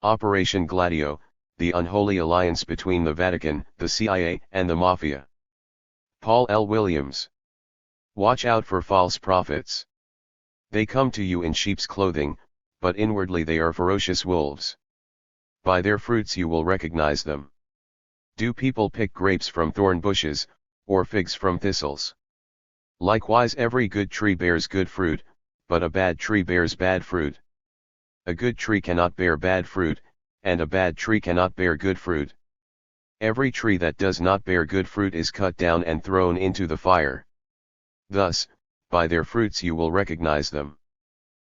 Operation Gladio, the unholy alliance between the Vatican, the CIA, and the Mafia. Paul L. Williams. Watch out for false prophets. They come to you in sheep's clothing, but inwardly they are ferocious wolves. By their fruits you will recognize them. Do people pick grapes from thorn bushes, or figs from thistles? Likewise every good tree bears good fruit, but a bad tree bears bad fruit. A good tree cannot bear bad fruit, and a bad tree cannot bear good fruit. Every tree that does not bear good fruit is cut down and thrown into the fire. Thus, by their fruits you will recognize them.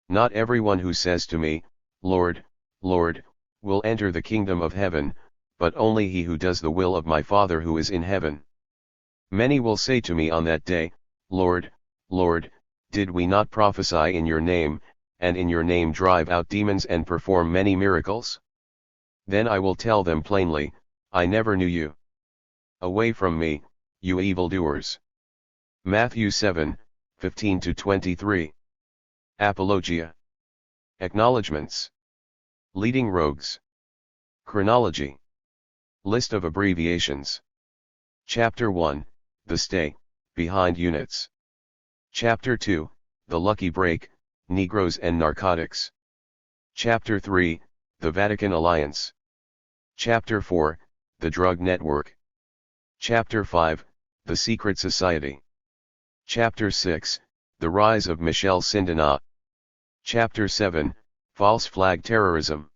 Not everyone who says to me, Lord, Lord, will enter the kingdom of heaven, but only he who does the will of my Father who is in heaven. Many will say to me on that day, Lord, Lord, did we not prophesy in your name, and in your name drive out demons and perform many miracles? Then I will tell them plainly, I never knew you. Away from me, you evildoers. Matthew 7:15-23. Apologia. Acknowledgements. Leading rogues. Chronology. List of abbreviations. Chapter 1, The Stay, Behind Units. Chapter 2, The Lucky Break, Negroes and Narcotics. Chapter 3, The Vatican Alliance. Chapter 4, The Drug Network. Chapter 5, The Secret Society. Chapter 6, The Rise of Michel Sindana. Chapter 7, False Flag Terrorism.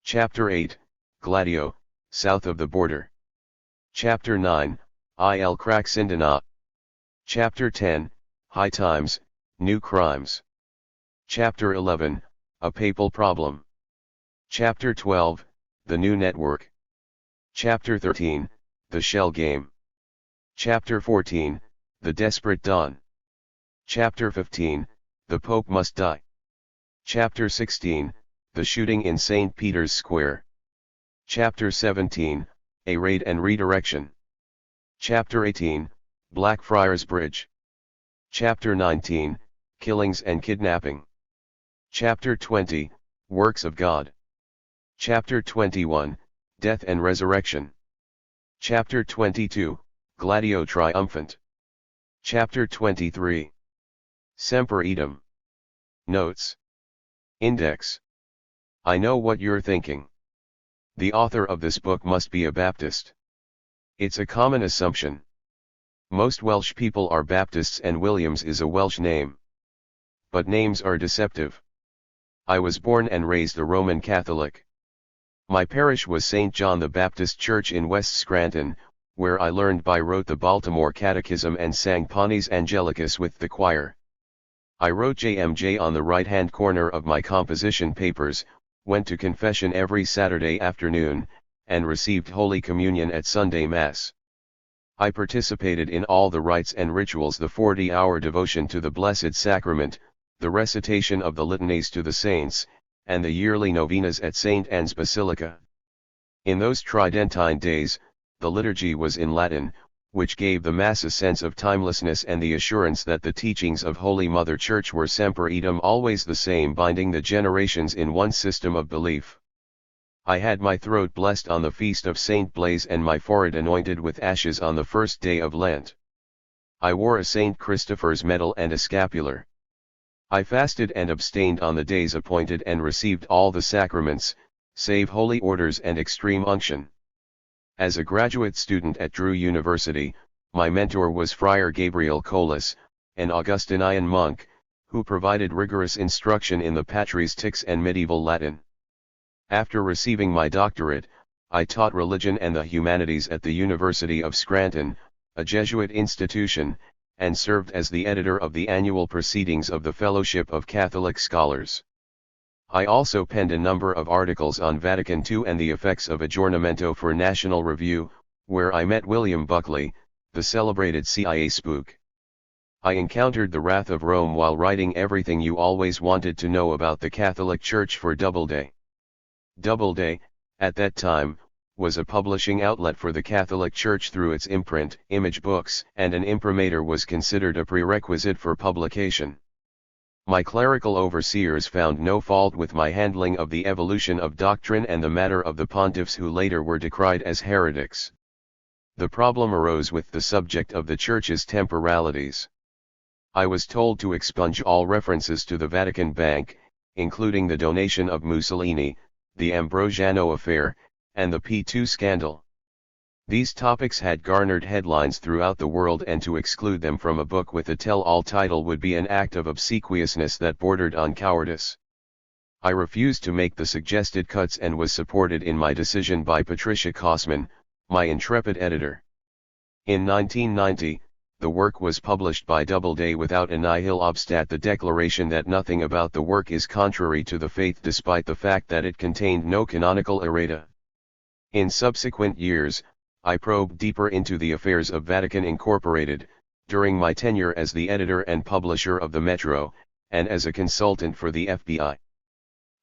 Chapter 8, Gladio, South of the Border. Chapter 9, Il Crack Sindana. Chapter 10, High Times, New Crimes. Chapter 11, A Papal Problem. Chapter 12, The New Network. Chapter 13, The Shell Game. Chapter 14, The Desperate Dawn. Chapter 15, The Pope Must Die. Chapter 16, The Shooting in St. Peter's Square. Chapter 17, A Raid and Redirection. Chapter 18, Blackfriars Bridge. Chapter 19, Killings and Kidnapping. Chapter 20, Works of God. Chapter 21, Death and Resurrection. Chapter 22, Gladio Triumphant. Chapter 23, Semper Idem. Notes. Index. I know what you're thinking. The author of this book must be a Baptist. It's a common assumption. Most Welsh people are Baptists and Williams is a Welsh name. But names are deceptive. I was born and raised a Roman Catholic. My parish was St. John the Baptist Church in West Scranton, where I learned by rote the Baltimore Catechism and sang Panis Angelicus with the choir. I wrote JMJ on the right-hand corner of my composition papers, went to confession every Saturday afternoon, and received Holy Communion at Sunday Mass. I participated in all the rites and rituals: the 40-hour devotion to the Blessed Sacrament, the recitation of the litanies to the saints, and the yearly novenas at St. Anne's Basilica. In those Tridentine days, the liturgy was in Latin, which gave the Mass a sense of timelessness and the assurance that the teachings of Holy Mother Church were semper idem, always the same, binding the generations in one system of belief. I had my throat blessed on the feast of St. Blaise and my forehead anointed with ashes on the first day of Lent. I wore a St. Christopher's medal and a scapular. I fasted and abstained on the days appointed and received all the sacraments, save holy orders and extreme unction. As a graduate student at Drew University, my mentor was Friar Gabriel Colas, an Augustinian monk, who provided rigorous instruction in the patristics and medieval Latin. After receiving my doctorate, I taught religion and the humanities at the University of Scranton, a Jesuit institution, and served as the editor of the annual proceedings of the Fellowship of Catholic Scholars. I also penned a number of articles on Vatican II and the effects of aggiornamento for National Review, where I met William Buckley, the celebrated CIA spook. I encountered the wrath of Rome while writing everything you always wanted to know about the Catholic Church for Doubleday. Doubleday, at that time, was a publishing outlet for the Catholic Church through its imprint, Image Books, and an imprimatur was considered a prerequisite for publication. My clerical overseers found no fault with my handling of the evolution of doctrine and the matter of the pontiffs who later were decried as heretics. The problem arose with the subject of the Church's temporalities. I was told to expunge all references to the Vatican Bank, including the donation of Mussolini, the Ambrosiano affair, and the P2 scandal. These topics had garnered headlines throughout the world, and to exclude them from a book with a tell-all title would be an act of obsequiousness that bordered on cowardice. I refused to make the suggested cuts and was supported in my decision by Patricia Kosman, my intrepid editor. In 1990, the work was published by Doubleday without a nihil obstat, the declaration that nothing about the work is contrary to the faith, despite the fact that it contained no canonical errata. In subsequent years, I probed deeper into the affairs of Vatican Incorporated, during my tenure as the editor and publisher of the Metro, and as a consultant for the FBI.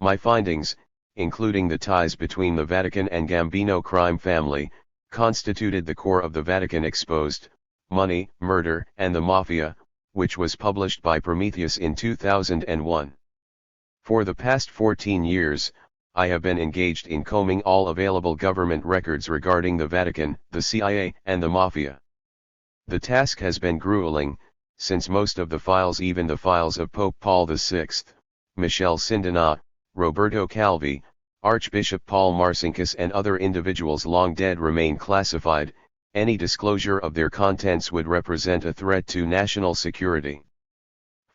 My findings, including the ties between the Vatican and Gambino crime family, constituted the core of the Vatican Exposed: Money, Murder, and the Mafia, which was published by Prometheus in 2001. For the past 14 years, I have been engaged in combing all available government records regarding the Vatican, the CIA, and the Mafia. The task has been grueling, since most of the files, even the files of Pope Paul VI, Michel Sindona, Roberto Calvi, Archbishop Paul Marcinkus, and other individuals long dead, remain classified. Any disclosure of their contents would represent a threat to national security.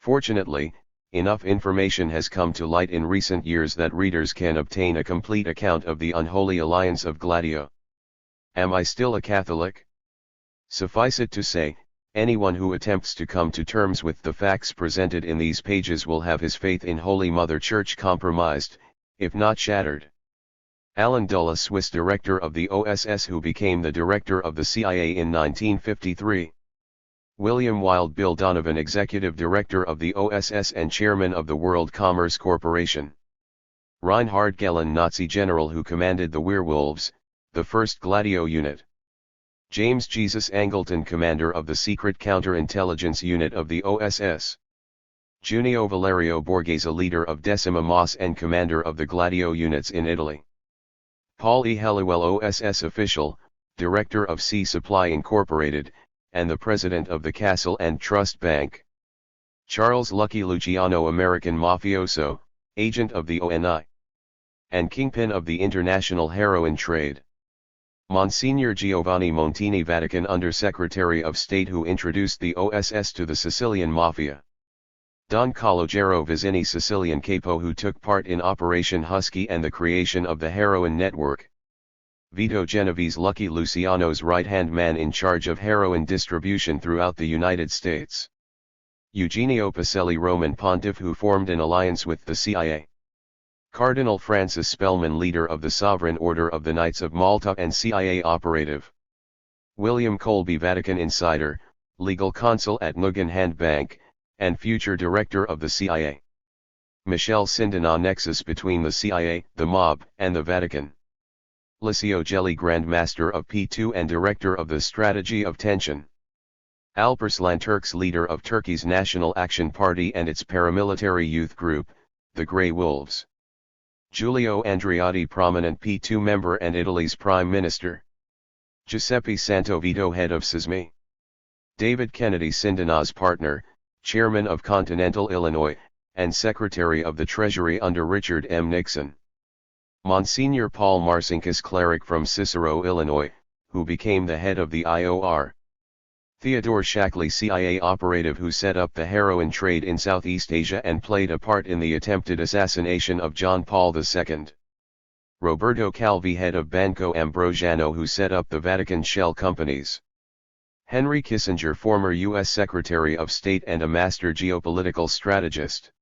Fortunately, enough information has come to light in recent years that readers can obtain a complete account of the unholy alliance of Gladio. Am I still a Catholic? Suffice it to say, anyone who attempts to come to terms with the facts presented in these pages will have his faith in Holy Mother Church compromised, if not shattered. Alan Dulles, Swiss director of the OSS who became the director of the CIA in 1953. William Wild Bill Donovan, executive director of the OSS and chairman of the World Commerce Corporation. Reinhard Gehlen, Nazi general who commanded the Werewolves, the 1st Gladio unit. James Jesus Angleton, commander of the secret counterintelligence unit of the OSS. Junio Valerio Borghese, leader of Decima Mas and commander of the Gladio units in Italy. Paul E. Helliwell, OSS official, director of Sea Supply Incorporated, and the president of the Castle and Trust Bank. Charles Lucky Luciano, American mafioso, agent of the ONI, and kingpin of the international heroin trade. Monsignor Giovanni Montini, Vatican Undersecretary of State who introduced the OSS to the Sicilian Mafia. Don Calogero Vizzini, Sicilian capo who took part in Operation Husky and the creation of the heroin network. Vito Genovese, Lucky Luciano's right-hand man in charge of heroin distribution throughout the United States. Eugenio Pacelli, Roman pontiff who formed an alliance with the CIA. Cardinal Francis Spellman, leader of the Sovereign Order of the Knights of Malta and CIA operative. William Colby, Vatican insider, legal counsel at Nugan Bank, and future director of the CIA. Michel Sindona, nexus between the CIA, the mob, and the Vatican. Licio Gelli, Grand Master of P2 and Director of the Strategy of Tension. Alparslan Turks, leader of Turkey's National Action Party and its paramilitary youth group, the Grey Wolves. Giulio Andreotti, prominent P2 member and Italy's Prime Minister. Giuseppe Santovito, head of SISMI. David Kennedy, Sindona's partner, chairman of Continental Illinois, and Secretary of the Treasury under Richard M. Nixon. Monsignor Paul Marcinkus, cleric from Cicero, Illinois, who became the head of the IOR. Theodore Shackley, CIA operative who set up the heroin trade in Southeast Asia and played a part in the attempted assassination of John Paul II. Roberto Calvi, head of Banco Ambrosiano who set up the Vatican shell companies. Henry Kissinger, former U.S. Secretary of State and a master geopolitical strategist.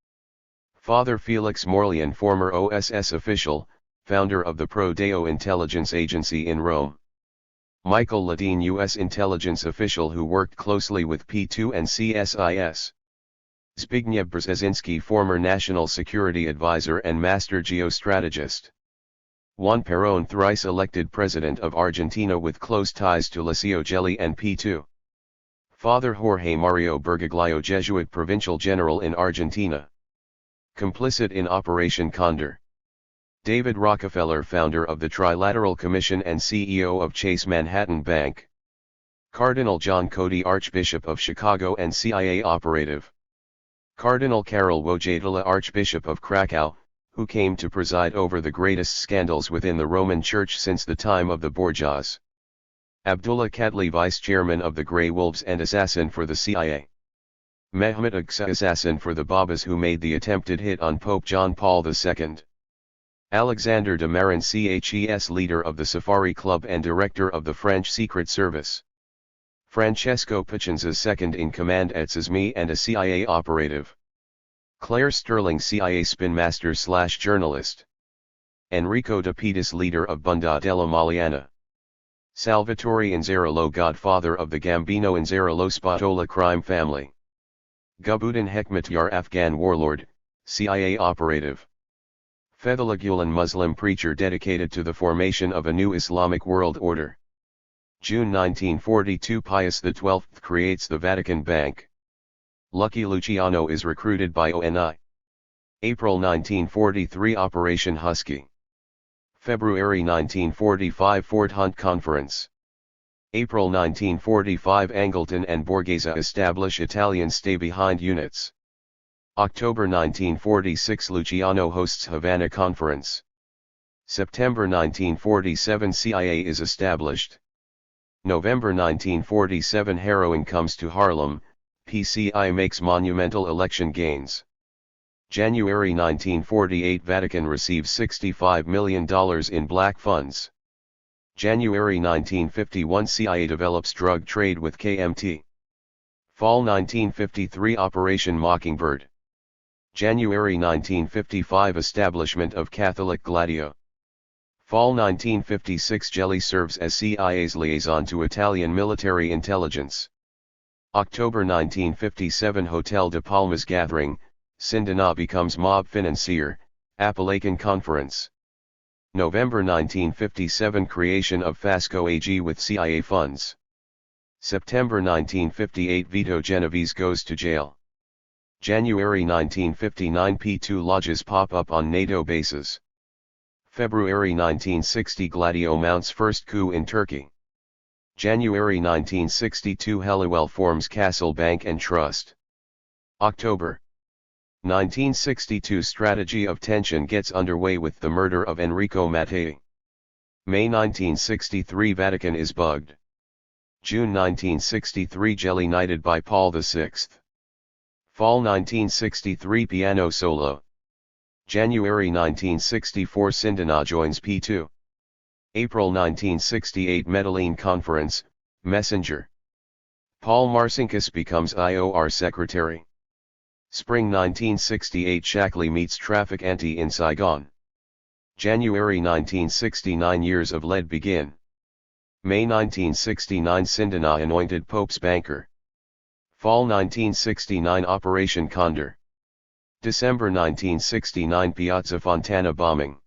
Father Felix Morlian, former OSS official, founder of the Pro Deo intelligence agency in Rome. Michael Ledeen, U.S. intelligence official who worked closely with P2 and CSIS. Zbigniew Brzezinski, former national security advisor and master geostrategist. Juan Perón, thrice elected president of Argentina with close ties to Licio Gelli and P2. Father Jorge Mario Bergoglio, Jesuit provincial general in Argentina. Complicit in Operation Condor. David Rockefeller, founder of the Trilateral Commission and CEO of Chase Manhattan Bank. Cardinal John Cody, Archbishop of Chicago and CIA operative. Cardinal Karol Wojtyla, Archbishop of Krakow, who came to preside over the greatest scandals within the Roman Church since the time of the Borgias. Abdullah Kadli, Vice Chairman of the Grey Wolves and assassin for the CIA. Mehmet Aqsa, assassin for the Babas who made the attempted hit on Pope John Paul II. Alexander de Marin, CHES, leader of the Safari Club and director of the French Secret Service. Francesco Picenza, second in command at SISMI and a CIA operative. Claire Sterling, CIA spin master / journalist. Enrico de Pitas, leader of Banda della Maliana. Salvatore Inzerolo, godfather of the Gambino Inzerolo Spatola crime family. Gulbuddin Hekmatyar, Afghan warlord, CIA operative. Fethullah Gulen, Muslim preacher dedicated to the formation of a new Islamic world order. June 1942, Pius XII creates the Vatican Bank. Lucky Luciano is recruited by ONI. April 1943, Operation Husky. February 1945, Fort Hunt Conference. April 1945, Angleton and Borghese establish Italian stay-behind units. October 1946, Luciano hosts Havana Conference. September 1947, CIA is established. November 1947, heroin comes to Harlem, PCI makes monumental election gains. January 1948, Vatican receives $65 million in black funds. January 1951, CIA develops drug trade with KMT. Fall 1953, Operation Mockingbird. January 1955, establishment of Catholic Gladio. Fall 1956, Gelli serves as CIA's liaison to Italian military intelligence. October 1957, Hotel de Palmas gathering, Sindana becomes mob financier, Apalacan Conference. November 1957, creation of Fasco AG with CIA funds. September 1958, Vito Genovese goes to jail. January 1959, P2 lodges pop up on NATO bases. February 1960, Gladio mounts first coup in Turkey. January 1962, Helliwell forms Castle Bank and Trust. October 1962, strategy of tension gets underway with the murder of Enrico Mattei. May 1963, Vatican is bugged. June 1963, Gelli knighted by Paul VI. Fall 1963, piano solo. January 1964, Sindana joins P2. April 1968, Medellin Conference, Messenger. Paul Marcinkus becomes IOR secretary. Spring 1968, Shackley meets traffic ante in Saigon. January 1969, years of lead begin. May 1969, Sindana anointed Pope's banker. Fall 1969, Operation Condor. December 1969, Piazza Fontana bombing.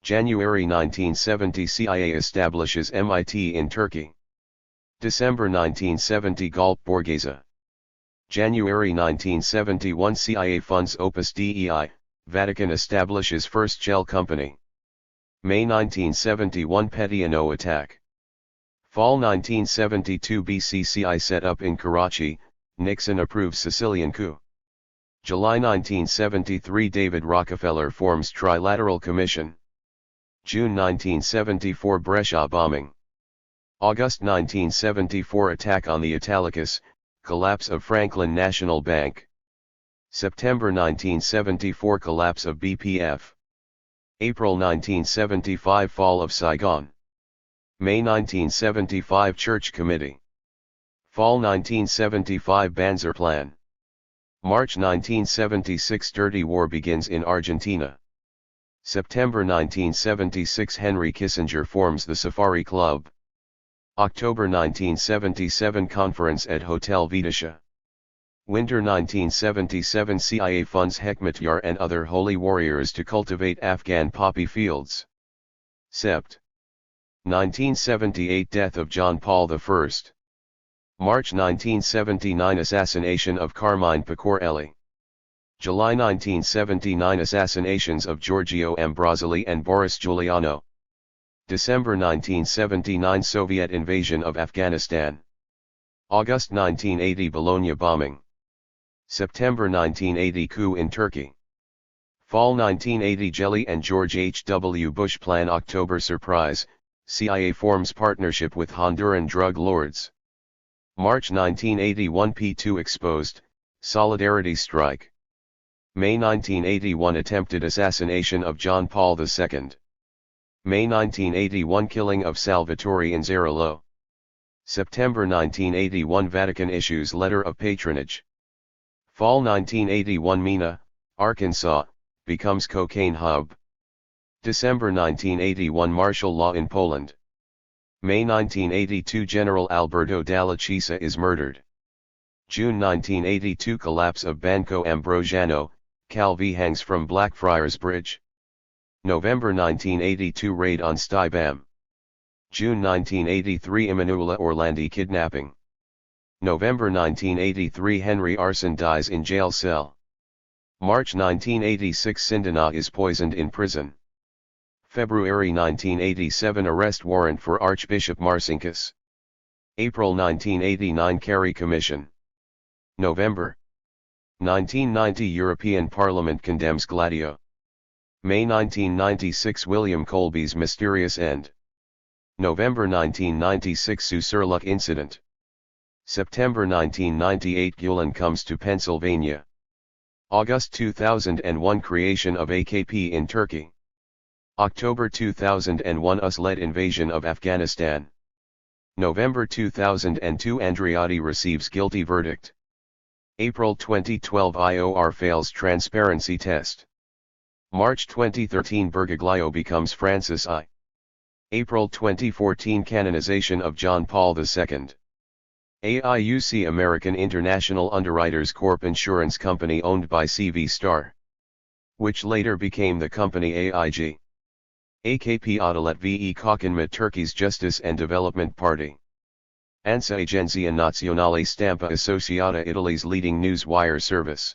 January 1970, CIA establishes MIT in Turkey. December 1970, Gulp Borghese. January 1971, CIA funds Opus Dei, Vatican establishes first shell company. May 1971, Petiano attack. Fall 1972, BCCI set up in Karachi, Nixon approves Sicilian coup. July 1973, David Rockefeller forms Trilateral Commission. June 1974, Brescia bombing. August 1974, attack on the Italicus, collapse of Franklin National Bank. September 1974, collapse of BPF. April 1975, fall of Saigon. May 1975, Church Committee. Fall 1975, Banzer Plan. March 1976, Dirty War begins in Argentina. September 1976, Henry Kissinger forms the Safari Club. October 1977, conference at Hotel Venetia. Winter 1977, CIA funds Hekmatyar and other holy warriors to cultivate Afghan poppy fields. Sept. 1978, death of John Paul I. March 1979, assassination of Carmine Pecorelli. July 1979 Assassinations of Giorgio Ambrosoli and Boris Giuliano. December 1979 Soviet invasion of Afghanistan. August 1980 Bologna bombing. September 1980 coup in Turkey. Fall 1980 Jelly and George H.W. Bush plan. October surprise, CIA forms partnership with Honduran drug lords. March 1981 P2 exposed, Solidarity strike. May 1981 attempted assassination of John Paul II. May 1981 killing of Salvatore Inzerillo. September 1981 Vatican issues letter of patronage. Fall 1981 Mena, Arkansas, becomes cocaine hub. December 1981 martial law in Poland. May 1982 General Alberto Dalla Chiesa is murdered. June 1982 collapse of Banco Ambrosiano, Calvi hangs from Blackfriars Bridge. November 1982 raid on Stibam. June 1983 Emanuela Orlandi kidnapping. November 1983 Henry Arson dies in jail cell. March 1986 Sindana is poisoned in prison. February 1987 arrest warrant for Archbishop Marcinkus. April 1989 Kerry Commission. November 1990 European Parliament condemns Gladio. May 1996 William Colby's mysterious end. November 1996 Susurluk incident. September 1998 Gulen comes to Pennsylvania. August 2001 creation of AKP in Turkey. October 2001 US-led invasion of Afghanistan. November 2002 Andreotti receives guilty verdict. April 2012 IOR fails transparency test. March 2013 Bergoglio becomes Francis I. April 2014 canonization of John Paul II. AIUC American International Underwriters Corp. Insurance company owned by CV Star, which later became the company AIG. AKP Adalet VE Kokanma Turkey's Justice and Development Party. ANSA Agenzia Nazionale Stampa Associata Italy's leading news wire service.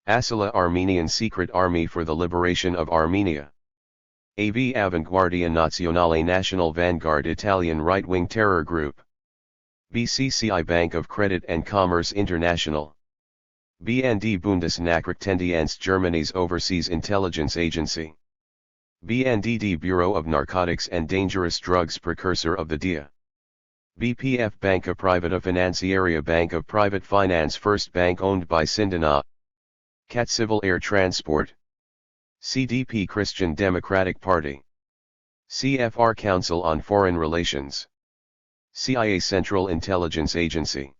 Asila Armenian Secret Army for the Liberation of Armenia. AV Avanguardia Nazionale National Vanguard Italian right-wing terror group. BCCI Bank of Credit and Commerce International. BND Bundesnachrichtendienst Germany's overseas intelligence agency. BNDD Bureau of Narcotics and Dangerous Drugs precursor of the DIA. BPF Banca Privata Financiaria Bank of Private Finance first bank owned by Sindana. CAT Civil Air Transport. CDP Christian Democratic Party. CFR Council on Foreign Relations. CIA Central Intelligence Agency.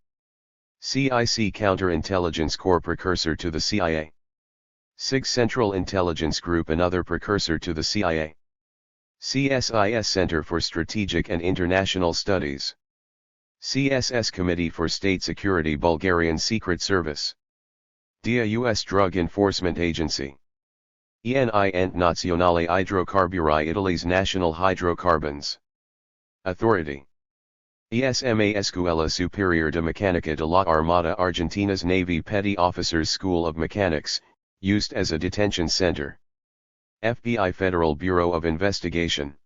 CIC Counterintelligence Corps precursor to the CIA. SIG Central Intelligence Group another precursor to the CIA. CSIS Center for Strategic and International Studies. CSS Committee for State Security Bulgarian Secret Service. DIA U.S. Drug Enforcement Agency. ENI Nazionale Idrocarburi Italy's National Hydrocarbons Authority. ESMA Escuela Superior de Mecánica de la Armada Argentina's Navy Petty Officers School of Mechanics, used as a detention center. FBI Federal Bureau of Investigation.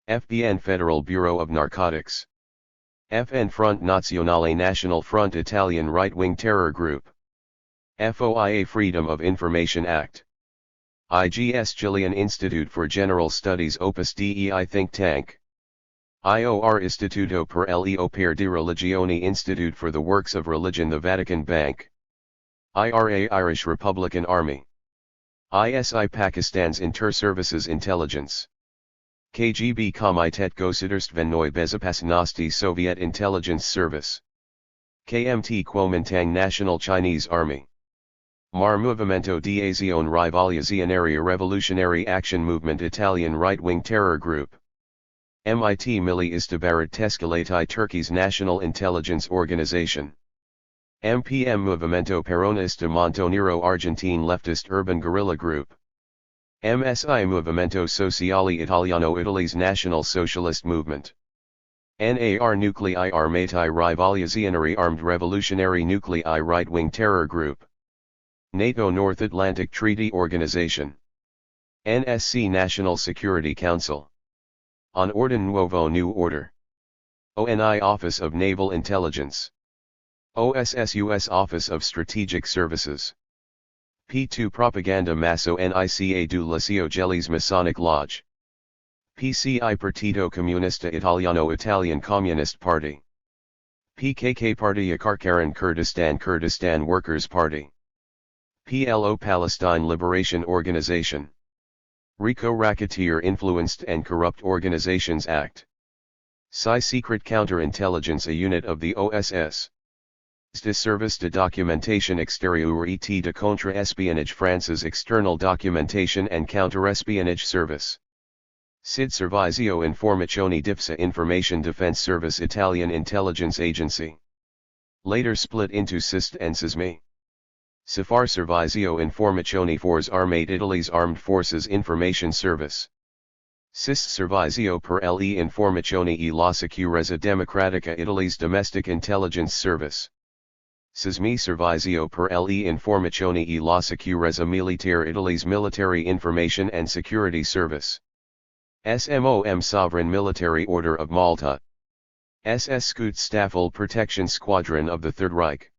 FBN Federal Bureau of Narcotics. FN Front Nazionale National Front Italian right-wing terror group. FOIA Freedom of Information Act. IGS Chilean Institute for General Studies Opus Dei think tank. IOR Istituto per l'Opera di Religione Institute for the Works of Religion the Vatican Bank. IRA Irish Republican Army. ISI Pakistan's Inter-Services Intelligence. KGB Komitet Gosudurstvennoy Bezopasnosti Soviet Intelligence Service. KMT Kuomintang National Chinese Army. Mar Movimento di Azione Rivoluzzionaria Revolutionary Action Movement Italian right-wing terror group. MIT Milli Istihbarat Teşkilatı Turkey's National Intelligence Organization. MPM Movimento Peronista Montonero Argentine Leftist Urban Guerrilla Group. MSI Movimento Sociale Italiano Italy's National Socialist Movement. NAR Nuclei Armati Rivoluzzionari Armed Revolutionary Nuclei right-wing terror group. NATO North Atlantic Treaty Organization. NSC National Security Council. On Orden Nuevo New Order. ONI Office of Naval Intelligence. OSS U.S. Office of Strategic Services. P2 Propaganda Masso Nica du Liceo Gelli's Masonic Lodge. PCI Partito Comunista Italiano Italian Communist Party. PKK Partiya Karkaran Kurdistan Workers' Party. PLO Palestine Liberation Organization. RICO Racketeer Influenced and Corrupt Organizations Act. PSI Secret Counterintelligence, a unit of the OSS. De Service de Documentation Extérieure et de Contre-Espionnage, France's External Documentation and Counter-Espionage Service. SID Servizio Informazioni Difesa Information Defense Service, Italian intelligence agency. Later split into SIST and SISMI. SIFAR Servizio Informazioni Forze Armate, Italy's Armed Forces Information Service. SIST Servizio per le Informazioni e la Sicurezza Democratica, Italy's Domestic Intelligence Service. SISMI Servizio per le Informazioni e la Sicurezza Militare, Italy's Military Information and Security Service. SMOM Sovereign Military Order of Malta. SS Schutzstaffel Protection Squadron of the Third Reich.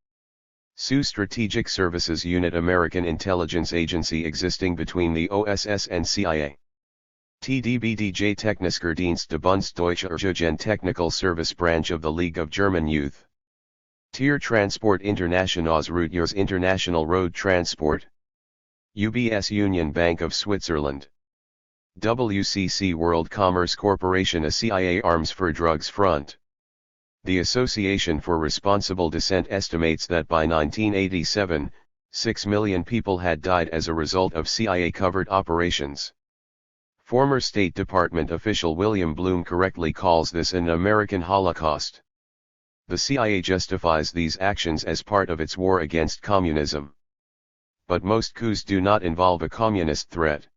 SU Strategic Services Unit, American intelligence agency existing between the OSS and CIA. TDBDJ Technischer Dienst der Bundesdeutsche Jugend Technical Service Branch of the League of German Youth. Tier Transport Internationales Routiers, International Road Transport. UBS Union Bank of Switzerland. WCC World Commerce Corporation, a CIA Arms for Drugs front. The Association for Responsible Dissent estimates that by 1987, 6 million people had died as a result of CIA-covered operations. Former State Department official William Bloom correctly calls this an American Holocaust. The CIA justifies these actions as part of its war against communism. But most coups do not involve a communist threat.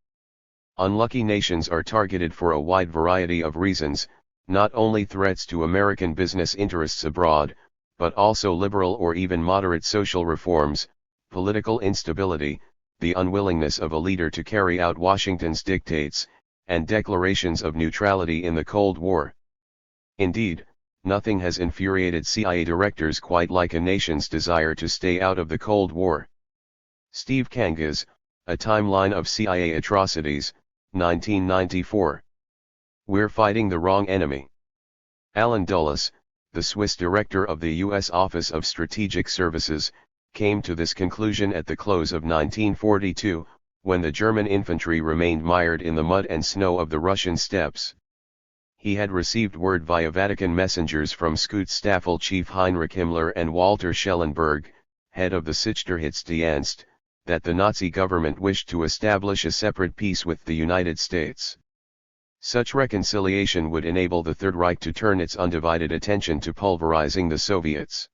Unlucky nations are targeted for a wide variety of reasons, not only threats to American business interests abroad, but also liberal or even moderate social reforms, political instability, the unwillingness of a leader to carry out Washington's dictates, and declarations of neutrality in the Cold War. Indeed, nothing has infuriated CIA directors quite like a nation's desire to stay out of the Cold War. Steve Kangas, A Timeline of CIA Atrocities, 1994. We're fighting the wrong enemy. Alan Dulles, the Swiss director of the U.S. Office of Strategic Services, came to this conclusion at the close of 1942, when the German infantry remained mired in the mud and snow of the Russian steppes. He had received word via Vatican messengers from Schutzstaffel Chief Heinrich Himmler and Walter Schellenberg, head of the Sicherheitsdienst, that the Nazi government wished to establish a separate peace with the United States. Such reconciliation would enable the Third Reich to turn its undivided attention to pulverizing the Soviets.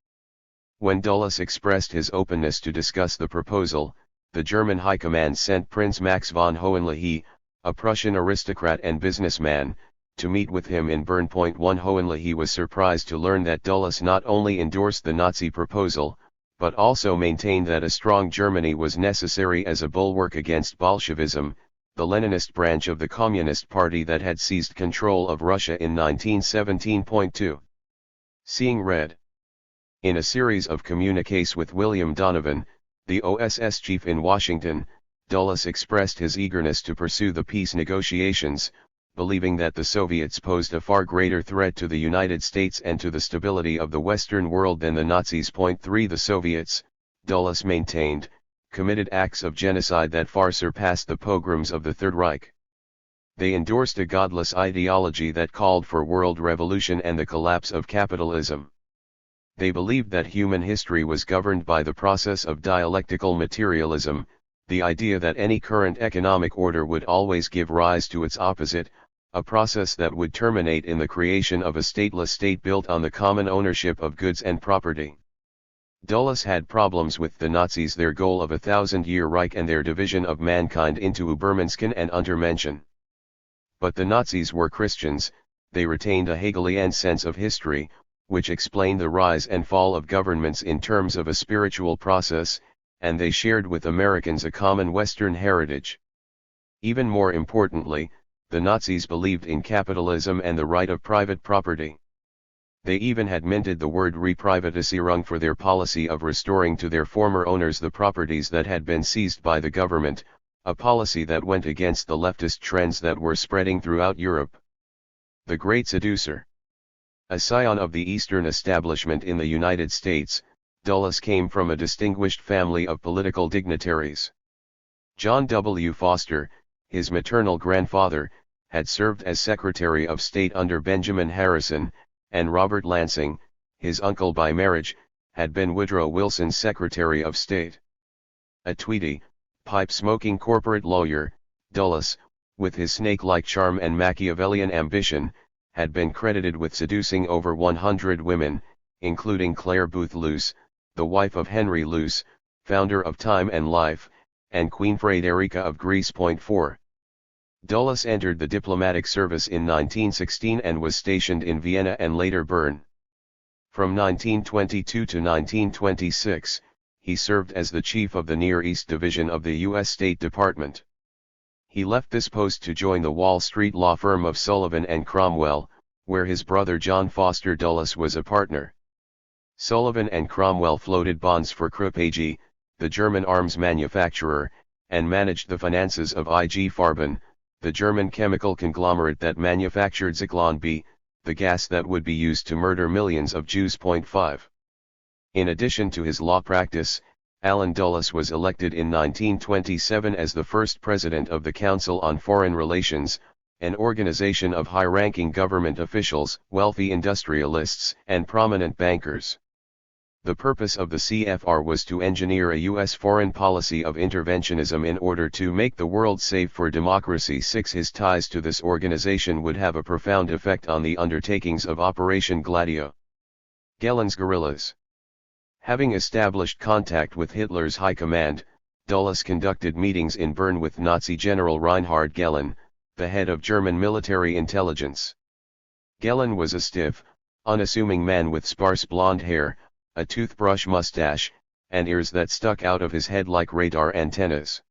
When Dulles expressed his openness to discuss the proposal, the German High Command sent Prince Max von Hohenlohe, a Prussian aristocrat and businessman, to meet with him in Bern. Hohenlohe was surprised to learn that Dulles not only endorsed the Nazi proposal, but also maintained that a strong Germany was necessary as a bulwark against Bolshevism, the Leninist branch of the Communist Party that had seized control of Russia in 1917. Seeing red. In a series of communiques with William Donovan, the OSS chief in Washington, Dulles expressed his eagerness to pursue the peace negotiations, believing that the Soviets posed a far greater threat to the United States and to the stability of the Western world than the Nazis. 3. The Soviets, Dulles maintained, committed acts of genocide that far surpassed the pogroms of the Third Reich. They endorsed a godless ideology that called for world revolution and the collapse of capitalism. They believed that human history was governed by the process of dialectical materialism, the idea that any current economic order would always give rise to its opposite, a process that would terminate in the creation of a stateless state built on the common ownership of goods and property. Dulles had problems with the Nazis, their goal of a 1,000-year Reich and their division of mankind into Übermenschen and Untermenschen. But the Nazis were Christians, they retained a Hegelian sense of history, which explained the rise and fall of governments in terms of a spiritual process, and they shared with Americans a common Western heritage. Even more importantly, the Nazis believed in capitalism and the right of private property. They even had minted the word Reprivatisierung for their policy of restoring to their former owners the properties that had been seized by the government, a policy that went against the leftist trends that were spreading throughout Europe. The Great Seducer. A scion of the Eastern establishment in the United States, Dulles came from a distinguished family of political dignitaries. John W. Foster, his maternal grandfather, had served as Secretary of State under Benjamin Harrison, and Robert Lansing, his uncle by marriage, had been Woodrow Wilson's Secretary of State. A Tweedy, pipe-smoking corporate lawyer, Dulles, with his snake-like charm and Machiavellian ambition, had been credited with seducing over 100 women, including Clare Boothe Luce, the wife of Henry Luce, founder of Time and Life, and Queen Frederica of Greece. 4. Dulles entered the diplomatic service in 1916 and was stationed in Vienna and later Bern. From 1922 to 1926, he served as the chief of the Near East Division of the U.S. State Department. He left this post to join the Wall Street law firm of Sullivan and Cromwell, where his brother John Foster Dulles was a partner. Sullivan and Cromwell floated bonds for Krupp AG, the German arms manufacturer, and managed the finances of IG Farben, the German chemical conglomerate that manufactured Zyklon B, the gas that would be used to murder millions of Jews. 5. In addition to his law practice, Allen Dulles was elected in 1927 as the first president of the Council on Foreign Relations, an organization of high-ranking government officials, wealthy industrialists, and prominent bankers. The purpose of the CFR was to engineer a U.S. foreign policy of interventionism in order to make the world safe for democracy. 6. His ties to this organization would have a profound effect on the undertakings of Operation Gladio. Gellen's guerrillas. Having established contact with Hitler's high command, Dulles conducted meetings in Bern with Nazi General Reinhard Gehlen, the head of German military intelligence. Gehlen was a stiff, unassuming man with sparse blonde hair, a toothbrush mustache, and ears that stuck out of his head like radar antennas.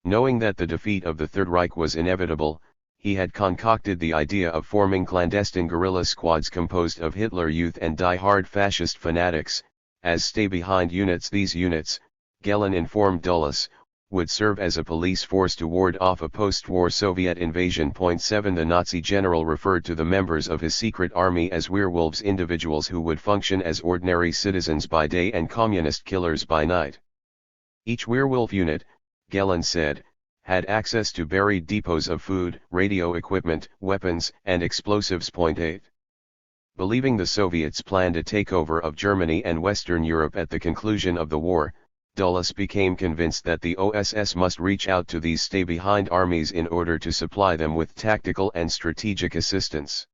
Knowing that the defeat of the Third Reich was inevitable, he had concocted the idea of forming clandestine guerrilla squads composed of Hitler Youth and die-hard fascist fanatics, as stay-behind units. These units, Gehlen informed Dulles, would serve as a police force to ward off a post-war Soviet invasion. 7. The Nazi general referred to the members of his secret army as werewolves, individuals who would function as ordinary citizens by day and communist killers by night. Each werewolf unit, Gehlen said, had access to buried depots of food, radio equipment, weapons, and explosives. 8. Believing the Soviets planned a takeover of Germany and Western Europe at the conclusion of the war, Dulles became convinced that the OSS must reach out to these stay-behind armies in order to supply them with tactical and strategic assistance.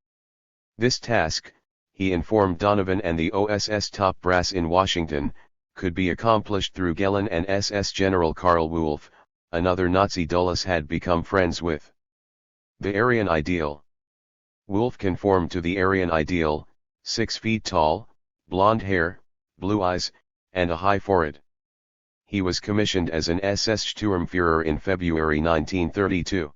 This task, he informed Donovan and the OSS top brass in Washington, could be accomplished through Gehlen and SS General Karl Wolff, another Nazi Dulles had become friends with. The Aryan ideal. Wolff conformed to the Aryan ideal, 6 feet tall, blonde hair, blue eyes, and a high forehead. He was commissioned as an SS Sturmführer in February 1932.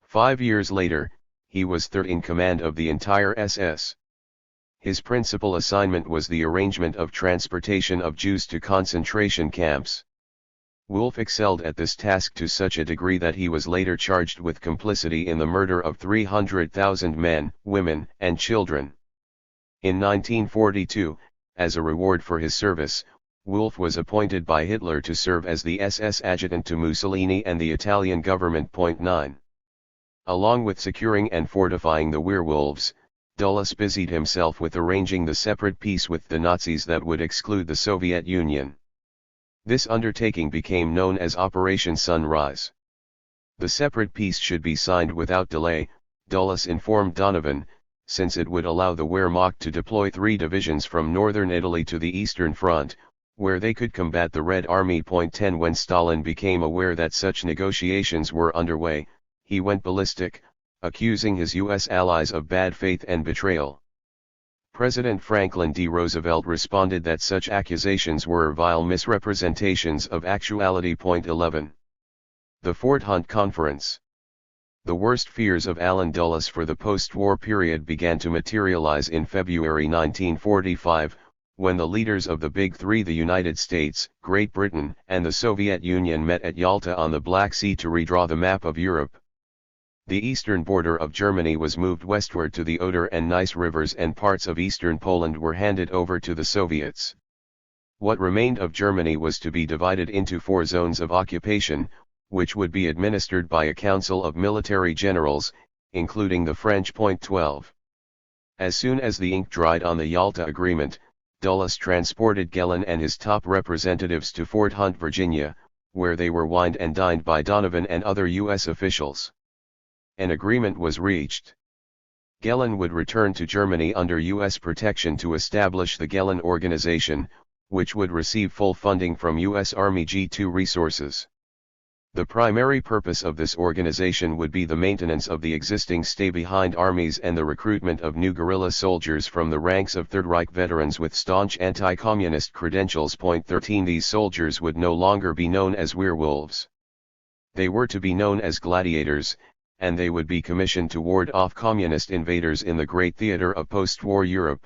5 years later, he was third in command of the entire SS. His principal assignment was the arrangement of transportation of Jews to concentration camps. Wolff excelled at this task to such a degree that he was later charged with complicity in the murder of 300,000 men, women, and children. In 1942, as a reward for his service, Wolff was appointed by Hitler to serve as the SS adjutant to Mussolini and the Italian government. 9. Along with securing and fortifying the werewolves, Dulles busied himself with arranging the separate peace with the Nazis that would exclude the Soviet Union. This undertaking became known as Operation Sunrise. The separate peace should be signed without delay, Dulles informed Donovan, since it would allow the Wehrmacht to deploy 3 divisions from northern Italy to the Eastern Front, where they could combat the Red Army. 10. When Stalin became aware that such negotiations were underway, he went ballistic, accusing his U.S. allies of bad faith and betrayal. President Franklin D. Roosevelt responded that such accusations were vile misrepresentations of actuality. 11. The Fort Hunt Conference. The worst fears of Allen Dulles for the post-war period began to materialize in February 1945, when the leaders of the Big Three, the United States, Great Britain, and the Soviet Union, met at Yalta on the Black Sea to redraw the map of Europe. The eastern border of Germany was moved westward to the Oder and Neisse rivers, and parts of eastern Poland were handed over to the Soviets. What remained of Germany was to be divided into 4 zones of occupation, which would be administered by a council of military generals, including the French. 12. As soon as the ink dried on the Yalta Agreement, Dulles transported Gellin and his top representatives to Fort Hunt, Virginia, where they were wined and dined by Donovan and other U.S. officials. An agreement was reached. Gellin would return to Germany under U.S. protection to establish the Gellin Organization, which would receive full funding from U.S. Army G2 resources. The primary purpose of this organization would be the maintenance of the existing stay-behind armies and the recruitment of new guerrilla soldiers from the ranks of Third Reich veterans with staunch anti-communist credentials. 13. These soldiers would no longer be known as werewolves. They were to be known as gladiators, and they would be commissioned to ward off communist invaders in the great theater of post-war Europe.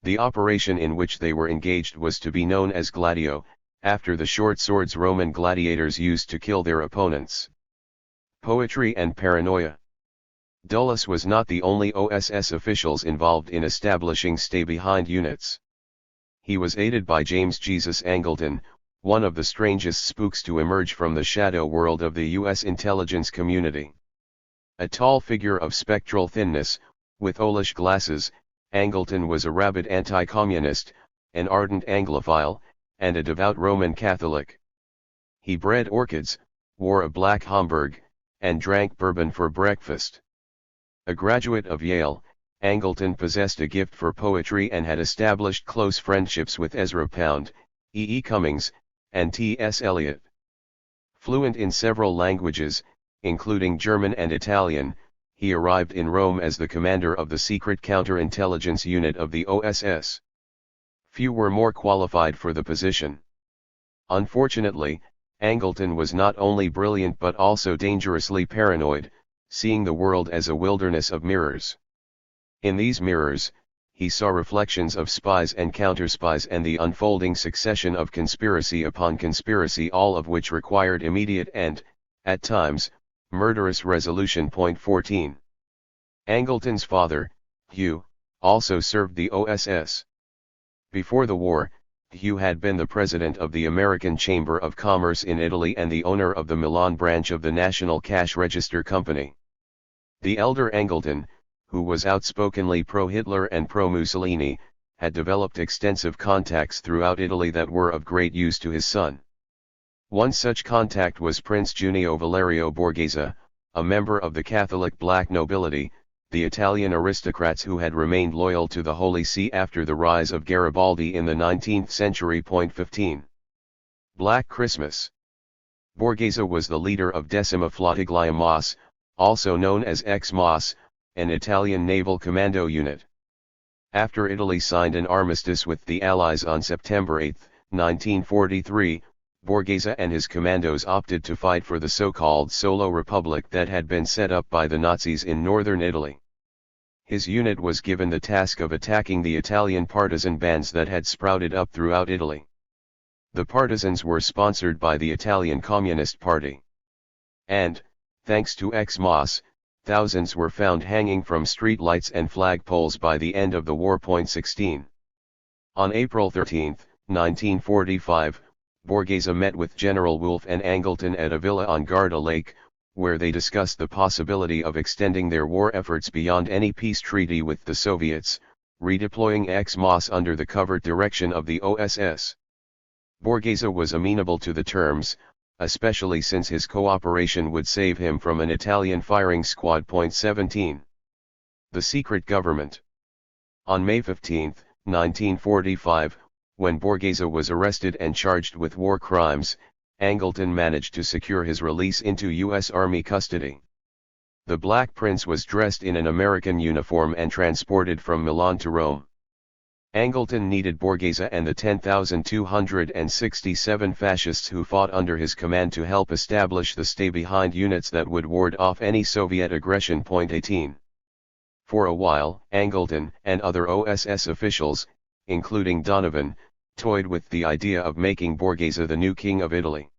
The operation in which they were engaged was to be known as Gladio, after the short swords Roman gladiators used to kill their opponents. Poetry and paranoia. Dulles was not the only OSS officials involved in establishing stay-behind units. He was aided by James Jesus Angleton, one of the strangest spooks to emerge from the shadow world of the U.S. intelligence community. A tall figure of spectral thinness, with owlish glasses, Angleton was a rabid anti-communist, an ardent Anglophile, and a devout Roman Catholic. He bred orchids, wore a black Homburg, and drank bourbon for breakfast. A graduate of Yale, Angleton possessed a gift for poetry and had established close friendships with Ezra Pound, E. E. Cummings, and T. S. Eliot. Fluent in several languages, including German and Italian, he arrived in Rome as the commander of the secret counterintelligence unit of the OSS. Few were more qualified for the position. Unfortunately, Angleton was not only brilliant but also dangerously paranoid, seeing the world as a wilderness of mirrors. In these mirrors, he saw reflections of spies and counterspies and the unfolding succession of conspiracy upon conspiracy, all of which required immediate and, at times, murderous resolution. 14. Angleton's father, Hugh, also served the OSS. Before the war, Hugh had been the president of the American Chamber of Commerce in Italy and the owner of the Milan branch of the National Cash Register Company. The elder Angleton, who was outspokenly pro-Hitler and pro-Mussolini, had developed extensive contacts throughout Italy that were of great use to his son. One such contact was Prince Junio Valerio Borghese, a member of the Catholic black nobility, the Italian aristocrats who had remained loyal to the Holy See after the rise of Garibaldi in the 19th century. 15. Black Christmas. Borghese was the leader of Decima Flottiglia Mas, also known as Ex-Mas, an Italian naval commando unit. After Italy signed an armistice with the Allies on September 8, 1943, Borghese and his commandos opted to fight for the so-called Solo Republic that had been set up by the Nazis in northern Italy. His unit was given the task of attacking the Italian partisan bands that had sprouted up throughout Italy. The partisans were sponsored by the Italian Communist Party. And, thanks to Ex-Mas, thousands were found hanging from street lights and flagpoles by the end of the war. 16. On April 13, 1945, Borghese met with General Wolfe and Angleton at a villa on Garda Lake, where they discussed the possibility of extending their war efforts beyond any peace treaty with the Soviets, redeploying Ex-Mas under the covert direction of the OSS. Borghese was amenable to the terms, especially since his cooperation would save him from an Italian firing squad. 17. The Secret Government. On May 15, 1945, when Borghese was arrested and charged with war crimes, Angleton managed to secure his release into U.S. Army custody. The Black Prince was dressed in an American uniform and transported from Milan to Rome. Angleton needed Borghese and the 10,267 fascists who fought under his command to help establish the stay-behind units that would ward off any Soviet aggression. 18. For a while, Angleton and other OSS officials, including Donovan, toyed with the idea of making Borghese the new king of Italy.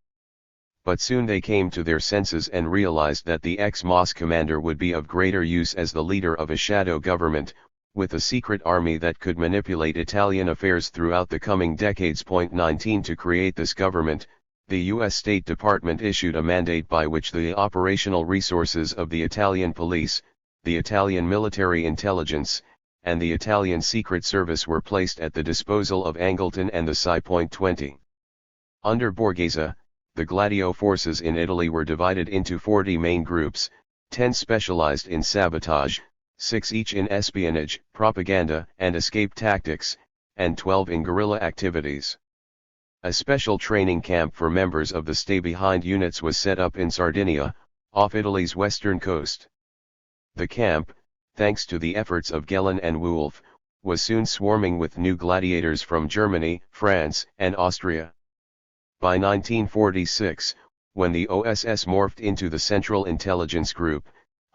But soon they came to their senses and realized that the ex-MOS commander would be of greater use as the leader of a shadow government, with a secret army that could manipulate Italian affairs throughout the coming decades. 19 To create this government, the U.S. State Department issued a mandate by which the operational resources of the Italian police, the Italian military intelligence, and the Italian Secret Service were placed at the disposal of Angleton and the Psi. 20. Under Borghese, the Gladio forces in Italy were divided into 40 main groups, 10 specialized in sabotage, 6 each in espionage, propaganda, and escape tactics, and 12 in guerrilla activities. A special training camp for members of the stay-behind units was set up in Sardinia, off Italy's western coast. The camp, thanks to the efforts of Gehlen and Wolf, was soon swarming with new gladiators from Germany, France, and Austria. By 1946, when the OSS morphed into the Central Intelligence Group,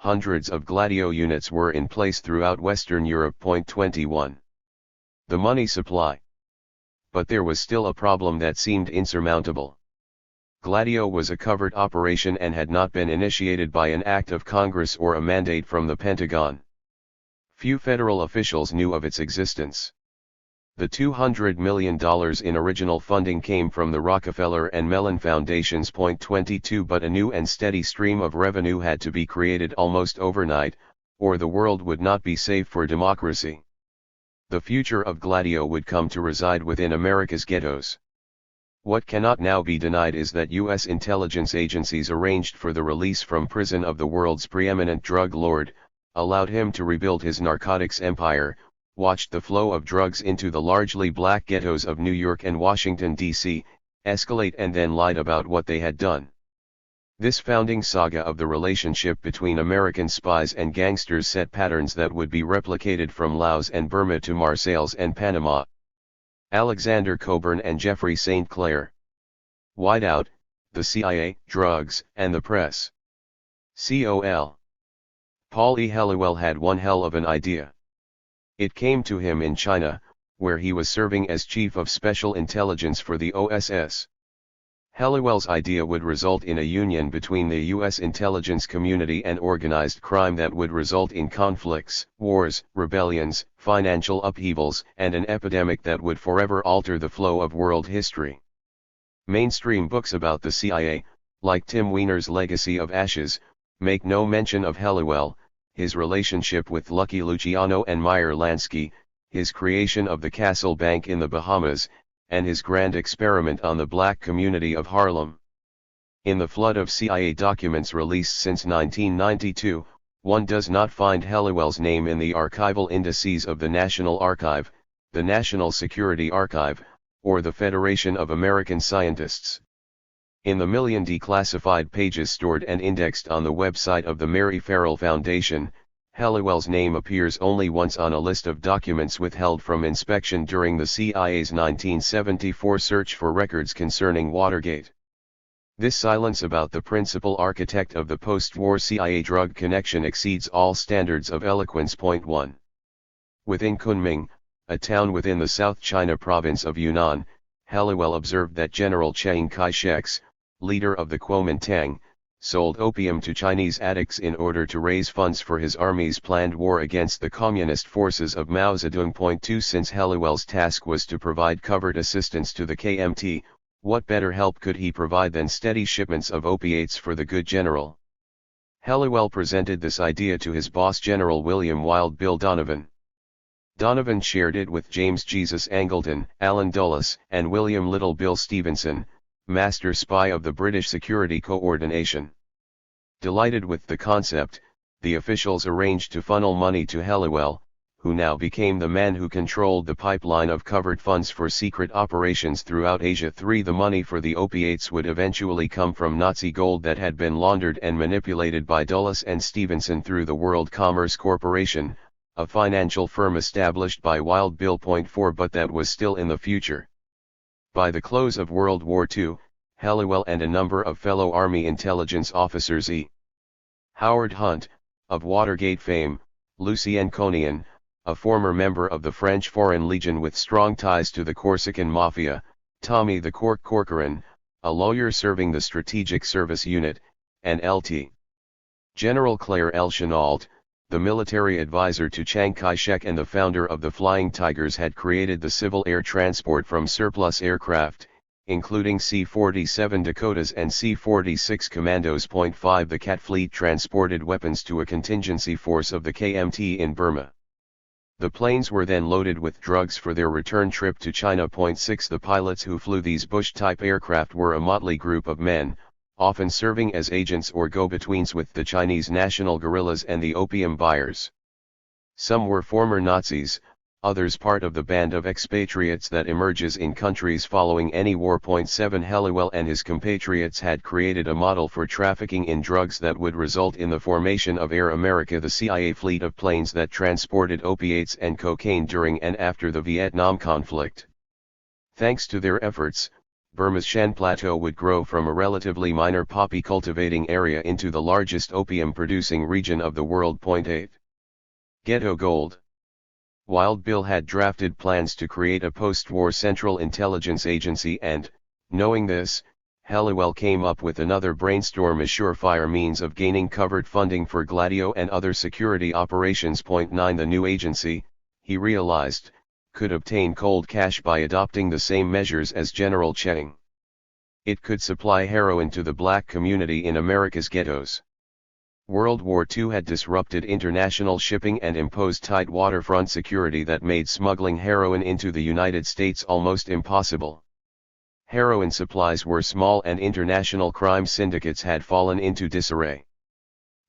hundreds of Gladio units were in place throughout Western Europe. 21. The money supply. But there was still a problem that seemed insurmountable. Gladio was a covert operation and had not been initiated by an act of Congress or a mandate from the Pentagon. Few federal officials knew of its existence. The $200 million in original funding came from the Rockefeller and Mellon Foundations. 22 But a new and steady stream of revenue had to be created almost overnight, or the world would not be safe for democracy. The future of Gladio would come to reside within America's ghettos. What cannot now be denied is that U.S. intelligence agencies arranged for the release from prison of the world's preeminent drug lord, allowed him to rebuild his narcotics empire, watched the flow of drugs into the largely black ghettos of New York and Washington, D.C., escalate, and then lied about what they had done. This founding saga of the relationship between American spies and gangsters set patterns that would be replicated from Laos and Burma to Marseilles and Panama. Alexander Coburn and Jeffrey St. Clair. Whiteout, the CIA, Drugs, and the Press. Col. Paul E. Helliwell had one hell of an idea. It came to him in China, where he was serving as Chief of Special Intelligence for the OSS. Helliwell's idea would result in a union between the U.S. intelligence community and organized crime that would result in conflicts, wars, rebellions, financial upheavals, and an epidemic that would forever alter the flow of world history. Mainstream books about the CIA, like Tim Weiner's Legacy of Ashes, make no mention of Helliwell, his relationship with Lucky Luciano and Meyer Lansky, his creation of the Castle Bank in the Bahamas, and his grand experiment on the black community of Harlem. In the flood of CIA documents released since 1992, one does not find Helliwell's name in the archival indices of the National Archive, the National Security Archive, or the Federation of American Scientists. In the million declassified pages stored and indexed on the website of the Mary Farrell Foundation, Helliwell's name appears only once on a list of documents withheld from inspection during the CIA's 1974 search for records concerning Watergate. This silence about the principal architect of the post-war CIA drug connection exceeds all standards of eloquence. 1. Within Kunming, a town within the South China province of Yunnan, Helliwell observed that General Chiang Kai-shek's, leader of the Kuomintang, sold opium to Chinese addicts in order to raise funds for his army's planned war against the communist forces of Mao Zedong. 2 Since Helliwell's task was to provide covert assistance to the KMT, what better help could he provide than steady shipments of opiates for the good general? Helliwell presented this idea to his boss General William Wild Bill Donovan. Donovan shared it with James Jesus Angleton, Alan Dulles, and William Little Bill Stevenson, master spy of the British Security Coordination. Delighted with the concept, the officials arranged to funnel money to Helliwell, who now became the man who controlled the pipeline of covert funds for secret operations throughout Asia. 3 The money for the opiates would eventually come from Nazi gold that had been laundered and manipulated by Dulles and Stevenson through the World Commerce Corporation, a financial firm established by Wild Bill. 4 But that was still in the future. By the close of World War II, Helliwell and a number of fellow Army intelligence officers Howard Hunt, of Watergate fame, Lucien Conian, a former member of the French Foreign Legion with strong ties to the Corsican Mafia, Tommy the Cork Corcoran, a lawyer serving the Strategic Service Unit, and Lt. General Claire L. Chennault, the military advisor to Chiang Kai-shek and the founder of the Flying Tigers, had created the civil air transport from surplus aircraft, including C-47 Dakotas and C-46 Commandos. 5 The Cat Fleet transported weapons to a contingency force of the KMT in Burma. The planes were then loaded with drugs for their return trip to China. 6 The pilots who flew these Bush-type aircraft were a motley group of men, often serving as agents or go-betweens with the Chinese national guerrillas and the opium buyers. Some were former Nazis, others part of the band of expatriates that emerges in countries following any war. 7 Helliwell and his compatriots had created a model for trafficking in drugs that would result in the formation of Air America, the CIA fleet of planes that transported opiates and cocaine during and after the Vietnam conflict. Thanks to their efforts, Burma's Shan Plateau would grow from a relatively minor poppy cultivating area into the largest opium-producing region of the world. 8. Ghetto Gold. Wild Bill had drafted plans to create a post-war Central Intelligence Agency and, knowing this, Helliwell came up with another brainstorm: a surefire means of gaining covert funding for Gladio and other security operations. 9 The new agency, he realized, could obtain cold cash by adopting the same measures as General Chiang. It could supply heroin to the black community in America's ghettos. World War II had disrupted international shipping and imposed tight waterfront security that made smuggling heroin into the United States almost impossible. Heroin supplies were small and international crime syndicates had fallen into disarray.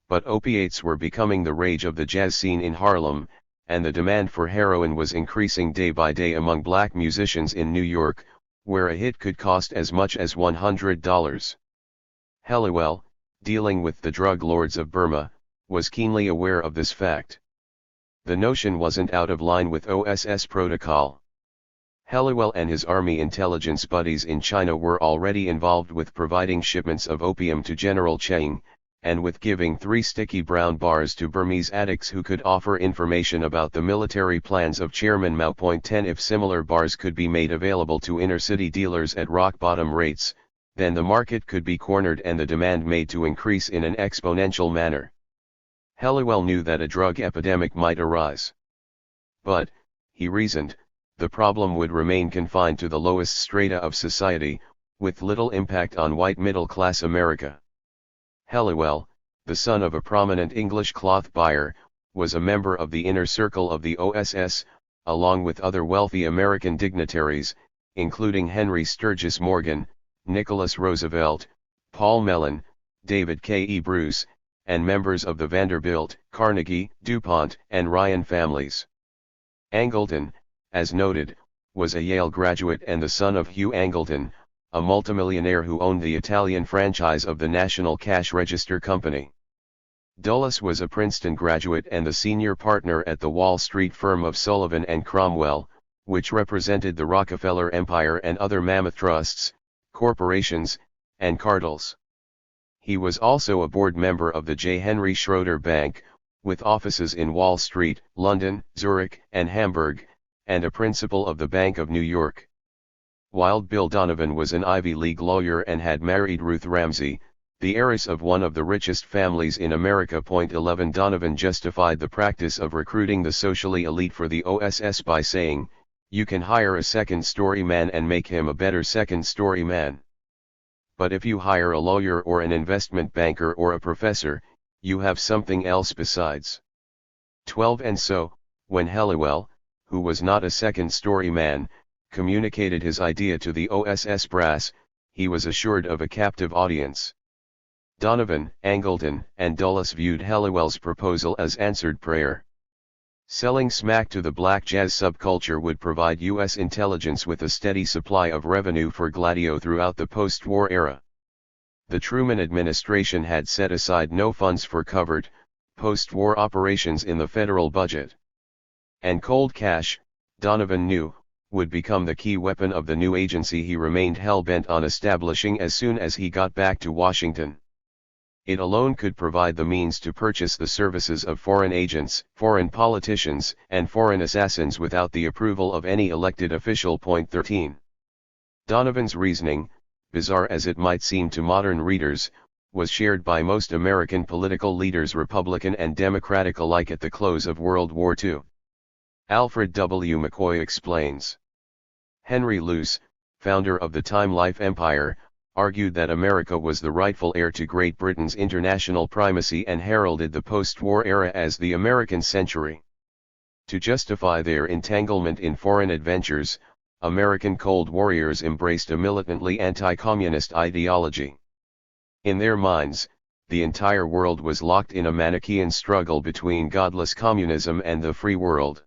But opiates were becoming the rage of the jazz scene in Harlem, and the demand for heroin was increasing day by day among black musicians in New York, where a hit could cost as much as $100. Helliwell, dealing with the drug lords of Burma, was keenly aware of this fact. The notion wasn't out of line with OSS protocol. Helliwell and his army intelligence buddies in China were already involved with providing shipments of opium to General Chiang, and with giving 3 sticky brown bars to Burmese addicts who could offer information about the military plans of Chairman Mao. 10 If similar bars could be made available to inner-city dealers at rock-bottom rates, then the market could be cornered and the demand made to increase in an exponential manner. Helliwell knew that a drug epidemic might arise. But, he reasoned, the problem would remain confined to the lowest strata of society, with little impact on white middle-class America. Helliwell, the son of a prominent English cloth buyer, was a member of the inner circle of the OSS, along with other wealthy American dignitaries, including Henry Sturgis Morgan, Nicholas Roosevelt, Paul Mellon, David K. E. Bruce, and members of the Vanderbilt, Carnegie, DuPont, and Ryan families. Angleton, as noted, was a Yale graduate and the son of Hugh Angleton, a multimillionaire who owned the Italian franchise of the National Cash Register Company. Dulles was a Princeton graduate and the senior partner at the Wall Street firm of Sullivan and Cromwell, which represented the Rockefeller Empire and other mammoth trusts, corporations, and cartels. He was also a board member of the J. Henry Schroeder Bank, with offices in Wall Street, London, Zurich, and Hamburg, and a principal of the Bank of New York. Wild Bill Donovan was an Ivy League lawyer and had married Ruth Ramsey, the heiress of one of the richest families in America. 11 Donovan justified the practice of recruiting the socially elite for the OSS by saying, "You can hire a second-story man and make him a better second-story man. But if you hire a lawyer or an investment banker or a professor, you have something else besides." 12 And so, when Helliwell, who was not a second-story man, communicated his idea to the OSS brass, he was assured of a captive audience. Donovan, Angleton, and Dulles viewed Helliwell's proposal as answered prayer. Selling smack to the black jazz subculture would provide U.S. intelligence with a steady supply of revenue for Gladio throughout the post-war era. The Truman administration had set aside no funds for covert, post-war operations in the federal budget. And cold cash, Donovan knew, would become the key weapon of the new agency he remained hell-bent on establishing as soon as he got back to Washington. It alone could provide the means to purchase the services of foreign agents, foreign politicians, and foreign assassins without the approval of any elected official. 13. Donovan's reasoning, bizarre as it might seem to modern readers, was shared by most American political leaders, Republican and Democratic alike, at the close of World War II. Alfred W. McCoy explains. Henry Luce, founder of the Time Life Empire, argued that America was the rightful heir to Great Britain's international primacy and heralded the post-war era as the American century. To justify their entanglement in foreign adventures, American Cold Warriors embraced a militantly anti-communist ideology. In their minds, the entire world was locked in a Manichaean struggle between godless communism and the free world.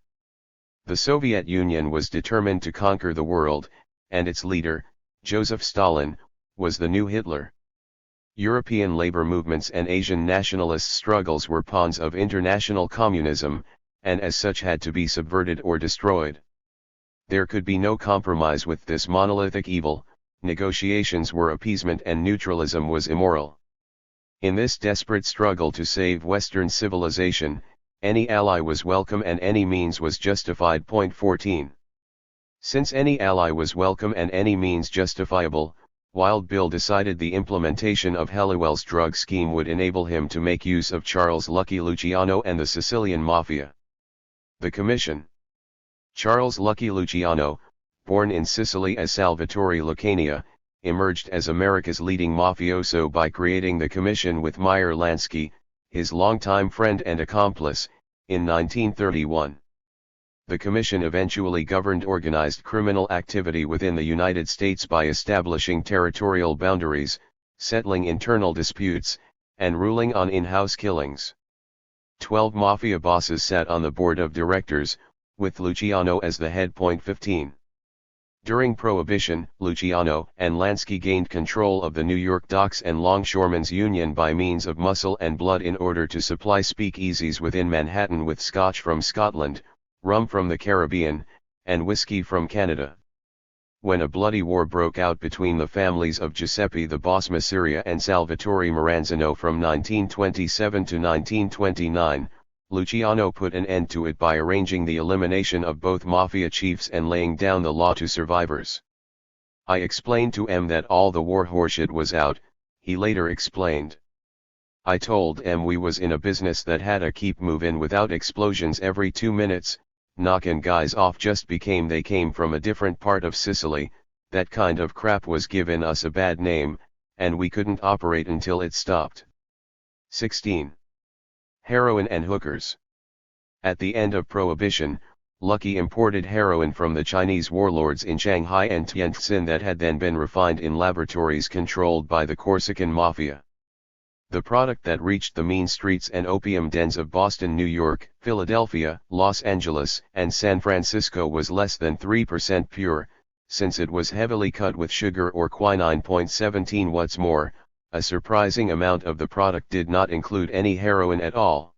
The Soviet Union was determined to conquer the world, and its leader, Joseph Stalin, was the new Hitler. European labor movements and Asian nationalist struggles were pawns of international communism, and as such had to be subverted or destroyed. There could be no compromise with this monolithic evil, negotiations were appeasement and neutralism was immoral. In this desperate struggle to save Western civilization, any ally was welcome and any means was justified. 14. Since any ally was welcome and any means justifiable, Wild Bill decided the implementation of Helliwell's drug scheme would enable him to make use of Charles Lucky Luciano and the Sicilian Mafia. The Commission. Charles Lucky Luciano, born in Sicily as Salvatore Lucania, emerged as America's leading mafioso by creating the Commission with Meyer Lansky, his longtime friend and accomplice, in 1931. The Commission eventually governed organized criminal activity within the United States by establishing territorial boundaries, settling internal disputes, and ruling on in-house killings. 12 mafia bosses sat on the board of directors, with Luciano as the head. 15. During Prohibition, Luciano and Lansky gained control of the New York Docks and Longshoremen's Union by means of muscle and blood in order to supply speakeasies within Manhattan with scotch from Scotland, rum from the Caribbean, and whiskey from Canada. When a bloody war broke out between the families of Giuseppe the Boss Masseria and Salvatore Maranzano from 1927 to 1929, Luciano put an end to it by arranging the elimination of both mafia chiefs and laying down the law to survivors. I explained to M that all the war horseshit was out, he later explained. I told M we was in a business that had a keep movin' without explosions every 2 minutes, knockin' guys off just became they came from a different part of Sicily, that kind of crap was givin' us a bad name, and we couldn't operate until it stopped. 16. Heroin and hookers. At the end of Prohibition, Lucky imported heroin from the Chinese warlords in Shanghai and Tientsin that had then been refined in laboratories controlled by the Corsican Mafia. The product that reached the mean streets and opium dens of Boston, New York, Philadelphia, Los Angeles, and San Francisco was less than 3% pure, since it was heavily cut with sugar or quinine. 17. What's more, a surprising amount of the product did not include any heroin at all.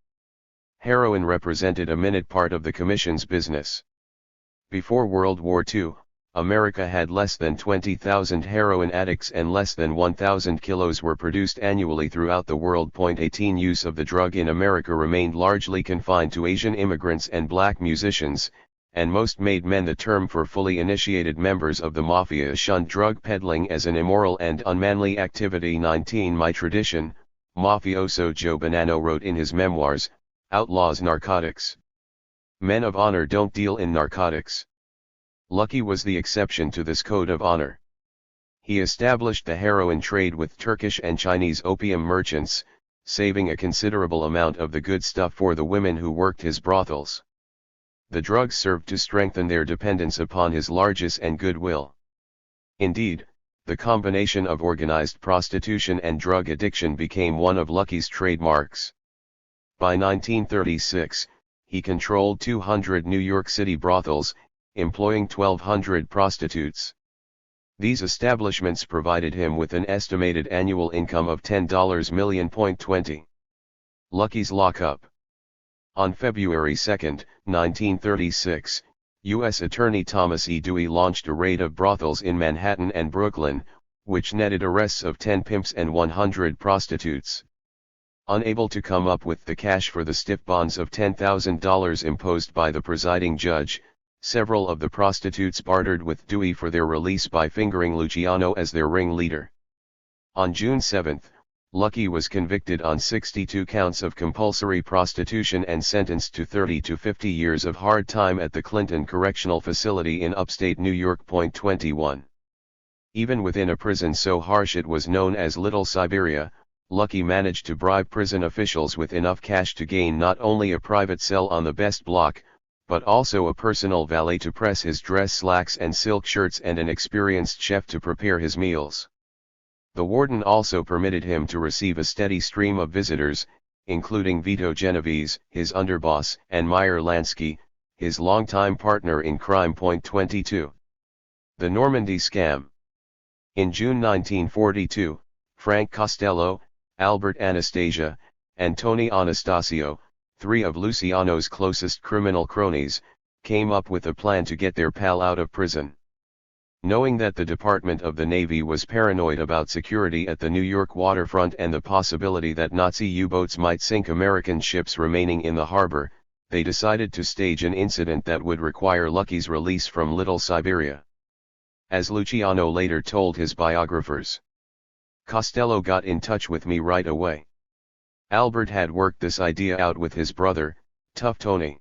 Heroin represented a minute part of the Commission's business. Before World War II, America had less than 20,000 heroin addicts and less than 1,000 kilos were produced annually throughout the world. 18. Use of the drug in America remained largely confined to Asian immigrants and black musicians, and most made men. The term for fully initiated members of the mafia shunned drug peddling as an immoral and unmanly activity. 19. My tradition, mafioso Joe Bonanno wrote in his memoirs, outlaws narcotics. Men of honor don't deal in narcotics. Lucky was the exception to this code of honor. He established the heroin trade with Turkish and Chinese opium merchants, saving a considerable amount of the good stuff for the women who worked his brothels. The drugs served to strengthen their dependence upon his largesse and goodwill. Indeed, the combination of organized prostitution and drug addiction became one of Lucky's trademarks. By 1936, he controlled 200 New York City brothels, employing 1,200 prostitutes. These establishments provided him with an estimated annual income of $10 million. 20. Lucky's lockup. On February 2, 1936, U.S. Attorney Thomas E. Dewey launched a raid of brothels in Manhattan and Brooklyn, which netted arrests of 10 pimps and 100 prostitutes. Unable to come up with the cash for the stiff bonds of $10,000 imposed by the presiding judge, several of the prostitutes bartered with Dewey for their release by fingering Luciano as their ringleader. On June 7, Lucky was convicted on 62 counts of compulsory prostitution and sentenced to 30 to 50 years of hard time at the Clinton Correctional Facility in upstate New York. 21. Even within a prison so harsh it was known as Little Siberia, Lucky managed to bribe prison officials with enough cash to gain not only a private cell on the best block, but also a personal valet to press his dress slacks and silk shirts and an experienced chef to prepare his meals. The warden also permitted him to receive a steady stream of visitors, including Vito Genovese, his underboss, and Meyer Lansky, his longtime partner in crime. 22. The Normandy Scam. In June 1942, Frank Costello, Albert Anastasia, and Tony Anastasio, three of Luciano's closest criminal cronies, came up with a plan to get their pal out of prison. Knowing that the Department of the Navy was paranoid about security at the New York waterfront and the possibility that Nazi U-boats might sink American ships remaining in the harbor, they decided to stage an incident that would require Lucky's release from Little Siberia. As Luciano later told his biographers, "Costello got in touch with me right away. Albert had worked this idea out with his brother, Tough Tony.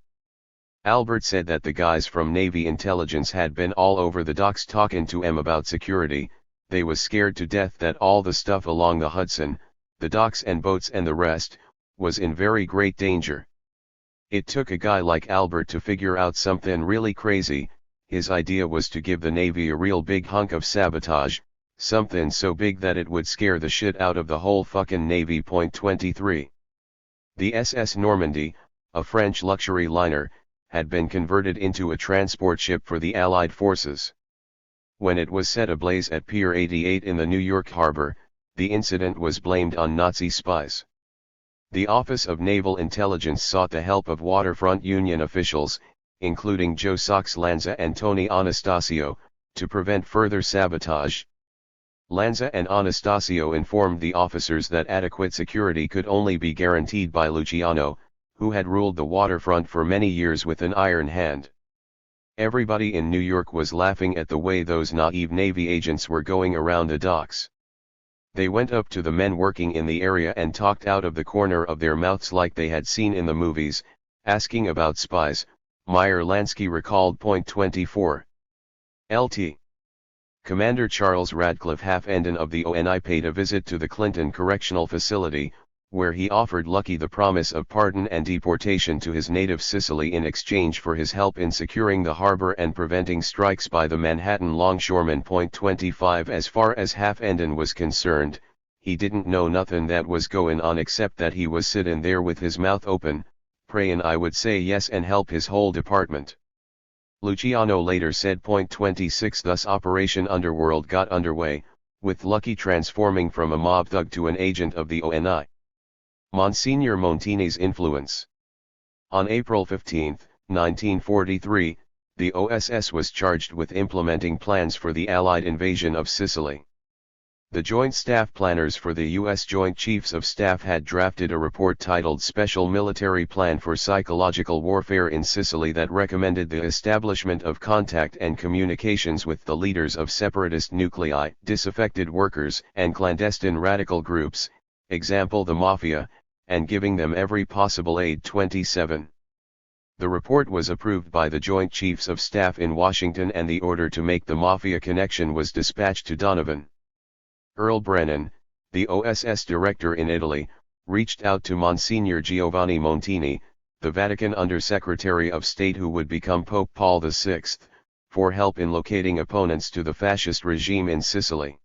Albert said that the guys from Navy intelligence had been all over the docks talking to em about security. They was scared to death that all the stuff along the Hudson, the docks and boats and the rest, was in very great danger. It took a guy like Albert to figure out something really crazy. His idea was to give the Navy a real big hunk of sabotage, something so big that it would scare the shit out of the whole fucking Navy." 23. The SS Normandy, a French luxury liner, had been converted into a transport ship for the Allied forces. When it was set ablaze at Pier 88 in the New York harbor, the incident was blamed on Nazi spies. The Office of Naval Intelligence sought the help of waterfront Union officials, including Joe Sox Lanza and Tony Anastasio, to prevent further sabotage. Lanza and Anastasio informed the officers that adequate security could only be guaranteed by Luciano, who had ruled the waterfront for many years with an iron hand. Everybody in New York was laughing at the way those naive Navy agents were going around the docks. They went up to the men working in the area and talked out of the corner of their mouths like they had seen in the movies, asking about spies, Meyer Lansky recalled. 24. Lt. Commander Charles Radcliffe Halfenden of the ONI paid a visit to the Clinton Correctional Facility, where he offered Lucky the promise of pardon and deportation to his native Sicily in exchange for his help in securing the harbor and preventing strikes by the Manhattan longshoremen. 25. As far as Halfenden was concerned, he didn't know nothing that was going on except that he was sitting there with his mouth open, prayin' I would say yes and help his whole department. Luciano later said. 26. Thus Operation Underworld got underway, with Lucky transforming from a mob thug to an agent of the ONI. Monsignor Montini's influence. On April 15, 1943, the OSS was charged with implementing plans for the Allied invasion of Sicily. The Joint Staff Planners for the U.S. Joint Chiefs of Staff had drafted a report titled Special Military Plan for Psychological Warfare in Sicily that recommended the establishment of contact and communications with the leaders of separatist nuclei, disaffected workers, and clandestine radical groups, example the Mafia, and giving them every possible aid. 27. The report was approved by the Joint Chiefs of Staff in Washington and the order to make the Mafia connection was dispatched to Donovan. Earl Brennan, the OSS director in Italy, reached out to Monsignor Giovanni Montini, the Vatican Under-Secretary of State who would become Pope Paul VI, for help in locating opponents to the fascist regime in Sicily.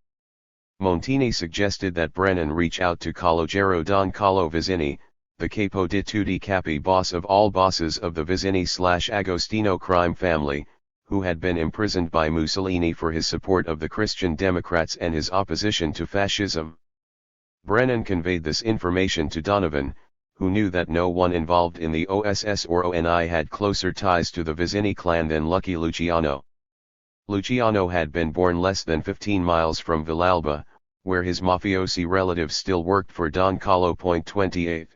Montini suggested that Brennan reach out to Calogero Don Carlo Vizzini, the capo di tutti capi boss of all bosses of the Vizzini/Agostino crime family, who had been imprisoned by Mussolini for his support of the Christian Democrats and his opposition to fascism. Brennan conveyed this information to Donovan, who knew that no one involved in the OSS or ONI had closer ties to the Vizzini clan than Lucky Luciano. Luciano had been born less than 15 miles from Villalba, where his mafiosi relatives still worked for Don Carlo. 28.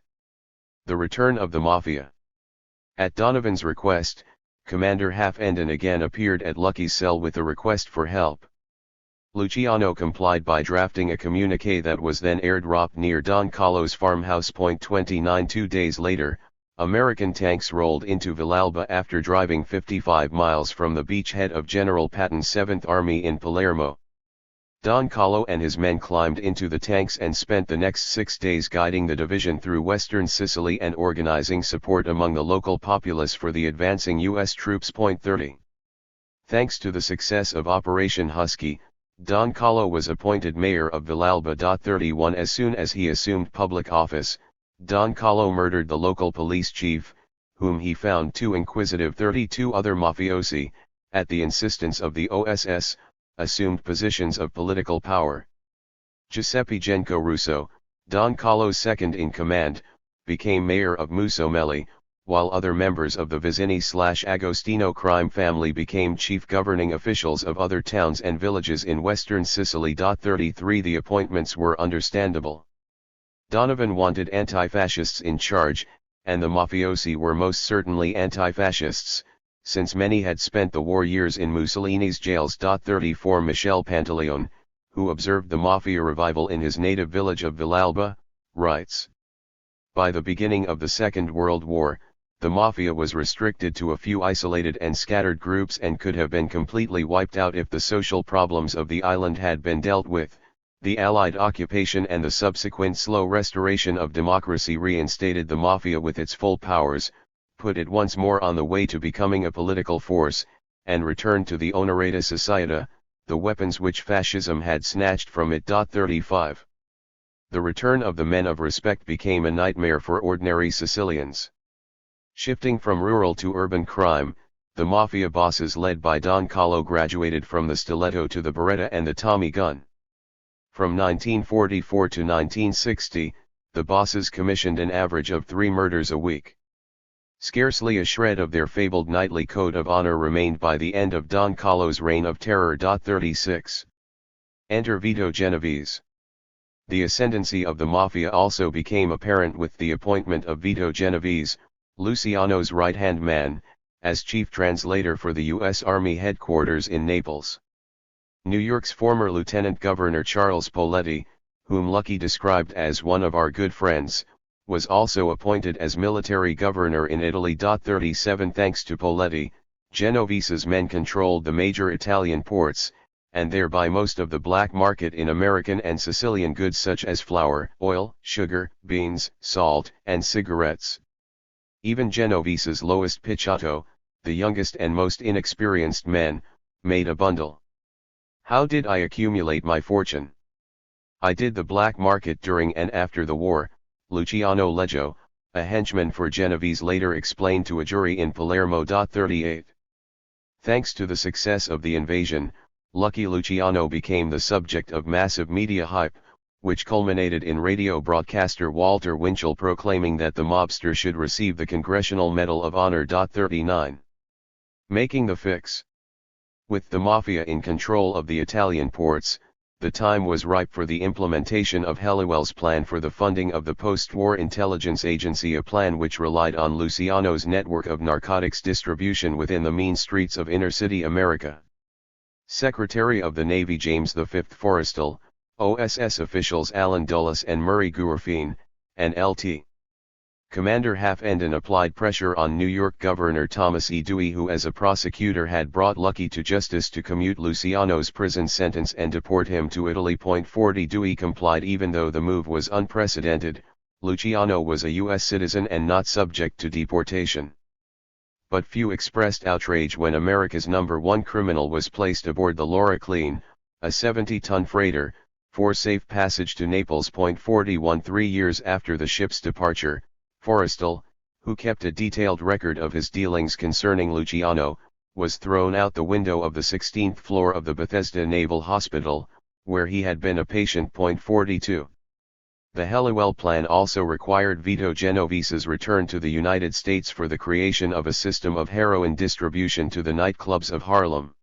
The return of the Mafia. At Donovan's request, Commander Halfenden again appeared at Lucky's cell with a request for help. Luciano complied by drafting a communique that was then airdropped near Don Carlo's farmhouse. 29. 2 days later, American tanks rolled into Villalba after driving 55 miles from the beachhead of General Patton's 7th Army in Palermo. Don Carlo and his men climbed into the tanks and spent the next 6 days guiding the division through western Sicily and organizing support among the local populace for the advancing U.S. troops. 30. Thanks to the success of Operation Husky, Don Carlo was appointed mayor of Villalba. 31 As soon as he assumed public office, Don Carlo murdered the local police chief, whom he found too inquisitive. 32 Other mafiosi, at the insistence of the OSS, assumed positions of political power. Giuseppe Genco Russo, Don Carlo's second-in-command, became mayor of Musomelli, while other members of the Vizzini/Agostino crime family became chief governing officials of other towns and villages in western Sicily. 33 The appointments were understandable. Donovan wanted anti-fascists in charge, and the mafiosi were most certainly anti-fascists, since many had spent the war years in Mussolini's jails. 34 Michel Pantaleone, who observed the mafia revival in his native village of Villalba, writes: "By the beginning of the Second World War, the mafia was restricted to a few isolated and scattered groups and could have been completely wiped out if the social problems of the island had been dealt with. The Allied occupation and the subsequent slow restoration of democracy reinstated the mafia with its full powers, put it once more on the way to becoming a political force, and returned to the Onorata Societa, the weapons which fascism had snatched from it. 35. The return of the men of respect became a nightmare for ordinary Sicilians. Shifting from rural to urban crime, the mafia bosses led by Don Carlo graduated from the stiletto to the beretta and the Tommy gun. From 1944 to 1960, the bosses commissioned an average of 3 murders a week. Scarcely a shred of their fabled nightly code of honor remained by the end of Don Carlo's reign of terror. 36. Enter Vito Genovese. The ascendancy of the mafia also became apparent with the appointment of Vito Genovese, Luciano's right-hand man, as chief translator for the U.S. Army headquarters in Naples. New York's former Lieutenant Governor Charles Poletti, whom Lucky described as one of our good friends, was also appointed as military governor in Italy. 37 Thanks to Poletti, Genovese's men controlled the major Italian ports, and thereby most of the black market in American and Sicilian goods such as flour, oil, sugar, beans, salt, and cigarettes. Even Genovese's lowest picciotto, the youngest and most inexperienced men, made a bundle. How did I accumulate my fortune? I did the black market during and after the war, Luciano Leggio, a henchman for Genovese, later explained to a jury in Palermo. 38. Thanks to the success of the invasion, Lucky Luciano became the subject of massive media hype, which culminated in radio broadcaster Walter Winchell proclaiming that the mobster should receive the Congressional Medal of Honor. 39. Making the fix. With the mafia in control of the Italian ports, the time was ripe for the implementation of Helliwell's plan for the funding of the post-war intelligence agency, a plan which relied on Luciano's network of narcotics distribution within the mean streets of inner-city America. Secretary of the Navy James V. Forrestal, OSS officials Alan Dulles and Murray Gurfein, and Lt. Commander Halfenden applied pressure on New York Governor Thomas E. Dewey, who as a prosecutor had brought Lucky to justice, to commute Luciano's prison sentence and deport him to Italy. 40 Dewey complied even though the move was unprecedented. Luciano was a U.S. citizen and not subject to deportation. But few expressed outrage when America's #1 criminal was placed aboard the Laura Clean, a 70-ton freighter, for safe passage to Naples. 41 3 years after the ship's departure, Forrestal, who kept a detailed record of his dealings concerning Luciano, was thrown out the window of the 16th floor of the Bethesda Naval Hospital, where he had been a patient. 42. The Helliwell Plan also required Vito Genovese's return to the United States for the creation of a system of heroin distribution to the nightclubs of Harlem.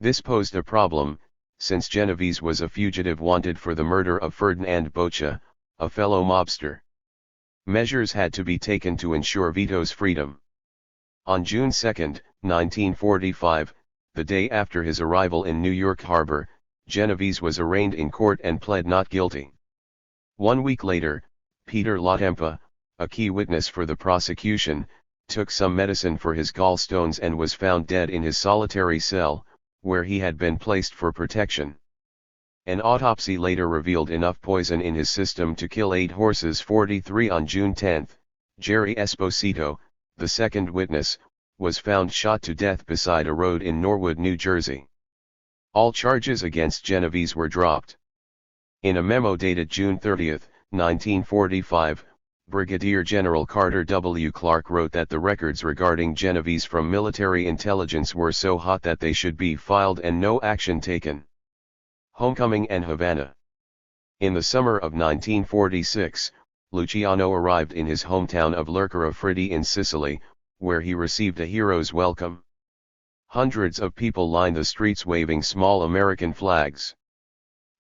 This posed a problem, since Genovese was a fugitive wanted for the murder of Ferdinand Boccia, a fellow mobster. Measures had to be taken to ensure Vito's freedom. On June 2, 1945, the day after his arrival in New York Harbor, Genovese was arraigned in court and pled not guilty. 1 week later, Peter Latempa, a key witness for the prosecution, took some medicine for his gallstones and was found dead in his solitary cell, where he had been placed for protection. An autopsy later revealed enough poison in his system to kill 8 horses. 43 On June 10, Jerry Esposito, the second witness, was found shot to death beside a road in Norwood, New Jersey. All charges against Genovese were dropped. In a memo dated June 30, 1945, Brigadier General Carter W. Clark wrote that the records regarding Genovese from military intelligence were so hot that they should be filed and no action taken. Homecoming and Havana. In the summer of 1946, Luciano arrived in his hometown of Lercara Fritti in Sicily, where he received a hero's welcome. Hundreds of people lined the streets waving small American flags.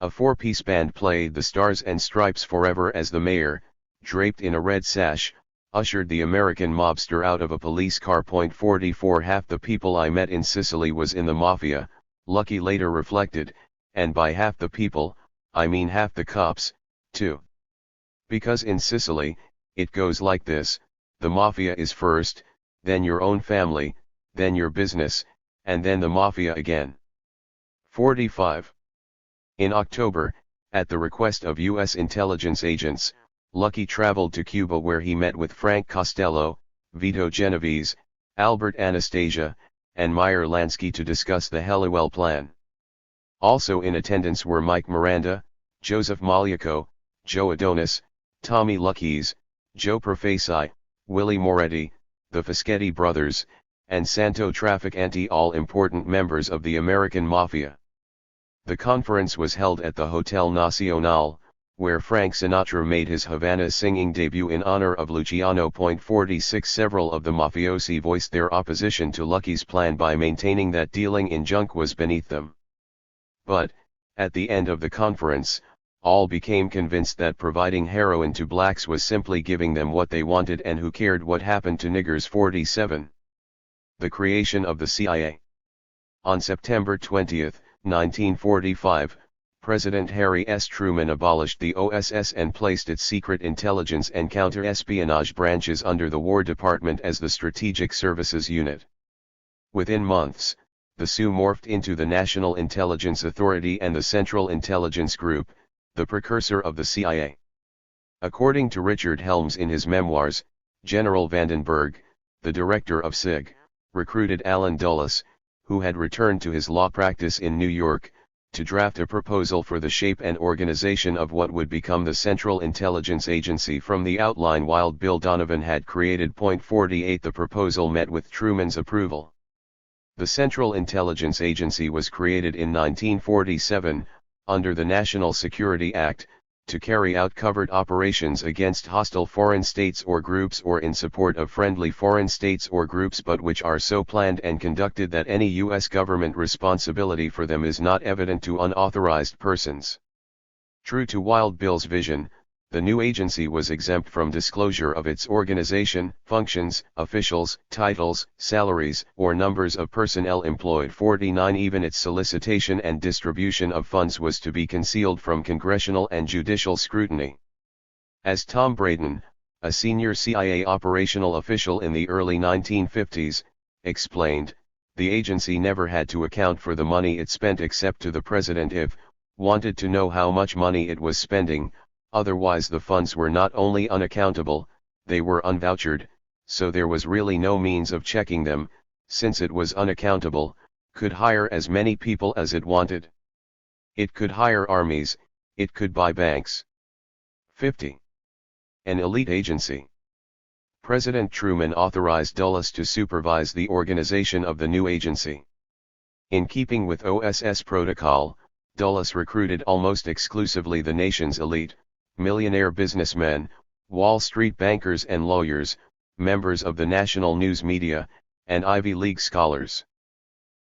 A 4-piece band played the Stars and Stripes Forever as the mayor, draped in a red sash, ushered the American mobster out of a police car. 44 Half the people I met in Sicily was in the mafia, Lucky later reflected, and by half the people, I mean half the cops, too. Because in Sicily, it goes like this: the mafia is first, then your own family, then your business, and then the mafia again. 45. In October, at the request of U.S. intelligence agents, Lucky traveled to Cuba where he met with Frank Costello, Vito Genovese, Albert Anastasia, and Meyer Lansky to discuss the Helliwell Plan. Also in attendance were Mike Miranda, Joseph Maliaco, Joe Adonis, Tommy Luckes, Joe Profaci, Willie Moretti, the Fischetti brothers, and Santo Trafficante, all important members of the American Mafia. The conference was held at the Hotel Nacional, where Frank Sinatra made his Havana singing debut in honor of Luciano. 46 Several of the mafiosi voiced their opposition to Lucky's plan by maintaining that dealing in junk was beneath them. But, at the end of the conference, all became convinced that providing heroin to blacks was simply giving them what they wanted, and who cared what happened to niggers. 47. The creation of the CIA. On September 20, 1945, President Harry S. Truman abolished the OSS and placed its secret intelligence and counter-espionage branches under the War Department as the Strategic Services Unit. Within months, the SU morphed into the National Intelligence Authority and the Central Intelligence Group, the precursor of the CIA. According to Richard Helms in his memoirs, General Vandenberg, the director of SIG, recruited Allen Dulles, who had returned to his law practice in New York, to draft a proposal for the shape and organization of what would become the Central Intelligence Agency from the outline Wild Bill Donovan had created. 48 The proposal met with Truman's approval. The Central Intelligence Agency was created in 1947, under the National Security Act, to carry out covert operations against hostile foreign states or groups or in support of friendly foreign states or groups, but which are so planned and conducted that any U.S. government responsibility for them is not evident to unauthorized persons. True to Wild Bill's vision, the new agency was exempt from disclosure of its organization, functions, officials, titles, salaries, or numbers of personnel employed. 49 Even its solicitation and distribution of funds was to be concealed from congressional and judicial scrutiny. As Tom Braden, a senior CIA operational official in the early 1950s, explained, the agency never had to account for the money it spent except to the president if wanted to know how much money it was spending. Otherwise the funds were not only unaccountable, they were unvouchered, so there was really no means of checking them, since it was unaccountable, could hire as many people as it wanted. It could hire armies, it could buy banks. 50. An elite agency. President Truman authorized Dulles to supervise the organization of the new agency. In keeping with OSS protocol, Dulles recruited almost exclusively the nation's elite, millionaire businessmen, Wall Street bankers and lawyers, members of the national news media, and Ivy League scholars.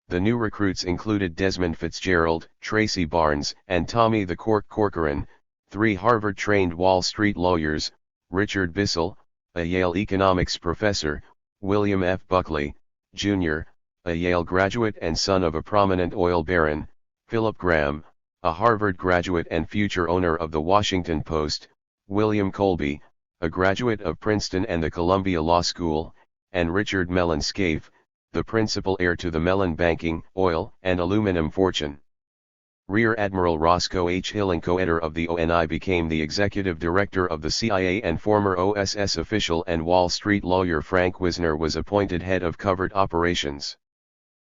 The new recruits included Desmond Fitzgerald, Tracy Barnes, and Tommy the Cork Corcoran, 3 Harvard-trained Wall Street lawyers, Richard Bissell, a Yale economics professor, William F. Buckley, Jr., a Yale graduate and son of a prominent oil baron, Philip Graham, a Harvard graduate and future owner of the Washington Post, William Colby, a graduate of Princeton and the Columbia Law School, and Richard Mellon Scaife, the principal heir to the Mellon banking, oil, and aluminum fortune. Rear Admiral Roscoe H. Hillenkoetter of the ONI became the executive director of the CIA, and former OSS official and Wall Street lawyer Frank Wisner was appointed head of covert operations.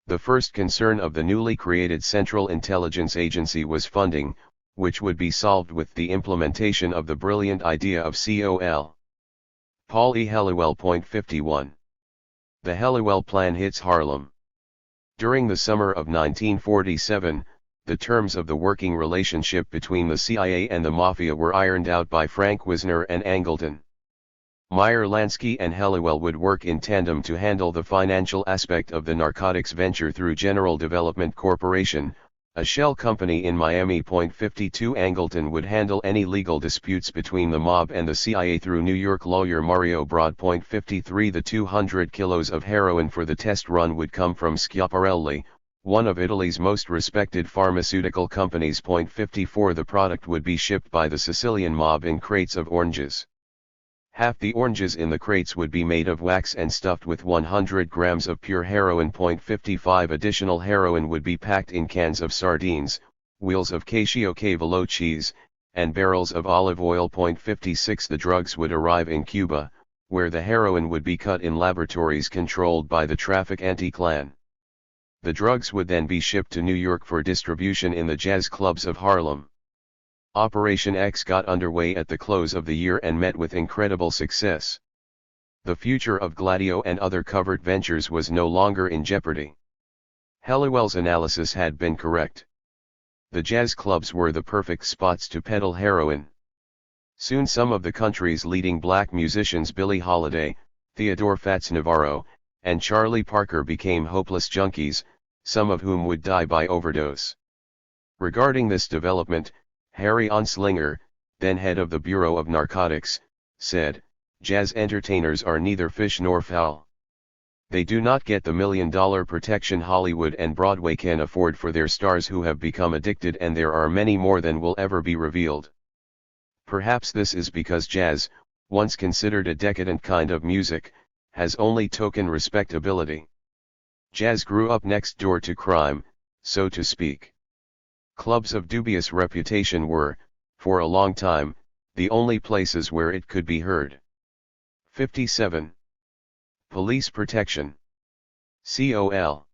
The first concern of the newly created Central Intelligence Agency was funding, which would be solved with the implementation of the brilliant idea of Col. Paul E. Helliwell. 51. The Helliwell Plan hits Harlem. During the summer of 1947, the terms of the working relationship between the CIA and the Mafia were ironed out by Frank Wisner and Angleton. Meyer Lansky and Helliwell would work in tandem to handle the financial aspect of the narcotics venture through General Development Corporation, a shell company in Miami. 52 Angleton would handle any legal disputes between the mob and the CIA through New York lawyer Mario Broad. 53 The 200 kilos of heroin for the test run would come from Schiaparelli, one of Italy's most respected pharmaceutical companies. 54 The product would be shipped by the Sicilian mob in crates of oranges. Half the oranges in the crates would be made of wax and stuffed with 100 grams of pure heroin. 55 Additional heroin would be packed in cans of sardines, wheels of cacio-cavallo cheese, and barrels of olive oil. 56 The drugs would arrive in Cuba, where the heroin would be cut in laboratories controlled by the Traffic Anti-Clan. The drugs would then be shipped to New York for distribution in the jazz clubs of Harlem. Operation X got underway at the close of the year and met with incredible success. The future of Gladio and other covert ventures was no longer in jeopardy. Helliwell's analysis had been correct. The jazz clubs were the perfect spots to peddle heroin. Soon some of the country's leading black musicians, Billie Holiday, Theodore Fats Navarro, and Charlie Parker, became hopeless junkies, some of whom would die by overdose. Regarding this development, Harry Anslinger, then head of the Bureau of Narcotics, said, "Jazz entertainers are neither fish nor fowl. They do not get the $1 million protection Hollywood and Broadway can afford for their stars who have become addicted, and there are many more than will ever be revealed. Perhaps this is because jazz, once considered a decadent kind of music, has only token respectability. Jazz grew up next door to crime, so to speak. Clubs of dubious reputation were, for a long time, the only places where it could be heard." 57. Police protection. Col.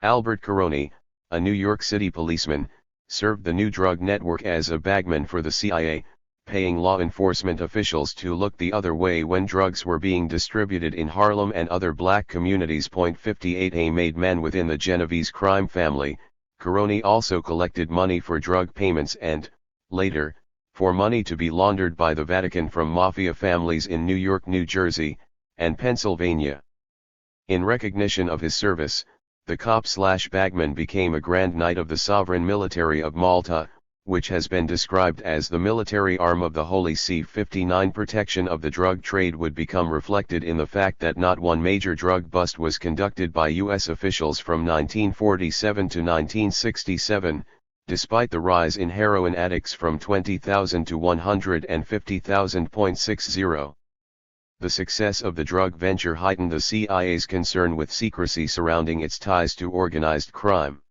Albert Caroni, a New York City policeman, served the new drug network as a bagman for the CIA, paying law enforcement officials to look the other way when drugs were being distributed in Harlem and other black communities. 58 A made man within the Genovese crime family, Caroni also collected money for drug payments and, later, for money to be laundered by the Vatican from mafia families in New York, New Jersey, and Pennsylvania. In recognition of his service, the cop-slash-bagman became a Grand Knight of the Sovereign Military of Malta, which has been described as the military arm of the Holy See. 59 Protection of the drug trade would become reflected in the fact that not one major drug bust was conducted by U.S. officials from 1947 to 1967, despite the rise in heroin addicts from 20,000 to 150,000. 60. The success of the drug venture heightened the CIA's concern with secrecy surrounding its ties to organized crime.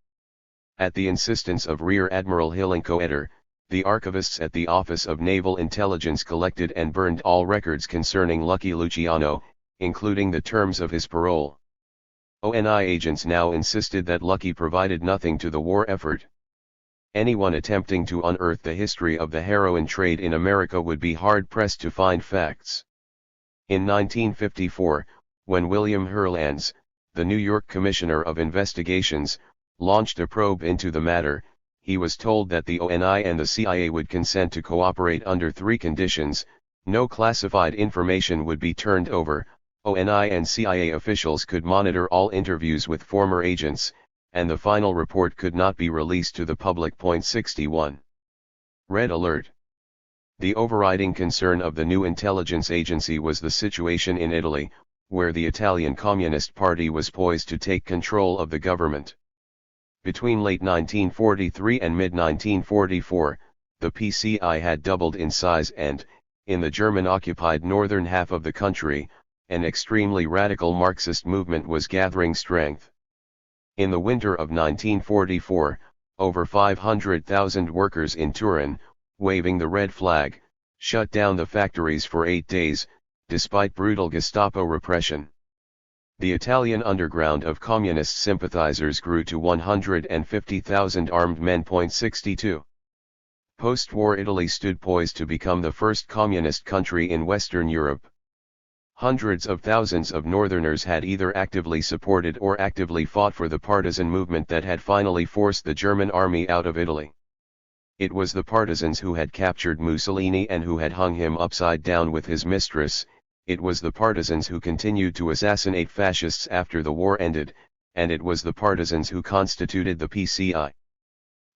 At the insistence of Rear Admiral Hillenkoetter, the archivists at the Office of Naval Intelligence collected and burned all records concerning Lucky Luciano, including the terms of his parole. ONI agents now insisted that Lucky provided nothing to the war effort. Anyone attempting to unearth the history of the heroin trade in America would be hard-pressed to find facts. In 1954, when William Herlands, the New York Commissioner of Investigations, launched a probe into the matter, he was told that the ONI and the CIA would consent to cooperate under 3 conditions: no classified information would be turned over, ONI and CIA officials could monitor all interviews with former agents, and the final report could not be released to the public. 61. Red Alert. The overriding concern of the new intelligence agency was the situation in Italy, where the Italian Communist Party was poised to take control of the government. Between late 1943 and mid-1944, the PCI had doubled in size and, in the German-occupied northern half of the country, an extremely radical Marxist movement was gathering strength. In the winter of 1944, over 500,000 workers in Turin, waving the red flag, shut down the factories for 8 days, despite brutal Gestapo repression. The Italian underground of communist sympathizers grew to 150,000 armed men. 62. Post-war Italy stood poised to become the first communist country in Western Europe. Hundreds of thousands of Northerners had either actively supported or actively fought for the partisan movement that had finally forced the German army out of Italy. It was the partisans who had captured Mussolini and who had hung him upside down with his mistress. It was the partisans who continued to assassinate fascists after the war ended, and it was the partisans who constituted the PCI.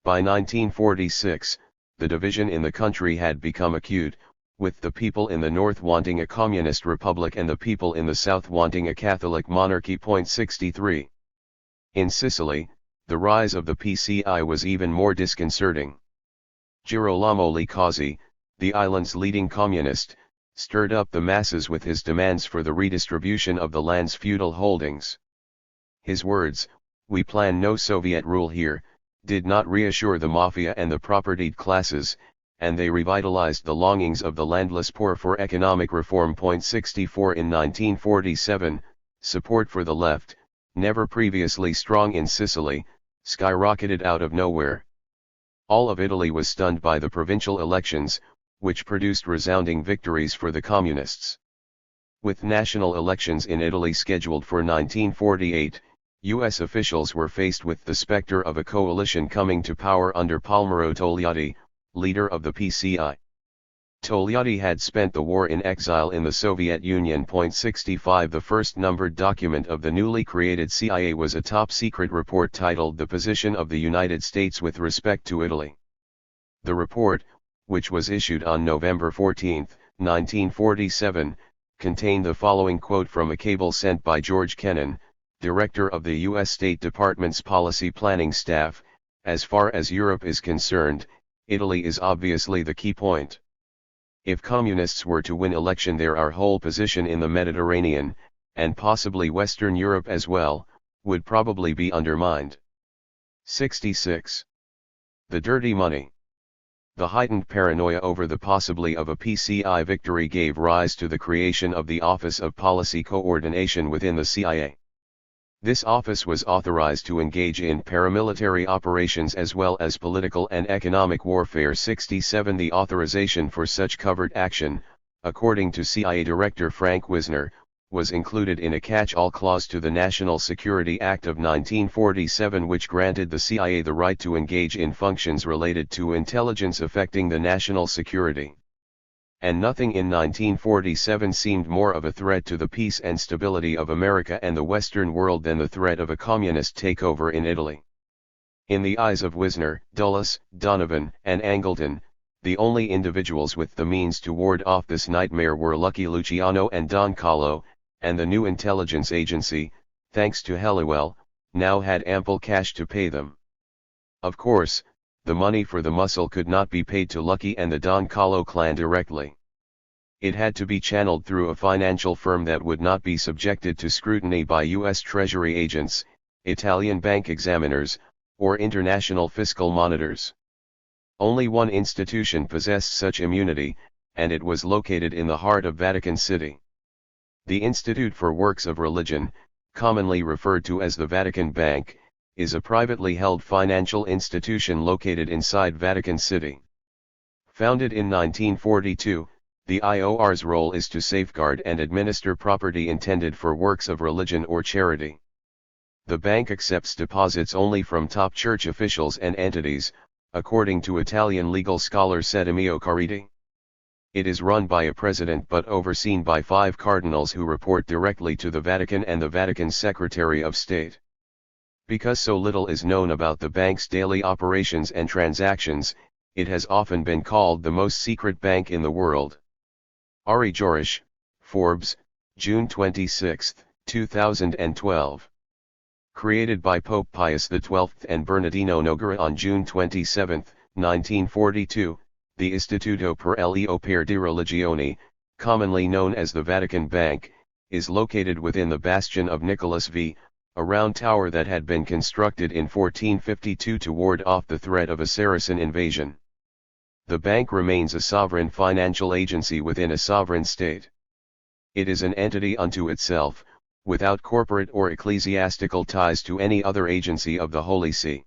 By 1946, the division in the country had become acute, with the people in the north wanting a communist republic and the people in the south wanting a Catholic monarchy. 63. In Sicily, the rise of the PCI was even more disconcerting. Girolamo Licazzi, the island's leading communist, stirred up the masses with his demands for the redistribution of the land's feudal holdings. His words, "We plan no Soviet rule here," did not reassure the mafia and the propertied classes, and they revitalized the longings of the landless poor for economic reform. 64. In 1947, support for the left, never previously strong in Sicily, skyrocketed out of nowhere. All of Italy was stunned by the provincial elections, which produced resounding victories for the communists. With national elections in Italy scheduled for 1948, U.S. officials were faced with the specter of a coalition coming to power under Palmiro Togliatti, leader of the PCI. Togliatti had spent the war in exile in the Soviet Union. 65. The first numbered document of the newly created CIA was a top-secret report titled "The Position of the United States with Respect to Italy." The report, which was issued on November 14, 1947, contained the following quote from a cable sent by George Kennan, director of the U.S. State Department's Policy Planning Staff: "As far as Europe is concerned, Italy is obviously the key point. If communists were to win election there, our whole position in the Mediterranean, and possibly Western Europe as well, would probably be undermined." 66. The dirty money. The heightened paranoia over the possibility of a PCI victory gave rise to the creation of the Office of Policy Coordination within the CIA. This office was authorized to engage in paramilitary operations as well as political and economic warfare. 67. The authorization for such covert action, according to CIA Director Frank Wisner, was included in a catch-all clause to the National Security Act of 1947, which granted the CIA the right to engage in functions related to intelligence affecting the national security. And nothing in 1947 seemed more of a threat to the peace and stability of America and the Western world than the threat of a communist takeover in Italy. In the eyes of Wisner, Dulles, Donovan, and Angleton, the only individuals with the means to ward off this nightmare were Lucky Luciano and Don Carlo, and the new intelligence agency, thanks to Helliwell, now had ample cash to pay them. Of course, the money for the muscle could not be paid to Lucky and the Don Carlo clan directly. It had to be channeled through a financial firm that would not be subjected to scrutiny by U.S. Treasury agents, Italian bank examiners, or international fiscal monitors. Only one institution possessed such immunity, and it was located in the heart of Vatican City. The Institute for Works of Religion, commonly referred to as the Vatican Bank, is a privately held financial institution located inside Vatican City. Founded in 1942, the IOR's role is to safeguard and administer property intended for works of religion or charity. The bank accepts deposits only from top church officials and entities, according to Italian legal scholar Settimio Caridi. It is run by a president but overseen by 5 cardinals who report directly to the Vatican and the Vatican's Secretary of State. Because so little is known about the bank's daily operations and transactions, it has often been called the most secret bank in the world. Ari Jorish, Forbes, June 26, 2012. Created by Pope Pius XII and Bernardino Nogara on June 27, 1942, the Istituto per l'Opera di Religione, commonly known as the Vatican Bank, is located within the bastion of Nicholas V, a round tower that had been constructed in 1452 to ward off the threat of a Saracen invasion. The bank remains a sovereign financial agency within a sovereign state. It is an entity unto itself, without corporate or ecclesiastical ties to any other agency of the Holy See.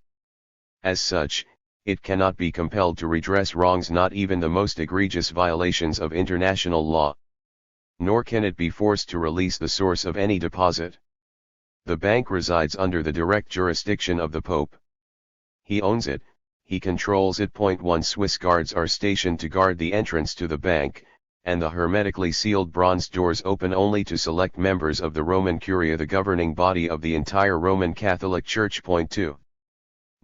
As such, it cannot be compelled to redress wrongs, not even the most egregious violations of international law. Nor can it be forced to release the source of any deposit. The bank resides under the direct jurisdiction of the Pope. He owns it, he controls it. 1 Swiss guards are stationed to guard the entrance to the bank, and the hermetically sealed bronze doors open only to select members of the Roman Curia, the governing body of the entire Roman Catholic Church. 2.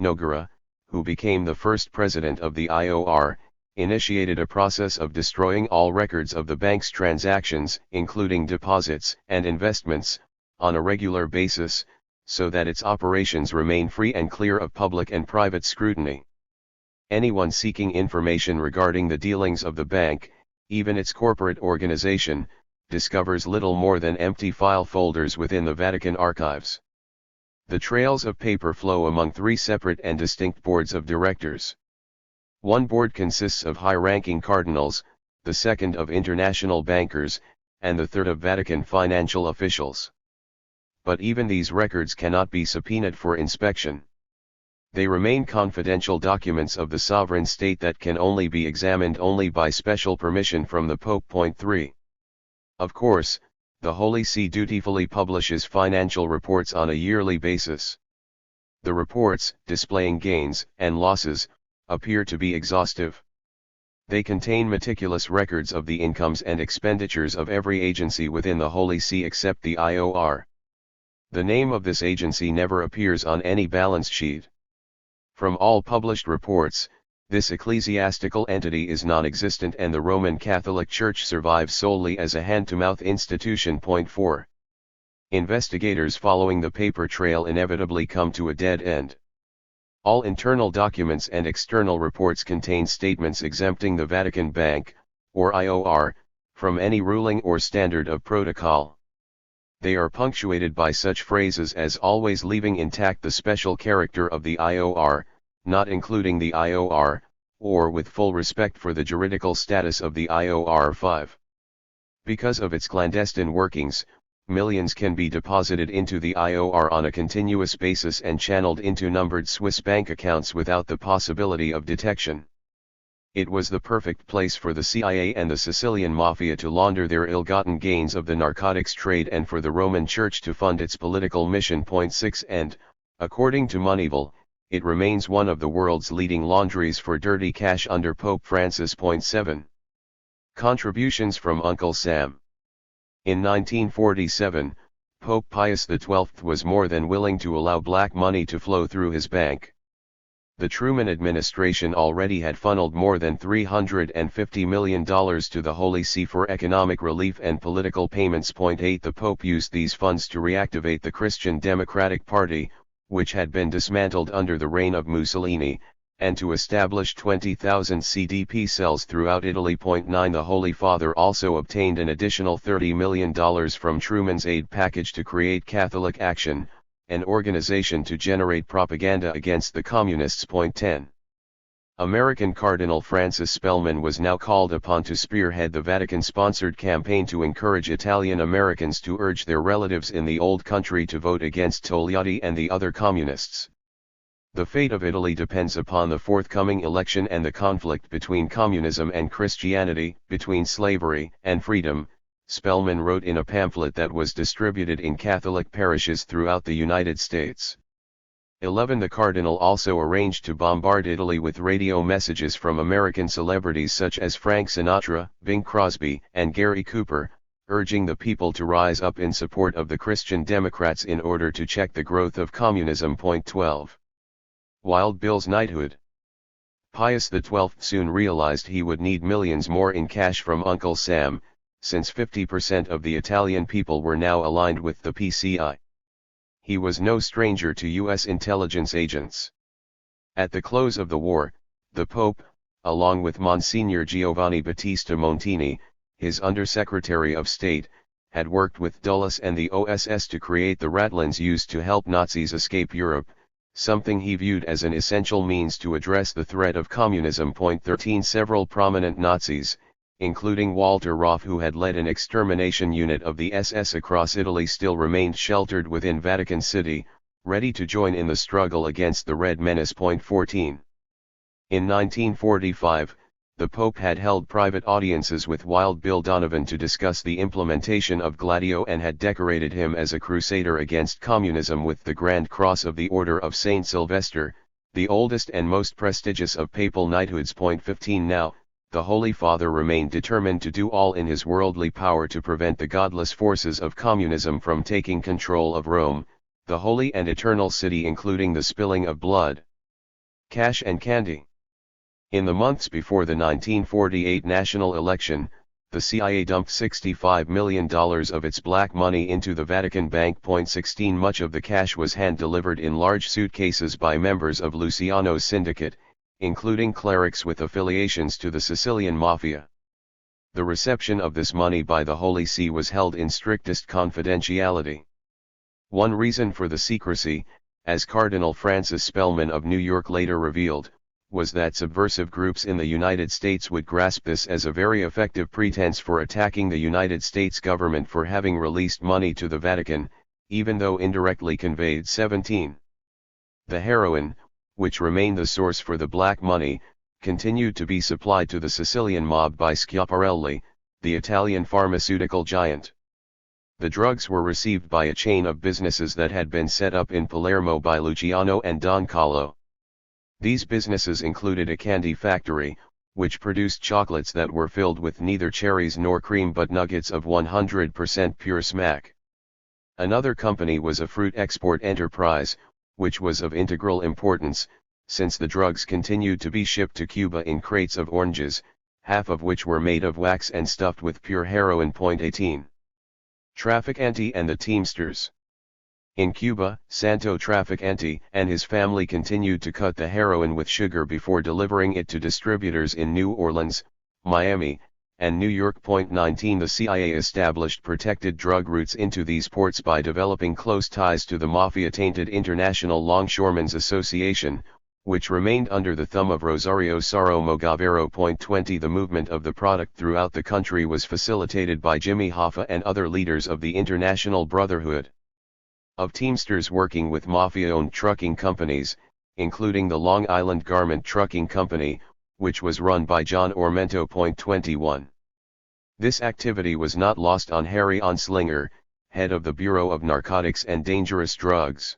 Nogara, who became the first president of the IOR, initiated a process of destroying all records of the bank's transactions, including deposits and investments, on a regular basis, so that its operations remain free and clear of public and private scrutiny. Anyone seeking information regarding the dealings of the bank, even its corporate organization, discovers little more than empty file folders within the Vatican archives. The trails of paper flow among 3 separate and distinct boards of directors. One board consists of high-ranking cardinals, the second of international bankers, and the third of Vatican financial officials. But even these records cannot be subpoenaed for inspection. They remain confidential documents of the sovereign state that can only be examined only by special permission from the Pope. 3. Of course, the Holy See dutifully publishes financial reports on a yearly basis. The reports, displaying gains and losses, appear to be exhaustive. They contain meticulous records of the incomes and expenditures of every agency within the Holy See except the IOR. The name of this agency never appears on any balance sheet. From all published reports, this ecclesiastical entity is non-existent and the Roman Catholic Church survives solely as a hand-to-mouth institution. 4. Investigators following the paper trail inevitably come to a dead end. All internal documents and external reports contain statements exempting the Vatican Bank, or IOR, from any ruling or standard of protocol. They are punctuated by such phrases as always leaving intact the special character of the IOR, not including the IOR, or with full respect for the juridical status of the IOR. 5. Because of its clandestine workings, millions can be deposited into the IOR on a continuous basis and channeled into numbered Swiss bank accounts without the possibility of detection. It was the perfect place for the CIA and the Sicilian Mafia to launder their ill-gotten gains of the narcotics trade and for the Roman Church to fund its political mission. 6 And, according to Moneyval, it remains one of the world's leading laundries for dirty cash under Pope Francis. 7. Contributions from Uncle Sam. In 1947, Pope Pius XII was more than willing to allow black money to flow through his bank. The Truman administration already had funneled more than $350 million to the Holy See for economic relief and political payments. 8 The Pope used these funds to reactivate the Christian Democratic Party, which had been dismantled under the reign of Mussolini, and to establish 20,000 CDP cells throughout Italy. 9 The Holy Father also obtained an additional $30 million from Truman's aid package to create Catholic Action, an organization to generate propaganda against the communists. 10. American Cardinal Francis Spellman was now called upon to spearhead the Vatican-sponsored campaign to encourage Italian Americans to urge their relatives in the old country to vote against Togliatti and the other communists. The fate of Italy depends upon the forthcoming election and the conflict between communism and Christianity, between slavery and freedom, Spellman wrote in a pamphlet that was distributed in Catholic parishes throughout the United States. 11. The Cardinal also arranged to bombard Italy with radio messages from American celebrities such as Frank Sinatra, Bing Crosby, and Gary Cooper, urging the people to rise up in support of the Christian Democrats in order to check the growth of communism. 12. Wild Bill's knighthood. Pius XII soon realized he would need millions more in cash from Uncle Sam, since 50% of the Italian people were now aligned with the PCI. He was no stranger to U.S. intelligence agents. At the close of the war, the Pope, along with Monsignor Giovanni Battista Montini, his Undersecretary of State, had worked with Dulles and the OSS to create the ratlins used to help Nazis escape Europe, something he viewed as an essential means to address the threat of communism. 13. Several prominent Nazis, including Walter Roff, who had led an extermination unit of the SS across Italy, still remained sheltered within Vatican City, ready to join in the struggle against the Red Menace. 14. In 1945, the Pope had held private audiences with Wild Bill Donovan to discuss the implementation of Gladio and had decorated him as a crusader against communism with the Grand Cross of the Order of Saint Sylvester, the oldest and most prestigious of papal knighthoods. 15. Now, the Holy Father remained determined to do all in his worldly power to prevent the godless forces of communism from taking control of Rome, the holy and eternal city, including the spilling of blood, cash and candy. In the months before the 1948 national election, the CIA dumped $65 million of its black money into the Vatican Bank. 16. Much of the cash was hand-delivered in large suitcases by members of Luciano's syndicate, including clerics with affiliations to the Sicilian Mafia. The reception of this money by the Holy See was held in strictest confidentiality. One reason for the secrecy, as Cardinal Francis Spellman of New York later revealed, was that subversive groups in the United States would grasp this as a very effective pretense for attacking the United States government for having released money to the Vatican, even though indirectly conveyed. 17. The heroin, which remained the source for the black money, continued to be supplied to the Sicilian mob by Schiaparelli, the Italian pharmaceutical giant. The drugs were received by a chain of businesses that had been set up in Palermo by Luciano and Don Carlo. These businesses included a candy factory, which produced chocolates that were filled with neither cherries nor cream but nuggets of 100% pure smack. Another company was a fruit export enterprise, which was of integral importance, since the drugs continued to be shipped to Cuba in crates of oranges, half of which were made of wax and stuffed with pure heroin. 18. Trafficante and the Teamsters. In Cuba, Santo Trafficante and his family continued to cut the heroin with sugar before delivering it to distributors in New Orleans, Miami, and New York. 19. The CIA established protected drug routes into these ports by developing close ties to the mafia-tainted International Longshoremen's Association, which remained under the thumb of Rosario Saro Mogavero. 20. The movement of the product throughout the country was facilitated by Jimmy Hoffa and other leaders of the International Brotherhood of Teamsters working with mafia-owned trucking companies, including the Long Island Garment Trucking Company, which was run by John Ormento. 21. This activity was not lost on Harry Anslinger, head of the Bureau of Narcotics and Dangerous Drugs,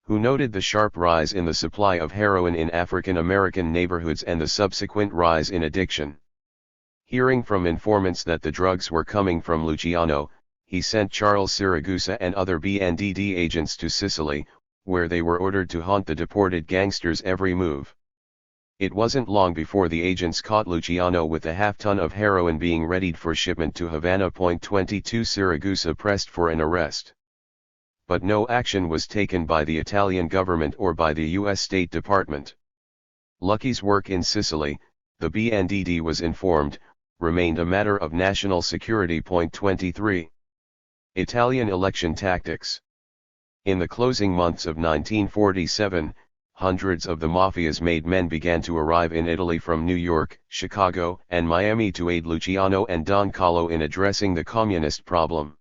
who noted the sharp rise in the supply of heroin in African American neighborhoods and the subsequent rise in addiction. Hearing from informants that the drugs were coming from Luciano, he sent Charles Siragusa and other BNDD agents to Sicily, where they were ordered to haunt the deported gangsters' every move. It wasn't long before the agents caught Luciano with a half-ton of heroin being readied for shipment to Havana. 22. Siragusa pressed for an arrest, but no action was taken by the Italian government or by the U.S. State Department. Lucky's work in Sicily, the BNDD was informed, remained a matter of national security. 23. Italian election tactics. In the closing months of 1947, hundreds of the mafia's made men began to arrive in Italy from New York, Chicago, and Miami to aid Luciano and Don Carlo in addressing the communist problem.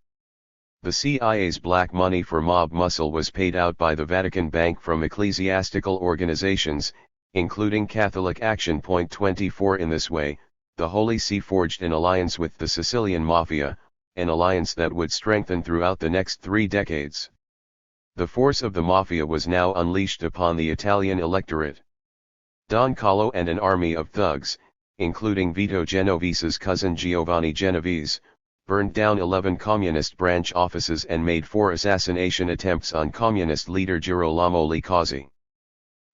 The CIA's black money for mob muscle was paid out by the Vatican Bank from ecclesiastical organizations, including Catholic Action. 24. In this way, the Holy See forged an alliance with the Sicilian Mafia, an alliance that would strengthen throughout the next 3 decades. The force of the mafia was now unleashed upon the Italian electorate. Don Carlo and an army of thugs, including Vito Genovese's cousin Giovanni Genovese, burned down 11 communist branch offices and made 4 assassination attempts on communist leader Girolamo Licazzi.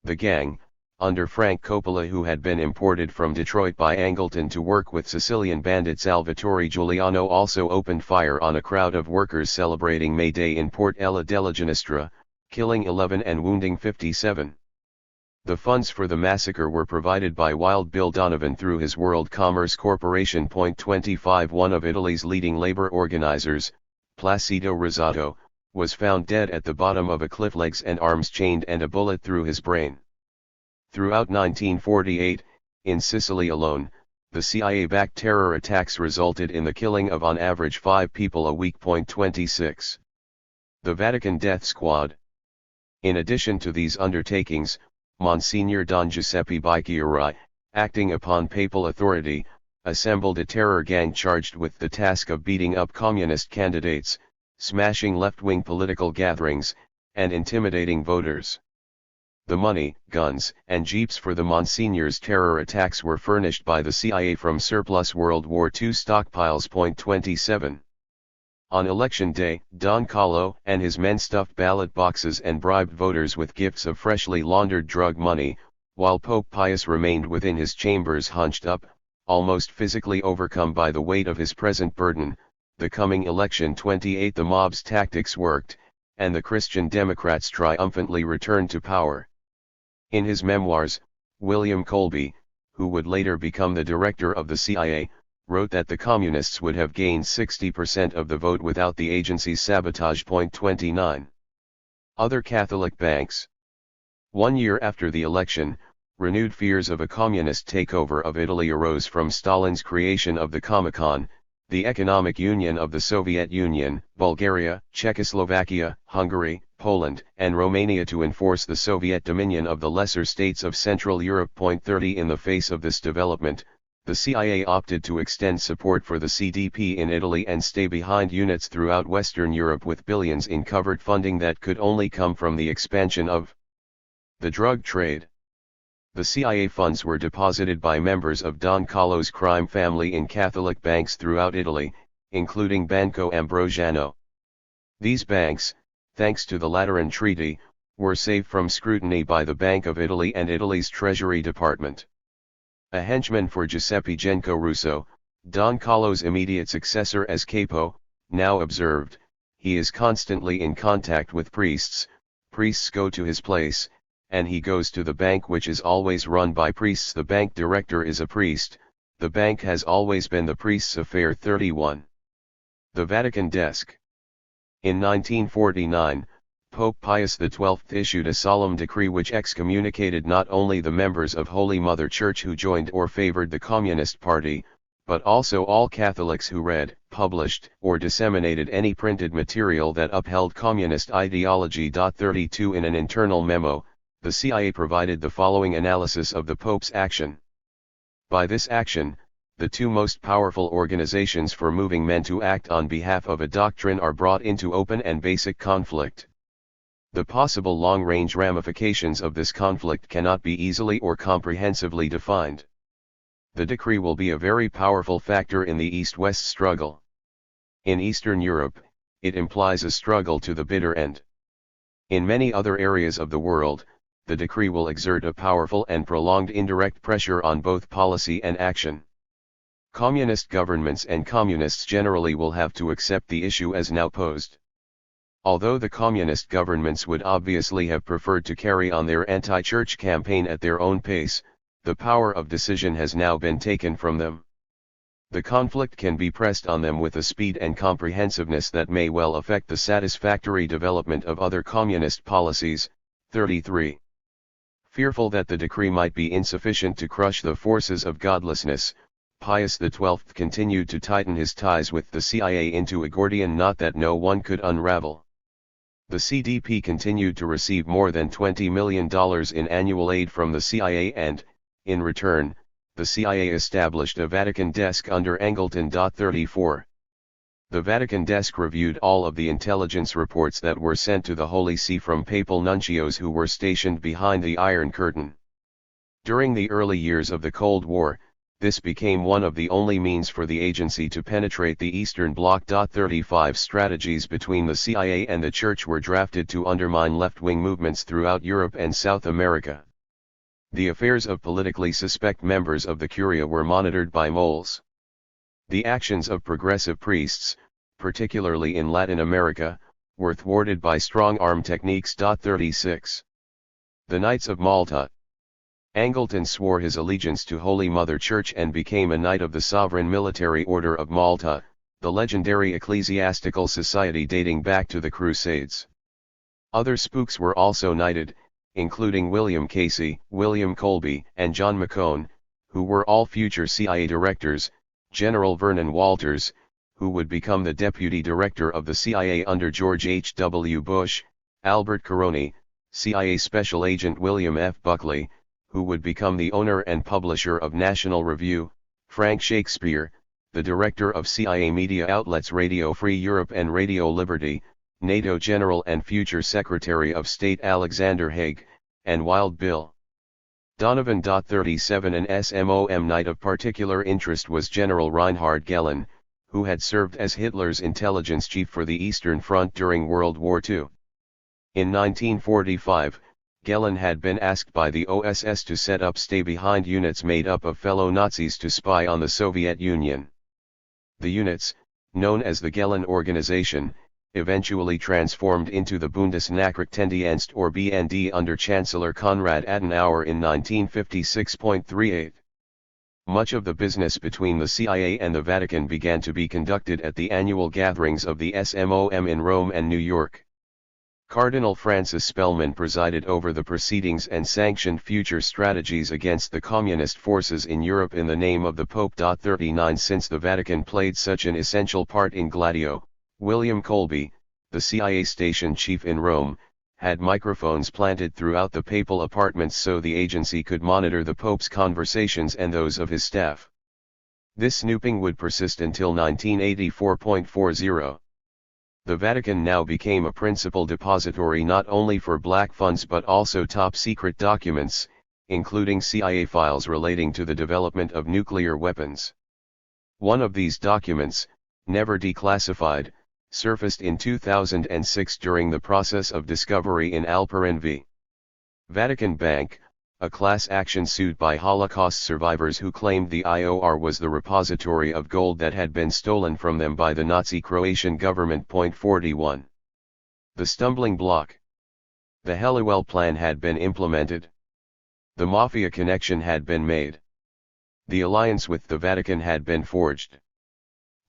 The gang, under Frank Coppola, who had been imported from Detroit by Angleton to work with Sicilian bandit Salvatore Giuliano, also opened fire on a crowd of workers celebrating May Day in Port Ella della Ginestra, killing 11 and wounding 57. The funds for the massacre were provided by Wild Bill Donovan through his World Commerce Corporation. 25 One of Italy's leading labor organizers, Placido Rosato, was found dead at the bottom of a cliff, legs and arms chained and a bullet through his brain. Throughout 1948, in Sicily alone, the CIA-backed terror attacks resulted in the killing of on average 5 people a week. 26. The Vatican Death Squad. In addition to these undertakings, Monsignor Don Giuseppe Bicchieri, acting upon papal authority, assembled a terror gang charged with the task of beating up communist candidates, smashing left-wing political gatherings, and intimidating voters. The money, guns, and jeeps for the Monsignor's terror attacks were furnished by the CIA from surplus World War II stockpiles. 27. On election day, Don Carlo and his men stuffed ballot boxes and bribed voters with gifts of freshly laundered drug money, while Pope Pius remained within his chambers hunched up, almost physically overcome by the weight of his present burden. The coming election 28, the mob's tactics worked, and the Christian Democrats triumphantly returned to power. In his memoirs, William Colby, who would later become the director of the CIA, wrote that the Communists would have gained 60% of the vote without the agency's sabotage. 29. Other Catholic banks. 1 year after the election, renewed fears of a communist takeover of Italy arose from Stalin's creation of the Comecon, the economic union of the Soviet Union, Bulgaria, Czechoslovakia, Hungary, Poland, and Romania to enforce the Soviet dominion of the lesser states of Central Europe. 30. In the face of this development, the CIA opted to extend support for the CDP in Italy and stay behind units throughout Western Europe with billions in covert funding that could only come from the expansion of the drug trade. The CIA funds were deposited by members of Don Carlo's crime family in Catholic banks throughout Italy, including Banco Ambrosiano. These banks, thanks to the Lateran Treaty, were safe from scrutiny by the Bank of Italy and Italy's Treasury Department. A henchman for Giuseppe Genco Russo, Don Carlo's immediate successor as capo, now observed, he is constantly in contact with priests, priests go to his place, and he goes to the bank which is always run by priests. The bank director is a priest, the bank has always been the priest's affair. 31. The Vatican Desk. In 1949, Pope Pius XII issued a solemn decree which excommunicated not only the members of Holy Mother Church who joined or favored the Communist Party, but also all Catholics who read, published, or disseminated any printed material that upheld communist ideology. 32. In an internal memo, the CIA provided the following analysis of the Pope's action. By this action, the two most powerful organizations for moving men to act on behalf of a doctrine are brought into open and basic conflict. The possible long-range ramifications of this conflict cannot be easily or comprehensively defined. The decree will be a very powerful factor in the East-West struggle. In Eastern Europe, it implies a struggle to the bitter end. In many other areas of the world, the decree will exert a powerful and prolonged indirect pressure on both policy and action. Communist governments and communists generally will have to accept the issue as now posed. Although the communist governments would obviously have preferred to carry on their anti-church campaign at their own pace, the power of decision has now been taken from them. The conflict can be pressed on them with a speed and comprehensiveness that may well affect the satisfactory development of other communist policies. 33. Fearful that the decree might be insufficient to crush the forces of godlessness, Pius XII continued to tighten his ties with the CIA into a Gordian knot that no one could unravel. The CDP continued to receive more than $20 million in annual aid from the CIA and, in return, the CIA established a Vatican desk under Angleton. 34. The Vatican desk reviewed all of the intelligence reports that were sent to the Holy See from papal nuncios who were stationed behind the Iron Curtain. During the early years of the Cold War, this became one of the only means for the agency to penetrate the Eastern Bloc. 35 strategies between the CIA and the Church were drafted to undermine left-wing movements throughout Europe and South America. The affairs of politically suspect members of the Curia were monitored by moles. The actions of progressive priests, particularly in Latin America, were thwarted by strong-arm techniques. 36. The Knights of Malta. Angleton swore his allegiance to Holy Mother Church and became a Knight of the Sovereign Military Order of Malta, the legendary ecclesiastical society dating back to the Crusades. Other spooks were also knighted, including William Casey, William Colby, and John McCone, who were all future CIA directors, General Vernon Walters, who would become the deputy director of the CIA under George H. W. Bush, Albert Caroni, CIA Special Agent William F. Buckley, who would become the owner and publisher of National Review, Frank Shakespeare, the director of CIA media outlets Radio Free Europe and Radio Liberty, NATO General and future Secretary of State Alexander Haig, and Wild Bill Donovan. 37 An SMOM Knight of particular interest was General Reinhard Gehlen, who had served as Hitler's intelligence chief for the Eastern Front during World War II. In 1945, Gehlen had been asked by the OSS to set up stay-behind units made up of fellow Nazis to spy on the Soviet Union. The units, known as the Gehlen Organization, eventually transformed into the Bundesnachrichtendienst or BND under Chancellor Konrad Adenauer in 1956.38. Much of the business between the CIA and the Vatican began to be conducted at the annual gatherings of the SMOM in Rome and New York. Cardinal Francis Spellman presided over the proceedings and sanctioned future strategies against the communist forces in Europe in the name of the Pope. 39 Since the Vatican played such an essential part in Gladio, William Colby, the CIA station chief in Rome, had microphones planted throughout the papal apartments so the agency could monitor the Pope's conversations and those of his staff. This snooping would persist until 1984.40. The Vatican now became a principal depository not only for black funds but also top-secret documents, including CIA files relating to the development of nuclear weapons. One of these documents, never declassified, surfaced in 2006 during the process of discovery in Alperin v. Vatican Bank, a class action suit by Holocaust survivors who claimed the IOR was the repository of gold that had been stolen from them by the Nazi Croatian government. 41. The stumbling block. The Helliwell plan had been implemented. The Mafia connection had been made. The alliance with the Vatican had been forged.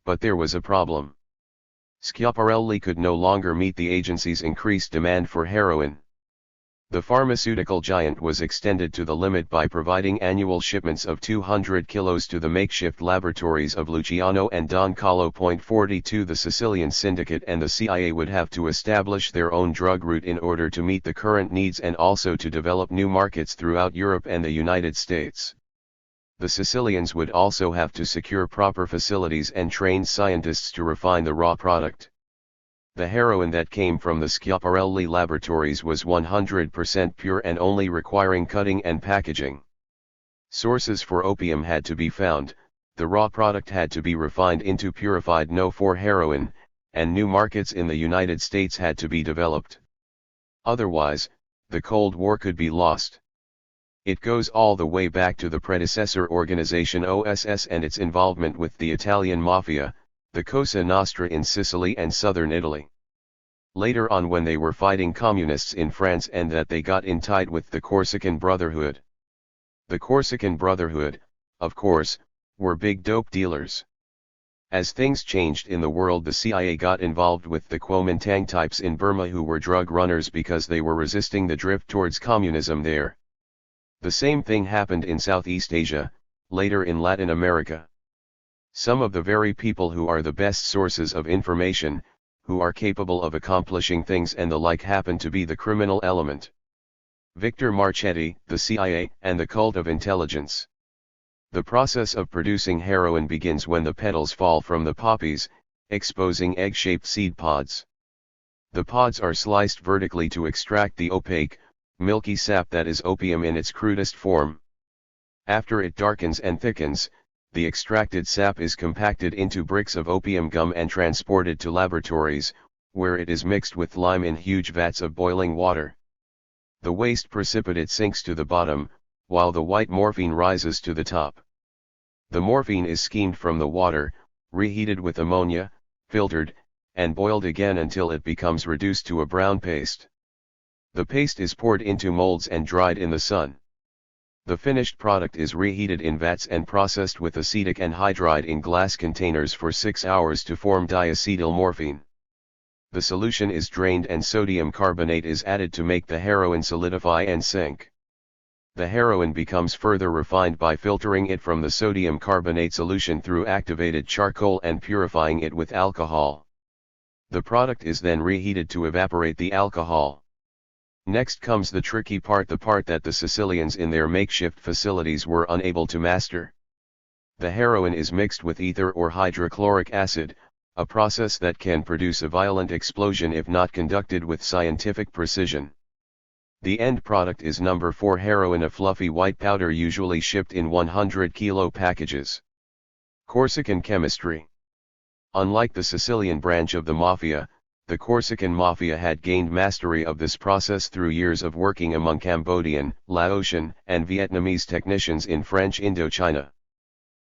But there was a problem. Schiaparelli could no longer meet the agency's increased demand for heroin. The pharmaceutical giant was extended to the limit by providing annual shipments of 200 kilos to the makeshift laboratories of Luciano and Don Carlo. 42 The Sicilian Syndicate and the CIA would have to establish their own drug route in order to meet the current needs and also to develop new markets throughout Europe and the United States. The Sicilians would also have to secure proper facilities and trained scientists to refine the raw product. The heroin that came from the Schiaparelli laboratories was 100% pure and only requiring cutting and packaging. Sources for opium had to be found, the raw product had to be refined into purified No-4 heroin, and new markets in the United States had to be developed. Otherwise, the Cold War could be lost. It goes all the way back to the predecessor organization OSS and its involvement with the Italian Mafia, the Cosa Nostra in Sicily and southern Italy. Later on when they were fighting communists in France and that they got in tight with the Corsican Brotherhood. The Corsican Brotherhood, of course, were big dope dealers. As things changed in the world, the CIA got involved with the Kuomintang types in Burma who were drug runners because they were resisting the drift towards communism there. The same thing happened in Southeast Asia, later in Latin America. Some of the very people who are the best sources of information, who are capable of accomplishing things and the like happen to be the criminal element. Victor Marchetti, the CIA, and the cult of intelligence. The process of producing heroin begins when the petals fall from the poppies, exposing egg-shaped seed pods. The pods are sliced vertically to extract the opaque, milky sap that is opium in its crudest form. After it darkens and thickens, the extracted sap is compacted into bricks of opium gum and transported to laboratories, where it is mixed with lime in huge vats of boiling water. The waste precipitate sinks to the bottom, while the white morphine rises to the top. The morphine is steamed from the water, reheated with ammonia, filtered, and boiled again until it becomes reduced to a brown paste. The paste is poured into molds and dried in the sun. The finished product is reheated in vats and processed with acetic anhydride in glass containers for 6 hours to form diacetyl morphine. The solution is drained and sodium carbonate is added to make the heroin solidify and sink. The heroin becomes further refined by filtering it from the sodium carbonate solution through activated charcoal and purifying it with alcohol. The product is then reheated to evaporate the alcohol. Next comes the tricky part, the part that the Sicilians in their makeshift facilities were unable to master. The heroin is mixed with ether or hydrochloric acid, a process that can produce a violent explosion if not conducted with scientific precision. The end product is number 4 heroin, a fluffy white powder usually shipped in 100-kilo packages. Corsican chemistry. Unlike the Sicilian branch of the mafia, the Corsican mafia had gained mastery of this process through years of working among Cambodian, Laotian, and Vietnamese technicians in French Indochina.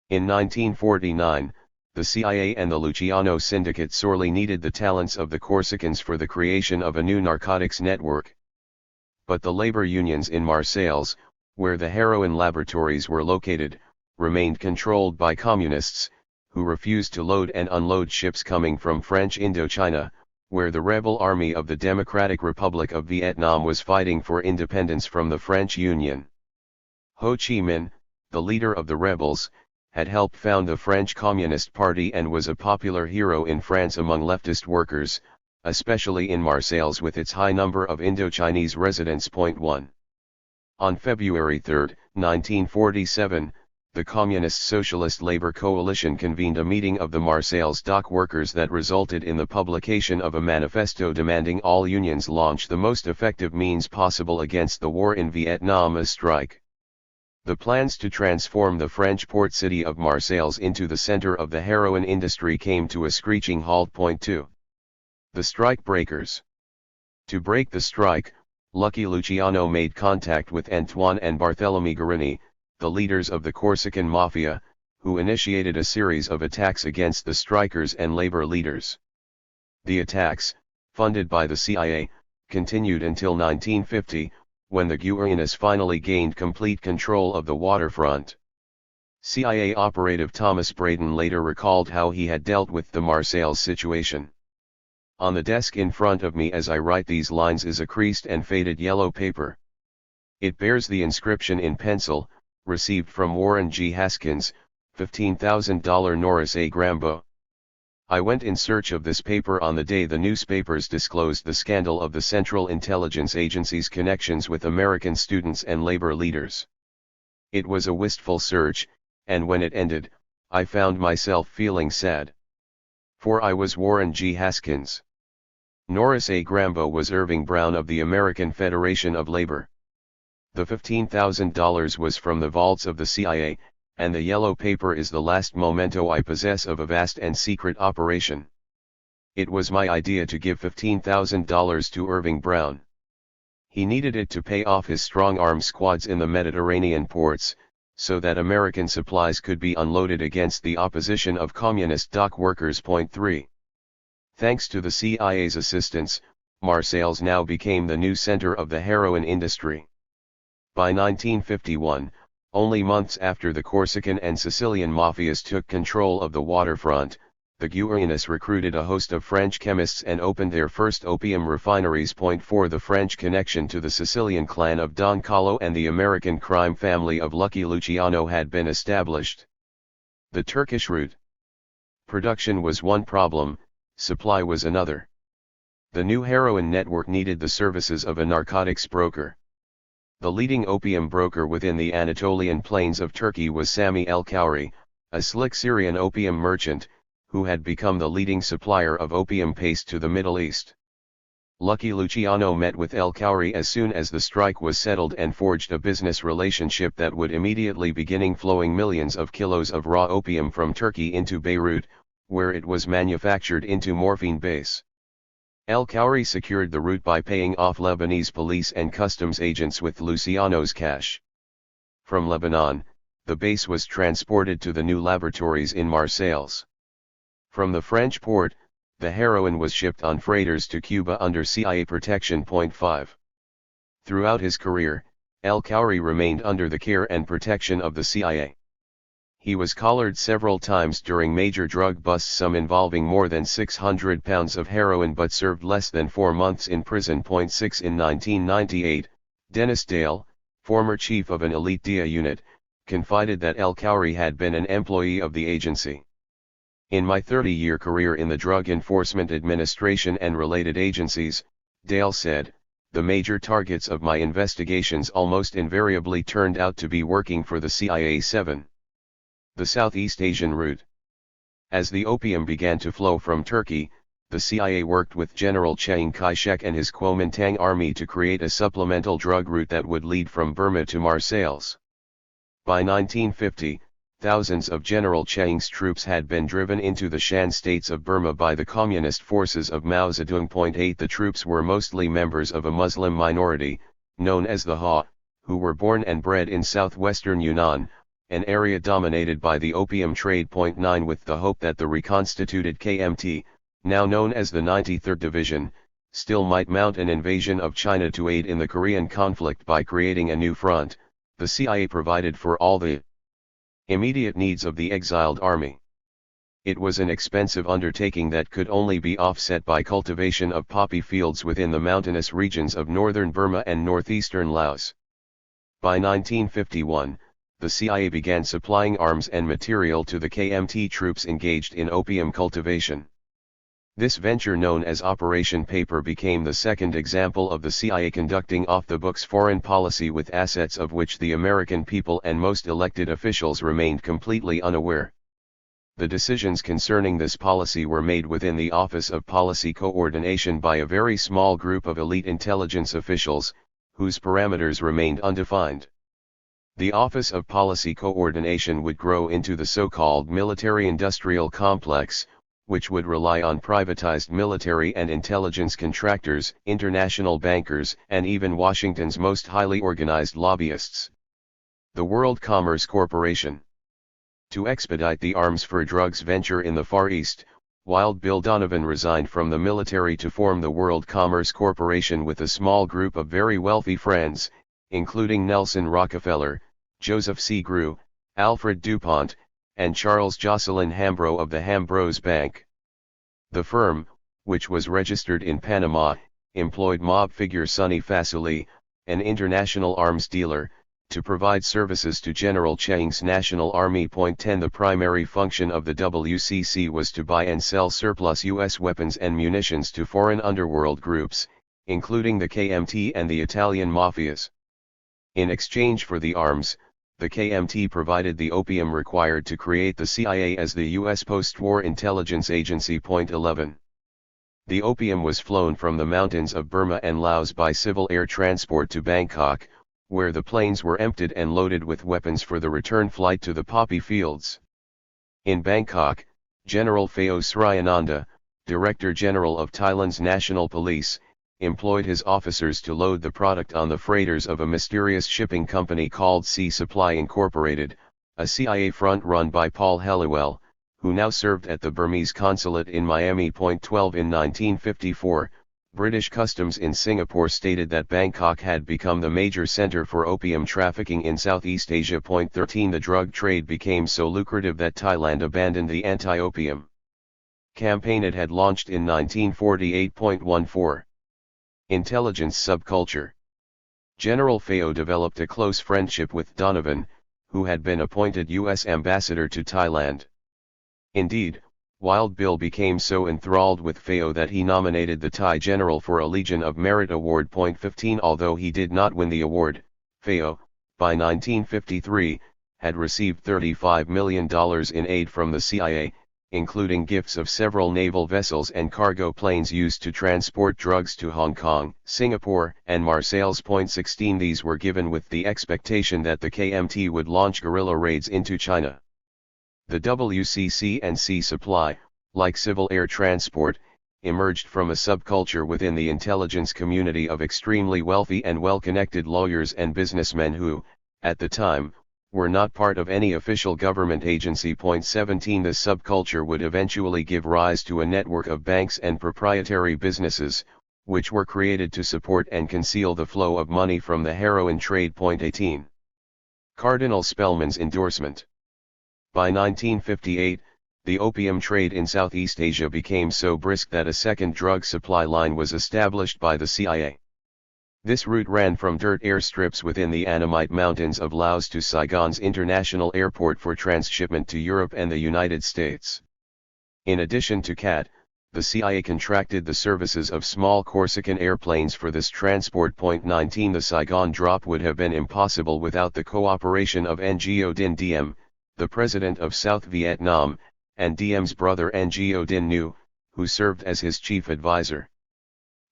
In 1949, the CIA and the Luciano Syndicate sorely needed the talents of the Corsicans for the creation of a new narcotics network. But the labor unions in Marseilles, where the heroin laboratories were located, remained controlled by communists, who refused to load and unload ships coming from French Indochina, where the rebel army of the Democratic Republic of Vietnam was fighting for independence from the French Union. Ho Chi Minh, the leader of the rebels, had helped found the French Communist Party and was a popular hero in France among leftist workers, especially in Marseilles with its high number of Indochinese residents. 1. On February 3, 1947, the Communist Socialist Labor Coalition convened a meeting of the Marseilles dock workers that resulted in the publication of a manifesto demanding all unions launch the most effective means possible against the war in Vietnam, a strike. The plans to transform the French port city of Marseilles into the center of the heroin industry came to a screeching halt. 2. The strike breakers. To break the strike, Lucky Luciano made contact with Antoine and Barthélemy Guérini, the leaders of the Corsican Mafia, who initiated a series of attacks against the strikers and labor leaders. The attacks, funded by the CIA, continued until 1950, when the Guérinis finally gained complete control of the waterfront. CIA operative Thomas Braden later recalled how he had dealt with the Marseilles situation. On the desk in front of me as I write these lines is a creased and faded yellow paper. It bears the inscription in pencil, received from Warren G. Haskins, $15,000 Norris A. Grambo. I went in search of this paper on the day the newspapers disclosed the scandal of the Central Intelligence Agency's connections with American students and labor leaders. It was a wistful search, and when it ended, I found myself feeling sad. For I was Warren G. Haskins. Norris A. Grambo was Irving Brown of the American Federation of Labor. The $15,000 was from the vaults of the CIA, and the yellow paper is the last memento I possess of a vast and secret operation. It was my idea to give $15,000 to Irving Brown. He needed it to pay off his strong-arm squads in the Mediterranean ports, so that American supplies could be unloaded against the opposition of communist dock workers. 3. Thanks to the CIA's assistance, Marseilles now became the new center of the heroin industry. By 1951, only months after the Corsican and Sicilian mafias took control of the waterfront, the Guérinis recruited a host of French chemists and opened their first opium refineries. 4. The French connection to the Sicilian clan of Don Carlo and the American crime family of Lucky Luciano had been established. The Turkish route. Production was one problem, supply was another. The new heroin network needed the services of a narcotics broker. The leading opium broker within the Anatolian plains of Turkey was Sami El Khoury, a slick Syrian opium merchant, who had become the leading supplier of opium paste to the Middle East. Lucky Luciano met with El Khoury as soon as the strike was settled and forged a business relationship that would immediately begin flowing millions of kilos of raw opium from Turkey into Beirut, where it was manufactured into morphine base. El Khoury secured the route by paying off Lebanese police and customs agents with Luciano's cash. From Lebanon, the base was transported to the new laboratories in Marseilles. From the French port, the heroin was shipped on freighters to Cuba under CIA protection. 5. Throughout his career, El Khoury remained under the care and protection of the CIA. He was collared several times during major drug busts, some involving more than 600 pounds of heroin, but served less than 4 months in prison. 6. In 1998, Dennis Dale, former chief of an elite DIA unit, confided that El Khoury had been an employee of the agency. In my 30-year career in the Drug Enforcement Administration and related agencies, Dale said, the major targets of my investigations almost invariably turned out to be working for the CIA. 7. The Southeast Asian route. As the opium began to flow from Turkey, the CIA worked with General Chiang Kai-shek and his Kuomintang army to create a supplemental drug route that would lead from Burma to Marseilles. By 1950, thousands of General Chiang's troops had been driven into the Shan states of Burma by the communist forces of Mao Zedong. 8. The troops were mostly members of a Muslim minority, known as the Ha, who were born and bred in southwestern Yunnan, an area dominated by the opium trade. 9. With the hope that the reconstituted KMT, now known as the 93rd Division, still might mount an invasion of China to aid in the Korean conflict by creating a new front, the CIA provided for all the immediate needs of the exiled army. It was an expensive undertaking that could only be offset by cultivation of poppy fields within the mountainous regions of northern Burma and northeastern Laos. By 1951, the CIA began supplying arms and material to the KMT troops engaged in opium cultivation. This venture, known as Operation Paper, became the second example of the CIA conducting off-the-books foreign policy with assets of which the American people and most elected officials remained completely unaware. The decisions concerning this policy were made within the Office of Policy Coordination by a very small group of elite intelligence officials, whose parameters remained undefined. The Office of Policy Coordination would grow into the so-called military-industrial complex, which would rely on privatized military and intelligence contractors, international bankers, and even Washington's most highly organized lobbyists. The World Commerce Corporation. To expedite the arms for drugs venture in the Far East, Wild Bill Donovan resigned from the military to form the World Commerce Corporation with a small group of very wealthy friends, including Nelson Rockefeller, Joseph C. Grew, Alfred DuPont, and Charles Jocelyn Hambro of the Hambros Bank. The firm, which was registered in Panama, employed mob figure Sonny Fasuli, an international arms dealer, to provide services to General Chiang's National Army. 10. The primary function of the WCC was to buy and sell surplus U.S. weapons and munitions to foreign underworld groups, including the KMT and the Italian mafias. In exchange for the arms, the KMT provided the opium required to create the CIA as the U.S. post-war intelligence agency. 11. The opium was flown from the mountains of Burma and Laos by civil air transport to Bangkok, where the planes were emptied and loaded with weapons for the return flight to the poppy fields. In Bangkok, General Pheo Sriananda, Director General of Thailand's National Police, employed his officers to load the product on the freighters of a mysterious shipping company called Sea Supply Incorporated, a CIA front run by Paul Helliwell, who now served at the Burmese consulate in Miami. 12. In 1954, British Customs in Singapore stated that Bangkok had become the major center for opium trafficking in Southeast Asia. 13. The drug trade became so lucrative that Thailand abandoned the anti-opium campaign it had launched in 1948. 14. Intelligence subculture. General Pheo developed a close friendship with Donovan, who had been appointed U.S. ambassador to Thailand. Indeed, Wild Bill became so enthralled with Pheo that he nominated the Thai general for a Legion of Merit Award. 15. Although he did not win the award, Pheo, by 1953, had received $35 million in aid from the CIA, including gifts of several naval vessels and cargo planes used to transport drugs to Hong Kong, Singapore, and Marseilles. 16 These were given with the expectation that the KMT would launch guerrilla raids into China. The WCC&C supply, like civil air transport, emerged from a subculture within the intelligence community of extremely wealthy and well-connected lawyers and businessmen who, at the time, were not part of any official government agency. 17 This subculture would eventually give rise to a network of banks and proprietary businesses, which were created to support and conceal the flow of money from the heroin trade. 18 Cardinal Spellman's endorsement. By 1958, the opium trade in Southeast Asia became so brisk that a second drug supply line was established by the CIA. This route ran from dirt airstrips within the Annamite Mountains of Laos to Saigon's international airport for transshipment to Europe and the United States. In addition to CAT, the CIA contracted the services of small Corsican airplanes for this transport. 19 The Saigon drop would have been impossible without the cooperation of Ngo Dinh Diem, the president of South Vietnam, and Diem's brother Ngo Dinh Nu, who served as his chief advisor.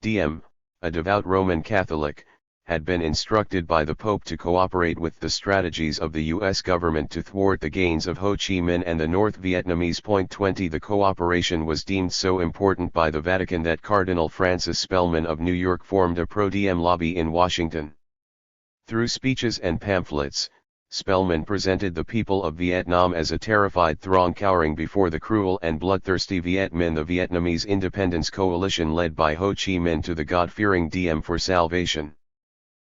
Diem, a devout Roman Catholic, had been instructed by the Pope to cooperate with the strategies of the U.S. government to thwart the gains of Ho Chi Minh and the North Vietnamese. 20 The cooperation was deemed so important by the Vatican that Cardinal Francis Spellman of New York formed a pro-Diem lobby in Washington. Through speeches and pamphlets, Spellman presented the people of Vietnam as a terrified throng cowering before the cruel and bloodthirsty Viet Minh. The Vietnamese independence coalition led by Ho Chi Minh to the God-fearing Diem for salvation.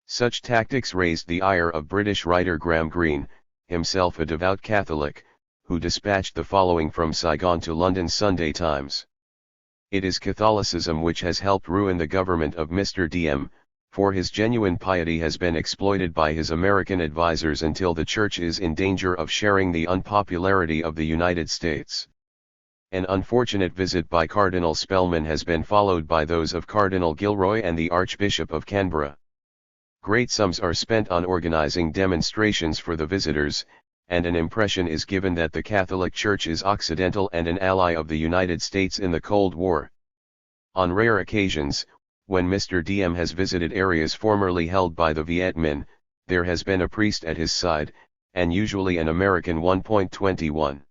Such tactics raised the ire of British writer Graham Greene, himself a devout Catholic, who dispatched the following from Saigon to London's Sunday Times. It is Catholicism which has helped ruin the government of Mr. Diem, for his genuine piety has been exploited by his American advisers until the Church is in danger of sharing the unpopularity of the United States. An unfortunate visit by Cardinal Spellman has been followed by those of Cardinal Gilroy and the Archbishop of Canberra. Great sums are spent on organizing demonstrations for the visitors, and an impression is given that the Catholic Church is Occidental and an ally of the United States in the Cold War. On rare occasions, when Mr. Diem has visited areas formerly held by the Viet Minh, there has been a priest at his side, and usually an American one. 21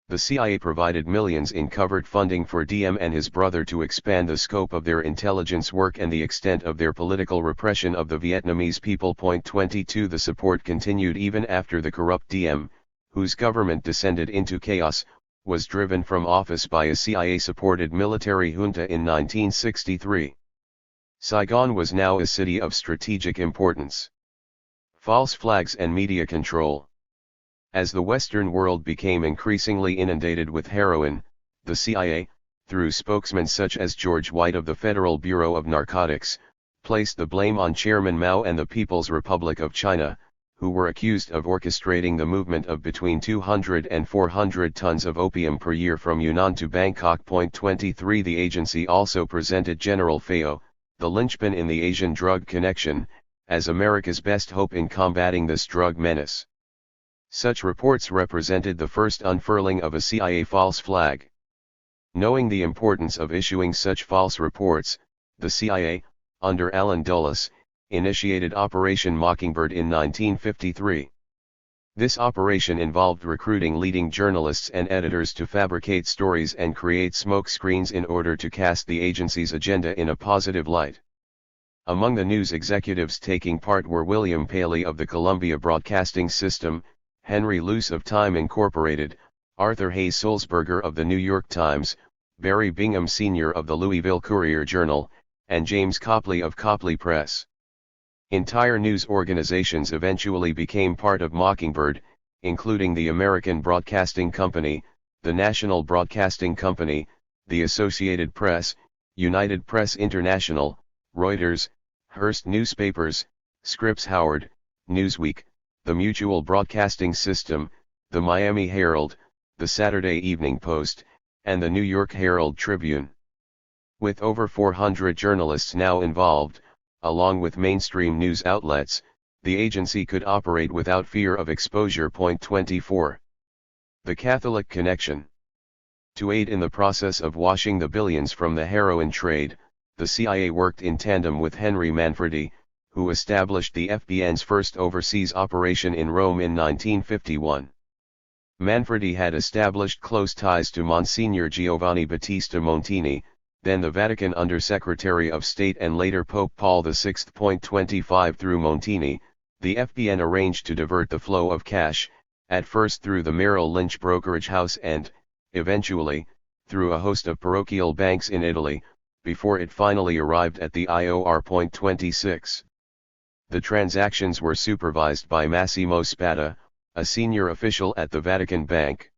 The CIA provided millions in covert funding for Diem and his brother to expand the scope of their intelligence work and the extent of their political repression of the Vietnamese people. 22 The support continued even after the corrupt Diem, whose government descended into chaos, was driven from office by a CIA-supported military junta in 1963. Saigon was now a city of strategic importance. False flags and media control. As the Western world became increasingly inundated with heroin, the CIA, through spokesmen such as George White of the Federal Bureau of Narcotics, placed the blame on Chairman Mao and the People's Republic of China, who were accused of orchestrating the movement of between 200 and 400 tons of opium per year from Yunnan to Bangkok. 23 The agency also presented General Fao, the linchpin in the Asian drug connection, as America's best hope in combating this drug menace. Such reports represented the first unfurling of a CIA false flag. Knowing the importance of issuing such false reports, the CIA, under Allen Dulles, initiated Operation Mockingbird in 1953. This operation involved recruiting leading journalists and editors to fabricate stories and create smoke screens in order to cast the agency's agenda in a positive light. Among the news executives taking part were William Paley of the Columbia Broadcasting System, Henry Luce of Time Incorporated, Arthur Hayes Sulzberger of the New York Times, Barry Bingham Sr. of the Louisville Courier-Journal, and James Copley of Copley Press. Entire news organizations eventually became part of Mockingbird, including the American Broadcasting Company, the National Broadcasting Company, the Associated Press, United Press International, Reuters, Hearst Newspapers, Scripps Howard, Newsweek, the Mutual Broadcasting System, the Miami Herald, the Saturday Evening Post, and the New York Herald Tribune. With over 400 journalists now involved, along with mainstream news outlets, the agency could operate without fear of exposure. 24 The Catholic connection. To aid in the process of washing the billions from the heroin trade, the CIA worked in tandem with Henry Manfredi, who established the FBN's first overseas operation in Rome in 1951. Manfredi had established close ties to Monsignor Giovanni Battista Montini, then the Vatican Under-Secretary of State and later Pope Paul VI. 25 Through Montini, the FBN arranged to divert the flow of cash, at first through the Merrill Lynch brokerage house and, eventually, through a host of parochial banks in Italy, before it finally arrived at the IOR. 26. The transactions were supervised by Massimo Spada, a senior official at the Vatican Bank.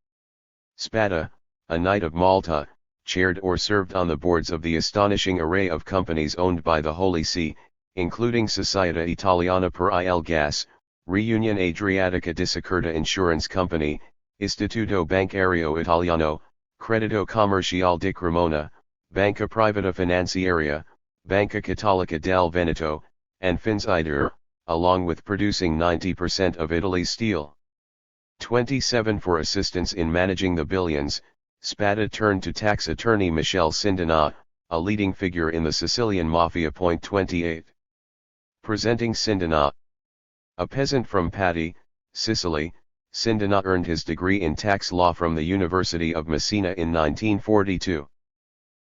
Spada, a Knight of Malta, chaired or served on the boards of the astonishing array of companies owned by the Holy See, including Società Italiana per il Gas, Reunion Adriatica di Sicurezza Insurance Company, Istituto Bancario Italiano, Credito Commerciale di Cremona, Banca Privata Finanziaria, Banca Cattolica del Veneto, and Finsider, along with producing 90% of Italy's steel. 27 For assistance in managing the billions, Spada turned to tax attorney Michele Cindana, a leading figure in the Sicilian Mafia. 28. Presenting Cindana. A peasant from Patti, Sicily, Cindana earned his degree in tax law from the University of Messina in 1942.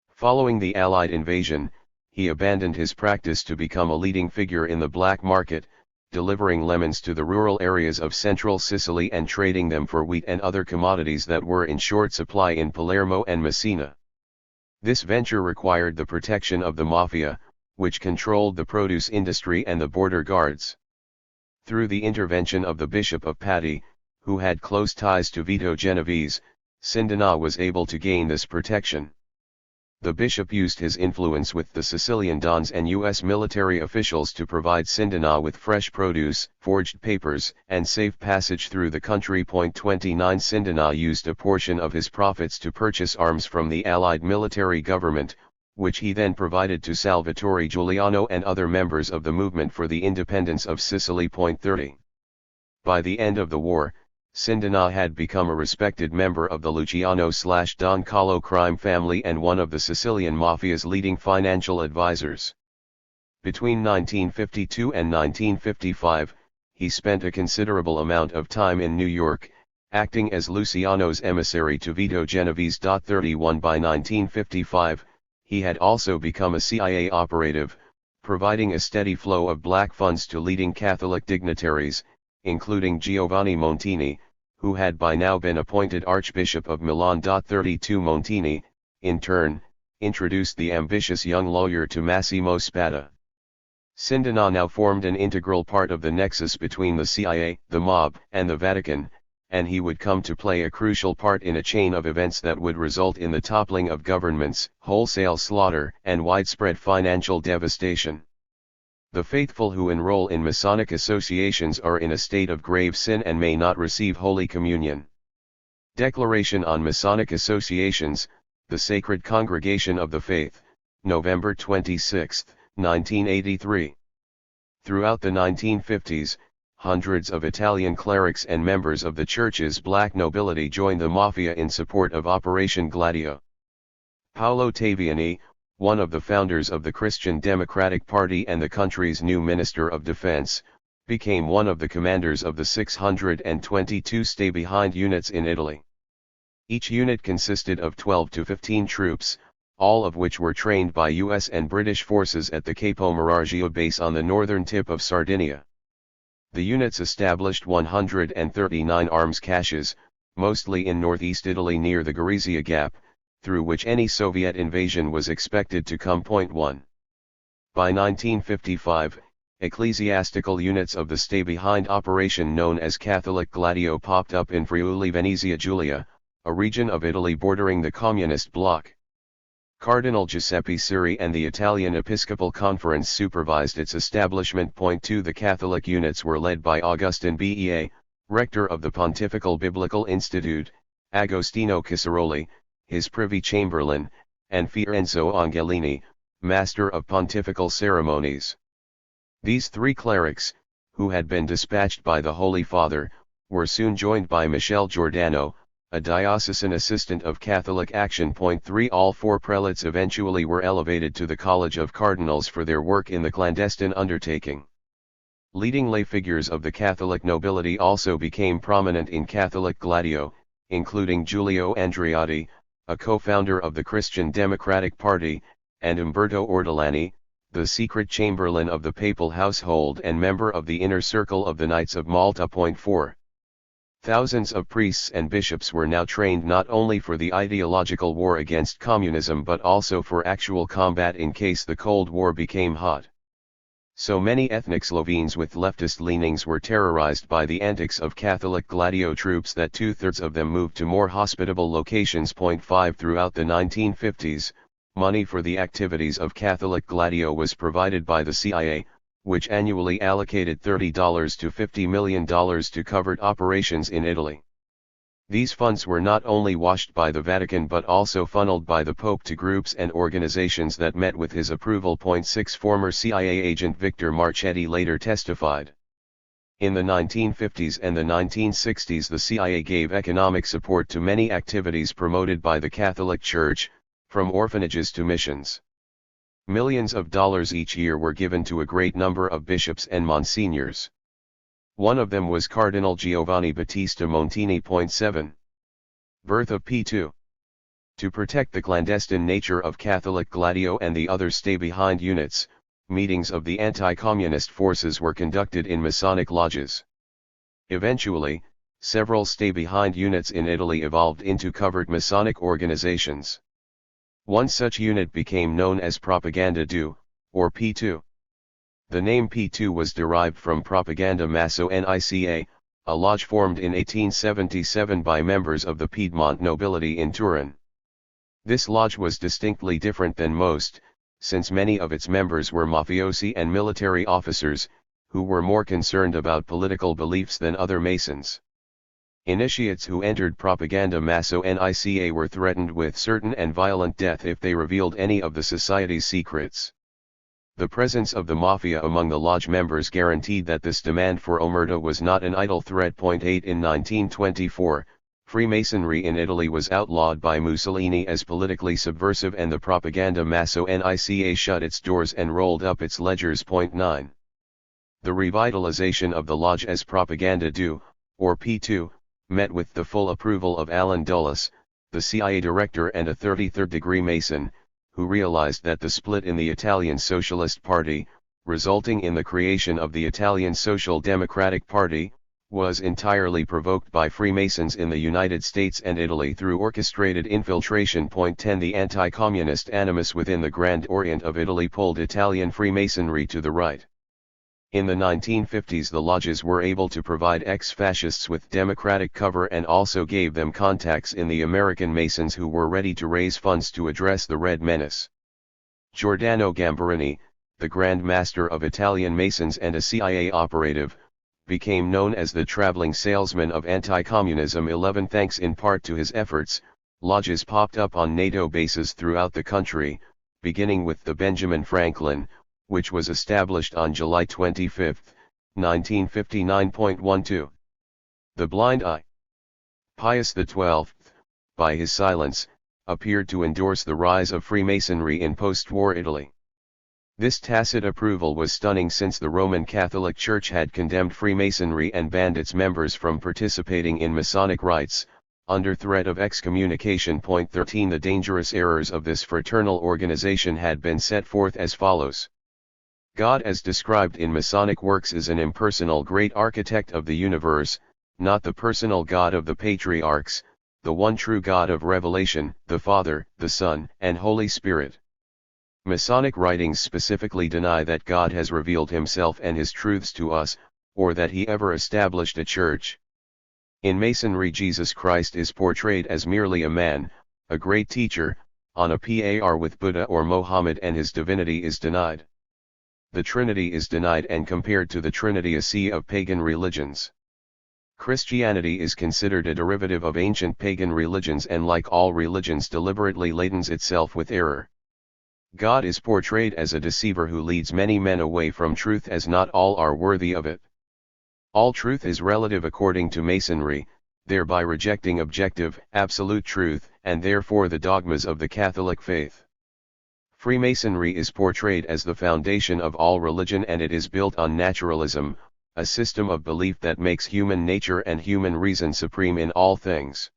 Following the Allied invasion, he abandoned his practice to become a leading figure in the black market, delivering lemons to the rural areas of central Sicily and trading them for wheat and other commodities that were in short supply in Palermo and Messina. This venture required the protection of the mafia, which controlled the produce industry and the border guards. Through the intervention of the Bishop of Patti, who had close ties to Vito Genovese, Cindana was able to gain this protection. The bishop used his influence with the Sicilian dons and U.S. military officials to provide Cindana with fresh produce, forged papers, and safe passage through the country. 29 Cindana used a portion of his profits to purchase arms from the Allied military government, which he then provided to Salvatore Giuliano and other members of the movement for the independence of Sicily. 30. By the end of the war, Cindana had become a respected member of the Luciano/Don Carlo crime family and one of the Sicilian Mafia's leading financial advisors. Between 1952 and 1955, he spent a considerable amount of time in New York, acting as Luciano's emissary to Vito Genovese. 31 By 1955, he had also become a CIA operative, providing a steady flow of black funds to leading Catholic dignitaries, including Giovanni Montini, who had by now been appointed Archbishop of Milan. 32 Montini, in turn, introduced the ambitious young lawyer to Massimo Spada. Cindana now formed an integral part of the nexus between the CIA, the mob, and the Vatican, and he would come to play a crucial part in a chain of events that would result in the toppling of governments, wholesale slaughter, and widespread financial devastation. The faithful who enroll in Masonic associations are in a state of grave sin and may not receive Holy Communion. Declaration on Masonic Associations, the Sacred Congregation of the Faith, November 26, 1983. Throughout the 1950s, hundreds of Italian clerics and members of the church's black nobility joined the Mafia in support of Operation Gladio. Paolo Taviani, one of the founders of the Christian Democratic Party and the country's new Minister of Defense, became one of the commanders of the 622 stay-behind units in Italy. Each unit consisted of 12 to 15 troops, all of which were trained by U.S. and British forces at the Capo Marargio base on the northern tip of Sardinia. The units established 139 arms caches, mostly in northeast Italy near the Gorizia Gap, through which any Soviet invasion was expected to come. 1. By 1955, ecclesiastical units of the stay-behind operation known as Catholic Gladio popped up in Friuli Venezia Giulia, a region of Italy bordering the communist bloc. Cardinal Giuseppe Siri and the Italian Episcopal Conference supervised its establishment. 2. The Catholic units were led by Augustin Bea, rector of the Pontifical Biblical Institute, Agostino Casaroli, his privy chamberlain, and Fiorenzo Angelini, master of pontifical ceremonies. These three clerics, who had been dispatched by the Holy Father, were soon joined by Michele Giordano, a diocesan assistant of Catholic Action. 3 All 4 prelates eventually were elevated to the College of Cardinals for their work in the clandestine undertaking. Leading lay figures of the Catholic nobility also became prominent in Catholic Gladio, including Giulio Andreotti, a co-founder of the Christian Democratic Party, and Umberto Ortolani, the secret chamberlain of the papal household and member of the inner circle of the Knights of Malta. 4 Thousands of priests and bishops were now trained not only for the ideological war against communism but also for actual combat in case the Cold War became hot. So many ethnic Slovenes with leftist leanings were terrorized by the antics of Catholic Gladio troops that 2/3 of them moved to more hospitable locations. 5 Throughout the 1950s, money for the activities of Catholic Gladio was provided by the CIA, which annually allocated $30 to $50 million to covert operations in Italy. These funds were not only washed by the Vatican but also funneled by the Pope to groups and organizations that met with his approval. 6 Former CIA agent Victor Marchetti later testified. In the 1950s and the 1960s the CIA gave economic support to many activities promoted by the Catholic Church, from orphanages to missions. Millions of dollars each year were given to a great number of bishops and monsignors. One of them was Cardinal Giovanni Battista Montini. 7 Birth of P2. To protect the clandestine nature of Catholic Gladio and the other stay-behind units, meetings of the anti-communist forces were conducted in Masonic lodges. Eventually, several stay-behind units in Italy evolved into covert Masonic organizations. One such unit became known as Propaganda Due, or P2. The name P2 was derived from Propaganda Massonica, a lodge formed in 1877 by members of the Piedmont nobility in Turin. This lodge was distinctly different than most, since many of its members were mafiosi and military officers, who were more concerned about political beliefs than other Masons. Initiates who entered Propaganda Massonica were threatened with certain and violent death if they revealed any of the society's secrets. The presence of the mafia among the lodge members guaranteed that this demand for omerta was not an idle threat. 8 In 1924, Freemasonry in Italy was outlawed by Mussolini as politically subversive and the Propaganda Massonica shut its doors and rolled up its ledgers. 9 The revitalization of the lodge as Propaganda Due, or P2, met with the full approval of Alan Dulles, the CIA director and a 33rd-degree Mason, who realized that the split in the Italian Socialist Party, resulting in the creation of the Italian Social Democratic Party, was entirely provoked by Freemasons in the United States and Italy through orchestrated infiltration. 10 The anti-communist animus within the Grand Orient of Italy pulled Italian Freemasonry to the right. In the 1950s the lodges were able to provide ex-fascists with democratic cover and also gave them contacts in the American Masons who were ready to raise funds to address the Red Menace. Giordano Gambarini, the Grand Master of Italian Masons and a CIA operative, became known as the traveling salesman of anti-communism. 11 Thanks in part to his efforts, lodges popped up on NATO bases throughout the country, beginning with the Benjamin Franklin, which was established on July 25, 1959. The Blind Eye. Pius XII, by his silence, appeared to endorse the rise of Freemasonry in post-war Italy. This tacit approval was stunning since the Roman Catholic Church had condemned Freemasonry and banned its members from participating in Masonic rites, under threat of excommunication. 13 The dangerous errors of this fraternal organization had been set forth as follows. God as described in Masonic works is an impersonal great architect of the universe, not the personal God of the patriarchs, the one true God of Revelation, the Father, the Son, and Holy Spirit. Masonic writings specifically deny that God has revealed himself and his truths to us, or that he ever established a church. In Masonry Jesus Christ is portrayed as merely a man, a great teacher, on a par with Buddha or Mohammed, and his divinity is denied. The Trinity is denied and compared to the Trinityacy of pagan religions. Christianity is considered a derivative of ancient pagan religions and like all religions deliberately ladens itself with error. God is portrayed as a deceiver who leads many men away from truth, as not all are worthy of it. All truth is relative according to Masonry, thereby rejecting objective, absolute truth, and therefore the dogmas of the Catholic faith. Freemasonry is portrayed as the foundation of all religion, and it is built on naturalism, a system of belief that makes human nature and human reason supreme in all things.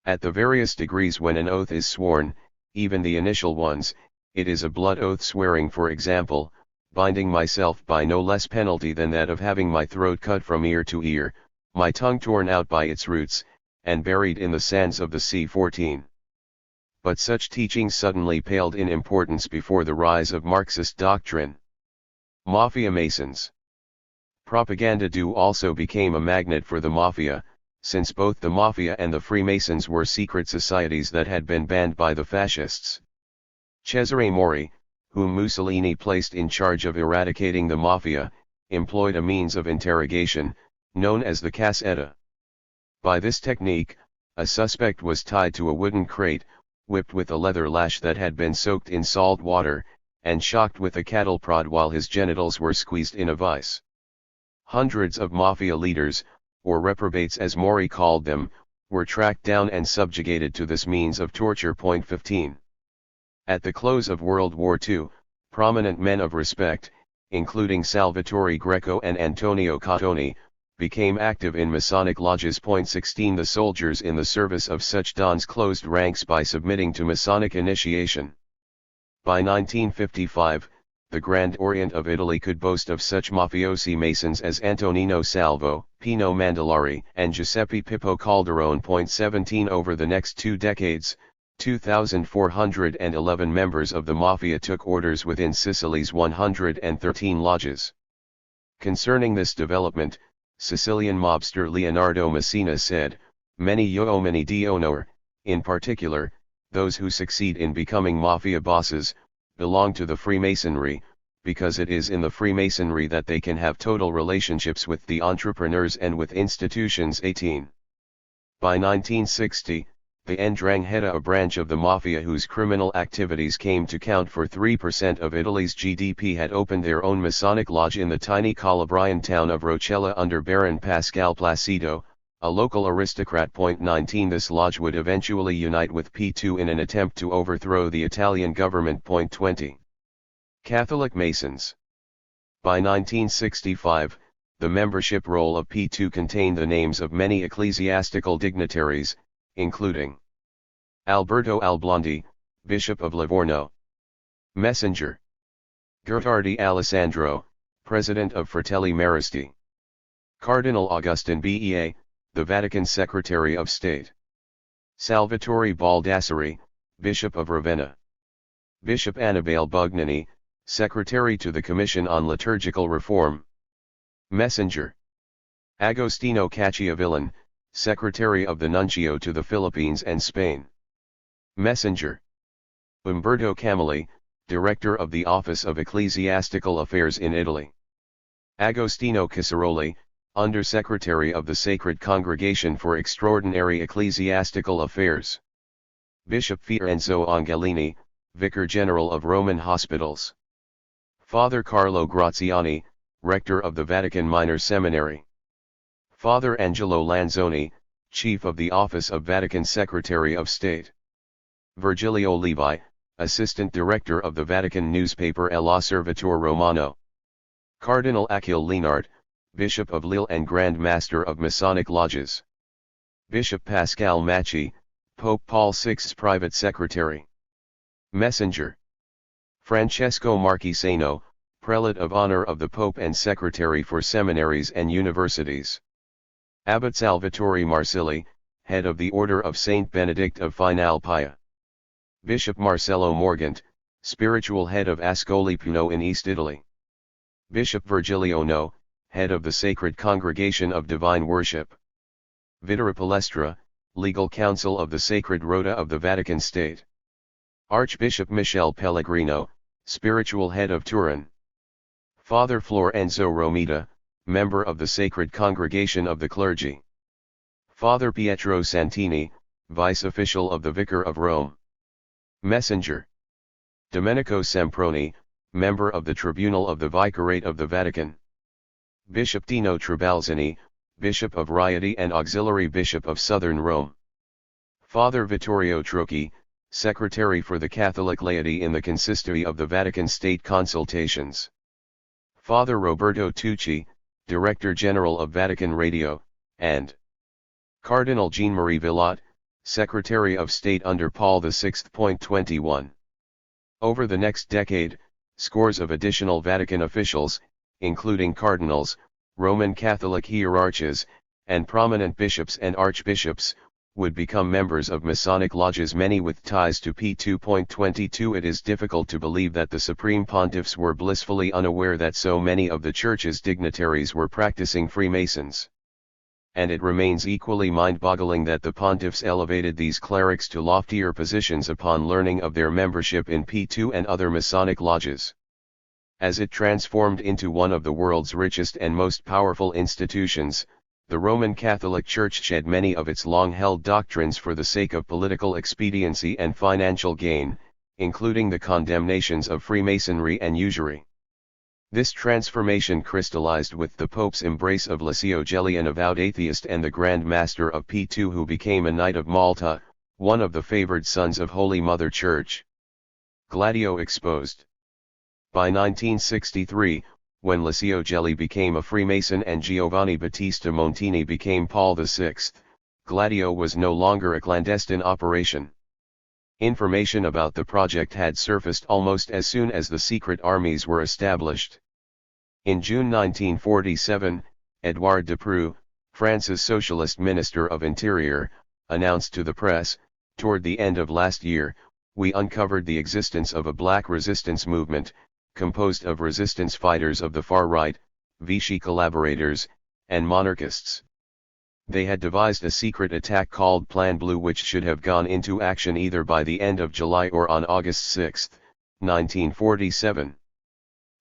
At the various degrees when an oath is sworn, even the initial ones, it is a blood oath, swearing, for example, binding myself by no less penalty than that of having my throat cut from ear to ear, my tongue torn out by its roots, and buried in the sands of the sea. 14. But such teachings suddenly paled in importance before the rise of Marxist doctrine. Mafia Masons. Propaganda also became a magnet for the Mafia, since both the Mafia and the Freemasons were secret societies that had been banned by the fascists. Cesare Mori, whom Mussolini placed in charge of eradicating the Mafia, employed a means of interrogation, known as the cassetta. By this technique, a suspect was tied to a wooden crate, whipped with a leather lash that had been soaked in salt water, and shocked with a cattle prod while his genitals were squeezed in a vice. Hundreds of Mafia leaders, or reprobates as Mori called them, were tracked down and subjugated to this means of torture. 15. At the close of World War II, prominent men of respect, including Salvatore Greco and Antonio Catoni, became active in Masonic lodges. 16. The soldiers in the service of such dons closed ranks by submitting to Masonic initiation. By 1955, the Grand Orient of Italy could boast of such mafiosi Masons as Antonino Salvo, Pino Mandolari, and Giuseppe Pippo Calderone. 17. Over the next 2 decades, 2,411 members of the Mafia took orders within Sicily's 113 lodges. Concerning this development, Sicilian mobster Leonardo Messina said, "Many uomini di onore, in particular, those who succeed in becoming Mafia bosses, belong to the Freemasonry, because it is in the Freemasonry that they can have total relationships with the entrepreneurs and with institutions." 18. By 1960, the 'Ndrangheta, a branch of the Mafia whose criminal activities came to count for 3% of Italy's GDP, had opened their own Masonic lodge in the tiny Calabrian town of Rocella under Baron Pascal Placido, a local aristocrat. 19. This lodge would eventually unite with P2 in an attempt to overthrow the Italian government. 20. Catholic Masons. By 1965, the membership roll of P2 contained the names of many ecclesiastical dignitaries, including Alberto Alblondi, Bishop of Livorno. Messenger. Gherardi Alessandro, President of Fratelli Maristi. Cardinal Augustin Bea, the Vatican Secretary of State. Salvatore Baldassari, Bishop of Ravenna. Bishop Annibale Bugnani, Secretary to the Commission on Liturgical Reform. Messenger. Agostino Cacciavillan, Secretary of the Nuncio to the Philippines and Spain. Messenger. Umberto Camilli, Director of the Office of Ecclesiastical Affairs in Italy. Agostino Casaroli, Under-Secretary of the Sacred Congregation for Extraordinary Ecclesiastical Affairs. Bishop Fiorenzo Angelini, Vicar General of Roman Hospitals. Father Carlo Graziani, Rector of the Vatican Minor Seminary. Father Angelo Lanzoni, Chief of the Office of Vatican Secretary of State. Virgilio Levi, Assistant Director of the Vatican newspaper L'Osservatore Romano. Cardinal Achille Lienard, Bishop of Lille and Grand Master of Masonic Lodges. Bishop Pascal Macchi, Pope Paul VI's Private Secretary. Messenger. Francesco Marchisano, Prelate of Honor of the Pope and Secretary for Seminaries and Universities. Abbot Salvatore Marsili, Head of the Order of Saint Benedict of Finalpia. Bishop Marcello Morgant, Spiritual Head of Ascoli Pio in East Italy. Bishop Virgilio No, Head of the Sacred Congregation of Divine Worship. Vittorio Palestra, Legal Counsel of the Sacred Rota of the Vatican State. Archbishop Michele Pellegrino, Spiritual Head of Turin. Father Florenzo Romita, Member of the Sacred Congregation of the Clergy. Father Pietro Santini, Vice Official of the Vicar of Rome. Messenger. Domenico Semproni, Member of the Tribunal of the Vicariate of the Vatican. Bishop Dino Trabalzani, Bishop of Rieti and Auxiliary Bishop of Southern Rome. Father Vittorio Trucchi, Secretary for the Catholic laity in the Consistory of the Vatican State Consultations. Father Roberto Tucci, Director General of Vatican Radio, and Cardinal Jean-Marie Villot, Secretary of State under Paul VI. 21. Over the next decade, scores of additional Vatican officials, including cardinals, Roman Catholic hierarchs, and prominent bishops and archbishops, would become members of Masonic lodges, many with ties to P2.22. It is difficult to believe that the Supreme Pontiffs were blissfully unaware that so many of the Church's dignitaries were practicing Freemasons. And it remains equally mind-boggling that the pontiffs elevated these clerics to loftier positions upon learning of their membership in P2 and other Masonic lodges. As it transformed into one of the world's richest and most powerful institutions, the Roman Catholic Church shed many of its long-held doctrines for the sake of political expediency and financial gain, including the condemnations of Freemasonry and usury. This transformation crystallized with the Pope's embrace of Licio Gelli, an avowed atheist and the Grand Master of P2 who became a Knight of Malta, one of the favored sons of Holy Mother Church. Gladio exposed. By 1963, when Licio Gelli became a Freemason and Giovanni Battista Montini became Paul VI, Gladio was no longer a clandestine operation. Information about the project had surfaced almost as soon as the secret armies were established. In June 1947, Edouard Depreux, France's Socialist Minister of Interior, announced to the press, "Toward the end of last year, we uncovered the existence of a black resistance movement, composed of resistance fighters of the far right, Vichy collaborators, and monarchists. They had devised a secret attack called Plan Blue, which should have gone into action either by the end of July or on August 6, 1947.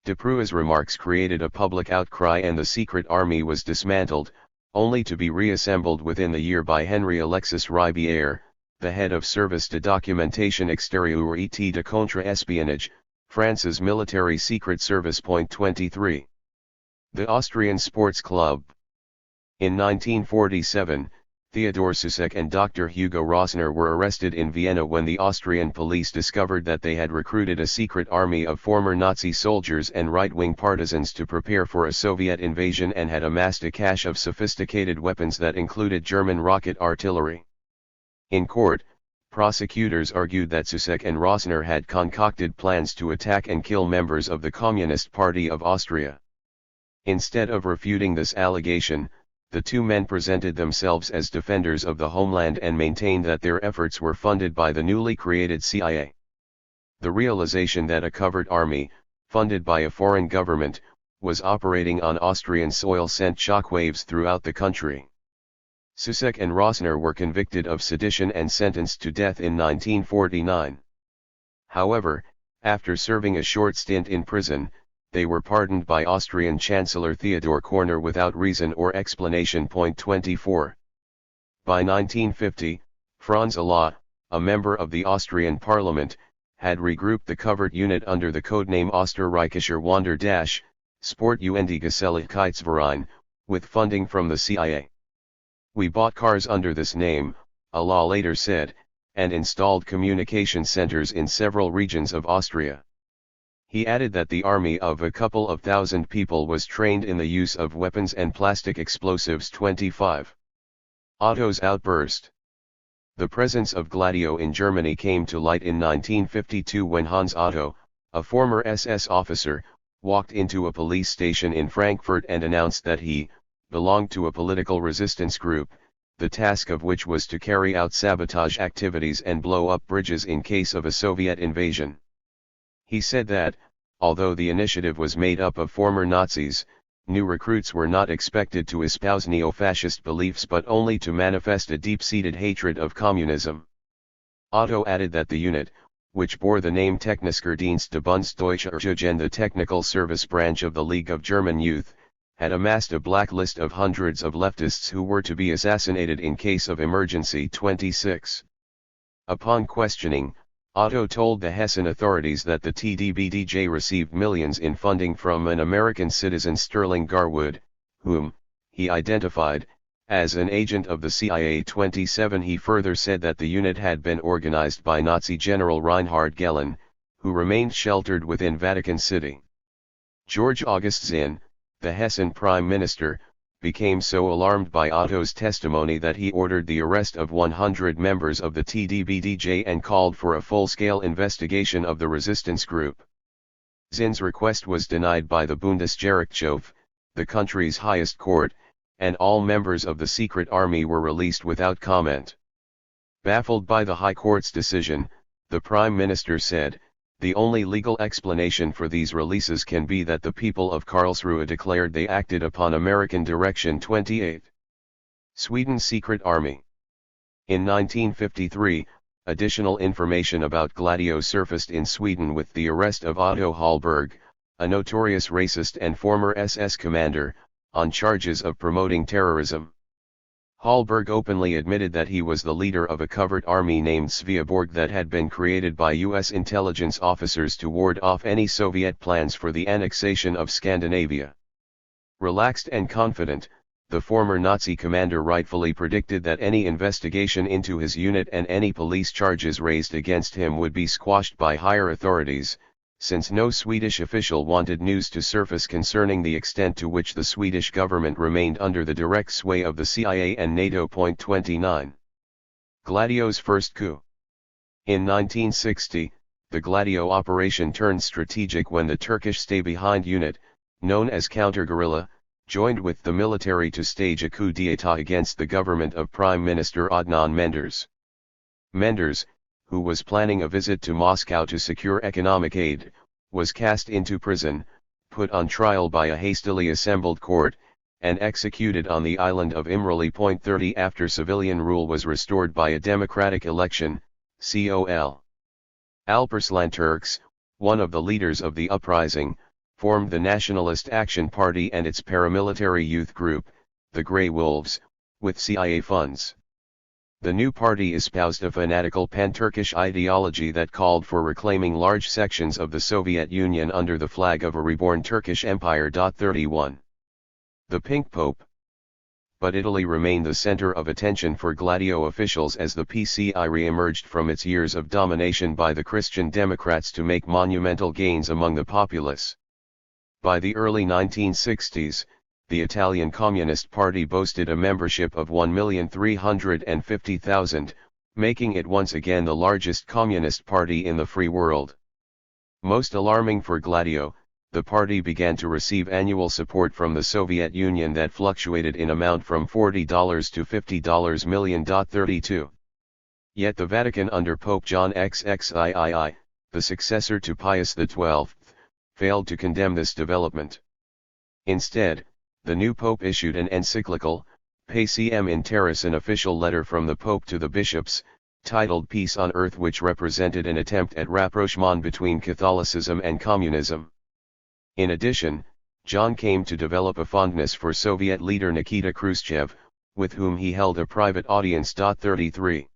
Depreux's remarks created a public outcry and the secret army was dismantled, only to be reassembled within the year by Henry Alexis Ribière, the head of Service de Documentation Extérieure et de Contre-Espionnage, France's military secret service. 23. The Austrian Sports Club. In 1947, Theodor Susek and Dr. Hugo Rossner were arrested in Vienna when the Austrian police discovered that they had recruited a secret army of former Nazi soldiers and right-wing partisans to prepare for a Soviet invasion and had amassed a cache of sophisticated weapons that included German rocket artillery. In court, prosecutors argued that Susek and Rossner had concocted plans to attack and kill members of the Communist Party of Austria. Instead of refuting this allegation, the two men presented themselves as defenders of the homeland and maintained that their efforts were funded by the newly created CIA. The realization that a covert army, funded by a foreign government, was operating on Austrian soil sent shockwaves throughout the country. Susek and Rossner were convicted of sedition and sentenced to death in 1949. However, after serving a short stint in prison, they were pardoned by Austrian Chancellor Theodor Korner without reason or explanation. 24. By 1950, Franz Allot, a member of the Austrian parliament, had regrouped the covert unit under the codename Österreichischer Wander- Sport und Geselligkeitsverein, with funding from the CIA. "We bought cars under this name," Allot later said, and installed communication centers in several regions of Austria. He added that the army of a couple of thousand people was trained in the use of weapons and plastic explosives. 25. Otto's outburst. The presence of Gladio in Germany came to light in 1952 when Hans Otto, a former SS officer, walked into a police station in Frankfurt and announced that he belonged to a political resistance group, the task of which was to carry out sabotage activities and blow up bridges in case of a Soviet invasion. He said that, although the initiative was made up of former Nazis, new recruits were not expected to espouse neo-fascist beliefs but only to manifest a deep-seated hatred of communism. Otto added that the unit, which bore the name Technischer Dienst der Bundesdeutschen Jugend, the technical service branch of the League of German Youth, had amassed a black list of hundreds of leftists who were to be assassinated in case of emergency. 26. Upon questioning, Otto told the Hessian authorities that the TDBDJ received millions in funding from an American citizen, Sterling Garwood, whom, he identified, as an agent of the CIA. 27. He further said that the unit had been organized by Nazi General Reinhard Gehlen, who remained sheltered within Vatican City. George August Zinn, the Hessian Prime Minister, became so alarmed by Otto's testimony that he ordered the arrest of 100 members of the TDBDJ and called for a full-scale investigation of the resistance group. Zinn's request was denied by the Bundesgerichtshof, the country's highest court, and all members of the secret army were released without comment. Baffled by the High Court's decision, the Prime Minister said, "The only legal explanation for these releases can be that the people of Karlsruhe declared they acted upon American Direction 28. Sweden's Secret Army." In 1953, additional information about Gladio surfaced in Sweden with the arrest of Otto Hallberg, a notorious racist and former SS commander, on charges of promoting terrorism. Hallberg openly admitted that he was the leader of a covert army named Sveaborg that had been created by U.S. intelligence officers to ward off any Soviet plans for the annexation of Scandinavia. Relaxed and confident, the former Nazi commander rightfully predicted that any investigation into his unit and any police charges raised against him would be squashed by higher authorities, since no Swedish official wanted news to surface concerning the extent to which the Swedish government remained under the direct sway of the CIA and NATO. 29. Gladio's first coup. In 1960, the Gladio operation turned strategic when the Turkish stay-behind unit, known as counter-guerrilla, joined with the military to stage a coup d'état against the government of Prime Minister Adnan Menderes. Menderes, who was planning a visit to Moscow to secure economic aid, was cast into prison, put on trial by a hastily assembled court, and executed on the island of Imrali. 30 after civilian rule was restored by a democratic election, col. Alparslan Turks, one of the leaders of the uprising, formed the Nationalist Action Party and its paramilitary youth group, the Grey Wolves, with CIA funds. The new party espoused a fanatical pan-Turkish ideology that called for reclaiming large sections of the Soviet Union under the flag of a reborn Turkish Empire. 31. The Pink Pope. But Italy remained the center of attention for Gladio officials as the PCI re-emerged from its years of domination by the Christian Democrats to make monumental gains among the populace. By the early 1960s, the Italian Communist Party boasted a membership of 1,350,000, making it once again the largest communist party in the free world. Most alarming for Gladio, the party began to receive annual support from the Soviet Union that fluctuated in amount from $40 to $50 million. 32. Yet the Vatican under Pope John XXIII, the successor to Pius XII, failed to condemn this development. Instead, the new pope issued an encyclical, Pacem in Terris, an official letter from the pope to the bishops, titled Peace on Earth, which represented an attempt at rapprochement between Catholicism and communism. In addition, John came to develop a fondness for Soviet leader Nikita Khrushchev, with whom he held a private audience. 33.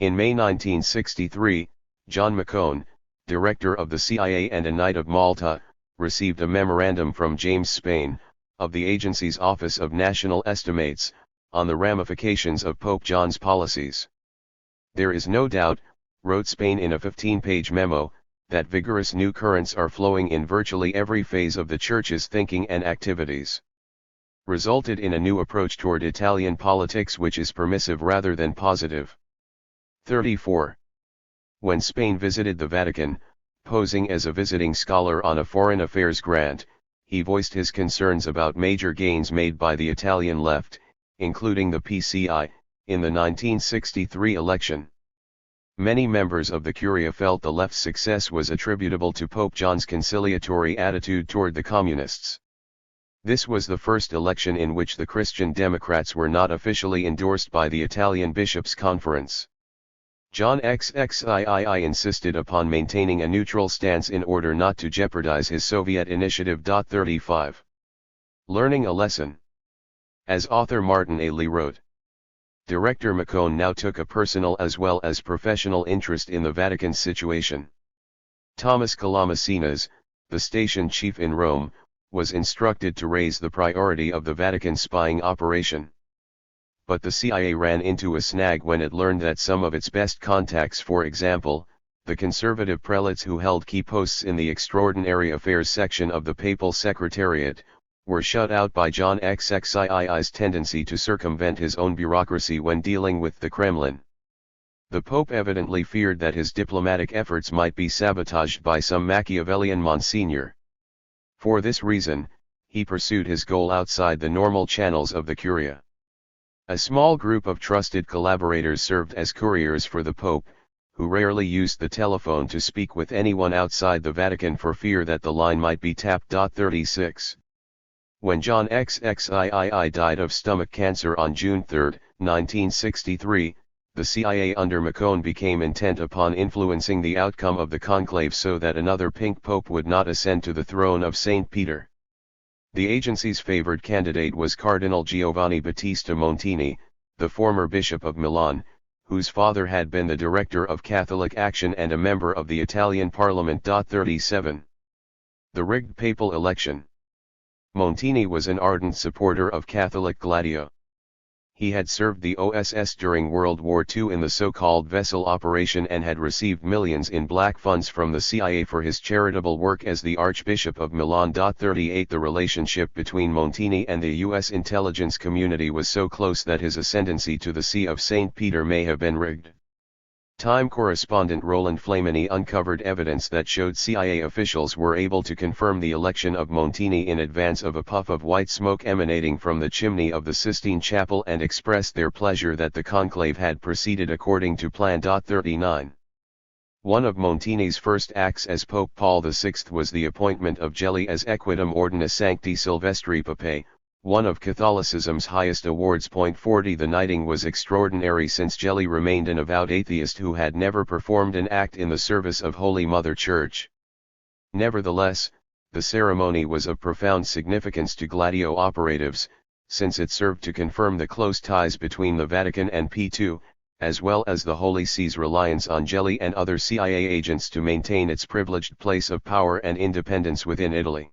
In May 1963, John McCone, director of the CIA and a Knight of Malta, received a memorandum from James Spain, of the agency's Office of National Estimates, on the ramifications of Pope John's policies. "There is no doubt," wrote Spain in a 15-page memo, "that vigorous new currents are flowing in virtually every phase of the Church's thinking and activities. Resulted in a new approach toward Italian politics which is permissive rather than positive." 34. When Spain visited the Vatican, posing as a visiting scholar on a foreign affairs grant, he voiced his concerns about major gains made by the Italian left, including the PCI, in the 1963 election. Many members of the Curia felt the left's success was attributable to Pope John's conciliatory attitude toward the communists. This was the first election in which the Christian Democrats were not officially endorsed by the Italian Bishops' Conference. John XXIII insisted upon maintaining a neutral stance in order not to jeopardize his Soviet initiative. 35. Learning a lesson. As author Martin A. Lee wrote, Director McCone now took a personal as well as professional interest in the Vatican's situation. Thomas Calamacinas, the station chief in Rome, was instructed to raise the priority of the Vatican spying operation. But the CIA ran into a snag when it learned that some of its best contacts, for example, the conservative prelates who held key posts in the Extraordinary Affairs section of the Papal Secretariat, were shut out by John XXII's tendency to circumvent his own bureaucracy when dealing with the Kremlin. The Pope evidently feared that his diplomatic efforts might be sabotaged by some Machiavellian Monsignor. For this reason, he pursued his goal outside the normal channels of the Curia. A small group of trusted collaborators served as couriers for the Pope, who rarely used the telephone to speak with anyone outside the Vatican for fear that the line might be tapped. 36. When John XXII died of stomach cancer on June 3, 1963, the CIA under Macron became intent upon influencing the outcome of the conclave so that another pink pope would not ascend to the throne of St. Peter. The agency's favored candidate was Cardinal Giovanni Battista Montini, the former Bishop of Milan, whose father had been the director of Catholic Action and a member of the Italian Parliament. 37. The rigged papal election. Montini was an ardent supporter of Catholic Gladio. He had served the OSS during World War II in the so-called Vessel operation and had received millions in black funds from the CIA for his charitable work as the Archbishop of Milan. 38. The relationship between Montini and the U.S. intelligence community was so close that his ascendancy to the See of St. Peter may have been rigged. Time correspondent Roland Flamini uncovered evidence that showed CIA officials were able to confirm the election of Montini in advance of a puff of white smoke emanating from the chimney of the Sistine Chapel and expressed their pleasure that the conclave had proceeded according to plan. 39. One of Montini's first acts as Pope Paul VI was the appointment of Gelli as Equitum Ordinis Sancti Silvestri Papae, one of Catholicism's highest awards. 40. The knighting was extraordinary since Gelli remained an avowed atheist who had never performed an act in the service of Holy Mother Church. Nevertheless, the ceremony was of profound significance to Gladio operatives, since it served to confirm the close ties between the Vatican and P2, as well as the Holy See's reliance on Gelli and other CIA agents to maintain its privileged place of power and independence within Italy.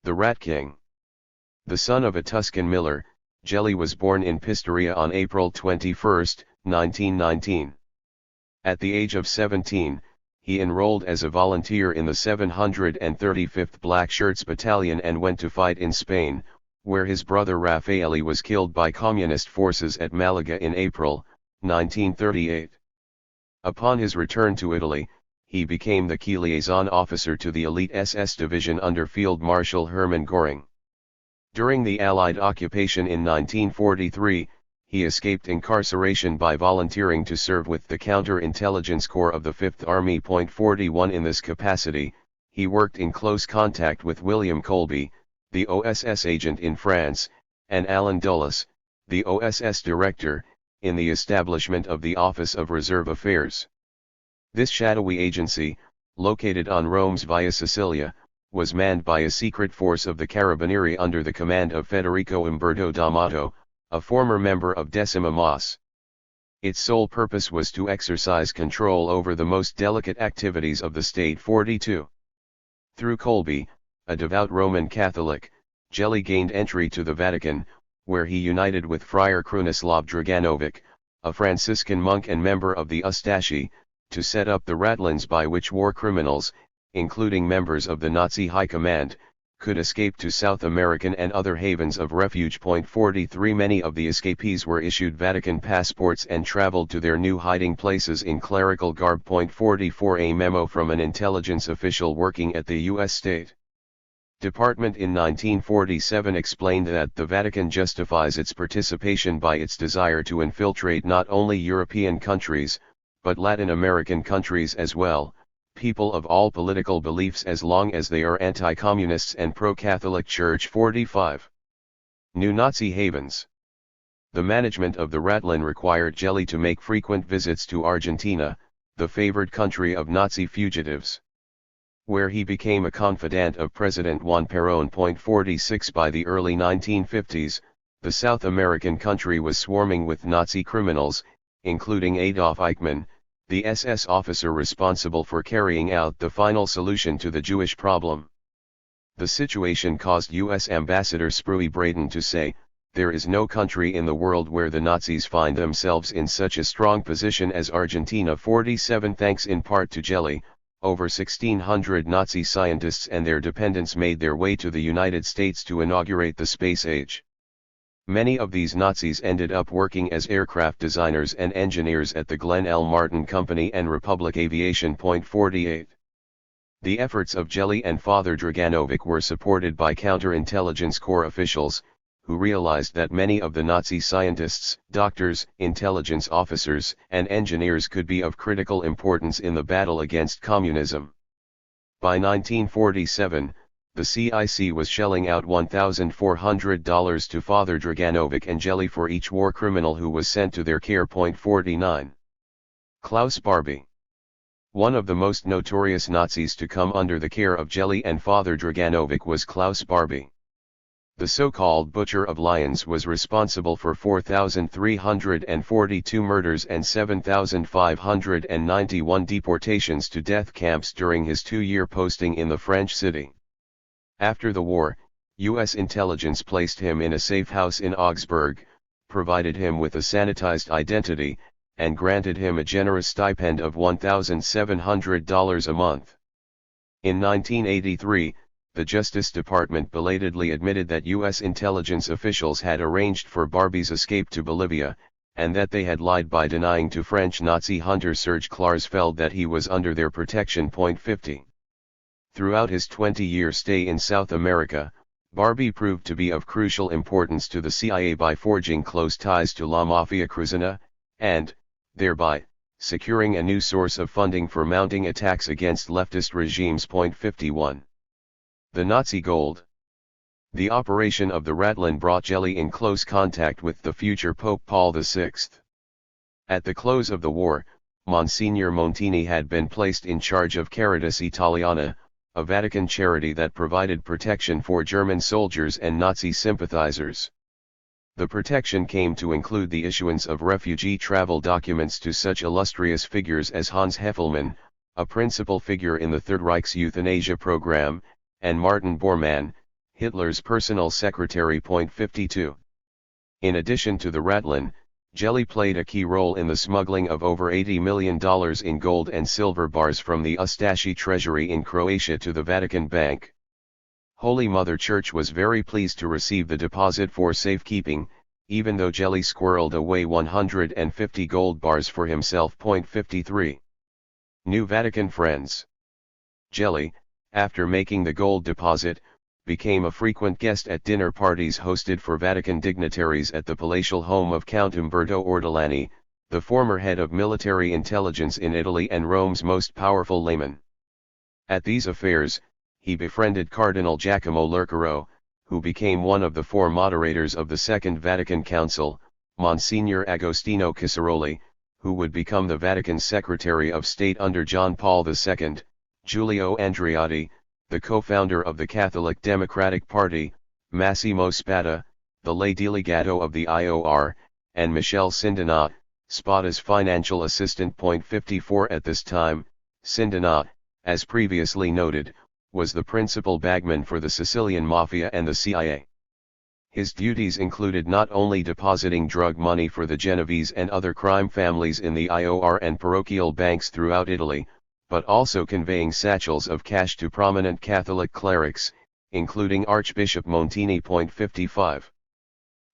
The Rat King. The son of a Tuscan miller, Gelli was born in Pistoria on April 21, 1919. At the age of 17, he enrolled as a volunteer in the 735th Black Shirts Battalion and went to fight in Spain, where his brother Raffaele was killed by communist forces at Malaga in April 1938. Upon his return to Italy, he became the key liaison officer to the elite SS division under Field Marshal Hermann Göring. During the Allied occupation in 1943, he escaped incarceration by volunteering to serve with the Counter-Intelligence Corps of the Fifth Army. 41. In this capacity, he worked in close contact with William Colby, the OSS agent in France, and Alan Dulles, the OSS director, in the establishment of the Office of Reserve Affairs. This shadowy agency, located on Rome's Via Sicilia, was manned by a secret force of the Carabinieri under the command of Federico Umberto D'Amato, a former member of Decima Mas. Its sole purpose was to exercise control over the most delicate activities of the state. 42. Through Colby, a devout Roman Catholic, Gelli gained entry to the Vatican, where he united with Friar Krunoslav Draganovic, a Franciscan monk and member of the Ustashi, to set up the ratlins by which war criminals, including members of the Nazi High Command, could escape to South American and other havens of refuge. 43. Many of the escapees were issued Vatican passports and traveled to their new hiding places in clerical garb. 44. A memo from an intelligence official working at the U.S. State Department in 1947 explained that the Vatican justifies its participation by its desire to infiltrate not only European countries, but Latin American countries as well, people of all political beliefs as long as they are anti-communists and pro-Catholic Church. 45. New Nazi havens. The management of the Ratlin required Gelli to make frequent visits to Argentina, the favored country of Nazi fugitives, where he became a confidant of President Juan Perón. 46. By the early 1950s, the South American country was swarming with Nazi criminals, including Adolf Eichmann, the SS officer responsible for carrying out the final solution to the Jewish problem. The situation caused U.S. Ambassador Spruey Braden to say, "There is no country in the world where the Nazis find themselves in such a strong position as Argentina." 47 Thanks in part to Jelly, over 1,600 Nazi scientists and their dependents made their way to the United States to inaugurate the space age. Many of these Nazis ended up working as aircraft designers and engineers at the Glenn L. Martin Company and Republic Aviation. 48. The efforts of Jelly and Father Draganovic were supported by counterintelligence corps officials, who realized that many of the Nazi scientists, doctors, intelligence officers, and engineers could be of critical importance in the battle against communism. By 1947, the CIC was shelling out $1,400 to Father Draganovic and Jelly for each war criminal who was sent to their care. 49. Klaus Barbie. One of the most notorious Nazis to come under the care of Jelly and Father Draganovic was Klaus Barbie. The so-called Butcher of Lions was responsible for 4,342 murders and 7,591 deportations to death camps during his 2-year posting in the French city. After the war, U.S. intelligence placed him in a safe house in Augsburg, provided him with a sanitized identity, and granted him a generous stipend of $1,700 a month. In 1983, the Justice Department belatedly admitted that U.S. intelligence officials had arranged for Barbie's escape to Bolivia, and that they had lied by denying to French Nazi hunter Serge Klarsfeld that he was under their protection. 50. Throughout his 20-year stay in South America, Barbie proved to be of crucial importance to the CIA by forging close ties to La Mafia Cruzana, and, thereby, securing a new source of funding for mounting attacks against leftist regimes. 51. The Nazi Gold. The operation of the Ratlin brought Jelly in close contact with the future Pope Paul VI. At the close of the war, Monsignor Montini had been placed in charge of Caritas Italiana, a Vatican charity that provided protection for German soldiers and Nazi sympathizers. The protection came to include the issuance of refugee travel documents to such illustrious figures as Hans Heffelmann, a principal figure in the Third Reich's euthanasia program, and Martin Bormann, Hitler's personal secretary. 52. In addition to the Ratlin, Jelly played a key role in the smuggling of over $80 million in gold and silver bars from the Ustashi treasury in Croatia to the Vatican Bank. Holy Mother Church was very pleased to receive the deposit for safekeeping, even though Jelly squirreled away 150 gold bars for himself. 53. New Vatican friends. Jelly, after making the gold deposit, became a frequent guest at dinner parties hosted for Vatican dignitaries at the palatial home of Count Umberto Ortolani, the former head of military intelligence in Italy and Rome's most powerful layman. At these affairs, he befriended Cardinal Giacomo Lercaro, who became one of the 4 moderators of the Second Vatican Council, Monsignor Agostino Casaroli, who would become the Vatican's Secretary of State under John Paul II, Giulio Andreotti, the co-founder of the Catholic Democratic Party, Massimo Spada, the lay delegato of the IOR, and Michel Sindenat, Spada's financial assistant. 54 At this time, Sindenat, as previously noted, was the principal bagman for the Sicilian Mafia and the CIA. His duties included not only depositing drug money for the Genovese and other crime families in the IOR and parochial banks throughout Italy, but also conveying satchels of cash to prominent Catholic clerics, including Archbishop Montini. 55.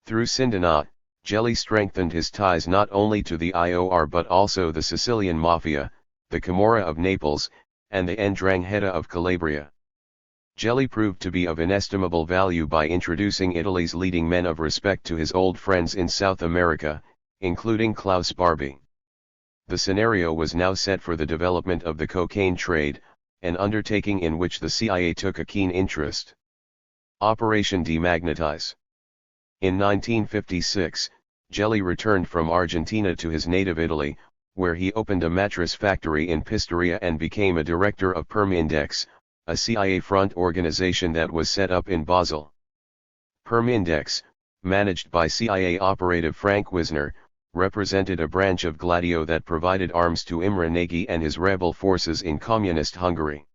Through Sindenat, Jelly strengthened his ties not only to the IOR but also the Sicilian Mafia, the Camorra of Naples, and the Ndrangheta of Calabria. Jelly proved to be of inestimable value by introducing Italy's leading men of respect to his old friends in South America, including Klaus Barbie. The scenario was now set for the development of the cocaine trade, an undertaking in which the CIA took a keen interest. Operation Demagnetize. In 1956, Jelly returned from Argentina to his native Italy, where he opened a mattress factory in Pistoria and became a director of Permindex, a CIA front organization that was set up in Basel. Permindex, managed by CIA operative Frank Wisner, represented a branch of Gladio that provided arms to Imre Nagy and his rebel forces in communist Hungary.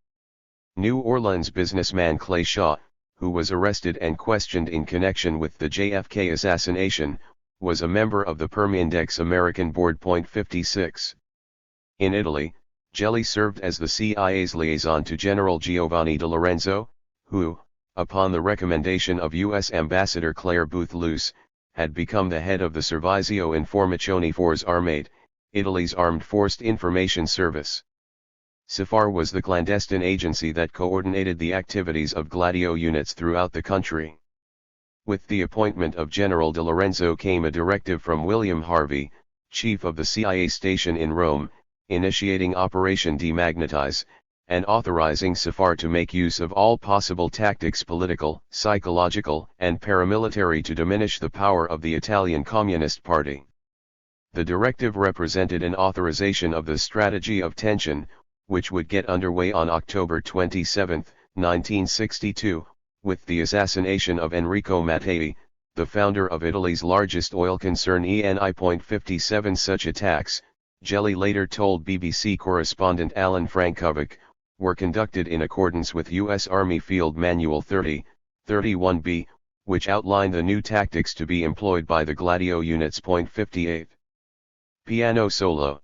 New Orleans businessman Clay Shaw, who was arrested and questioned in connection with the JFK assassination, was a member of the Permindex American Board. 56. In Italy, Gelli served as the CIA's liaison to General Giovanni Di Lorenzo, who, upon the recommendation of U.S. Ambassador Claire Booth Luce, had become the head of the Servizio Informazioni Forze Armate, Italy's Armed Forces Information Service. SIFAR was the clandestine agency that coordinated the activities of Gladio units throughout the country. With the appointment of General Di Lorenzo came a directive from William Harvey, chief of the CIA station in Rome, initiating Operation Demagnetize, and authorizing SIFAR to make use of all possible tactics, political, psychological, and paramilitary, to diminish the power of the Italian Communist Party. The directive represented an authorization of the strategy of tension, which would get underway on October 27, 1962, with the assassination of Enrico Mattei, the founder of Italy's largest oil concern Eni. 57 Such attacks, Gelli later told BBC correspondent Alan Frankovic, were conducted in accordance with U.S. Army Field Manual 30-31B, which outlined the new tactics to be employed by the Gladio units. 58. Piano solo.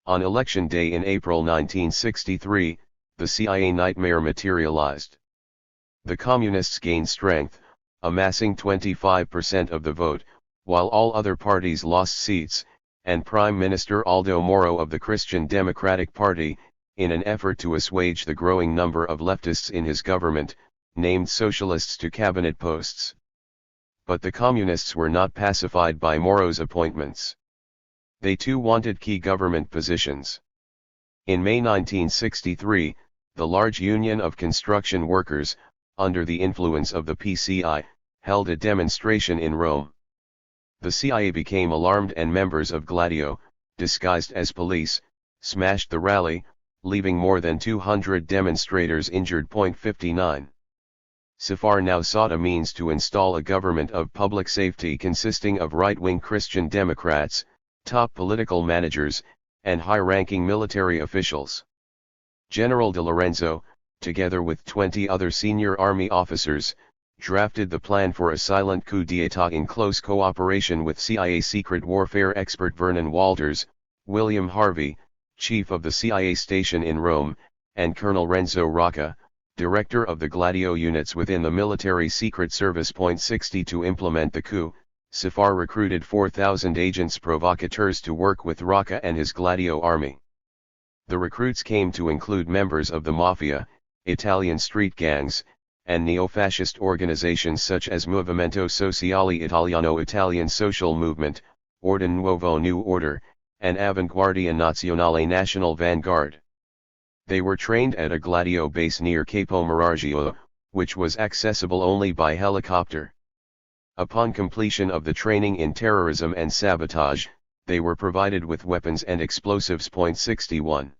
On Election Day in April 1963, the CIA nightmare materialized. The Communists gained strength, amassing 25% of the vote, while all other parties lost seats, and Prime Minister Aldo Moro of the Christian Democratic Party, in an effort to assuage the growing number of leftists in his government, named socialists to cabinet posts. But the Communists were not pacified by Moro's appointments. They too wanted key government positions. In May 1963, the large Union of Construction Workers, under the influence of the PCI, held a demonstration in Rome. The CIA became alarmed and members of Gladio, disguised as police, smashed the rally, leaving more than 200 demonstrators injured. 59. SIFAR now sought a means to install a government of public safety consisting of right-wing Christian Democrats, top political managers, and high-ranking military officials. General Di Lorenzo, together with 20 other senior army officers, drafted the plan for a silent coup d'état in close cooperation with CIA secret warfare expert Vernon Walters, William Harvey, chief of the CIA station in Rome, and Colonel Renzo Rocca, director of the Gladio units within the military secret service. 60 To implement the coup, SIFAR recruited 4,000 agents provocateurs to work with Rocca and his Gladio army. The recruits came to include members of the Mafia, Italian street gangs, and neo-fascist organizations such as Movimento Sociale Italiano, Italian Social Movement, Ordine Nuovo, New Order, and Avanguardia Nazionale, National Vanguard. They were trained at a Gladio base near Capo Marargio, which was accessible only by helicopter. Upon completion of the training in terrorism and sabotage, they were provided with weapons and explosives. 61.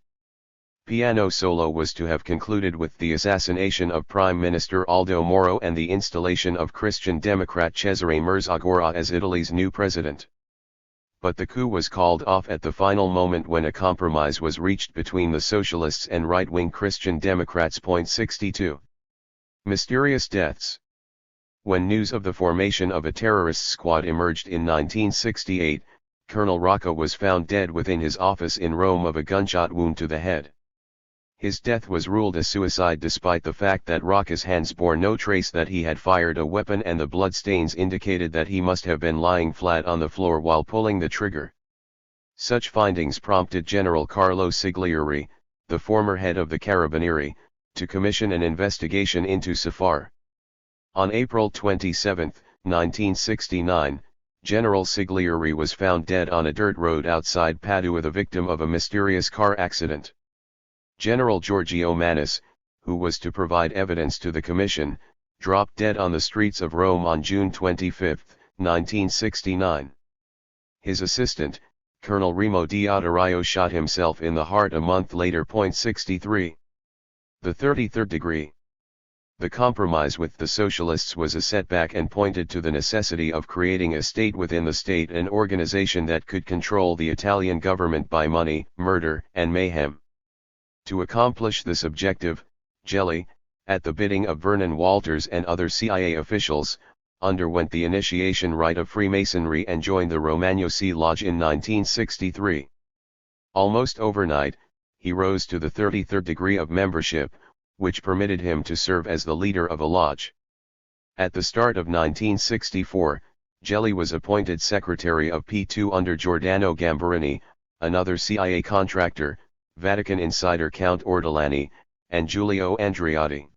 Piano solo was to have concluded with the assassination of Prime Minister Aldo Moro and the installation of Christian Democrat Cesare Merzagora as Italy's new president. But the coup was called off at the final moment when a compromise was reached between the socialists and right-wing Christian Democrats. 62. Mysterious deaths. When news of the formation of a terrorist squad emerged in 1968, Colonel Rocca was found dead within his office in Rome of a gunshot wound to the head. His death was ruled a suicide despite the fact that Rocca's hands bore no trace that he had fired a weapon, and the bloodstains indicated that he must have been lying flat on the floor while pulling the trigger. Such findings prompted General Carlo Siglieri, the former head of the Carabinieri, to commission an investigation into SIFAR. On April 27, 1969, General Siglieri was found dead on a dirt road outside Padua, the victim of a mysterious car accident. General Giorgio Manis, who was to provide evidence to the commission, dropped dead on the streets of Rome on June 25, 1969. His assistant, Colonel Remo D'Addario, shot himself in the heart a month later. 63. The 33rd degree. The compromise with the socialists was a setback and pointed to the necessity of creating a state within the state, an organization that could control the Italian government by money, murder, and mayhem. To accomplish this objective, Jelly, at the bidding of Vernon Walters and other CIA officials, underwent the initiation rite of Freemasonry and joined the Romagnosi Lodge in 1963. Almost overnight, he rose to the 33rd degree of membership, which permitted him to serve as the leader of a lodge. At the start of 1964, Jelly was appointed secretary of P2 under Giordano Gambarini, another CIA contractor, Vatican insider Count Ortolani, and Giulio Andreotti.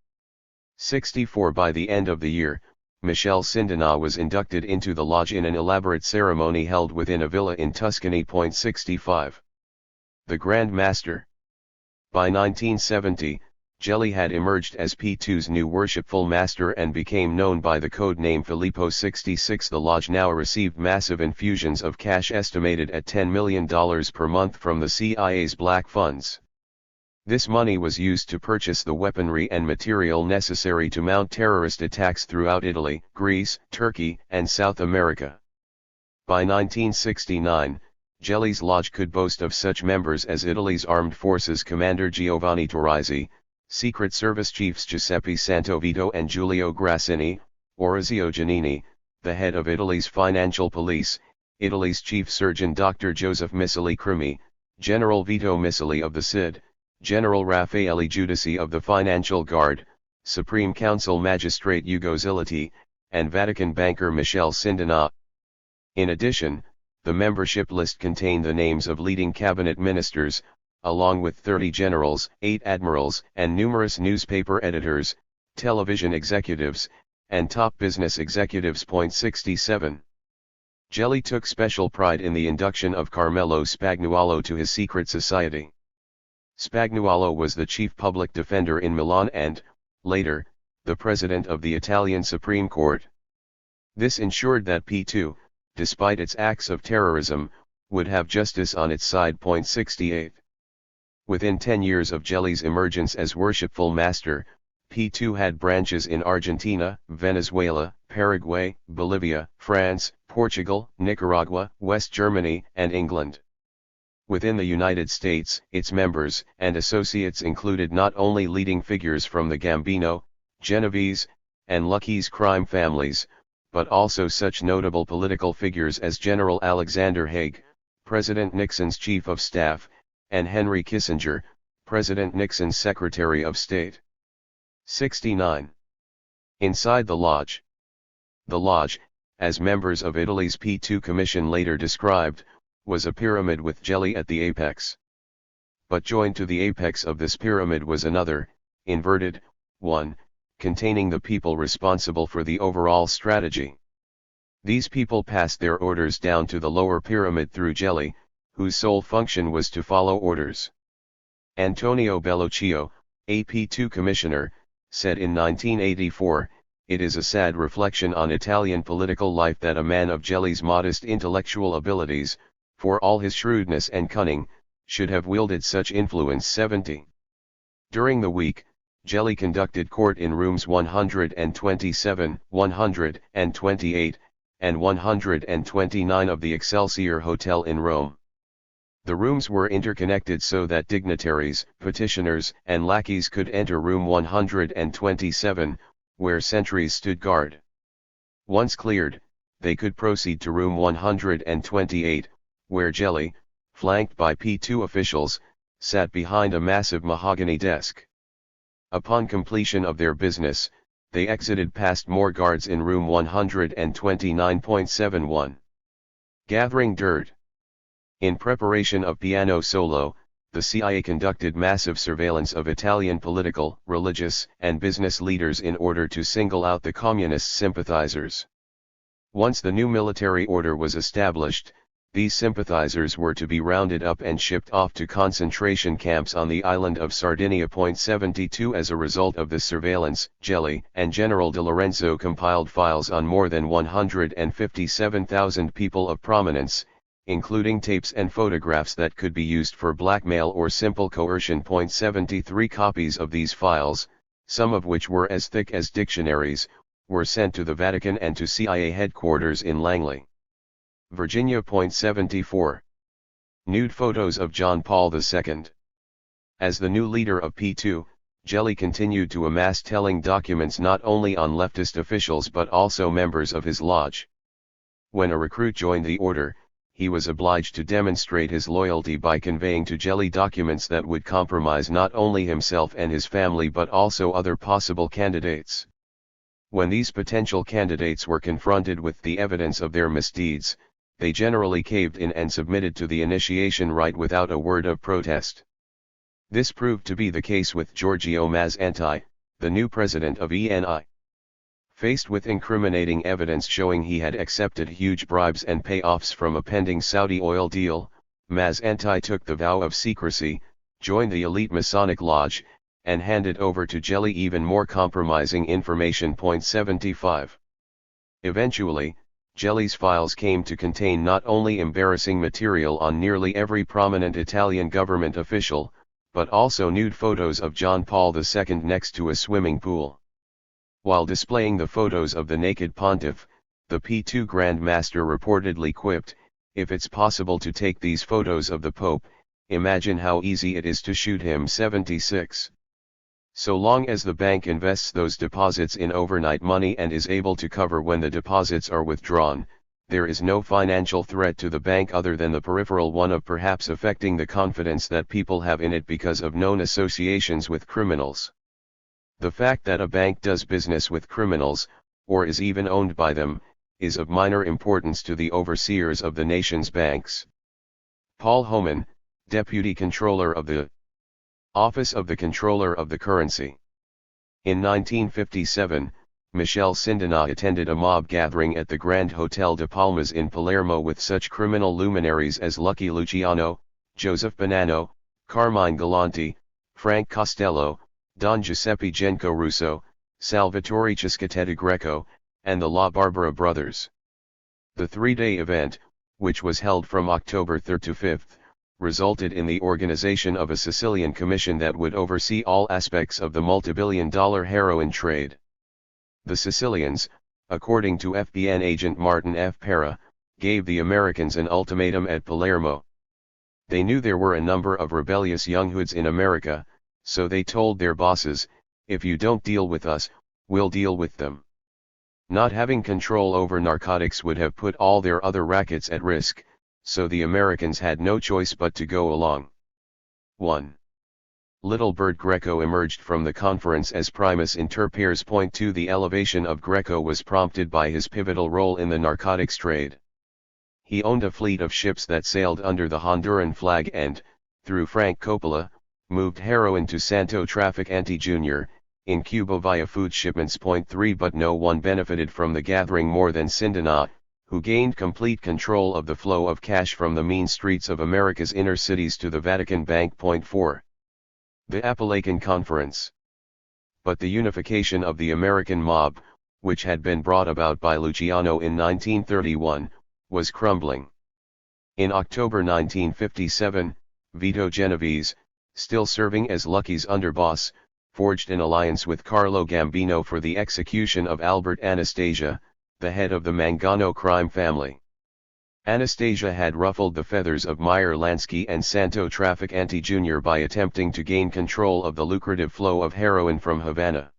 64 By the end of the year, Michel Sindona was inducted into the lodge in an elaborate ceremony held within a villa in Tuscany. 65. The Grand Master. By 1970, Jelly had emerged as P2's new worshipful master and became known by the code name Filippo 66. The lodge now received massive infusions of cash estimated at $10 million per month from the CIA's black funds. This money was used to purchase the weaponry and material necessary to mount terrorist attacks throughout Italy, Greece, Turkey, and South America. By 1969, Jelly's lodge could boast of such members as Italy's Armed Forces Commander Giovanni Torrisi, Secret Service Chiefs Giuseppe Santovito and Giulio Grassini, Orazio Giannini, the head of Italy's Financial Police, Italy's Chief Surgeon Dr. Joseph Missili Crimi, General Vito Missili of the CID, General Raffaele Giudici of the Financial Guard, Supreme Council Magistrate Ugo Zilati, and Vatican banker Michel Sindona. In addition, the membership list contained the names of leading cabinet ministers, along with 30 generals, 8 admirals, and numerous newspaper editors, television executives, and top business executives. 67. Jelly took special pride in the induction of Carmelo Spagnuolo to his secret society. Spagnuolo was the chief public defender in Milan and, later, the president of the Italian Supreme Court. This ensured that P2, despite its acts of terrorism, would have justice on its side. 68. Within 10 years of Jelly's emergence as worshipful master, P2 had branches in Argentina, Venezuela, Paraguay, Bolivia, France, Portugal, Nicaragua, West Germany, and England. Within the United States, its members and associates included not only leading figures from the Gambino, Genovese, and Lucchese crime families, but also such notable political figures as General Alexander Haig, President Nixon's Chief of Staff, and Henry Kissinger, President Nixon's Secretary of State. 69. Inside the Lodge. The Lodge, as members of Italy's P2 Commission later described, was a pyramid with Jelly at the apex. But joined to the apex of this pyramid was another, inverted, one, containing the people responsible for the overall strategy. These people passed their orders down to the lower pyramid through Jelly, whose sole function was to follow orders. Antonio Bellocchio, a P2 commissioner, said in 1984, "It is a sad reflection on Italian political life that a man of Jelly's modest intellectual abilities, for all his shrewdness and cunning, should have wielded such influence." 70. During the week, Jelly conducted court in rooms 127, 128, and 129 of the Excelsior Hotel in Rome. The rooms were interconnected so that dignitaries, petitioners, and lackeys could enter room 127, where sentries stood guard. Once cleared, they could proceed to room 128, where Jelly, flanked by P2 officials, sat behind a massive mahogany desk. Upon completion of their business, they exited past more guards in room 129.71. Gathering dirt. In preparation of piano solo, the CIA conducted massive surveillance of Italian political, religious, and business leaders in order to single out the communist sympathizers. Once the new military order was established, these sympathizers were to be rounded up and shipped off to concentration camps on the island of Sardinia. 72 As a result of this surveillance, Jelly and General De Lorenzo compiled files on more than 157,000 people of prominence, including tapes and photographs that could be used for blackmail or simple coercion. 73 Copies of these files, some of which were as thick as dictionaries, were sent to the Vatican and to CIA headquarters in Langley, Virginia. 74. Nude photos of John Paul II. As the new leader of P2, Jelly continued to amass telling documents not only on leftist officials but also members of his lodge. When a recruit joined the order, he was obliged to demonstrate his loyalty by conveying to Jelly documents that would compromise not only himself and his family but also other possible candidates. When these potential candidates were confronted with the evidence of their misdeeds, they generally caved in and submitted to the initiation rite without a word of protest. This proved to be the case with Giorgio Mazzanti, the new president of ENI. Faced with incriminating evidence showing he had accepted huge bribes and payoffs from a pending Saudi oil deal, Mazzanti took the vow of secrecy, joined the elite Masonic Lodge, and handed over to Jelly even more compromising information. 75. Eventually, Jelly's files came to contain not only embarrassing material on nearly every prominent Italian government official, but also nude photos of John Paul II next to a swimming pool. While displaying the photos of the naked pontiff, the P2 Grand Master reportedly quipped, "If it's possible to take these photos of the Pope, imagine how easy it is to shoot him." 76. So long as the bank invests those deposits in overnight money and is able to cover when the deposits are withdrawn, there is no financial threat to the bank other than the peripheral one of perhaps affecting the confidence that people have in it because of known associations with criminals. The fact that a bank does business with criminals, or is even owned by them, is of minor importance to the overseers of the nation's banks. Paul Homan, Deputy Controller of the Office of the Controller of the Currency. In 1957, Michel Sindona attended a mob gathering at the Grand Hotel de Palmas in Palermo with such criminal luminaries as Lucky Luciano, Joseph Bonanno, Carmine Galante, Frank Costello, Don Giuseppe Genco Russo, Salvatore Cescatetta Greco, and the La Barbara brothers. The three-day event, which was held from October 3 to 5, resulted in the organization of a Sicilian commission that would oversee all aspects of the multibillion-dollar heroin trade. The Sicilians, according to FBN agent Martin F. Pera, gave the Americans an ultimatum at Palermo. They knew there were a number of rebellious young hoods in America, so they told their bosses, "If you don't deal with us, we'll deal with them." Not having control over narcotics would have put all their other rackets at risk, so the Americans had no choice but to go along. 1. Little Bird Greco emerged from the conference as primus inter pares. 2. The elevation of Greco was prompted by his pivotal role in the narcotics trade. He owned a fleet of ships that sailed under the Honduran flag and, through Frank Coppola, moved heroin to Santo Traficante Jr., in Cuba via food shipments. 3. But no one benefited from the gathering more than Sindona, who gained complete control of the flow of cash from the mean streets of America's inner cities to the Vatican Bank. 4. The Apalacan Conference. But the unification of the American mob, which had been brought about by Luciano in 1931, was crumbling. In October 1957, Vito Genovese, still serving as Lucky's underboss, forged an alliance with Carlo Gambino for the execution of Albert Anastasia, the head of the Mangano crime family. Anastasia had ruffled the feathers of Meyer Lansky and Santo Traficante Jr. by attempting to gain control of the lucrative flow of heroin from Havana.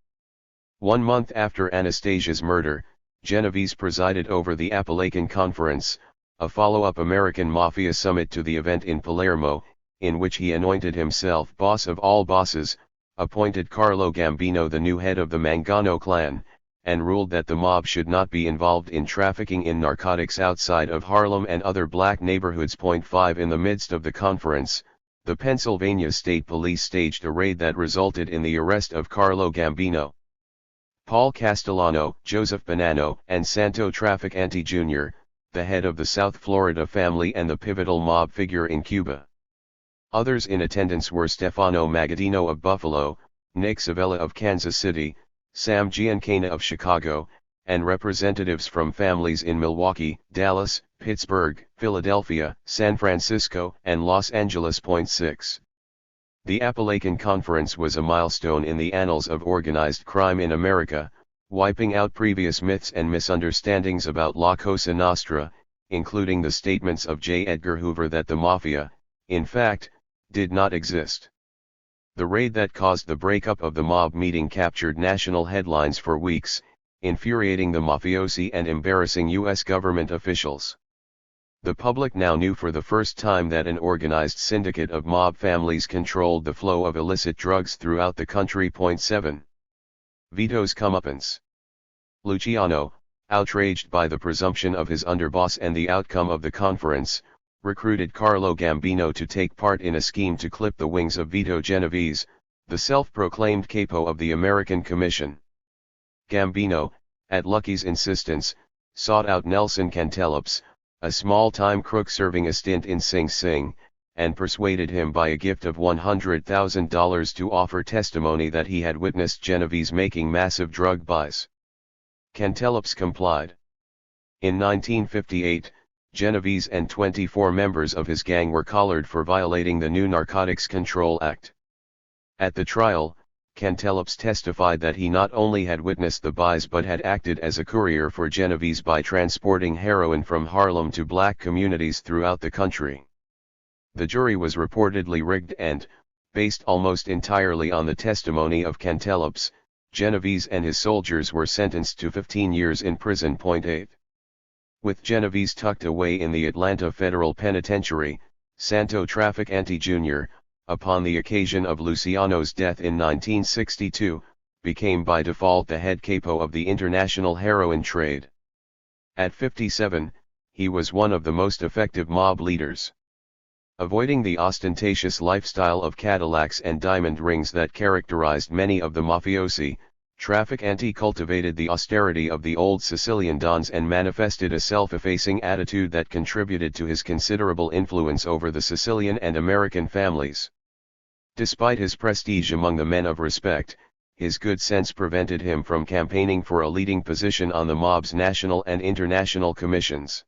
1 month after Anastasia's murder, Genovese presided over the Apalacan Conference, a follow-up American Mafia summit to the event in Palermo, in which he anointed himself boss of all bosses, appointed Carlo Gambino the new head of the Mangano clan, and ruled that the mob should not be involved in trafficking in narcotics outside of Harlem and other black neighborhoods. 5. In the midst of the conference, the Pennsylvania State Police staged a raid that resulted in the arrest of Carlo Gambino. Paul Castellano, Joseph Bonanno, and Santo Traficante Jr., the head of the South Florida family and the pivotal mob figure in Cuba. Others in attendance were Stefano Magaddino of Buffalo, Nick Savella of Kansas City, Sam Giancana of Chicago, and representatives from families in Milwaukee, Dallas, Pittsburgh, Philadelphia, San Francisco, and Los Angeles. 6. The Apalacan Conference was a milestone in the annals of organized crime in America, wiping out previous myths and misunderstandings about La Cosa Nostra, including the statements of J. Edgar Hoover that the Mafia, in fact, did not exist. The raid that caused the breakup of the mob meeting captured national headlines for weeks, infuriating the mafiosi and embarrassing U.S. government officials. The public now knew for the first time that an organized syndicate of mob families controlled the flow of illicit drugs throughout the country. 7. Vito's comeuppance. Luciano, outraged by the presumption of his underboss and the outcome of the conference, recruited Carlo Gambino to take part in a scheme to clip the wings of Vito Genovese, the self-proclaimed capo of the American Commission. Gambino, at Lucky's insistence, sought out Nelson Cantellops, a small-time crook serving a stint in Sing Sing, and persuaded him by a gift of $100,000 to offer testimony that he had witnessed Genovese making massive drug buys. Cantellops complied. In 1958, Genovese and 24 members of his gang were collared for violating the new Narcotics Control Act. At the trial, Cantellops testified that he not only had witnessed the buys but had acted as a courier for Genovese by transporting heroin from Harlem to black communities throughout the country. The jury was reportedly rigged and, based almost entirely on the testimony of Cantellops, Genovese and his soldiers were sentenced to 15 years in prison. 8. With Genovese tucked away in the Atlanta Federal Penitentiary, Santo Trafficante Jr., upon the occasion of Luciano's death in 1962, became by default the head capo of the international heroin trade. At 57, he was one of the most effective mob leaders. Avoiding the ostentatious lifestyle of Cadillacs and diamond rings that characterized many of the mafiosi, Trafficante cultivated the austerity of the old Sicilian dons and manifested a self-effacing attitude that contributed to his considerable influence over the Sicilian and American families. Despite his prestige among the men of respect, his good sense prevented him from campaigning for a leading position on the mob's national and international commissions.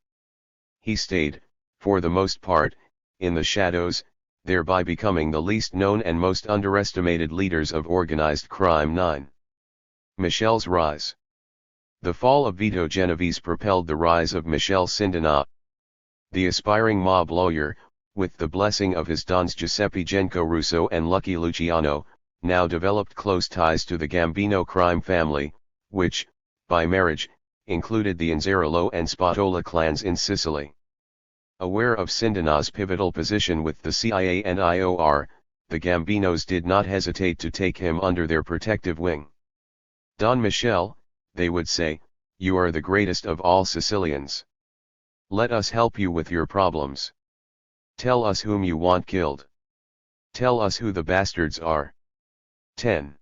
He stayed, for the most part, in the shadows, thereby becoming the least known and most underestimated leaders of organized crime. 9. Michel's rise. The fall of Vito Genovese propelled the rise of Michel Sindona. The aspiring mob lawyer, with the blessing of his dons Giuseppe Genco Russo and Lucky Luciano, now developed close ties to the Gambino crime family, which, by marriage, included the Inzerolo and Spatola clans in Sicily. Aware of Sindona's pivotal position with the CIA and IOR, the Gambinos did not hesitate to take him under their protective wing. Don Michel, they would say, you are the greatest of all Sicilians. Let us help you with your problems. Tell us whom you want killed. Tell us who the bastards are. 10.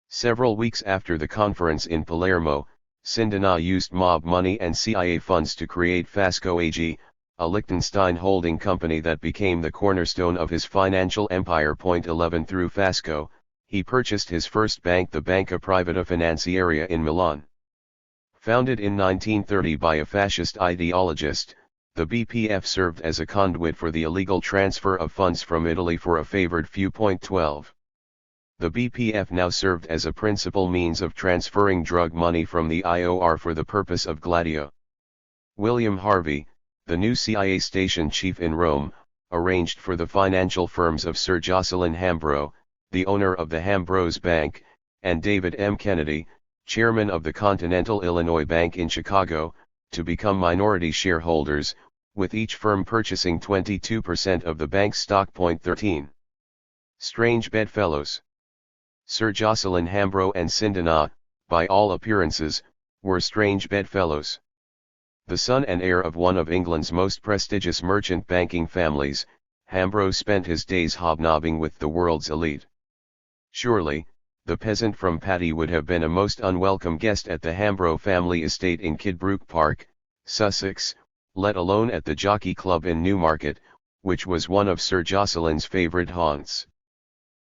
Several weeks after the conference in Palermo, Sindona used mob money and CIA funds to create Fasco AG, a Liechtenstein holding company that became the cornerstone of his financial empire. 11 Through Fasco, he purchased his first bank, the Banca Privata Finanziaria in Milan. Founded in 1930 by a fascist ideologist, the BPF served as a conduit for the illegal transfer of funds from Italy for a favored few. 12. The BPF now served as a principal means of transferring drug money from the IOR for the purpose of Gladio. William Harvey, the new CIA station chief in Rome, arranged for the financial firms of Sir Jocelyn Hambro, the owner of the Hambros Bank, and David M. Kennedy, chairman of the Continental Illinois Bank in Chicago, to become minority shareholders, with each firm purchasing 22% of the bank's stock. 13. Strange bedfellows. Sir Jocelyn Hambro and Sindona, by all appearances, were strange bedfellows. The son and heir of one of England's most prestigious merchant banking families, Hambro spent his days hobnobbing with the world's elite. Surely, the peasant from Paddy would have been a most unwelcome guest at the Hambro family estate in Kidbrooke Park, Sussex, let alone at the Jockey Club in Newmarket, which was one of Sir Jocelyn's favourite haunts.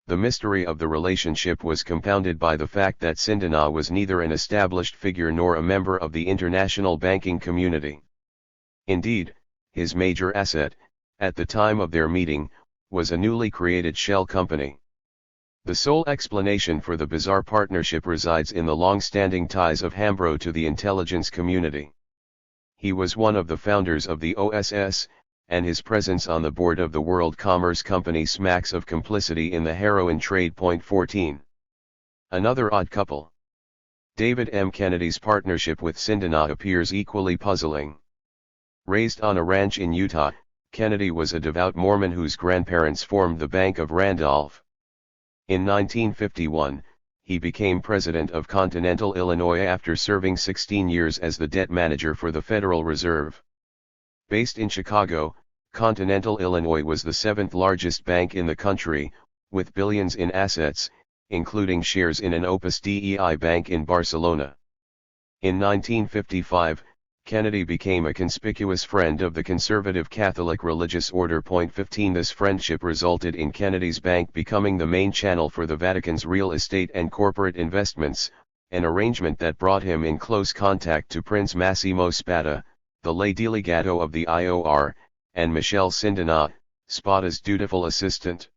The mystery of the relationship was compounded by the fact that Sindona was neither an established figure nor a member of the international banking community. Indeed, his major asset, at the time of their meeting, was a newly created shell company. The sole explanation for the bizarre partnership resides in the long-standing ties of Hambro to the intelligence community. He was one of the founders of the OSS, and his presence on the board of the World Commerce Company smacks of complicity in the heroin trade. 14. Another odd couple. David M. Kennedy's partnership with Sindana appears equally puzzling. Raised on a ranch in Utah, Kennedy was a devout Mormon whose grandparents formed the Bank of Randolph. In 1951, he became president of Continental Illinois after serving 16 years as the debt manager for the Federal Reserve. Based in Chicago, Continental Illinois was the seventh largest bank in the country, with billions in assets, including shares in an Opus Dei bank in Barcelona. In 1955, Kennedy became a conspicuous friend of the conservative Catholic religious order. 15 This friendship resulted in Kennedy's bank becoming the main channel for the Vatican's real estate and corporate investments, an arrangement that brought him in close contact to Prince Massimo Spada, the lay delegato of the IOR, and Michelle Sindana, Spada's dutiful assistant.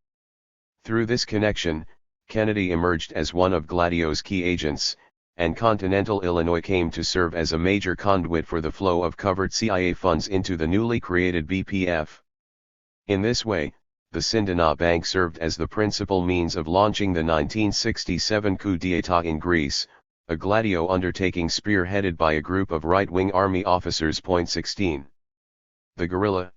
Through this connection, Kennedy emerged as one of Gladio's key agents, and Continental Illinois came to serve as a major conduit for the flow of covered CIA funds into the newly created BPF. In this way, the Sindana Bank served as the principal means of launching the 1967 coup d'état in Greece, a Gladio undertaking spearheaded by a group of right-wing army officers. 16. The guerrilla.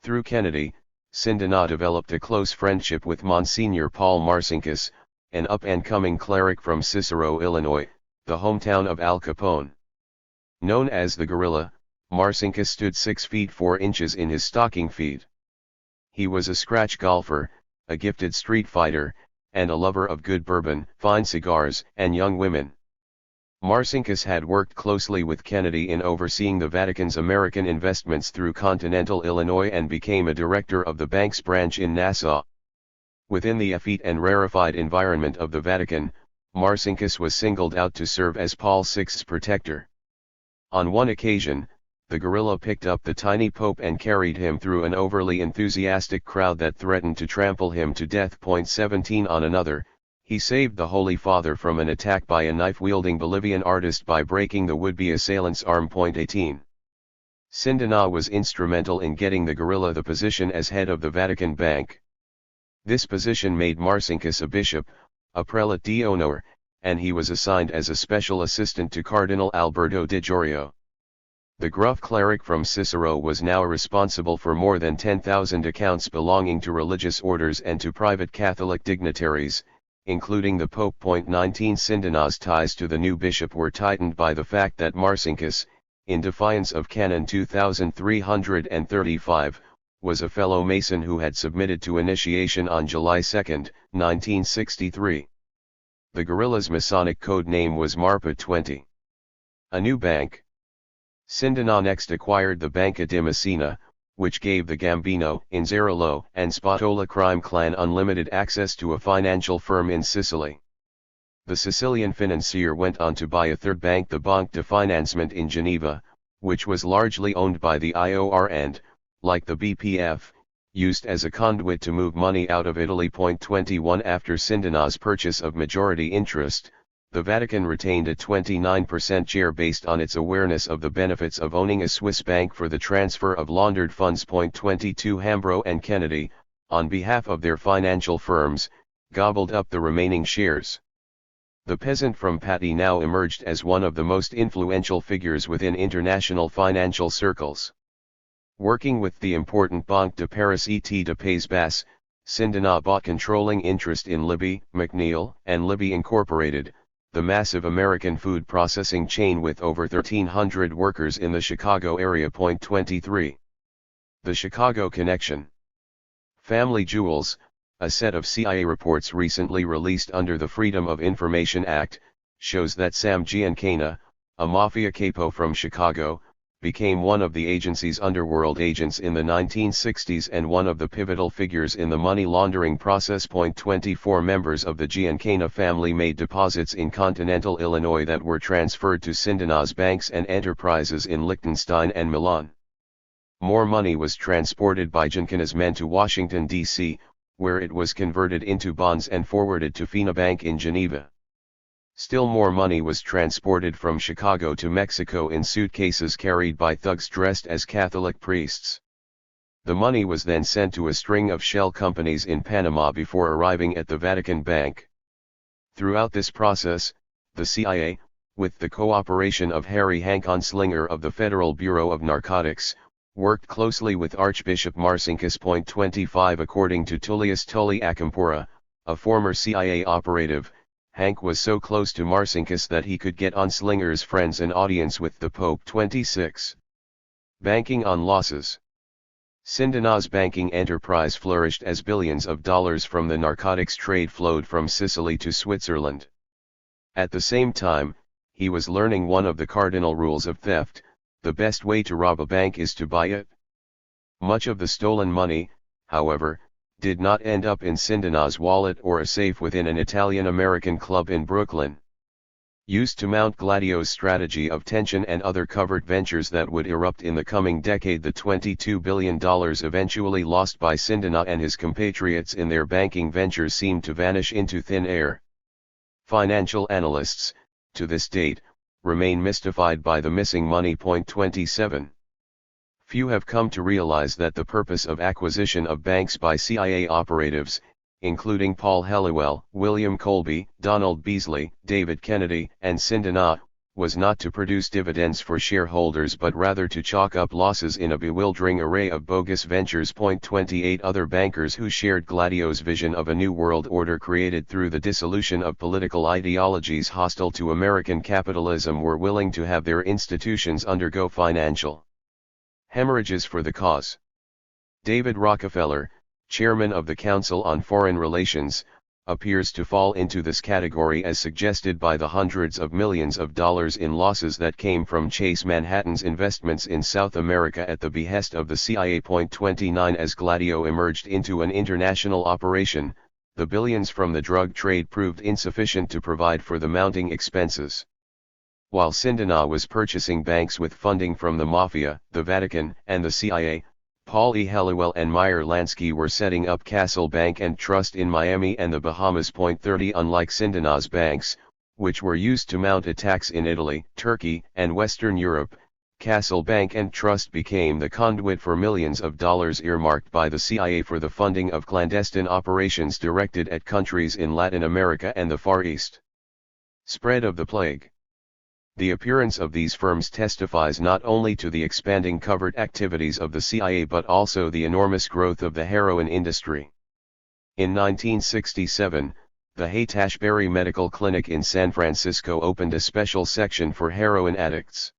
Through Kennedy, Sindana developed a close friendship with Monsignor Paul Marcinkus, an up-and-coming cleric from Cicero, Illinois, the hometown of Al Capone. Known as the guerrilla, Marcinkus stood 6 feet 4 inches in his stocking feet. He was a scratch golfer, a gifted street fighter, and a lover of good bourbon, fine cigars, and young women. Marcinkus had worked closely with Kennedy in overseeing the Vatican's American investments through Continental Illinois and became a director of the bank's branch in Nassau. Within the effete and rarefied environment of the Vatican, Marcinkus was singled out to serve as Paul VI's protector. On one occasion, the guerrilla picked up the tiny Pope and carried him through an overly enthusiastic crowd that threatened to trample him to death. 17 On another, he saved the Holy Father from an attack by a knife-wielding Bolivian artist by breaking the would-be assailant's arm. 18. Sindana was instrumental in getting the guerrilla the position as head of the Vatican Bank. This position made Marcinkus a bishop, a prelate d'honneur, and he was assigned as a special assistant to Cardinal Alberto Di Giorgio. The gruff cleric from Cicero was now responsible for more than 10,000 accounts belonging to religious orders and to private Catholic dignitaries, including the Pope. 19 Sindana's ties to the new bishop were tightened by the fact that Marcinkus, in defiance of Canon 2335, was a fellow Mason who had submitted to initiation on July 2, 1963. The guerrilla's Masonic code name was Marpa 20. A new bank. Sindana next acquired the Banca di Messina, which gave the Gambino, Inzerolo, and Spatola crime clan unlimited access to a financial firm in Sicily. The Sicilian financier went on to buy a third bank, the Banque de Financement in Geneva, which was largely owned by the IOR and, like the BPF, used as a conduit to move money out of Italy. 21 After Sindana's purchase of majority interest, the Vatican retained a 29% share based on its awareness of the benefits of owning a Swiss bank for the transfer of laundered funds. 22 Hambro and Kennedy, on behalf of their financial firms, gobbled up the remaining shares. The peasant from Patti now emerged as one of the most influential figures within international financial circles. Working with the important Banque de Paris et de Pays Bas, Sindana bought controlling interest in Libby, McNeil, and Libby Incorporated, the massive American food processing chain with over 1,300 workers in the Chicago area. 23. The Chicago Connection. Family Jewels, a set of CIA reports recently released under the Freedom of Information Act, shows that Sam Giancana, a mafia capo from Chicago, became one of the agency's underworld agents in the 1960s and one of the pivotal figures in the money laundering process. 24 Members of the Giancana family made deposits in Continental Illinois that were transferred to Sindana's banks and enterprises in Liechtenstein and Milan. More money was transported by Giancana's men to Washington, D.C., where it was converted into bonds and forwarded to Fina Bank in Geneva. Still more money was transported from Chicago to Mexico in suitcases carried by thugs dressed as Catholic priests. The money was then sent to a string of shell companies in Panama before arriving at the Vatican Bank. Throughout this process, the CIA, with the cooperation of Harry Hank Anslinger of the Federal Bureau of Narcotics, worked closely with Archbishop Marcinkus. 25 According to Tullius Tully Acampora, a former CIA operative, Hank was so close to Marcinkus that he could get Anslinger's friends an audience with the Pope. 26. Banking on losses. Sindana's banking enterprise flourished as billions of dollars from the narcotics trade flowed from Sicily to Switzerland. At the same time, he was learning one of the cardinal rules of theft: the best way to rob a bank is to buy it. Much of the stolen money, however, did not end up in Sindana's wallet or a safe within an Italian-American club in Brooklyn. Used to mount Gladio's strategy of tension and other covert ventures that would erupt in the coming decade, the $22 billion eventually lost by Sindana and his compatriots in their banking ventures seemed to vanish into thin air. Financial analysts, to this date, remain mystified by the missing money. 27. Few have come to realize that the purpose of acquisition of banks by CIA operatives, including Paul Helliwell, William Colby, Donald Beasley, David Kennedy, and Sindana, was not to produce dividends for shareholders but rather to chalk up losses in a bewildering array of bogus ventures. 28 Other bankers who shared Gladio's vision of a new world order created through the dissolution of political ideologies hostile to American capitalism were willing to have their institutions undergo financial hemorrhages for the cause. David Rockefeller, chairman of the Council on Foreign Relations, appears to fall into this category as suggested by the hundreds of millions of dollars in losses that came from Chase Manhattan's investments in South America at the behest of the CIA. 29 As Gladio emerged into an international operation, the billions from the drug trade proved insufficient to provide for the mounting expenses. While Sindana was purchasing banks with funding from the Mafia, the Vatican, and the CIA, Paul E. Helliwell and Meyer Lansky were setting up Castle Bank and Trust in Miami and the Bahamas. 30 Unlike Sindana's banks, which were used to mount attacks in Italy, Turkey, and Western Europe, Castle Bank and Trust became the conduit for millions of dollars earmarked by the CIA for the funding of clandestine operations directed at countries in Latin America and the Far East. Spread of the plague. The appearance of these firms testifies not only to the expanding covert activities of the CIA but also the enormous growth of the heroin industry. In 1967, the Haight-Ashbury Medical Clinic in San Francisco opened a special section for heroin addicts.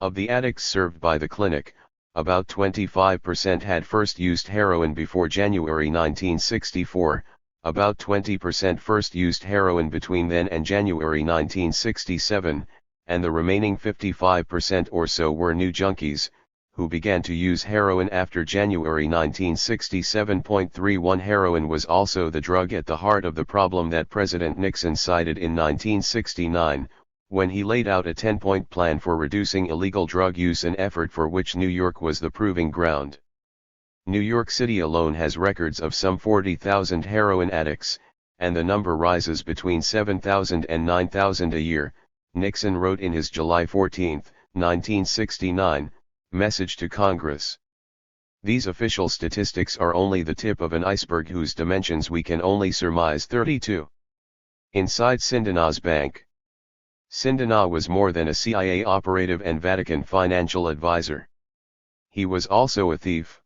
Of the addicts served by the clinic, about 25% had first used heroin before January 1964, about 20% first used heroin between then and January 1967, and the remaining 55% or so were new junkies, who began to use heroin after January 1967. 31 Heroin was also the drug at the heart of the problem that President Nixon cited in 1969, when he laid out a 10-point plan for reducing illegal drug use, an effort for which New York was the proving ground. New York City alone has records of some 40,000 heroin addicts, and the number rises between 7,000 and 9,000 a year, Nixon wrote in his July 14, 1969, message to Congress. These official statistics are only the tip of an iceberg whose dimensions we can only surmise. 32. Inside Sindana's bank. Sindana was more than a CIA operative and Vatican financial advisor. He was also a thief.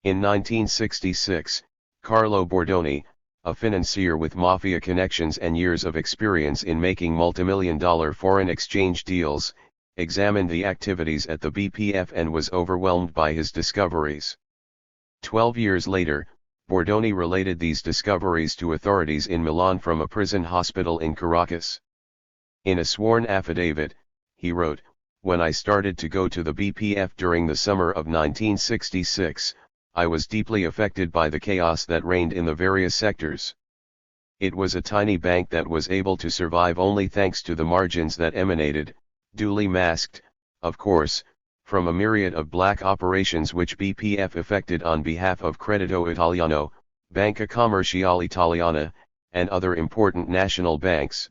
In 1966, Carlo Bordoni, a financier with mafia connections and years of experience in making multimillion-dollar foreign exchange deals, examined the activities at the BPF and was overwhelmed by his discoveries. 12 years later, Bordoni related these discoveries to authorities in Milan from a prison hospital in Caracas. In a sworn affidavit, he wrote, "When I started to go to the BPF during the summer of 1966, I was deeply affected by the chaos that reigned in the various sectors. It was a tiny bank that was able to survive only thanks to the margins that emanated, duly masked, of course, from a myriad of black operations which BPF effected on behalf of Credito Italiano, Banca Commerciale Italiana, and other important national banks.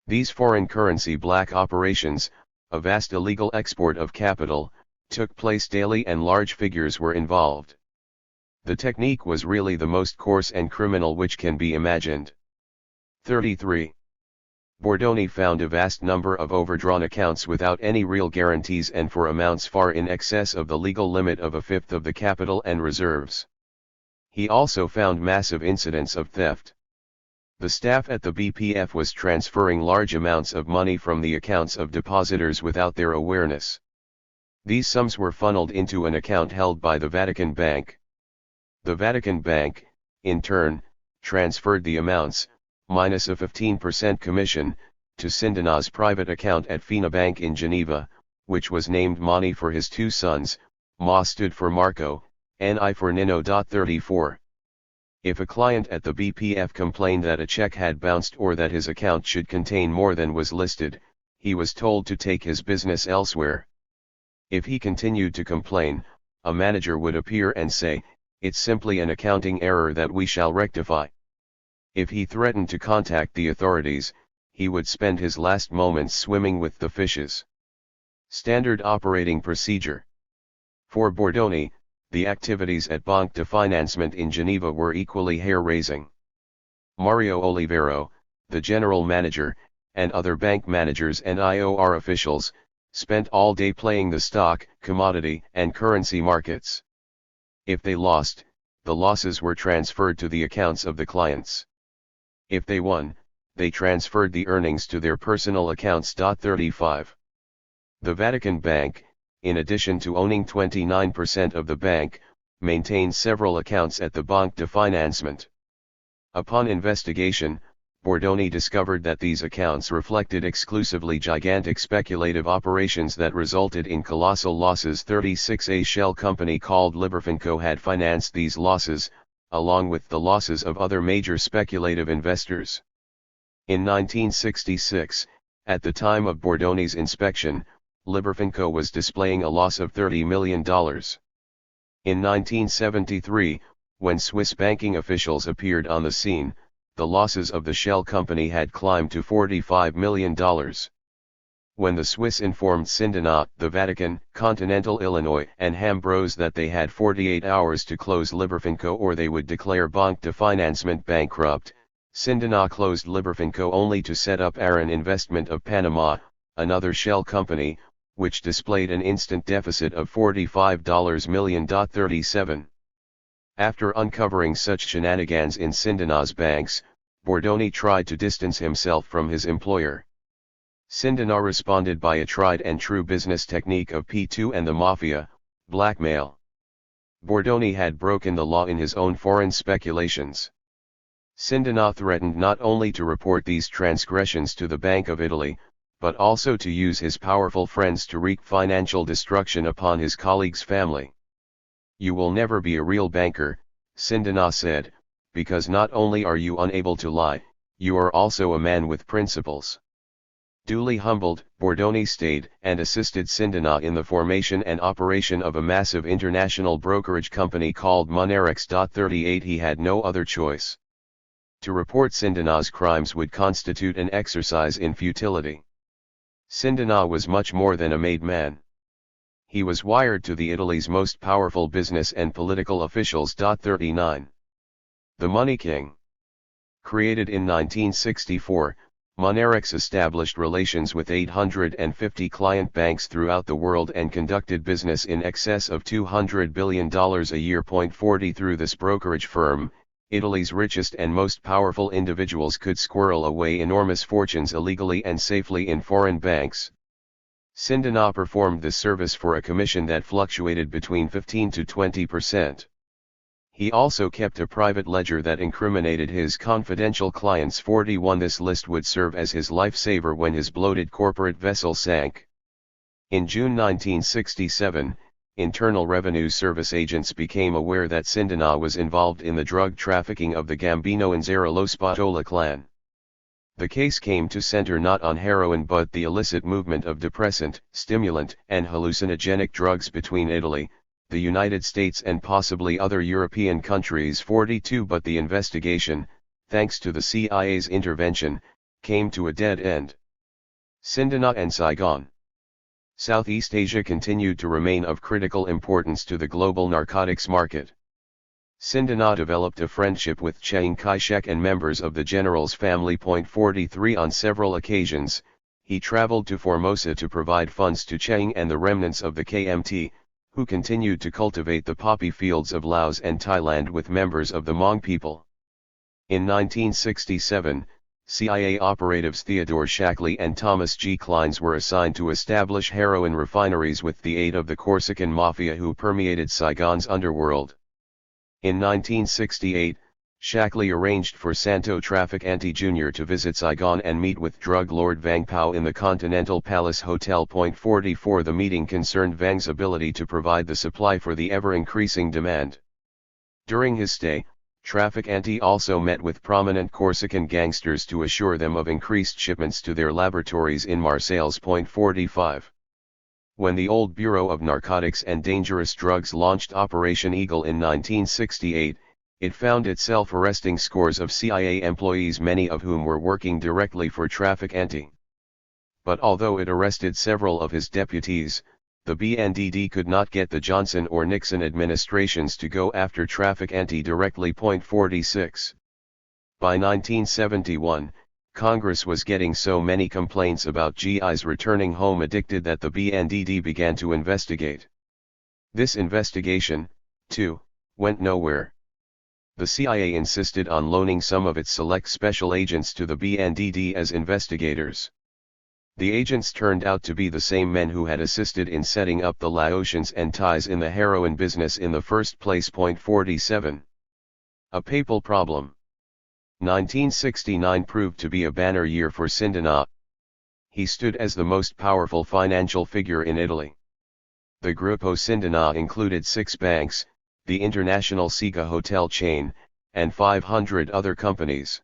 These foreign currency black operations, a vast illegal export of capital, took place daily and large figures were involved. The technique was really the most coarse and criminal which can be imagined. 33. Bordoni found a vast number of overdrawn accounts without any real guarantees and for amounts far in excess of the legal limit of a fifth of the capital and reserves. He also found massive incidents of theft. The staff at the BPF was transferring large amounts of money from the accounts of depositors without their awareness. These sums were funneled into an account held by the Vatican Bank. The Vatican Bank, in turn, transferred the amounts, minus a 15% commission, to Sindina's private account at Fina Bank in Geneva, which was named Mani for his two sons. Ma stood for Marco, Ni for Nino. 34. If a client at the BPF complained that a check had bounced or that his account should contain more than was listed, he was told to take his business elsewhere. If he continued to complain, a manager would appear and say, "It's simply an accounting error that we shall rectify." If he threatened to contact the authorities, he would spend his last moments swimming with the fishes. Standard operating procedure. For Bordoni, the activities at Banque de Financement in Geneva were equally hair-raising. Mario Olivero, the general manager, and other bank managers and IOR officials, spent all day playing the stock, commodity, and currency markets. If they lost, the losses were transferred to the accounts of the clients. If they won, they transferred the earnings to their personal accounts. 35. The Vatican Bank, in addition to owning 29% of the bank, maintained several accounts at the Banque de Financement. Upon investigation, Bordoni discovered that these accounts reflected exclusively gigantic speculative operations that resulted in colossal losses. 36. A shell company called Liberfinco had financed these losses, along with the losses of other major speculative investors. In 1966, at the time of Bordoni's inspection, Liberfinco was displaying a loss of $30 million. In 1973, when Swiss banking officials appeared on the scene, the losses of the shell company had climbed to $45 million. When the Swiss informed Sindina, the Vatican, Continental Illinois, and Hambros that they had 48 hours to close Liberfinco or they would declare Banque de Financement bankrupt, Sindina closed Liberfinco only to set up Aran Investment of Panama, another shell company, which displayed an instant deficit of $45 million. 37. After uncovering such shenanigans in Sindina's banks, Bordoni tried to distance himself from his employer. Sindina responded by a tried-and-true business technique of P2 and the mafia, blackmail. Bordoni had broken the law in his own foreign speculations. Sindina threatened not only to report these transgressions to the Bank of Italy, but also to use his powerful friends to wreak financial destruction upon his colleague's family. "You will never be a real banker," Sindina said, "because not only are you unable to lie, you are also a man with principles." Duly humbled, Bordoni stayed and assisted Sindina in the formation and operation of a massive international brokerage company called Monerex. 38. He had no other choice. To report Sindina's crimes would constitute an exercise in futility. Sindina was much more than a made man. He was wired to the Italy's most powerful business and political officials. 39. The Money King. Created in 1964, Monerex established relations with 850 client banks throughout the world and conducted business in excess of $200 billion a year. 40. Through this brokerage firm, Italy's richest and most powerful individuals could squirrel away enormous fortunes illegally and safely in foreign banks. Sindina performed this service for a commission that fluctuated between 15 to 20%. He also kept a private ledger that incriminated his confidential clients. 41. This list would serve as his lifesaver when his bloated corporate vessel sank. In June 1967, Internal Revenue Service agents became aware that Sindina was involved in the drug trafficking of the Gambino and Zerolo Spatola clan. The case came to center not on heroin but the illicit movement of depressant, stimulant, and hallucinogenic drugs between Italy, the United States and possibly other European countries. 42. But the investigation, thanks to the CIA's intervention, came to a dead end. Sindina and Saigon. Southeast Asia continued to remain of critical importance to the global narcotics market. Sindana developed a friendship with Chiang Kai-shek and members of the general's family. 43 On several occasions, he traveled to Formosa to provide funds to Chiang and the remnants of the KMT, who continued to cultivate the poppy fields of Laos and Thailand with members of the Hmong people. In 1967, CIA operatives Theodore Shackley and Thomas G. Kleins were assigned to establish heroin refineries with the aid of the Corsican mafia who permeated Saigon's underworld. In 1968, Shackley arranged for Santo Traficante Jr. to visit Saigon and meet with drug lord Vang Pao in the Continental Palace Hotel. 44 The meeting concerned Vang's ability to provide the supply for the ever-increasing demand. During his stay, Traficante also met with prominent Corsican gangsters to assure them of increased shipments to their laboratories in Marseille. 45 When the old Bureau of Narcotics and Dangerous Drugs launched Operation Eagle in 1968, it found itself arresting scores of CIA employees, many of whom were working directly for Traficante. But although it arrested several of his deputies, the BNDD could not get the Johnson or Nixon administrations to go after Traficante directly. 46 By 1971, Congress was getting so many complaints about GIs returning home addicted that the BNDD began to investigate. This investigation, too, went nowhere. The CIA insisted on loaning some of its select special agents to the BNDD as investigators. The agents turned out to be the same men who had assisted in setting up the Laotians and ties in the heroin business in the first place. 47 A papal problem. 1969 proved to be a banner year for Sindana. He stood as the most powerful financial figure in Italy. The Gruppo Sindana included 6 banks, the international Siga hotel chain, and 500 other companies.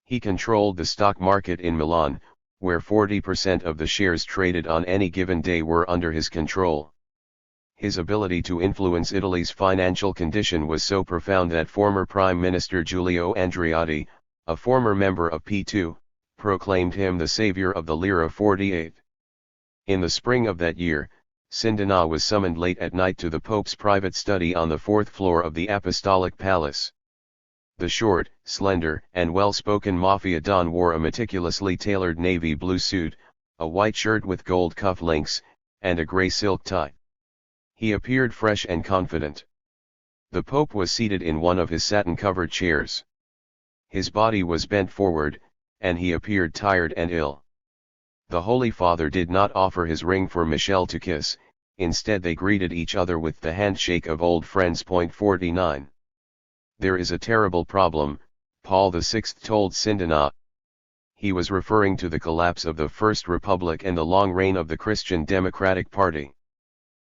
He controlled the stock market in Milan, where 40% of the shares traded on any given day were under his control. His ability to influence Italy's financial condition was so profound that former Prime Minister Giulio Andreotti, a former member of P2, proclaimed him the savior of the Lira. 48 In the spring of that year, Sindana was summoned late at night to the Pope's private study on the 4th floor of the Apostolic Palace. The short, slender, and well-spoken mafia don wore a meticulously tailored navy blue suit, a white shirt with gold cuff links, and a gray silk tie. He appeared fresh and confident. The Pope was seated in one of his satin-covered chairs. His body was bent forward, and he appeared tired and ill. The Holy Father did not offer his ring for Michelle to kiss, instead they greeted each other with the handshake of old friends. 49 There is a terrible problem, Paul VI told Sindana. He was referring to the collapse of the First Republic and the long reign of the Christian Democratic Party.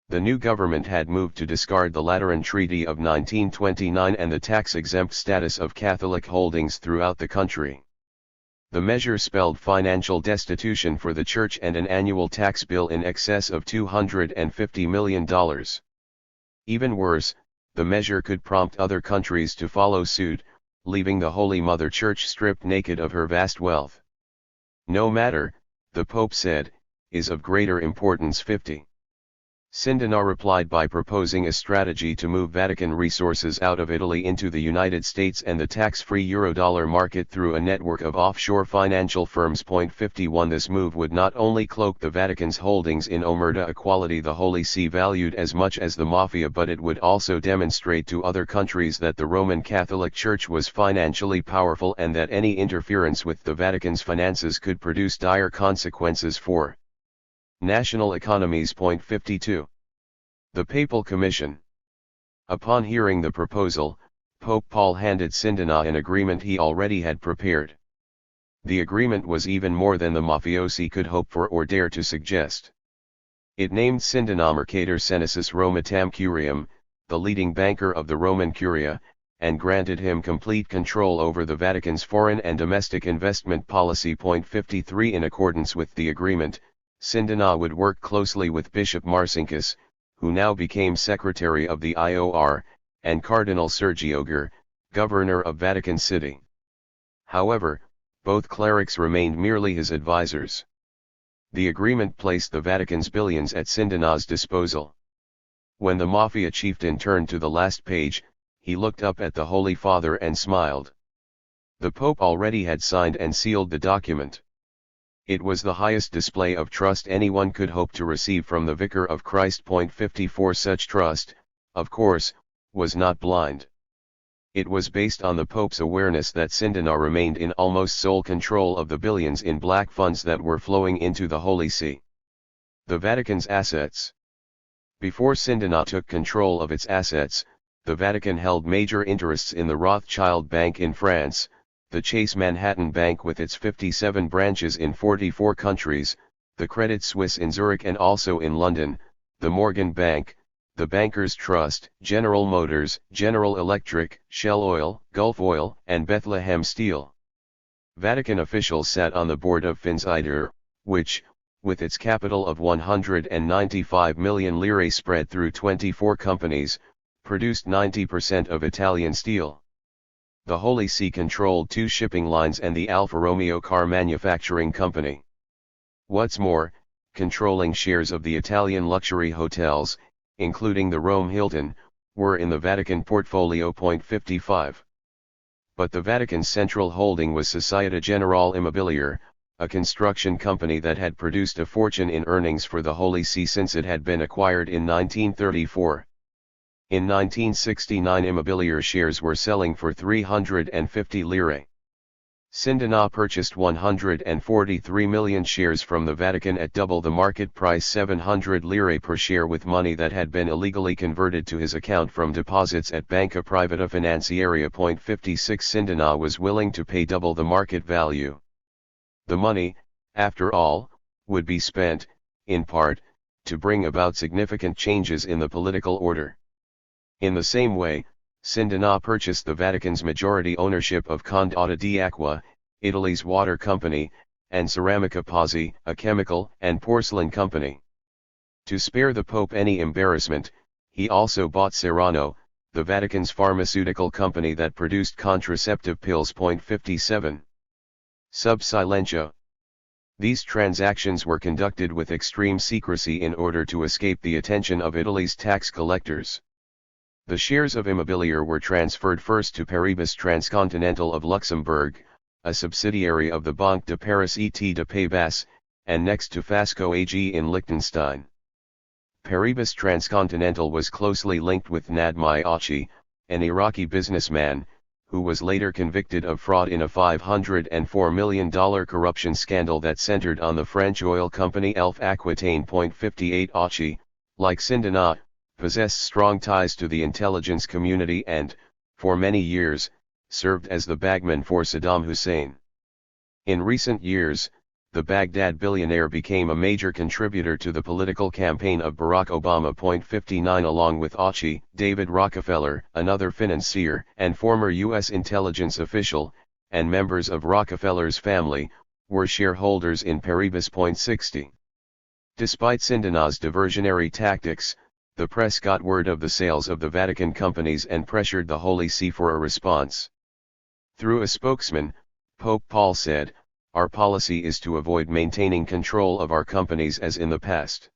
The new government had moved to discard the Lateran Treaty of 1929 and the tax-exempt status of Catholic holdings throughout the country. The measure spelled financial destitution for the church and an annual tax bill in excess of $250 million. Even worse, the measure could prompt other countries to follow suit, leaving the Holy Mother Church stripped naked of her vast wealth. No matter, the Pope said, is of greater importance. 50 Sindana replied by proposing a strategy to move Vatican resources out of Italy into the United States and the tax-free eurodollar market through a network of offshore financial firms. 51 This move would not only cloak the Vatican's holdings in Omerta, a quality the Holy See valued as much as the Mafia, but it would also demonstrate to other countries that the Roman Catholic Church was financially powerful and that any interference with the Vatican's finances could produce dire consequences for national economies. 52 The Papal Commission. Upon hearing the proposal, Pope Paul handed Sindana an agreement he already had prepared. The agreement was even more than the mafiosi could hope for or dare to suggest. It named Sindana Mercator Senesis Romatam Curiam, the leading banker of the Roman Curia, and granted him complete control over the Vatican's foreign and domestic investment policy. 53 In accordance with the agreement, Sindana would work closely with Bishop Marcinkus, who now became Secretary of the IOR, and Cardinal Sergioger, Governor of Vatican City. However, both clerics remained merely his advisors. The agreement placed the Vatican's billions at Sindina's disposal. When the Mafia chieftain turned to the last page, he looked up at the Holy Father and smiled. The Pope already had signed and sealed the document. It was the highest display of trust anyone could hope to receive from the Vicar of Christ. 54 Such trust, of course, was not blind. It was based on the Pope's awareness that Sindina remained in almost sole control of the billions in black funds that were flowing into the Holy See. The Vatican's assets. Before Sindina took control of its assets, the Vatican held major interests in the Rothschild Bank in France, the Chase Manhattan Bank with its 57 branches in 44 countries, the Credit Suisse in Zurich and also in London, the Morgan Bank, the Bankers Trust, General Motors, General Electric, Shell Oil, Gulf Oil, and Bethlehem Steel. Vatican officials sat on the board of Finsider, which, with its capital of 195 million lire spread through 24 companies, produced 90% of Italian steel. The Holy See controlled 2 shipping lines and the Alfa Romeo car manufacturing company. What's more, controlling shares of the Italian luxury hotels, including the Rome Hilton, were in the Vatican portfolio. 55. But the Vatican's central holding was Società Generale Immobiliare, a construction company that had produced a fortune in earnings for the Holy See since it had been acquired in 1934. In 1969 Immobiliare shares were selling for 350 lire. Sindina purchased 143 million shares from the Vatican at double the market price 700 lire per share with money that had been illegally converted to his account from deposits at Banca Privata Finanziaria. 56 Sindina was willing to pay double the market value. The money, after all, would be spent, in part, to bring about significant changes in the political order. In the same way, Sindina purchased the Vatican's majority ownership of Condotta d'Acqua, Italy's water company, and Ceramica Pozzi, a chemical and porcelain company. To spare the Pope any embarrassment, he also bought Serrano, the Vatican's pharmaceutical company that produced contraceptive pills. 57. Sub silentio. These transactions were conducted with extreme secrecy in order to escape the attention of Italy's tax collectors. The shares of Immobiliare were transferred first to Paribas Transcontinental of Luxembourg, a subsidiary of the Banque de Paris et de Pays-Bas, and next to Fasco AG in Liechtenstein. Paribas Transcontinental was closely linked with Nadmi Achi, an Iraqi businessman, who was later convicted of fraud in a $504 million corruption scandal that centered on the French oil company Elf Aquitaine. 58 Achi, like Sindina, possessed strong ties to the intelligence community and, for many years, served as the bagman for Saddam Hussein. In recent years, the Baghdad billionaire became a major contributor to the political campaign of Barack Obama. 59 Along with Achi, David Rockefeller, another financier and former U.S. intelligence official, and members of Rockefeller's family, were shareholders in Paribas. 60. Despite Sindina's diversionary tactics, the press got word of the sales of the Vatican companies and pressured the Holy See for a response. Through a spokesman, Pope Paul said, "Our policy is to avoid maintaining control of our companies as in the past.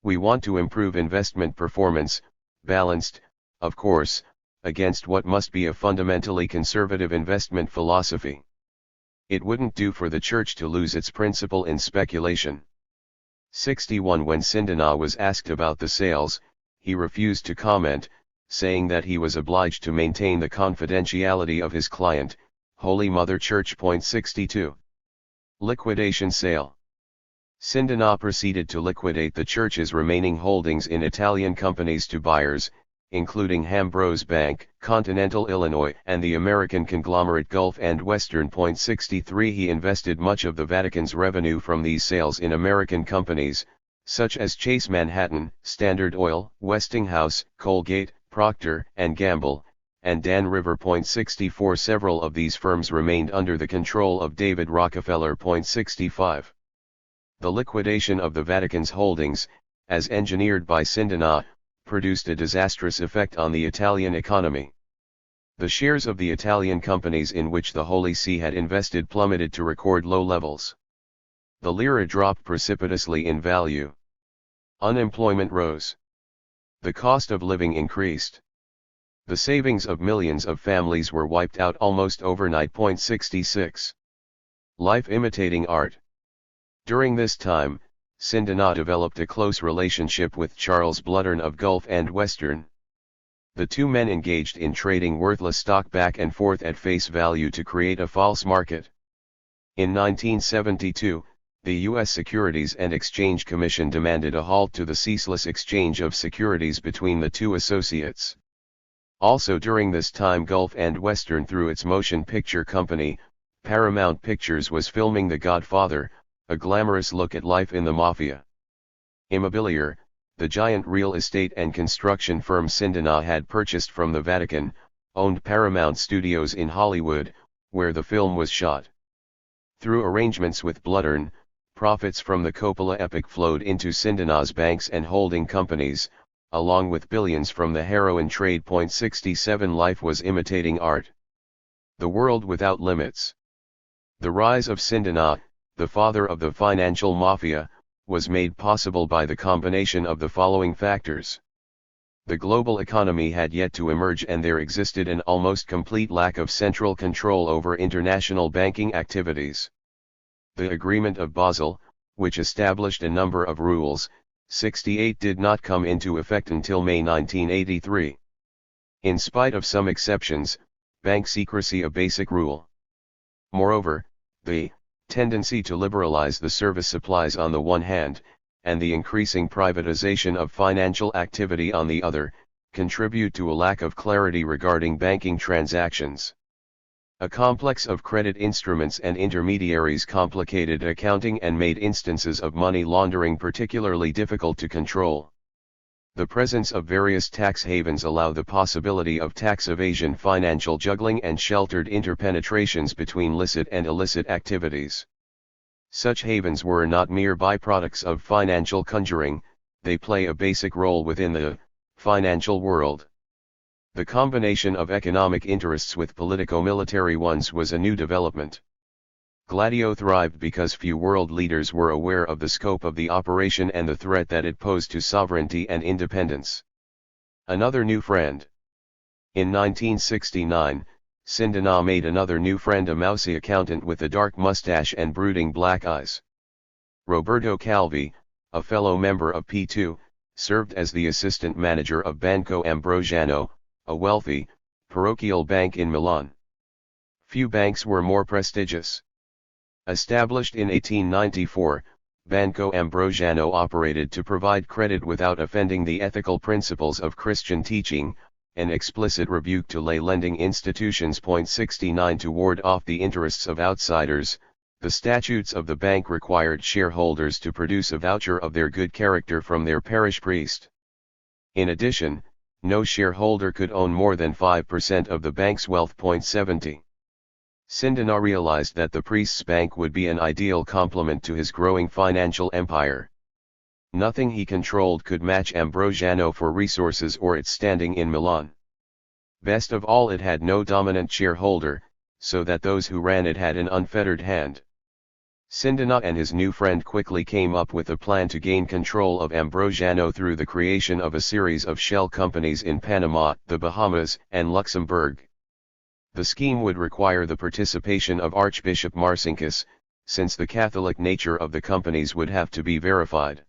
We want to improve investment performance, balanced, of course, against what must be a fundamentally conservative investment philosophy. It wouldn't do for the Church to lose its principle in speculation." 61 When Sindina was asked about the sales, he refused to comment, saying that he was obliged to maintain the confidentiality of his client, Holy Mother Church. 62. Liquidation sale. Sindina proceeded to liquidate the Church's remaining holdings in Italian companies to buyers, including Hambros Bank, Continental Illinois, and the American conglomerate Gulf and Western. 63 He invested much of the Vatican's revenue from these sales in American companies, such as Chase Manhattan, Standard Oil, Westinghouse, Colgate, Procter & Gamble, and Dan River. 64 Several of these firms remained under the control of David Rockefeller. 65 The liquidation of the Vatican's holdings, as engineered by Sindina, produced a disastrous effect on the Italian economy. The shares of the Italian companies in which the Holy See had invested plummeted to record low levels. The lira dropped precipitously in value. Unemployment rose. The cost of living increased. The savings of millions of families were wiped out almost overnight. 66. Life imitating art. During this time, Sindana developed a close relationship with Charles Bloodern of Gulf and Western. The two men engaged in trading worthless stock back and forth at face value to create a false market. In 1972, the U.S. Securities and Exchange Commission demanded a halt to the ceaseless exchange of securities between the two associates. Also during this time, Gulf and Western, through its motion picture company, Paramount Pictures, was filming The Godfather, a glamorous look at life in the mafia. Immobilier, the giant real estate and construction firm Sindana had purchased from the Vatican, owned Paramount Studios in Hollywood, where the film was shot. Through arrangements with Bloodern, profits from the Coppola epic flowed into Sindana's banks and holding companies, along with billions from the heroin trade. 67 Life was imitating art. The world without limits. The rise of Sindana, the father of the financial mafia, was made possible by the combination of the following factors. The global economy had yet to emerge, and there existed an almost complete lack of central control over international banking activities. The Agreement of Basel, which established a number of rules, 68, did not come into effect until May 1983. In spite of some exceptions, bank secrecy a basic rule. Moreover, the tendency to liberalize the service supplies on the one hand, and the increasing privatization of financial activity on the other, contribute to a lack of clarity regarding banking transactions. A complex of credit instruments and intermediaries complicated accounting and made instances of money laundering particularly difficult to control. The presence of various tax havens allow the possibility of tax evasion, financial juggling, and sheltered interpenetrations between licit and illicit activities. Such havens were not mere byproducts of financial conjuring, they play a basic role within the financial world. The combination of economic interests with politico-military ones was a new development. Gladio thrived because few world leaders were aware of the scope of the operation and the threat that it posed to sovereignty and independence. Another new friend. In 1969, Sindana made another new friend, a mousy accountant with a dark mustache and brooding black eyes. Roberto Calvi, a fellow member of P2, served as the assistant manager of Banco Ambrosiano, a wealthy, parochial bank in Milan. Few banks were more prestigious. Established in 1894, Banco Ambrosiano operated to provide credit without offending the ethical principles of Christian teaching, an explicit rebuke to lay lending institutions. 69 To ward off the interests of outsiders, the statutes of the bank required shareholders to produce a voucher of their good character from their parish priest. In addition, no shareholder could own more than 5% of the bank's wealth. 70. Sindana realized that the priest's bank would be an ideal complement to his growing financial empire. Nothing he controlled could match Ambrosiano for resources or its standing in Milan. Best of all, it had no dominant shareholder, so that those who ran it had an unfettered hand. Sindana and his new friend quickly came up with a plan to gain control of Ambrosiano through the creation of a series of shell companies in Panama, the Bahamas, and Luxembourg. The scheme would require the participation of Archbishop Marcinkus, since the Catholic nature of the companies would have to be verified.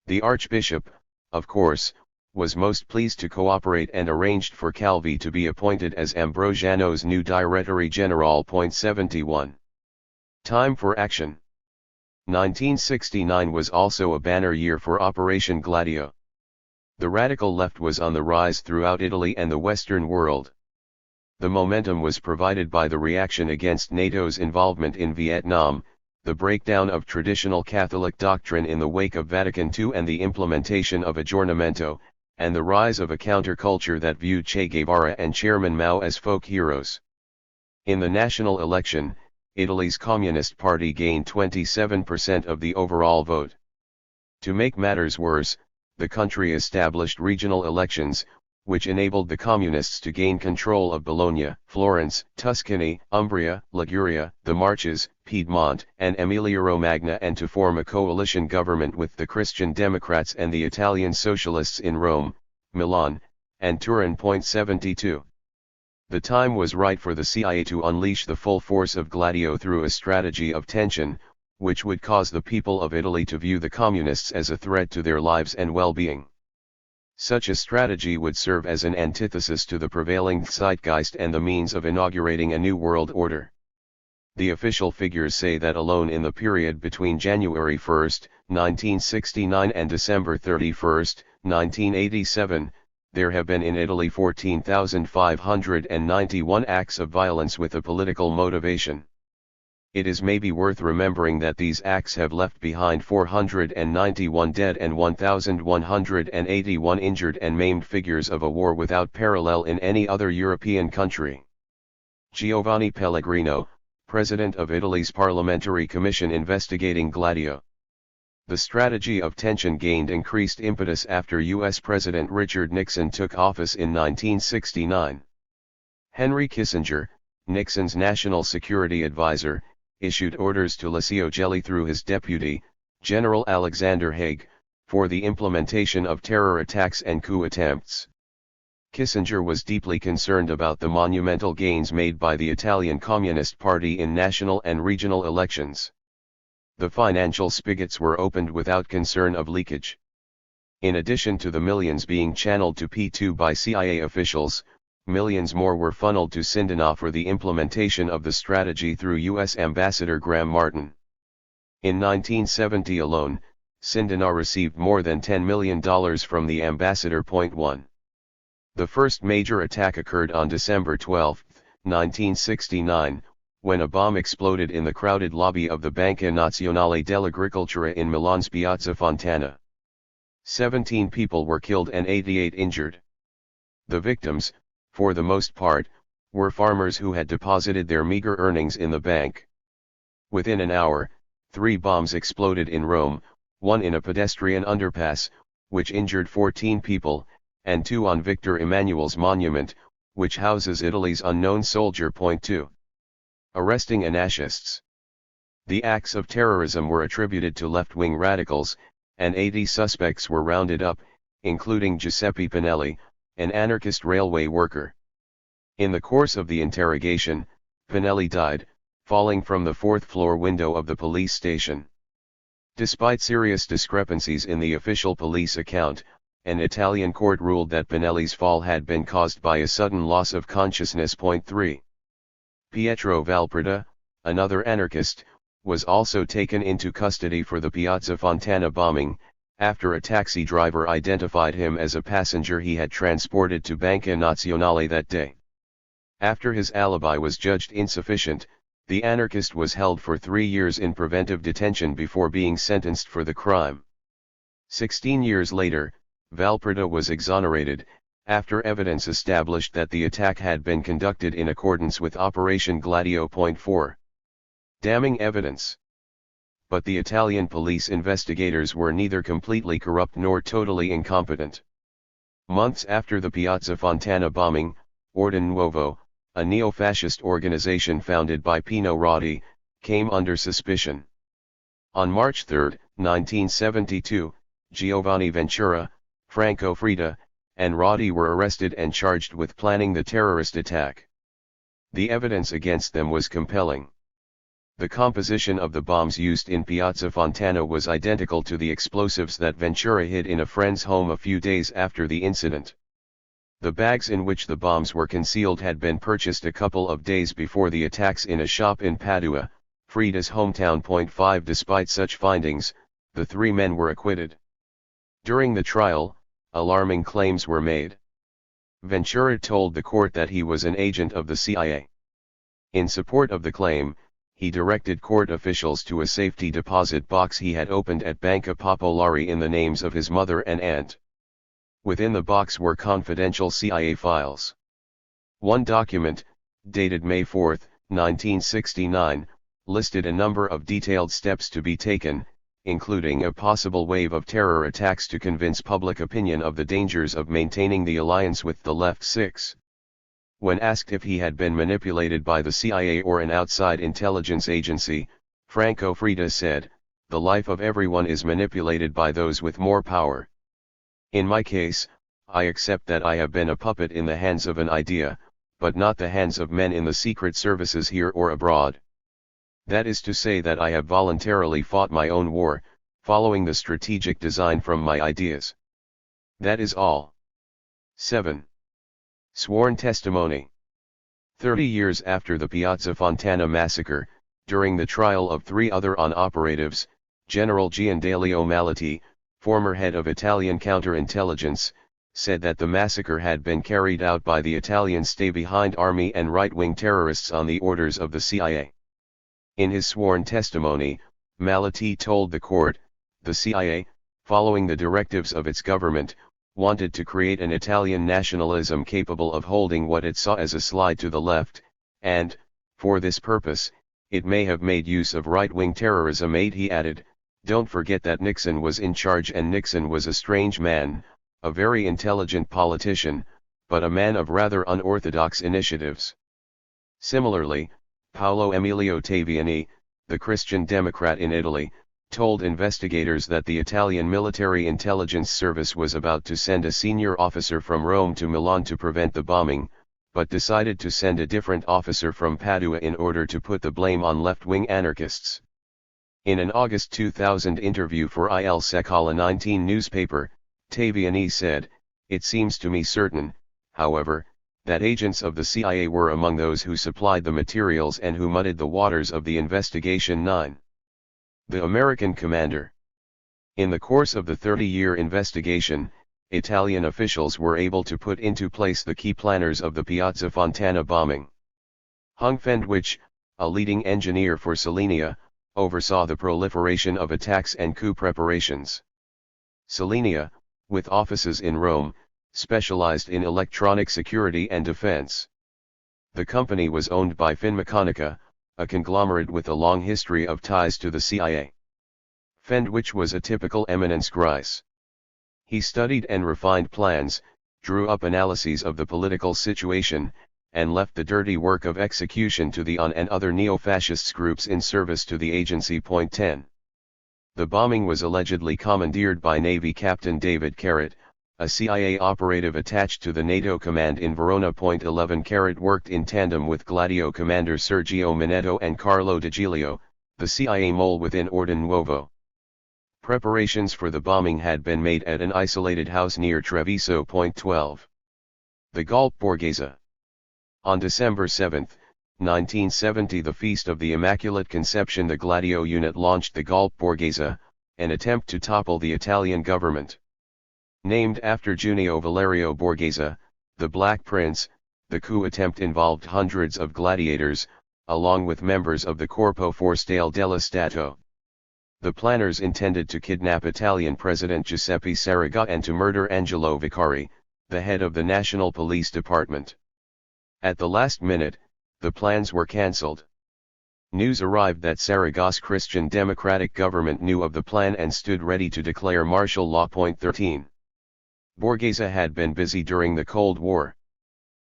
The Archbishop, of course, was most pleased to cooperate and arranged for Calvi to be appointed as Ambrosiano's new Direttory General. 71. Time for action. 1969 was also a banner year for Operation Gladio. The radical left was on the rise throughout Italy and the Western world. The momentum was provided by the reaction against NATO's involvement in Vietnam, the breakdown of traditional Catholic doctrine in the wake of Vatican II and the implementation of aggiornamento, and the rise of a counterculture that viewed Che Guevara and Chairman Mao as folk heroes. In the national election, Italy's Communist Party gained 27% of the overall vote. To make matters worse, the country established regional elections, which enabled the Communists to gain control of Bologna, Florence, Tuscany, Umbria, Liguria, the Marches, Piedmont, and Emilia-Romagna, and to form a coalition government with the Christian Democrats and the Italian Socialists in Rome, Milan, and Turin. 72. The time was right for the CIA to unleash the full force of Gladio through a strategy of tension, which would cause the people of Italy to view the Communists as a threat to their lives and well-being. Such a strategy would serve as an antithesis to the prevailing zeitgeist and the means of inaugurating a new world order. The official figures say that alone in the period between January 1, 1969 and December 31, 1987, there have been in Italy 14,591 acts of violence with a political motivation. It is maybe worth remembering that these acts have left behind 491 dead and 1,181 injured and maimed, figures of a war without parallel in any other European country. Giovanni Pellegrino, President of Italy's Parliamentary Commission investigating Gladio. The strategy of tension gained increased impetus after U.S. President Richard Nixon took office in 1969. Henry Kissinger, Nixon's national security advisor, issued orders to Lucio Gelli through his deputy, General Alexander Haig, for the implementation of terror attacks and coup attempts. Kissinger was deeply concerned about the monumental gains made by the Italian Communist Party in national and regional elections. The financial spigots were opened without concern of leakage. In addition to the millions being channeled to P2 by CIA officials, millions more were funneled to Sindona for the implementation of the strategy through U.S. Ambassador Graham Martin. In 1970 alone, Sindona received more than $10 million from the ambassador. 1. The first major attack occurred on December 12, 1969, when a bomb exploded in the crowded lobby of the Banca Nazionale dell'Agricoltura in Milan's Piazza Fontana. 17 people were killed and 88 injured. The victims, for the most part, were farmers who had deposited their meager earnings in the bank. Within an hour, 3 bombs exploded in Rome, one in a pedestrian underpass, which injured 14 people, and 2 on Victor Emmanuel's monument, which houses Italy's unknown soldier. 2. Arresting anarchists. The acts of terrorism were attributed to left-wing radicals, and 80 suspects were rounded up, including Giuseppe Pinelli, an anarchist railway worker. In the course of the interrogation, Pinelli died, falling from the 4th-floor window of the police station. Despite serious discrepancies in the official police account, an Italian court ruled that Pinelli's fall had been caused by a sudden loss of consciousness. 3. Pietro Valpreda, another anarchist, was also taken into custody for the Piazza Fontana bombing, after a taxi driver identified him as a passenger he had transported to Banca Nazionale that day. After his alibi was judged insufficient, the anarchist was held for 3 years in preventive detention before being sentenced for the crime. 16 years later, Valpreda was exonerated, after evidence established that the attack had been conducted in accordance with Operation Gladio. 4. Damning evidence. But the Italian police investigators were neither completely corrupt nor totally incompetent. Months after the Piazza Fontana bombing, Ordine Nuovo, a neo-fascist organization founded by Pino Rauti, came under suspicion. On March 3, 1972, Giovanni Ventura, Franco Frida, and Rauti were arrested and charged with planning the terrorist attack. The evidence against them was compelling. The composition of the bombs used in Piazza Fontana was identical to the explosives that Ventura hid in a friend's home a few days after the incident. The bags in which the bombs were concealed had been purchased a couple of days before the attacks in a shop in Padua, Frida's hometown. 5. Despite such findings, the 3 men were acquitted. During the trial, alarming claims were made. Ventura told the court that he was an agent of the CIA. In support of the claim, he directed court officials to a safety deposit box he had opened at Banca Popolare in the names of his mother and aunt. Within the box were confidential CIA files. One document, dated May 4, 1969, listed a number of detailed steps to be taken, including a possible wave of terror attacks to convince public opinion of the dangers of maintaining the alliance with the left. 6. When asked if he had been manipulated by the CIA or an outside intelligence agency, Franco Freda said, "The life of everyone is manipulated by those with more power. In my case, I accept that I have been a puppet in the hands of an idea, but not the hands of men in the secret services here or abroad. That is to say that I have voluntarily fought my own war, following the strategic design from my ideas. That is all." 7. Sworn testimony. 30 years after the Piazza Fontana massacre, during the trial of 3 other operatives, General Giandelio Malati, former head of Italian counterintelligence, said that the massacre had been carried out by the Italian stay-behind army and right-wing terrorists on the orders of the CIA. In his sworn testimony, Malati told the court, the CIA, following the directives of its government, wanted to create an Italian nationalism capable of holding what it saw as a slide to the left, and, for this purpose, it may have made use of right-wing terrorism. 8. He added, "Don't forget that Nixon was in charge, and Nixon was a strange man, a very intelligent politician, but a man of rather unorthodox initiatives." Similarly, Paolo Emilio Taviani, the Christian Democrat in Italy, told investigators that the Italian military intelligence service was about to send a senior officer from Rome to Milan to prevent the bombing, but decided to send a different officer from Padua in order to put the blame on left-wing anarchists. In an August 2000 interview for Il Secolo 19 newspaper, Taviani said, "It seems to me certain, however, that agents of the CIA were among those who supplied the materials and who muddied the waters of the investigation." 9. The American commander. In the course of the 30-year investigation, Italian officials were able to put into place the key planners of the Piazza Fontana bombing. Hung Fendwich, a leading engineer for Selenia, oversaw the proliferation of attacks and coup preparations. Selenia, with offices in Rome, specialized in electronic security and defense. The company was owned by Finmeccanica, a conglomerate with a long history of ties to the CIA. Fendwich was a typical eminence grise. He studied and refined plans, drew up analyses of the political situation, and left the dirty work of execution to the UN and other neo-fascist groups in service to the agency. 10. The bombing was allegedly commandeered by Navy Captain David Carrot, a CIA operative attached to the NATO command in Verona. 11. Carrot worked in tandem with Gladio commander Sergio Minetto and Carlo De Giglio, the CIA mole within Ordine Nuovo. Preparations for the bombing had been made at an isolated house near Treviso. 12. The Golpe Borghese. On December 7, 1970, the Feast of the Immaculate Conception, the Gladio unit launched the Golpe Borghese, an attempt to topple the Italian government. Named after Junio Valerio Borghese, the Black Prince, the coup attempt involved hundreds of gladiators, along with members of the Corpo Forestale dello Stato. The planners intended to kidnap Italian President Giuseppe Saragat and to murder Angelo Vicari, the head of the National Police Department. At the last minute, the plans were cancelled. News arrived that Saragat's Christian Democratic government knew of the plan and stood ready to declare martial law. 13. Borghese had been busy during the Cold War.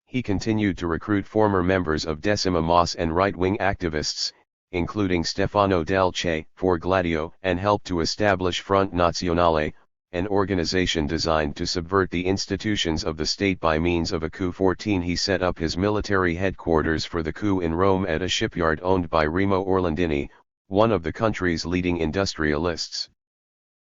He continued to recruit former members of Decima Mas and right-wing activists, including Stefano Del Che, for Gladio, and helped to establish Front Nazionale, an organization designed to subvert the institutions of the state by means of a coup. 14. He set up his military headquarters for the coup in Rome at a shipyard owned by Remo Orlandini, one of the country's leading industrialists.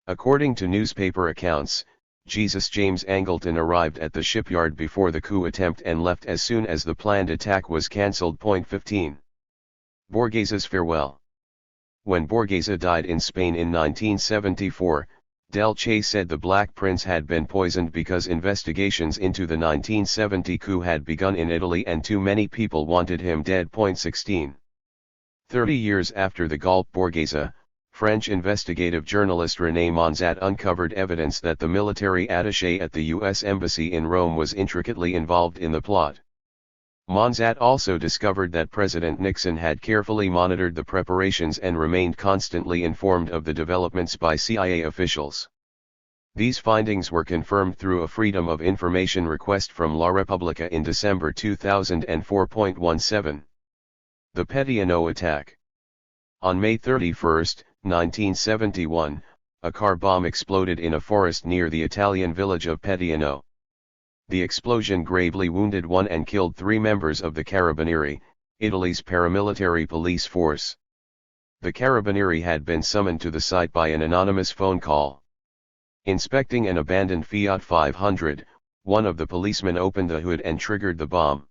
According to newspaper accounts, Jesus James Angleton arrived at the shipyard before the coup attempt and left as soon as the planned attack was cancelled. 15. Borghese's farewell. When Borghese died in Spain in 1974, Del Che said the Black Prince had been poisoned because investigations into the 1970 coup had begun in Italy and too many people wanted him dead. 16. 30 years after the Golpe Borghese, French investigative journalist René Monzat uncovered evidence that the military attaché at the U.S. Embassy in Rome was intricately involved in the plot. Monzat also discovered that President Nixon had carefully monitored the preparations and remained constantly informed of the developments by CIA officials. These findings were confirmed through a Freedom of Information request from La Repubblica in December 2004.17. The Petiano attack. On May 31, 1971, a car bomb exploded in a forest near the Italian village of Petiano. The explosion gravely wounded 1 and killed 3 members of the Carabinieri, Italy's paramilitary police force. The Carabinieri had been summoned to the site by an anonymous phone call. Inspecting an abandoned Fiat 500, one of the policemen opened the hood and triggered the bomb.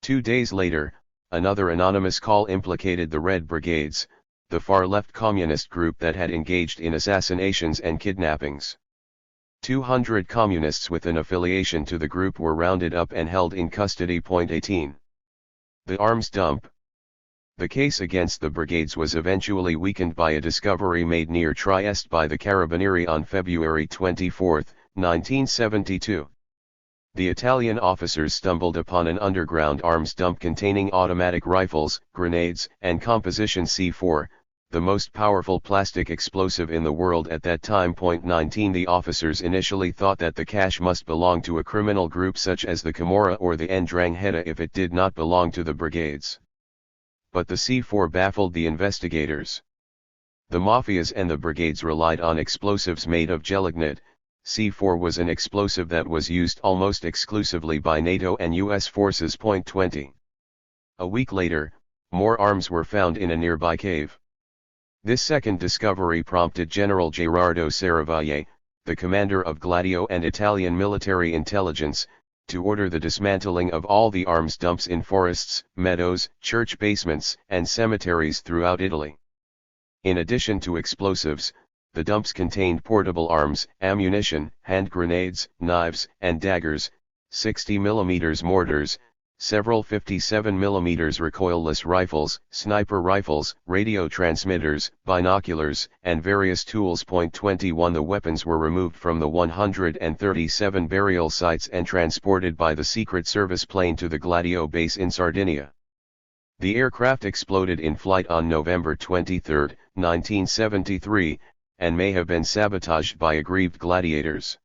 2 days later, another anonymous call implicated the Red Brigades, the far-left communist group that had engaged in assassinations and kidnappings. 200 communists with an affiliation to the group were rounded up and held in custody. 18. The arms dump. The case against the brigades was eventually weakened by a discovery made near Trieste by the Carabinieri on February 24, 1972. The Italian officers stumbled upon an underground arms dump containing automatic rifles, grenades, and composition C4, the most powerful plastic explosive in the world at that time. 19 The officers initially thought that the cache must belong to a criminal group such as the Camorra or the Ndrangheta if it did not belong to the brigades. But the C4 baffled the investigators. The mafias and the brigades relied on explosives made of gelignite. C4 was an explosive that was used almost exclusively by NATO and US forces. 20. A week later, more arms were found in a nearby cave. This second discovery prompted General Gerardo Serravalle, the commander of Gladio and Italian military intelligence, to order the dismantling of all the arms dumps in forests, meadows, church basements, and cemeteries throughout Italy. In addition to explosives, the dumps contained portable arms, ammunition, hand grenades, knives, and daggers, 60mm mortars, several 57mm recoilless rifles, sniper rifles, radio transmitters, binoculars, and various tools. 21 The weapons were removed from the 137 burial sites and transported by the Secret Service plane to the Gladio base in Sardinia. The aircraft exploded in flight on November 23, 1973, and may have been sabotaged by aggrieved gladiators.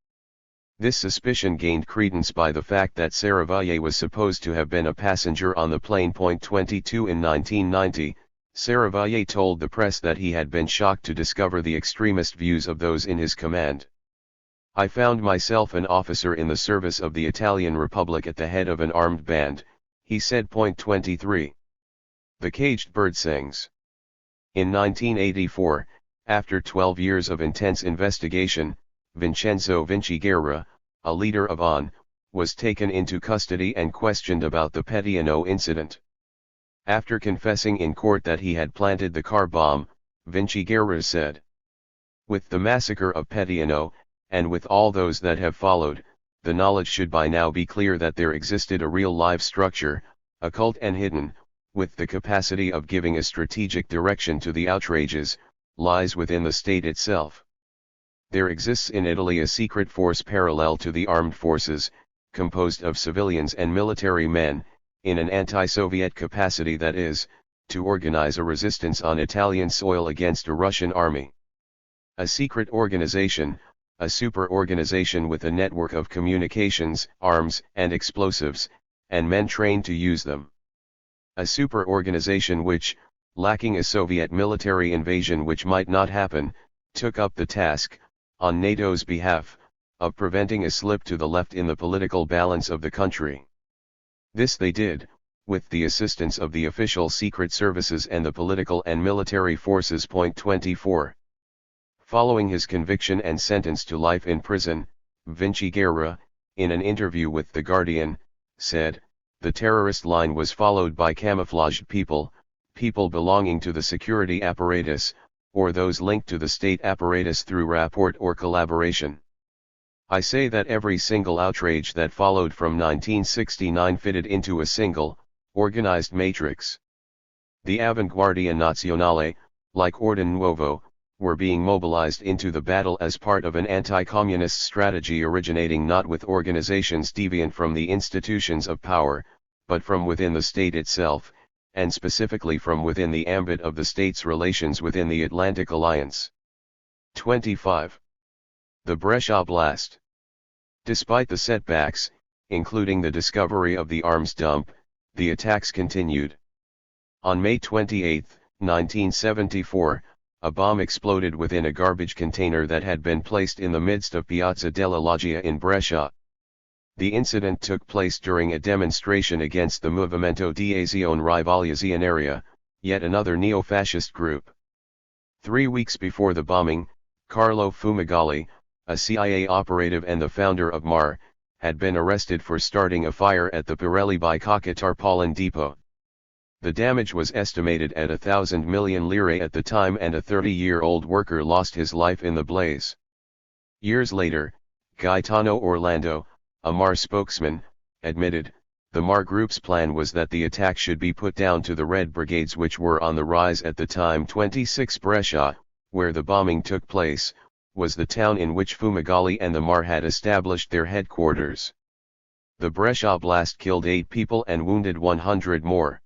This suspicion gained credence by the fact that Serravalle was supposed to have been a passenger on the plane. 22 In 1990, Serravalle told the press that he had been shocked to discover the extremist views of those in his command. "I found myself an officer in the service of the Italian Republic at the head of an armed band," he said. 23. The caged bird sings. In 1984, after 12 years of intense investigation, Vincenzo Vinci Guerra, a leader of ON, was taken into custody and questioned about the Petiano incident. After confessing in court that he had planted the car bomb, Vinci Guerra said, "With the massacre of Petiano, and with all those that have followed, the knowledge should by now be clear that there existed a real live structure, occult and hidden, with the capacity of giving a strategic direction to the outrages, lies within the state itself. There exists in Italy a secret force parallel to the armed forces, composed of civilians and military men, in an anti-Soviet capacity, that is, to organize a resistance on Italian soil against a Russian army. A secret organization, a super-organization with a network of communications, arms, and explosives, and men trained to use them. A super-organization which, lacking a Soviet military invasion which might not happen, took up the task, on NATO's behalf, of preventing a slip to the left in the political balance of the country. This they did, with the assistance of the official secret services and the political and military forces. 24. Following his conviction and sentence to life in prison, Vinci Guerra, in an interview with The Guardian, said, "The terrorist line was followed by camouflaged people belonging to the security apparatus, or those linked to the state apparatus through rapport or collaboration. I say that every single outrage that followed from 1969 fitted into a single, organized matrix. The Avanguardia Nazionale, like Ordine Nuovo, were being mobilized into the battle as part of an anti-communist strategy originating not with organizations deviant from the institutions of power, but from within the state itself, and specifically from within the ambit of the state's relations within the Atlantic Alliance. 25. The Brescia Blast. Despite the setbacks, including the discovery of the arms dump, the attacks continued. On May 28, 1974, a bomb exploded within a garbage container that had been placed in the midst of Piazza della Loggia in Brescia. The incident took place during a demonstration against the Movimento di Azione Rivoluazionaria, yet another neo-fascist group. 3 weeks before the bombing, Carlo Fumagalli, a CIA operative and the founder of MAR, had been arrested for starting a fire at the Pirelli Bicocca tarpaulin depot. The damage was estimated at 1,000 million lire at the time, and a 30-year-old worker lost his life in the blaze. Years later, Gaetano Orlando, a MAR spokesman, admitted, the MAR group's plan was that the attack should be put down to the Red Brigades, which were on the rise at the time. 26 Brescia, where the bombing took place, was the town in which Fumagalli and the MAR had established their headquarters. The Brescia blast killed 8 people and wounded 100 more.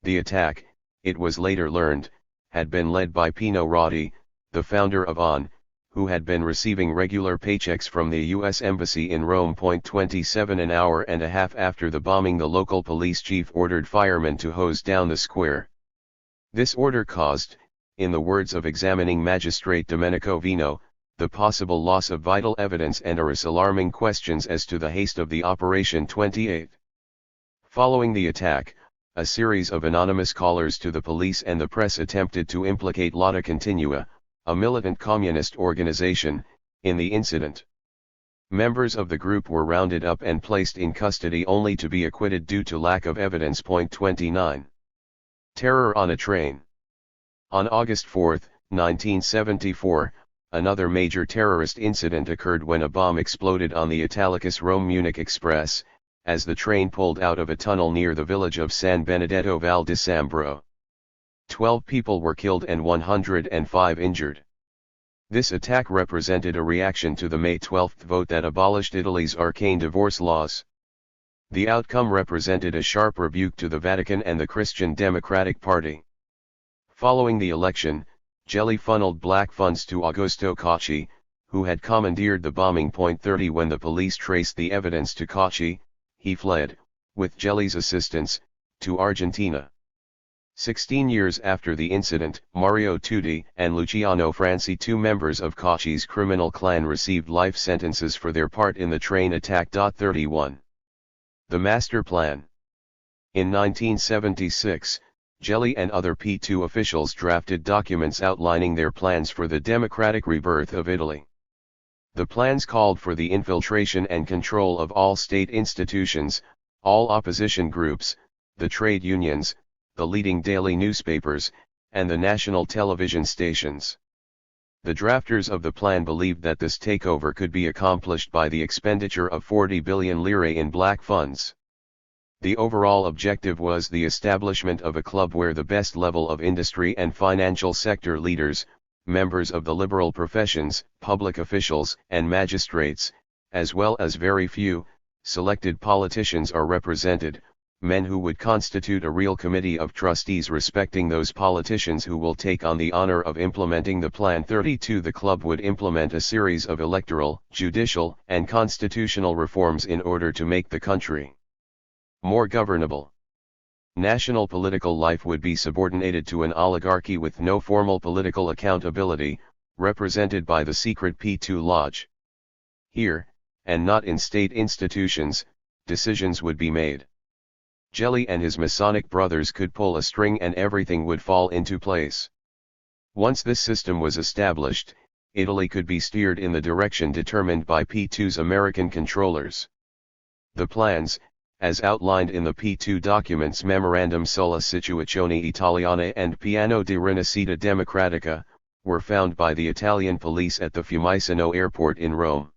The attack, it was later learned, had been led by Pino Rauti, the founder of ON, who had been receiving regular paychecks from the U.S. Embassy in Rome. 27 an hour and a half after the bombing, the local police chief ordered firemen to hose down the square. This order caused, in the words of examining magistrate Domenico Vino, the possible loss of vital evidence and raised alarming questions as to the haste of the operation. 28. Following the attack, a series of anonymous callers to the police and the press attempted to implicate Lotta Continua, a militant communist organization, in the incident. Members of the group were rounded up and placed in custody only to be acquitted due to lack of evidence. 29. Terror on a train. On August 4, 1974, another major terrorist incident occurred when a bomb exploded on the Italicus Rome-Munich Express, as the train pulled out of a tunnel near the village of San Benedetto Val di Sambro. 12 people were killed and 105 injured. This attack represented a reaction to the May 12 vote that abolished Italy's arcane divorce laws. The outcome represented a sharp rebuke to the Vatican and the Christian Democratic Party. Following the election, Gelli funneled black funds to Augusto Cocci, who had commandeered the bombing. 30 When the police traced the evidence to Cocci, he fled, with Gelli's assistance, to Argentina. 16 years after the incident, Mario Tutti and Luciano Franci, 2 members of Cocci's criminal clan, received life sentences for their part in the train attack. 31. The Master Plan. In 1976, Gelli and other P2 officials drafted documents outlining their plans for the democratic rebirth of Italy. The plans called for the infiltration and control of all state institutions, all opposition groups, the trade unions, the leading daily newspapers, and the national television stations. The drafters of the plan believed that this takeover could be accomplished by the expenditure of 40 billion lire in black funds. The overall objective was the establishment of a club where the best level of industry and financial sector leaders, members of the liberal professions, public officials, and magistrates, as well as very few, selected politicians are represented, men who would constitute a real committee of trustees respecting those politicians who will take on the honor of implementing the plan. 32 The club would implement a series of electoral, judicial, and constitutional reforms in order to make the country more governable. National political life would be subordinated to an oligarchy with no formal political accountability, represented by the secret P2 Lodge. Here, and not in state institutions, decisions would be made. Gelli and his Masonic brothers could pull a string and everything would fall into place. Once this system was established, Italy could be steered in the direction determined by P2's American controllers. The plans, as outlined in the P2 documents Memorandum sulla Situazione Italiana and Piano di Rinascita Democratica, were found by the Italian police at the Fiumicino airport in Rome.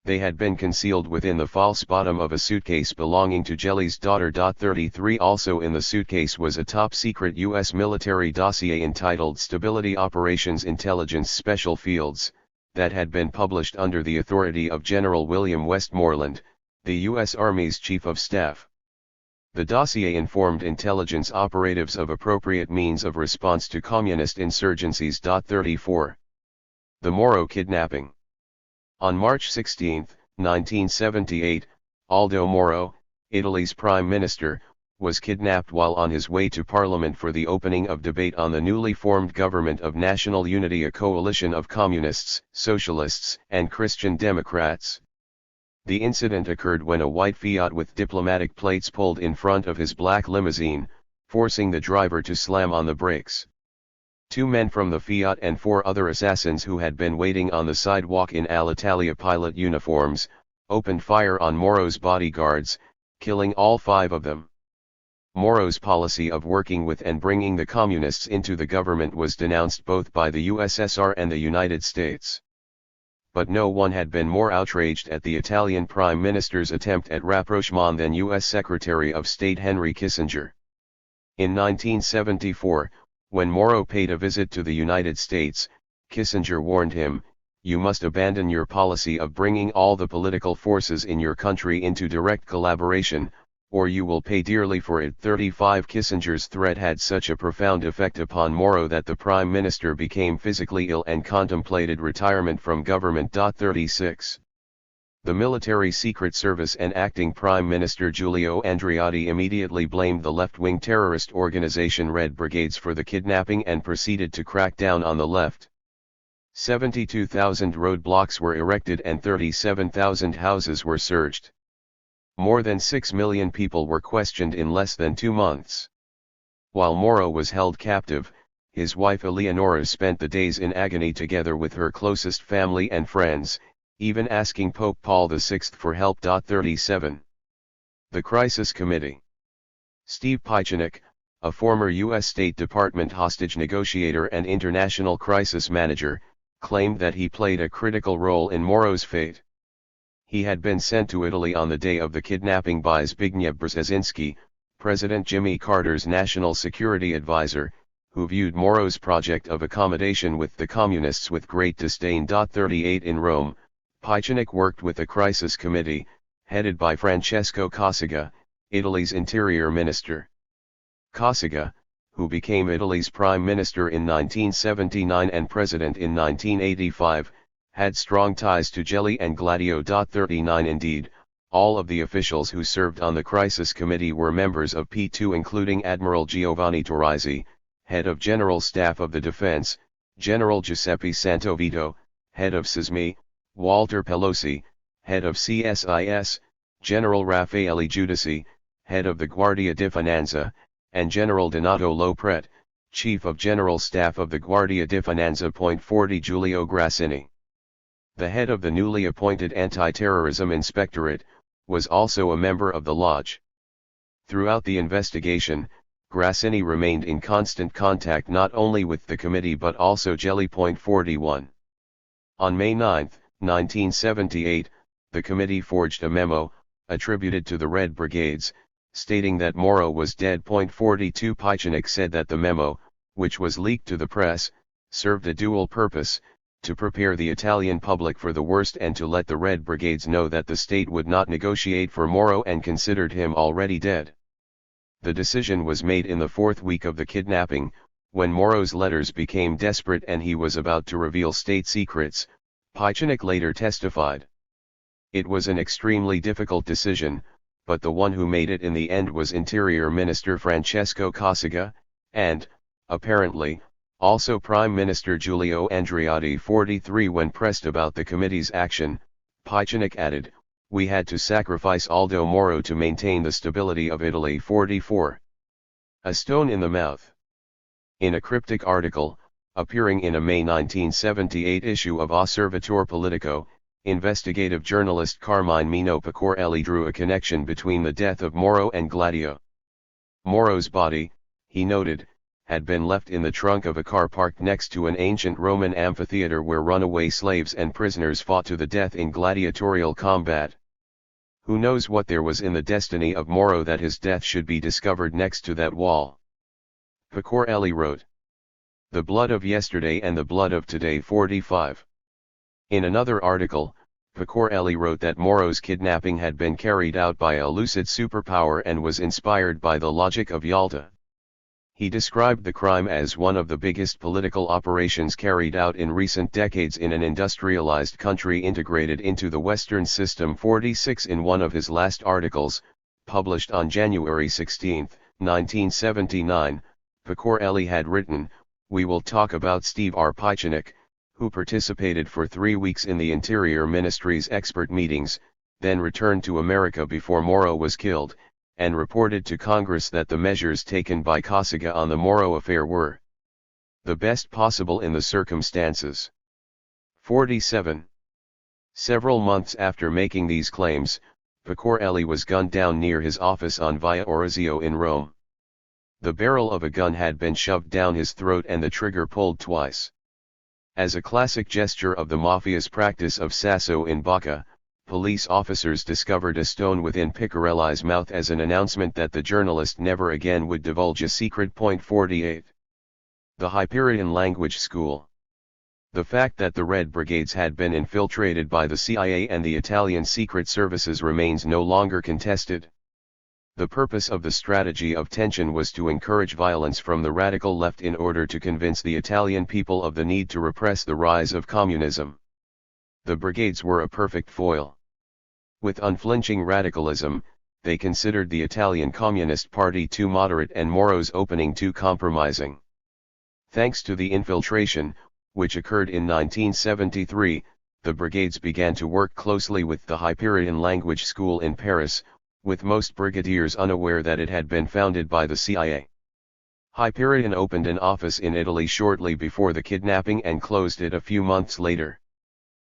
They had been concealed within the false bottom of a suitcase belonging to Gelli's daughter. 33 Also in the suitcase was a top-secret U.S. military dossier entitled Stability Operations Intelligence Special Fields, that had been published under the authority of General William Westmoreland, the U.S. Army's Chief of Staff. The dossier informed intelligence operatives of appropriate means of response to communist insurgencies. 34. The Moro kidnapping. On March 16, 1978, Aldo Moro, Italy's prime minister, was kidnapped while on his way to Parliament for the opening of debate on the newly formed Government of National Unity, a coalition of communists, socialists, and Christian Democrats. The incident occurred when a white Fiat with diplomatic plates pulled in front of his black limousine, forcing the driver to slam on the brakes. Two men from the Fiat and four other assassins who had been waiting on the sidewalk in Alitalia pilot uniforms, opened fire on Moro's bodyguards, killing all five of them. Moro's policy of working with and bringing the communists into the government was denounced both by the USSR and the United States. But no one had been more outraged at the Italian Prime Minister's attempt at rapprochement than U.S. Secretary of State Henry Kissinger. In 1974, when Moro paid a visit to the United States, Kissinger warned him, "You must abandon your policy of bringing all the political forces in your country into direct collaboration, or you will pay dearly for it." 35. Kissinger's threat had such a profound effect upon Moro that the Prime Minister became physically ill and contemplated retirement from government. 36. The Military Secret Service and acting Prime Minister Giulio Andreotti immediately blamed the left-wing terrorist organization Red Brigades for the kidnapping and proceeded to crack down on the left. 72,000 roadblocks were erected and 37,000 houses were searched. More than 6 million people were questioned in less than 2 months. While Moro was held captive, his wife Eleonora spent the days in agony together with her closest family and friends, even asking Pope Paul VI for help. 37. The Crisis Committee. Steve Pieczenik, a former U.S. State Department hostage negotiator and international crisis manager, claimed that he played a critical role in Moro's fate. He had been sent to Italy on the day of the kidnapping by Zbigniew Brzezinski, President Jimmy Carter's national security advisor, who viewed Moro's project of accommodation with the communists with great disdain. 38. In Rome, Pieczenik worked with a crisis committee, headed by Francesco Cossiga, Italy's interior minister. Cossiga, who became Italy's prime minister in 1979 and president in 1985, had strong ties to Gelli and Gladio. 39. Indeed, all of the officials who served on the crisis committee were members of P2, including Admiral Giovanni Torrisi, head of General Staff of the Defense, General Giuseppe Santovito, head of SISMI, Walter Pelosi, head of CSIS, General Raffaele Giudici, head of the Guardia di Finanza, and General Donato Lopret, Chief of General Staff of the Guardia di Finanza. 40. Giulio Grassini, the head of the newly appointed Anti-Terrorism Inspectorate, was also a member of the Lodge. Throughout the investigation, Grassini remained in constant contact not only with the committee but also Gelli. 41. On May 9, 1978, the committee forged a memo, attributed to the Red Brigades, stating that Moro was dead. 42. Pieczenik said that the memo, which was leaked to the press, served a dual purpose: to prepare the Italian public for the worst and to let the Red Brigades know that the state would not negotiate for Moro and considered him already dead. The decision was made in the fourth week of the kidnapping, when Moro's letters became desperate and he was about to reveal state secrets, Pieczenik later testified. It was an extremely difficult decision, but the one who made it in the end was Interior Minister Francesco Cossiga, and, apparently, also Prime Minister Giulio Andreotti. 43. When pressed about the committee's action, Pieczenik added, "We had to sacrifice Aldo Moro to maintain the stability of Italy." 44. A stone in the mouth. In a cryptic article, appearing in a May 1978 issue of Osservatore Politico, investigative journalist Carmine Mino Pecorelli drew a connection between the death of Moro and Gladio. Moro's body, he noted, had been left in the trunk of a car parked next to an ancient Roman amphitheater where runaway slaves and prisoners fought to the death in gladiatorial combat. Who knows what there was in the destiny of Moro that his death should be discovered next to that wall? Pecorelli wrote. The blood of yesterday and the blood of today. 45. In another article, Pecorelli wrote that Moro's kidnapping had been carried out by a lucid superpower and was inspired by the logic of Yalta. He described the crime as one of the biggest political operations carried out in recent decades in an industrialized country integrated into the Western system. 46 In one of his last articles, published on January 16, 1979, Pecorelli had written, "We will talk about Steve Arpychanik, who participated for 3 weeks in the Interior Ministry's expert meetings, then returned to America before Moro was killed, and reported to Congress that the measures taken by Cossiga on the Moro affair were the best possible in the circumstances." 47. Several months after making these claims, Pecorelli was gunned down near his office on Via Orazio in Rome. The barrel of a gun had been shoved down his throat and the trigger pulled twice. As a classic gesture of the mafia's practice of sasso in bocca, police officers discovered a stone within Pecorelli's mouth as an announcement that the journalist never again would divulge a secret. 48. The Hyperion Language School. The fact that the Red Brigades had been infiltrated by the CIA and the Italian secret services remains no longer contested. The purpose of the strategy of tension was to encourage violence from the radical left in order to convince the Italian people of the need to repress the rise of communism. The brigades were a perfect foil. With unflinching radicalism, they considered the Italian Communist Party too moderate and Moro's opening too compromising. Thanks to the infiltration, which occurred in 1973, the brigades began to work closely with the Hyperion Language School in Paris, with most brigadiers unaware that it had been founded by the CIA. Hyperion opened an office in Italy shortly before the kidnapping and closed it a few months later.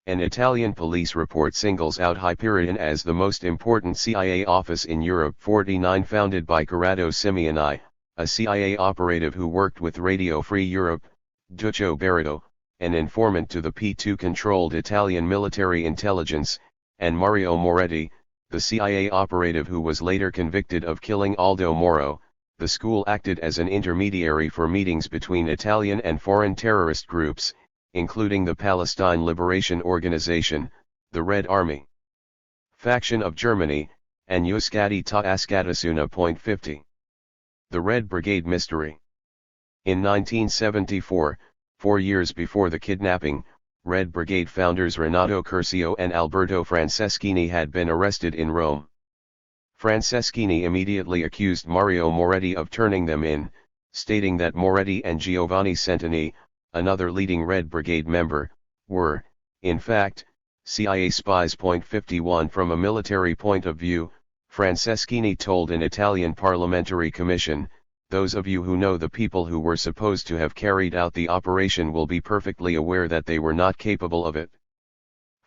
An Italian police report singles out Hyperion as the most important CIA office in Europe. 49 Founded by Corrado Simeoni, a CIA operative who worked with Radio Free Europe, Duccio Barreto, an informant to the P2-controlled Italian military intelligence, and Mario Moretti, the CIA operative who was later convicted of killing Aldo Moro. The school acted as an intermediary for meetings between Italian and foreign terrorist groups, including the Palestine Liberation Organization, the Red Army faction of Germany, and Euskadi ta Askatasuna. 50. The Red Brigade Mystery. In 1974, 4 years before the kidnapping, Red Brigade founders Renato Curcio and Alberto Franceschini had been arrested in Rome. Franceschini immediately accused Mario Moretti of turning them in, stating that Moretti and Giovanni Centini, another leading Red Brigade member, were, in fact, CIA spies. 51 From a military point of view, Franceschini told an Italian parliamentary commission, "Those of you who know the people who were supposed to have carried out the operation will be perfectly aware that they were not capable of it."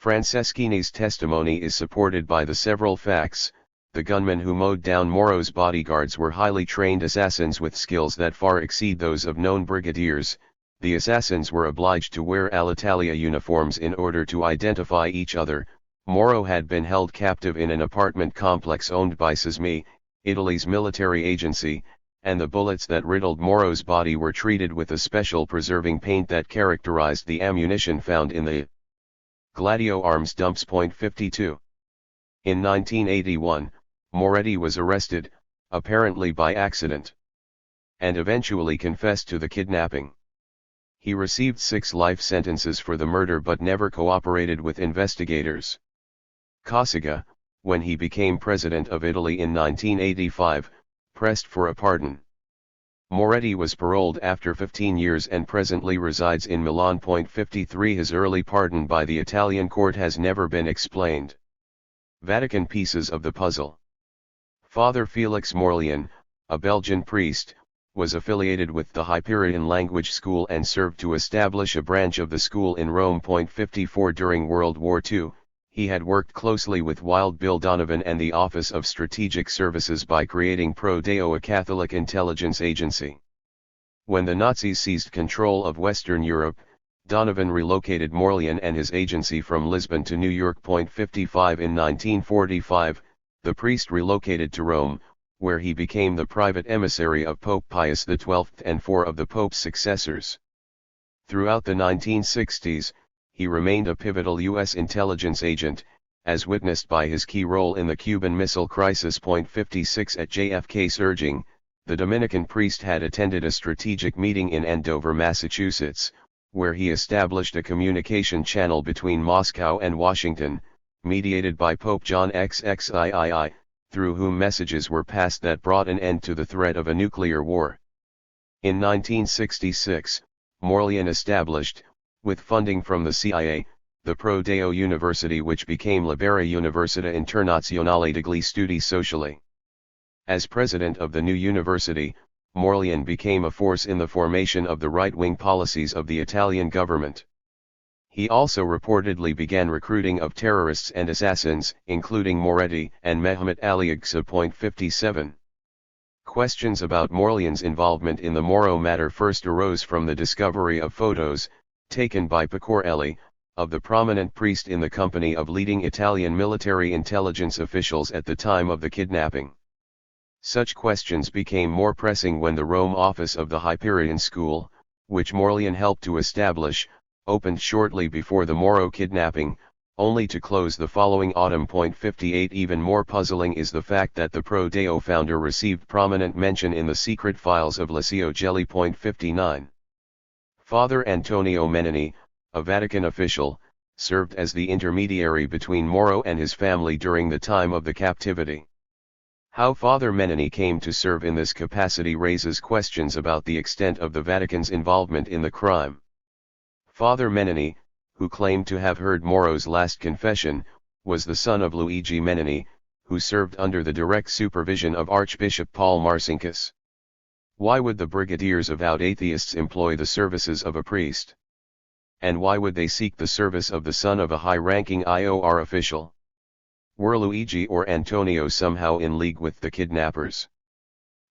Franceschini's testimony is supported by the several facts. The gunmen who mowed down Moro's bodyguards were highly trained assassins with skills that far exceed those of known brigadiers. The assassins were obliged to wear Alitalia uniforms in order to identify each other. Moro had been held captive in an apartment complex owned by SISMI, Italy's military agency, and the bullets that riddled Moro's body were treated with a special preserving paint that characterized the ammunition found in the Gladio arms dumps. 52. In 1981, Moretti was arrested, apparently by accident, and eventually confessed to the kidnapping. He received 6 life sentences for the murder but never cooperated with investigators. Cossiga, when he became president of Italy in 1985, pressed for a pardon. Moretti was paroled after 15 years and presently resides in Milan. 53 His early pardon by the Italian court has never been explained. Vatican pieces of the puzzle. Father Felix Morlian, a Belgian priest, was affiliated with the Hyperion Language School and served to establish a branch of the school in Rome. 54 During World War II, he had worked closely with Wild Bill Donovan and the Office of Strategic Services by creating Pro Deo, a Catholic intelligence agency. When the Nazis seized control of Western Europe, Donovan relocated Morlian and his agency from Lisbon to New York. 55 In 1945, the priest relocated to Rome, where he became the private emissary of Pope Pius XII and 4 of the Pope's successors. Throughout the 1960s, he remained a pivotal U.S. intelligence agent, as witnessed by his key role in the Cuban Missile Crisis. 56 At JFK's urging, the Dominican priest had attended a strategic meeting in Andover, Massachusetts, where he established a communication channel between Moscow and Washington, mediated by Pope John XXIII, through whom messages were passed that brought an end to the threat of a nuclear war. In 1966, Morlian established, with funding from the CIA, the Pro-Deo University, which became Libera Università Internazionale degli Studi Sociali. As president of the new university, Morlian became a force in the formation of the right-wing policies of the Italian government. He also reportedly began recruiting of terrorists and assassins, including Moretti and Mehmet Ali Agca. 57. Questions about Morlian's involvement in the Moro matter first arose from the discovery of photos, taken by Pecorelli, of the prominent priest in the company of leading Italian military intelligence officials at the time of the kidnapping. Such questions became more pressing when the Rome office of the Hyperion School, which Morlian helped to establish, opened shortly before the Moro kidnapping, only to close the following autumn. 58 Even more puzzling is the fact that the Pro-Deo founder received prominent mention in the secret files of Liceo Gelli. 59. Father Antonio Menini, a Vatican official, served as the intermediary between Moro and his family during the time of the captivity. How Father Menini came to serve in this capacity raises questions about the extent of the Vatican's involvement in the crime. Father Menini, who claimed to have heard Moro's last confession, was the son of Luigi Menini, who served under the direct supervision of Archbishop Paul Marcinkus. Why would the brigadiers of out atheists employ the services of a priest? And why would they seek the service of the son of a high-ranking IOR official? Were Luigi or Antonio somehow in league with the kidnappers?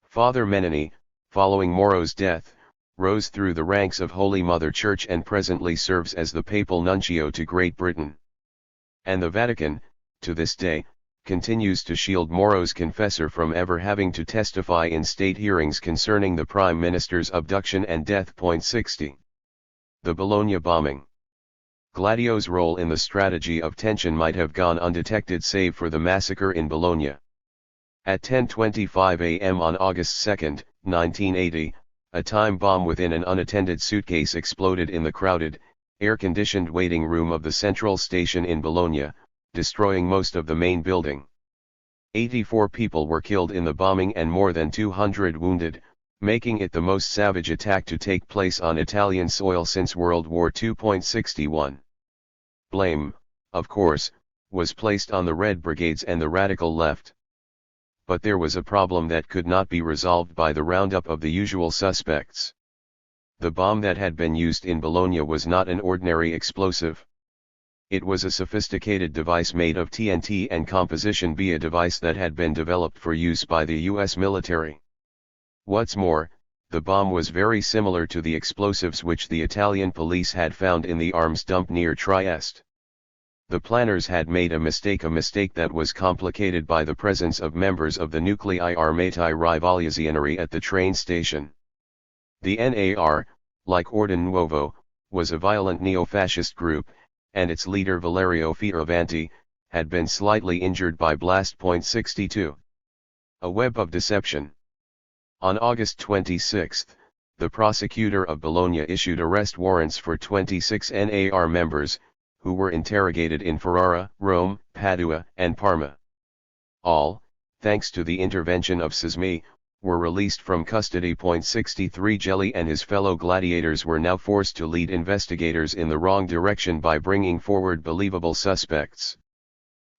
Father Menini, following Moro's death, rose through the ranks of Holy Mother Church and presently serves as the papal nuncio to Great Britain. And the Vatican, to this day, continues to shield Moro's confessor from ever having to testify in state hearings concerning the Prime Minister's abduction and death. 60. The Bologna bombing. Gladio's role in the strategy of tension might have gone undetected save for the massacre in Bologna. At 10:25 a.m. on August 2, 1980, a time bomb within an unattended suitcase exploded in the crowded, air-conditioned waiting room of the central station in Bologna, destroying most of the main building. 84 people were killed in the bombing and more than 200 wounded, making it the most savage attack to take place on Italian soil since World War II. 61. Blame, of course, was placed on the Red Brigades and the radical left. But there was a problem that could not be resolved by the roundup of the usual suspects. The bomb that had been used in Bologna was not an ordinary explosive. It was a sophisticated device made of TNT and Composition B, a device that had been developed for use by the US military. What's more, the bomb was very similar to the explosives which the Italian police had found in the arms dump near Trieste. The planners had made a mistake that was complicated by the presence of members of the Nuclei Armati Rivoluzzionari at the train station. The NAR, like Ordine Nuovo, was a violent neo-fascist group, and its leader Valerio Fioravanti had been slightly injured by blast. 62. A web of deception. On August 26, the prosecutor of Bologna issued arrest warrants for 26 NAR members, who were interrogated in Ferrara, Rome, Padua, and Parma. All, thanks to the intervention of Sismi, were released from custody. 63 Gelli and his fellow gladiators were now forced to lead investigators in the wrong direction by bringing forward believable suspects.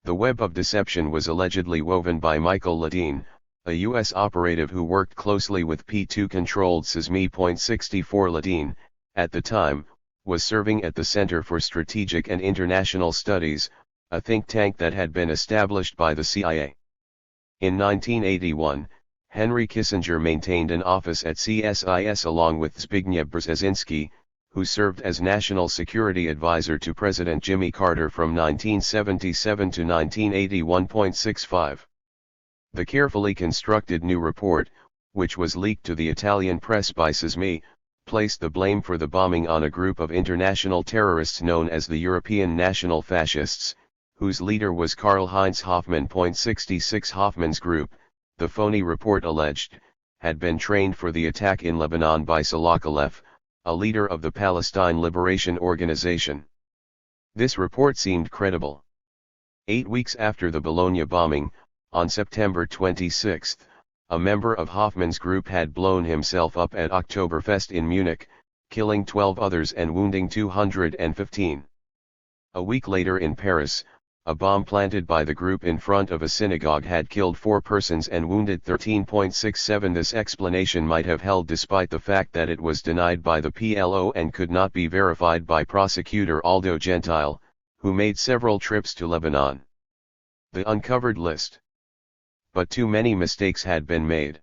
The web of deception was allegedly woven by Michael Ladine, a U.S. operative who worked closely with P2-controlled Sismi. 64 Ladine, at the time, was serving at the Center for Strategic and International Studies, a think tank that had been established by the CIA. In 1981, Henry Kissinger maintained an office at CSIS along with Zbigniew Brzezinski, who served as National Security Advisor to President Jimmy Carter from 1977 to 1981. 65. The carefully constructed new report, which was leaked to the Italian press by Sismi, placed the blame for the bombing on a group of international terrorists known as the European National Fascists, whose leader was Karl-Heinz Hoffmann. 66 Hoffmann's group, the phony report alleged, had been trained for the attack in Lebanon by Salah Khalef, a leader of the Palestine Liberation Organization. This report seemed credible. 8 weeks after the Bologna bombing, on September 26, a member of Hoffmann's group had blown himself up at Oktoberfest in Munich, killing 12 others and wounding 215. A week later in Paris, a bomb planted by the group in front of a synagogue had killed 4 persons and wounded 13.67. This explanation might have held despite the fact that it was denied by the PLO and could not be verified by prosecutor Aldo Gentile, who made several trips to Lebanon. The uncovered list. But too many mistakes had been made.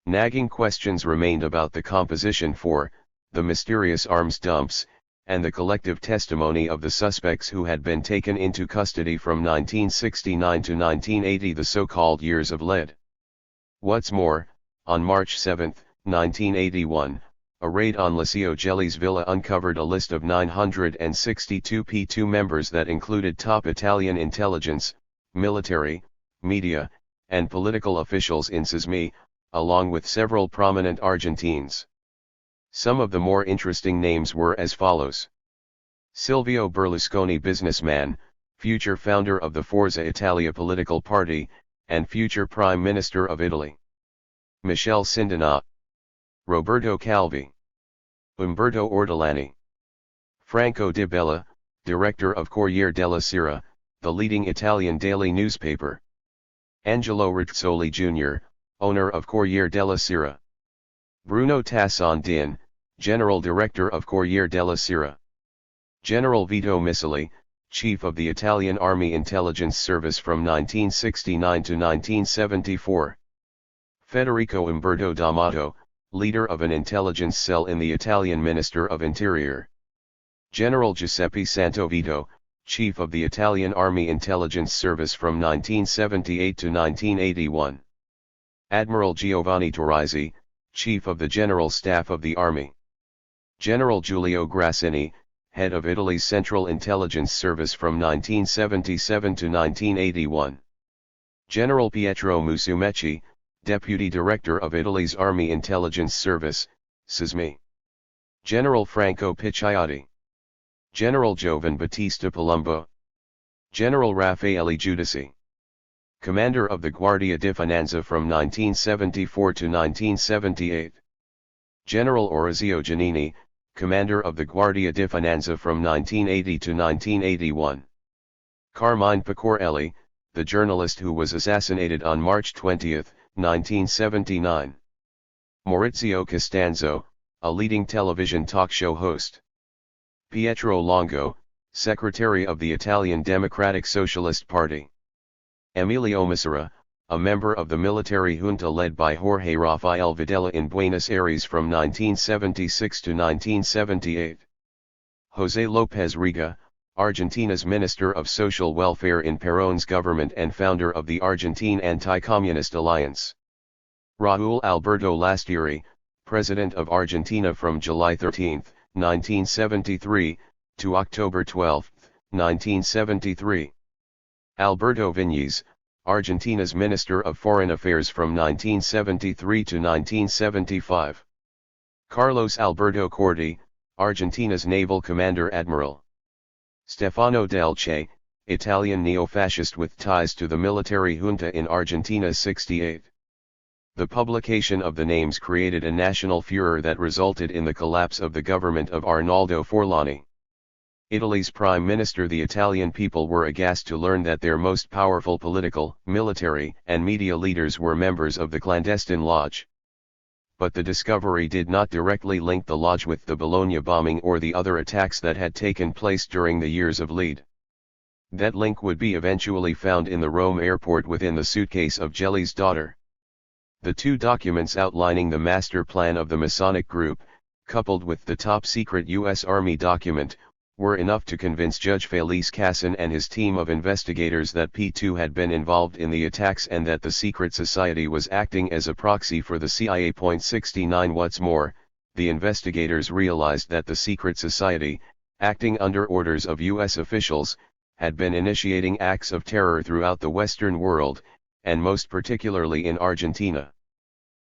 Nagging questions remained about the composition for the mysterious arms dumps, and the collective testimony of the suspects who had been taken into custody from 1969 to 1980, the so-called years of lead. What's more, on March 7, 1981, a raid on Licio Gelli's villa uncovered a list of 962 P2 members that included top Italian intelligence, military, media, and political officials in SISMI, along with several prominent Argentines. Some of the more interesting names were as follows: Silvio Berlusconi, businessman, future founder of the Forza Italia political party, and future Prime Minister of Italy. Michel Sindona, Roberto Calvi, Umberto Ortolani, Franco Di Bella, director of Corriere della Sera, the leading Italian daily newspaper. Angelo Rizzoli Jr., owner of Corriere della Sera. Bruno Tassondin, General Director of Corriere della Sera. General Vito Missili, Chief of the Italian Army Intelligence Service from 1969 to 1974. Federico Umberto D'Amato, leader of an intelligence cell in the Italian Minister of Interior. General Giuseppe Santovito, Chief of the Italian Army Intelligence Service from 1978 to 1981. Admiral Giovanni Torrisi, Chief of the General Staff of the Army. General Giulio Grassini, Head of Italy's Central Intelligence Service from 1977 to 1981. General Pietro Musumeci, Deputy Director of Italy's Army Intelligence Service, SISMI. General Franco Picciotti. General Giovan Battista Palumbo. General Raffaele Giudici. Commander of the Guardia di Finanza from 1974 to 1978. General Orazio Giannini, Commander of the Guardia di Finanza from 1980 to 1981. Carmine Pecorelli, the journalist who was assassinated on March 20, 1979. Maurizio Costanzo, a leading television talk show host. Pietro Longo, Secretary of the Italian Democratic Socialist Party. Emilio Massera, a member of the military junta led by Jorge Rafael Videla in Buenos Aires from 1976 to 1978. José López Rega, Argentina's Minister of Social Welfare in Perón's government and founder of the Argentine Anti-Communist Alliance. Raúl Alberto Lastieri, President of Argentina from July 13, 1973, to October 12, 1973. Alberto Viñez, Argentina's Minister of Foreign Affairs from 1973 to 1975. Carlos Alberto Corti, Argentina's Naval Commander Admiral. Stefano Del Che, Italian neo-fascist with ties to the military junta in Argentina 68. The publication of the names created a national furor that resulted in the collapse of the government of Arnaldo Forlani. Italy's Prime Minister. The Italian people were aghast to learn that their most powerful political, military, and media leaders were members of the clandestine lodge. But the discovery did not directly link the lodge with the Bologna bombing or the other attacks that had taken place during the years of lead. That link would be eventually found in the Rome airport within the suitcase of Gelli's daughter. The two documents outlining the master plan of the Masonic group, coupled with the top-secret U.S. Army document, were enough to convince Judge Felice Casson and his team of investigators that P2 had been involved in the attacks and that the secret society was acting as a proxy for the CIA. 69 What's more, the investigators realized that the secret society, acting under orders of U.S. officials, had been initiating acts of terror throughout the Western world, and most particularly in Argentina.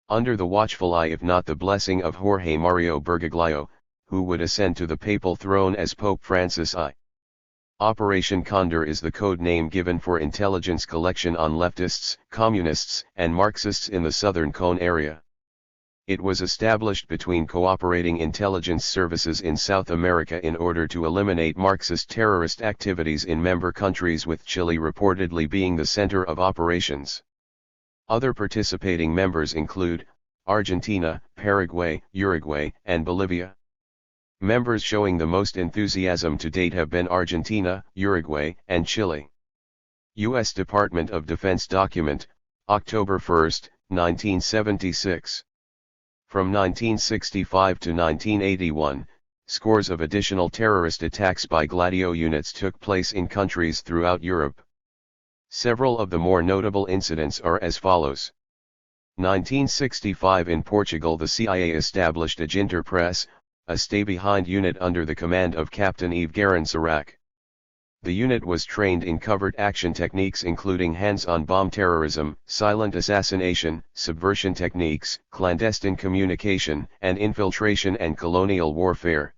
Under the watchful eye if not the blessing of Jorge Mario Bergoglio, who would ascend to the papal throne as Pope Francis I. Operation Condor is the code name given for intelligence collection on leftists, communists, and Marxists in the Southern Cone area. It was established between cooperating intelligence services in South America in order to eliminate Marxist terrorist activities in member countries, with Chile reportedly being the center of operations. Other participating members include Argentina, Paraguay, Uruguay, and Bolivia. Members showing the most enthusiasm to date have been Argentina, Uruguay, and Chile. U.S. Department of Defense document, October 1, 1976. From 1965 to 1981, scores of additional terrorist attacks by Gladio units took place in countries throughout Europe. Several of the more notable incidents are as follows. 1965 in Portugal, the CIA established a Ginterpress, a stay-behind unit under the command of Captain Yves Garin-Sirac. The unit was trained in covert action techniques including hands-on bomb terrorism, silent assassination, subversion techniques, clandestine communication, and infiltration and colonial warfare.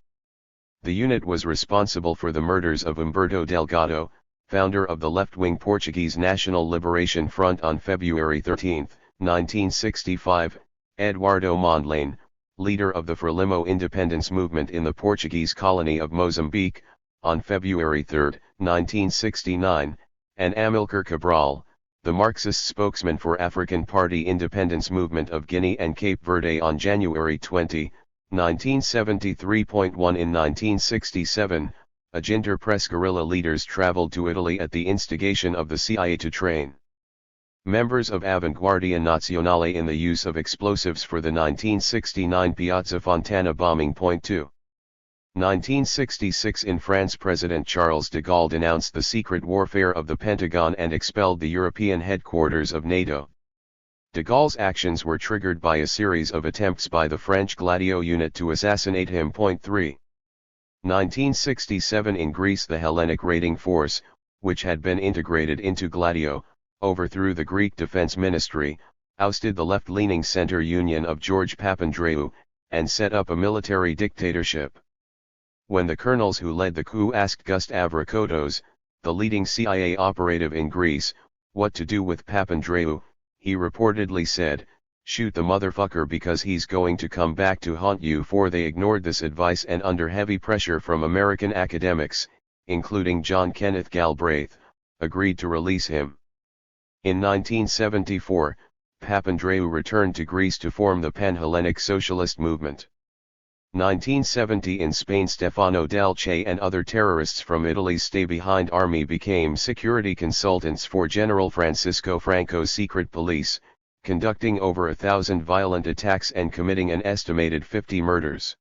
The unit was responsible for the murders of Humberto Delgado, founder of the left-wing Portuguese National Liberation Front on February 13, 1965, Eduardo Mondlane, leader of the Frelimo independence movement in the Portuguese colony of Mozambique, on February 3, 1969, and Amilcar Cabral, the Marxist spokesman for African Party Independence Movement of Guinea and Cape Verde, on January 20, 1973. In 1967, Ginterpress guerrilla leaders traveled to Italy at the instigation of the CIA to train members of Avanguardia Nazionale in the use of explosives for the 1969 Piazza Fontana bombing. 2. 1966 in France, President Charles de Gaulle denounced the secret warfare of the Pentagon and expelled the European headquarters of NATO. De Gaulle's actions were triggered by a series of attempts by the French Gladio unit to assassinate him. 3. 1967 in Greece, the Hellenic Raiding Force, which had been integrated into Gladio, overthrew the Greek Defense Ministry, ousted the left-leaning Center Union of George Papandreou, and set up a military dictatorship. When the colonels who led the coup asked Gust Avrakotos, the leading CIA operative in Greece, what to do with Papandreou, he reportedly said, "Shoot the motherfucker because he's going to come back to haunt you." For they ignored this advice and under heavy pressure from American academics, including John Kenneth Galbraith, agreed to release him. In 1974, Papandreou returned to Greece to form the Pan-Hellenic Socialist Movement. 1970 in Spain, Stefano Del Che and other terrorists from Italy's stay-behind army became security consultants for General Francisco Franco's secret police, conducting over 1,000 violent attacks and committing an estimated 50 murders.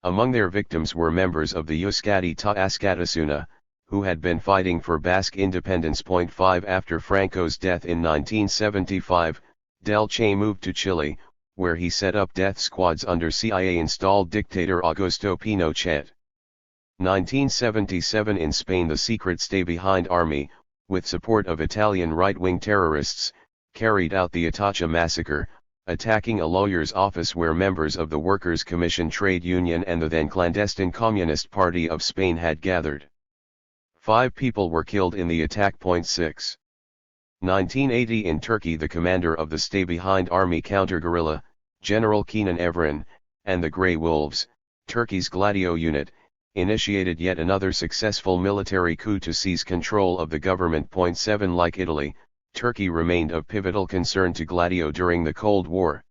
Among their victims were members of the Euskadi Ta Askatasuna, who had been fighting for Basque independence. 5 After Franco's death in 1975, Del Che moved to Chile, where he set up death squads under CIA-installed dictator Augusto Pinochet. 1977 in Spain, the secret stay-behind army, with support of Italian right-wing terrorists, carried out the Atocha massacre, attacking a lawyer's office where members of the Workers' Commission trade union and the then clandestine Communist Party of Spain had gathered. 5 people were killed in the attack. 6. 1980 in Turkey, the commander of the stay-behind army counter-guerrilla, General Kenan Evren, and the Grey Wolves, Turkey's Gladio unit, initiated yet another successful military coup to seize control of the government. 7 Like Italy, Turkey remained of pivotal concern to Gladio during the Cold War.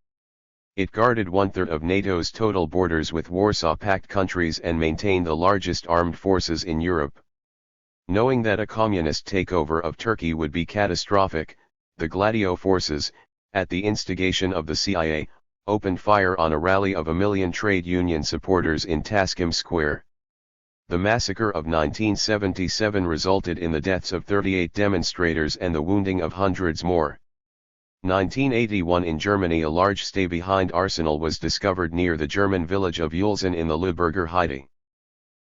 It guarded 1/3 of NATO's total borders with Warsaw Pact countries and maintained the largest armed forces in Europe. Knowing that a communist takeover of Turkey would be catastrophic, the Gladio forces, at the instigation of the CIA, opened fire on a rally of 1 million trade union supporters in Taksim Square. The massacre of 1977 resulted in the deaths of 38 demonstrators and the wounding of hundreds more. 1981 in Germany, a large stay-behind arsenal was discovered near the German village of Uelzen in the Lübecker Heide.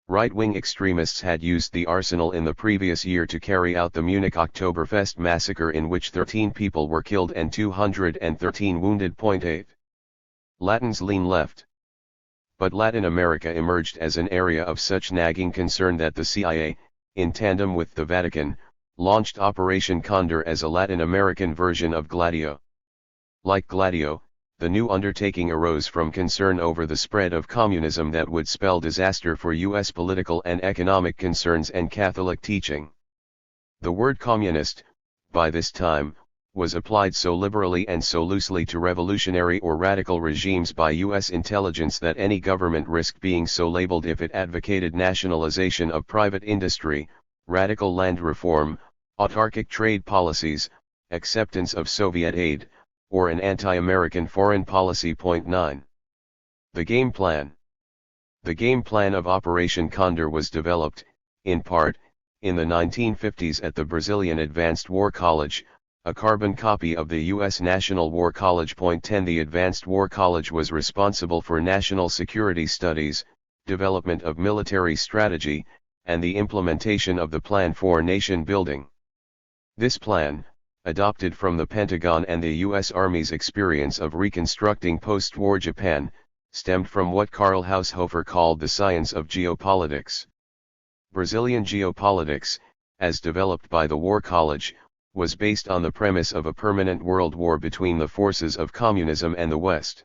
Right-wing extremists had used the arsenal in the previous year to carry out the Munich Oktoberfest massacre, in which 13 people were killed and 213 wounded. 8. Latins lean left. But Latin America emerged as an area of such nagging concern that the CIA, in tandem with the Vatican, launched Operation Condor as a Latin American version of Gladio. Like Gladio, the new undertaking arose from concern over the spread of communism that would spell disaster for U.S. political and economic concerns and Catholic teaching. The word communist, by this time, was applied so liberally and so loosely to revolutionary or radical regimes by U.S. intelligence that any government risked being so labeled if it advocated nationalization of private industry, radical land reform, autarkic trade policies, acceptance of Soviet aid, or an anti-American foreign policy. 9. The game plan. The game plan of Operation Condor was developed, in part, in the 1950s at the Brazilian Advanced War College, a carbon copy of the U.S. National War College. 10. The Advanced War College was responsible for national security studies, development of military strategy, and the implementation of the plan for nation building. This plan, adopted from the Pentagon and the U.S. Army's experience of reconstructing post-war Japan, stemmed from what Karl Haushofer called the science of geopolitics. Brazilian geopolitics, as developed by the War College, was based on the premise of a permanent world war between the forces of communism and the West.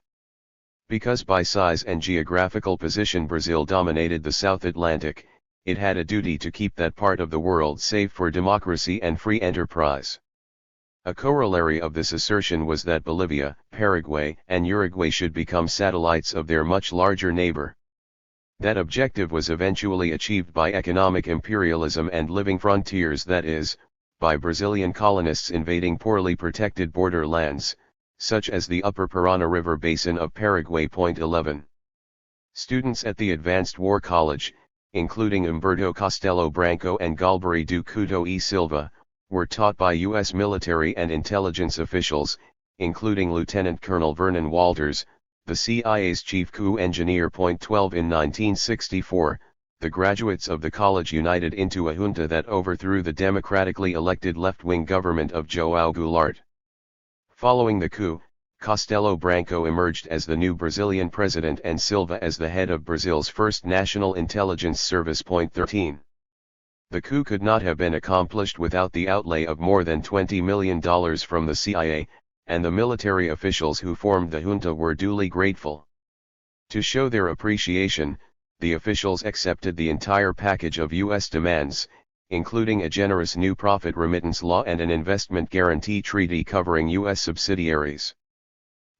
Because by size and geographical position Brazil dominated the South Atlantic, it had a duty to keep that part of the world safe for democracy and free enterprise. A corollary of this assertion was that Bolivia, Paraguay, and Uruguay should become satellites of their much larger neighbor. That objective was eventually achieved by economic imperialism and living frontiers, that is, by Brazilian colonists invading poorly protected borderlands, such as the upper Parana River basin of Paraguay. 11. Students at the Advanced War College, including Humberto Castelo Branco and Galbari do Couto e Silva, were taught by U.S. military and intelligence officials, including Lieutenant Colonel Vernon Walters, the CIA's chief coup engineer. 12. In 1964, the graduates of the college united into a junta that overthrew the democratically elected left-wing government of João Goulart. Following the coup, Castelo Branco emerged as the new Brazilian president and Silva as the head of Brazil's first national intelligence service. 13. The coup could not have been accomplished without the outlay of more than $20 million from the CIA, and the military officials who formed the junta were duly grateful. To show their appreciation, the officials accepted the entire package of U.S. demands, including a generous new profit remittance law and an investment guarantee treaty covering U.S. subsidiaries.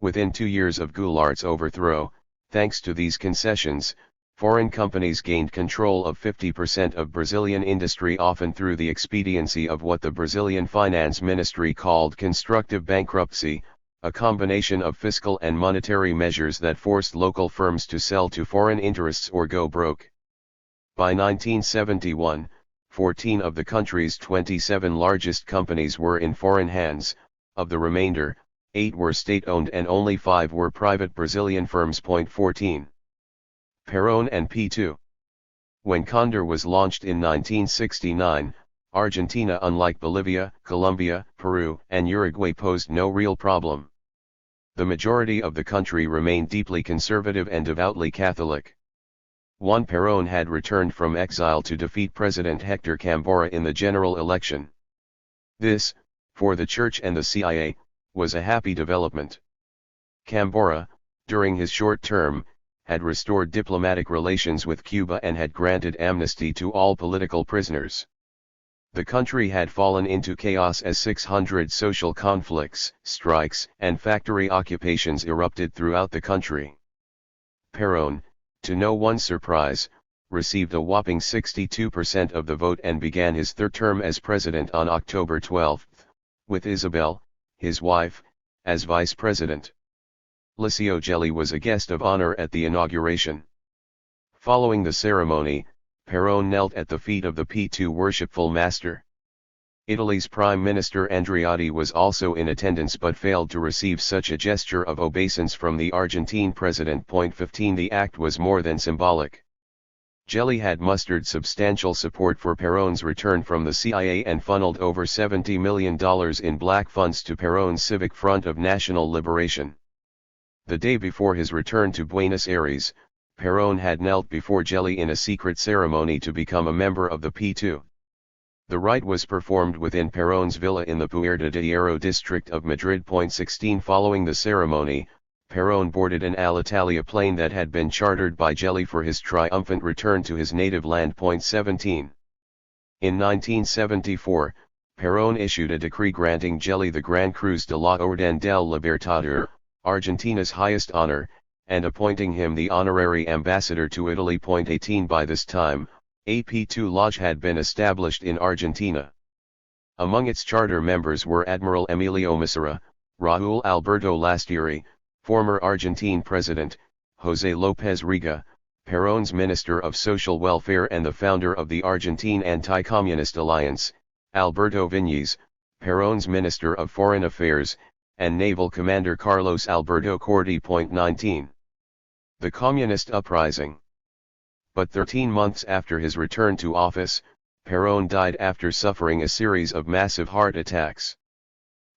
Within 2 years of Goulart's overthrow, thanks to these concessions, foreign companies gained control of 50% of Brazilian industry, often through the expediency of what the Brazilian Finance Ministry called constructive bankruptcy, a combination of fiscal and monetary measures that forced local firms to sell to foreign interests or go broke. By 1971, 14 of the country's 27 largest companies were in foreign hands. Of the remainder, 8 were state-owned and only 5 were private Brazilian firms. 14. Perón and P2. When Condor was launched in 1969, Argentina, unlike Bolivia, Colombia, Peru, and Uruguay, posed no real problem. The majority of the country remained deeply conservative and devoutly Catholic. Juan Perón had returned from exile to defeat President Hector Cambora in the general election. This, for the Church and the CIA, was a happy development. Cambora, during his short term, had restored diplomatic relations with Cuba and had granted amnesty to all political prisoners. The country had fallen into chaos as 600 social conflicts, strikes, and factory occupations erupted throughout the country. Perón, to no one's surprise, received a whopping 62% of the vote and began his third term as president on October 12, with Isabel, his wife, as vice president. Licio Gelli was a guest of honor at the inauguration. Following the ceremony, Perón knelt at the feet of the P2 worshipful master. Italy's Prime Minister Andreotti was also in attendance but failed to receive such a gesture of obeisance from the Argentine president. 15 The act was more than symbolic. Gelli had mustered substantial support for Perón's return from the CIA and funneled over $70 million in black funds to Perón's Civic Front of National Liberation. The day before his return to Buenos Aires, Perón had knelt before Gelli in a secret ceremony to become a member of the P2. The rite was performed within Perón's villa in the Puerta de Hierro district of Madrid. 16 Following the ceremony, Perón boarded an Alitalia plane that had been chartered by Gelli for his triumphant return to his native land. 17 In 1974, Perón issued a decree granting Gelli the Gran Cruz de la Orden del Libertador, Argentina's highest honor, and appointing him the honorary ambassador to Italy. 18 By this time, a P2 lodge had been established in Argentina. Among its charter members were Admiral Emilio Massera, Raúl Alberto Lastieri, former Argentine President, José López Rega, Perón's Minister of Social Welfare and the founder of the Argentine Anti-Communist Alliance, Alberto Viñez, Perón's Minister of Foreign Affairs, and Naval Commander Carlos Alberto Corti. 19 The Communist Uprising. But 13 months after his return to office, Perón died after suffering a series of massive heart attacks.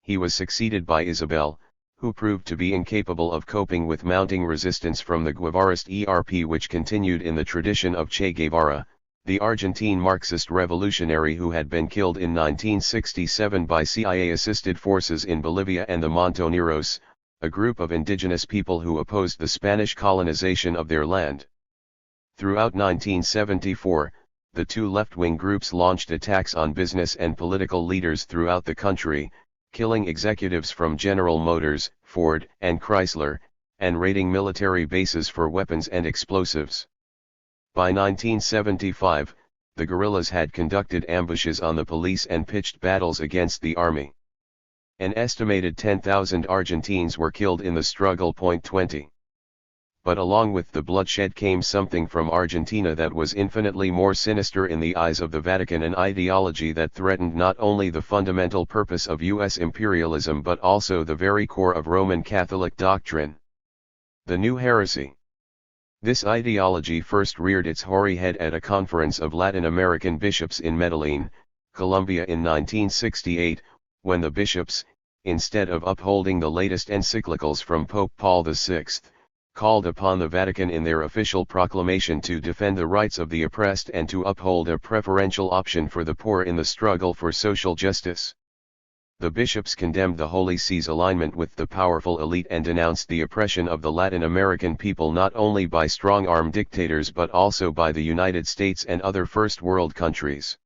He was succeeded by Isabel, who proved to be incapable of coping with mounting resistance from the Guevarist ERP, which continued in the tradition of Che Guevara, the Argentine Marxist revolutionary who had been killed in 1967 by CIA-assisted forces in Bolivia, and the Montoneros, a group of indigenous people who opposed the Spanish colonization of their land. Throughout 1974, the two left-wing groups launched attacks on business and political leaders throughout the country, killing executives from General Motors, Ford, and Chrysler, and raiding military bases for weapons and explosives. By 1975, the guerrillas had conducted ambushes on the police and pitched battles against the army. An estimated 10,000 Argentines were killed in the struggle. 20 But along with the bloodshed came something from Argentina that was infinitely more sinister in the eyes of the Vatican, an ideology that threatened not only the fundamental purpose of U.S. imperialism but also the very core of Roman Catholic doctrine: the new heresy. This ideology first reared its hoary head at a conference of Latin American bishops in Medellin, Colombia in 1968, when the bishops, instead of upholding the latest encyclicals from Pope Paul VI, called upon the Vatican in their official proclamation to defend the rights of the oppressed and to uphold a preferential option for the poor in the struggle for social justice. The bishops condemned the Holy See's alignment with the powerful elite and denounced the oppression of the Latin American people not only by strong-arm dictators but also by the United States and other First World countries.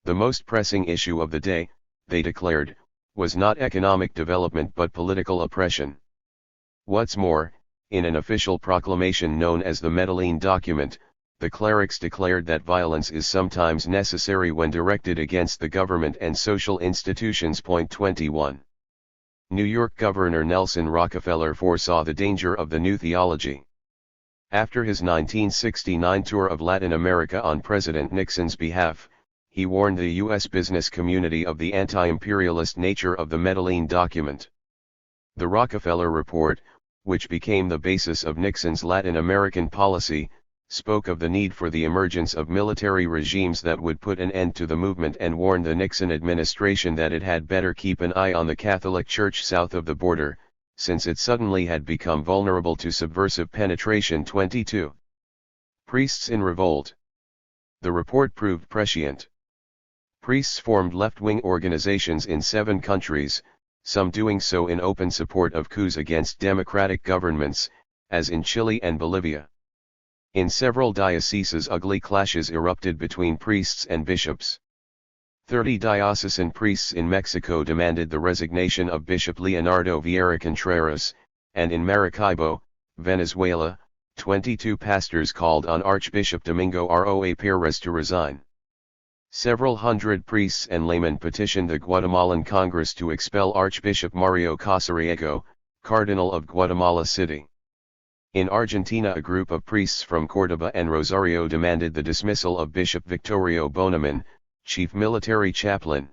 The most pressing issue of the day, they declared, was not economic development but political oppression. What's more, in an official proclamation known as the Medellin document, the clerics declared that violence is sometimes necessary when directed against the government and social institutions. 21 New York Governor Nelson Rockefeller foresaw the danger of the new theology. After his 1969 tour of Latin America on President Nixon's behalf, he warned the U.S. business community of the anti-imperialist nature of the Medellin document. The Rockefeller Report, which became the basis of Nixon's Latin American policy, spoke of the need for the emergence of military regimes that would put an end to the movement and warned the Nixon administration that it had better keep an eye on the Catholic Church south of the border, since it suddenly had become vulnerable to subversive penetration. 22 Priests in revolt. The report proved prescient. Priests formed left-wing organizations in 7 countries, some doing so in open support of coups against democratic governments, as in Chile and Bolivia. In several dioceses ugly clashes erupted between priests and bishops. 30 diocesan priests in Mexico demanded the resignation of Bishop Leonardo Vieira Contreras, and in Maracaibo, Venezuela, 22 pastors called on Archbishop Domingo Roa Perez to resign. Several hundred priests and laymen petitioned the Guatemalan Congress to expel Archbishop Mario Casariego, Cardinal of Guatemala City. In Argentina, a group of priests from Córdoba and Rosario demanded the dismissal of Bishop Victorio Boneman, chief military chaplain.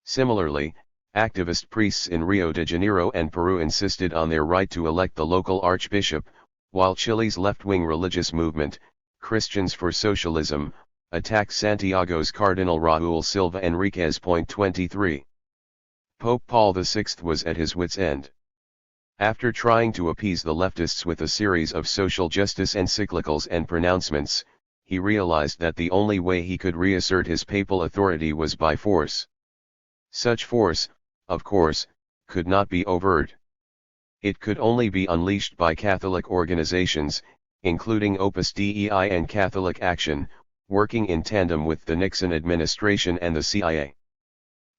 Similarly, activist priests in Rio de Janeiro and Peru insisted on their right to elect the local archbishop, while Chile's left-wing religious movement, Christians for Socialism, attacked Santiago's Cardinal Raúl Silva Enriquez. 23. Pope Paul VI was at his wits' end. After trying to appease the leftists with a series of social justice encyclicals and pronouncements, he realized that the only way he could reassert his papal authority was by force. Such force, of course, could not be overt. It could only be unleashed by Catholic organizations, including Opus Dei and Catholic Action, working in tandem with the Nixon administration and the CIA.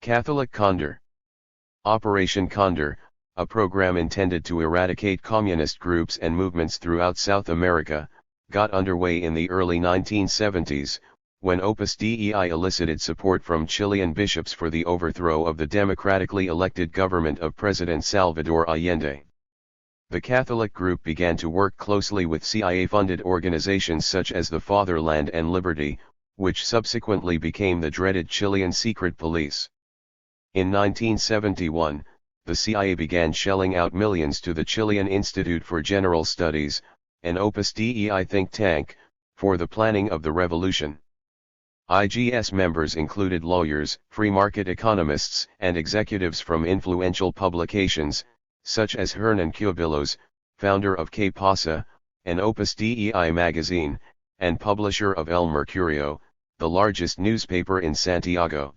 Catholic Condor. Operation Condor, a program intended to eradicate communist groups and movements throughout South America, got underway in the early 1970s, when Opus Dei elicited support from Chilean bishops for the overthrow of the democratically elected government of President Salvador Allende. The Catholic group began to work closely with CIA-funded organizations such as the Fatherland and Liberty, which subsequently became the dreaded Chilean secret police. In 1971, the CIA began shelling out millions to the Chilean Institute for General Studies, an Opus Dei think tank, for the planning of the revolution. IGS members included lawyers, free market economists, and executives from influential publications, such as Hernan Cubillos, founder of Que Pasa, an Opus Dei magazine, and publisher of El Mercurio, the largest newspaper in Santiago.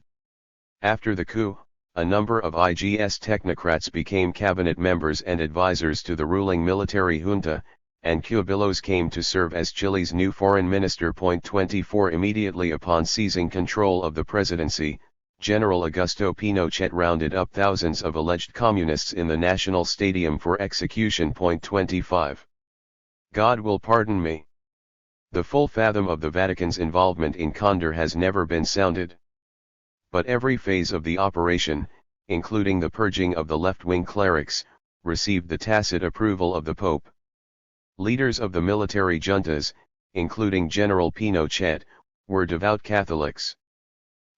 After the coup, a number of IGS technocrats became cabinet members and advisors to the ruling military junta, and Cubillos came to serve as Chile's new foreign minister. 24 Immediately upon seizing control of the presidency, General Augusto Pinochet rounded up thousands of alleged communists in the National Stadium for execution. 25. God will pardon me. The full fathom of the Vatican's involvement in Condor has never been sounded. But every phase of the operation, including the purging of the left-wing clerics, received the tacit approval of the Pope. Leaders of the military juntas, including General Pinochet, were devout Catholics.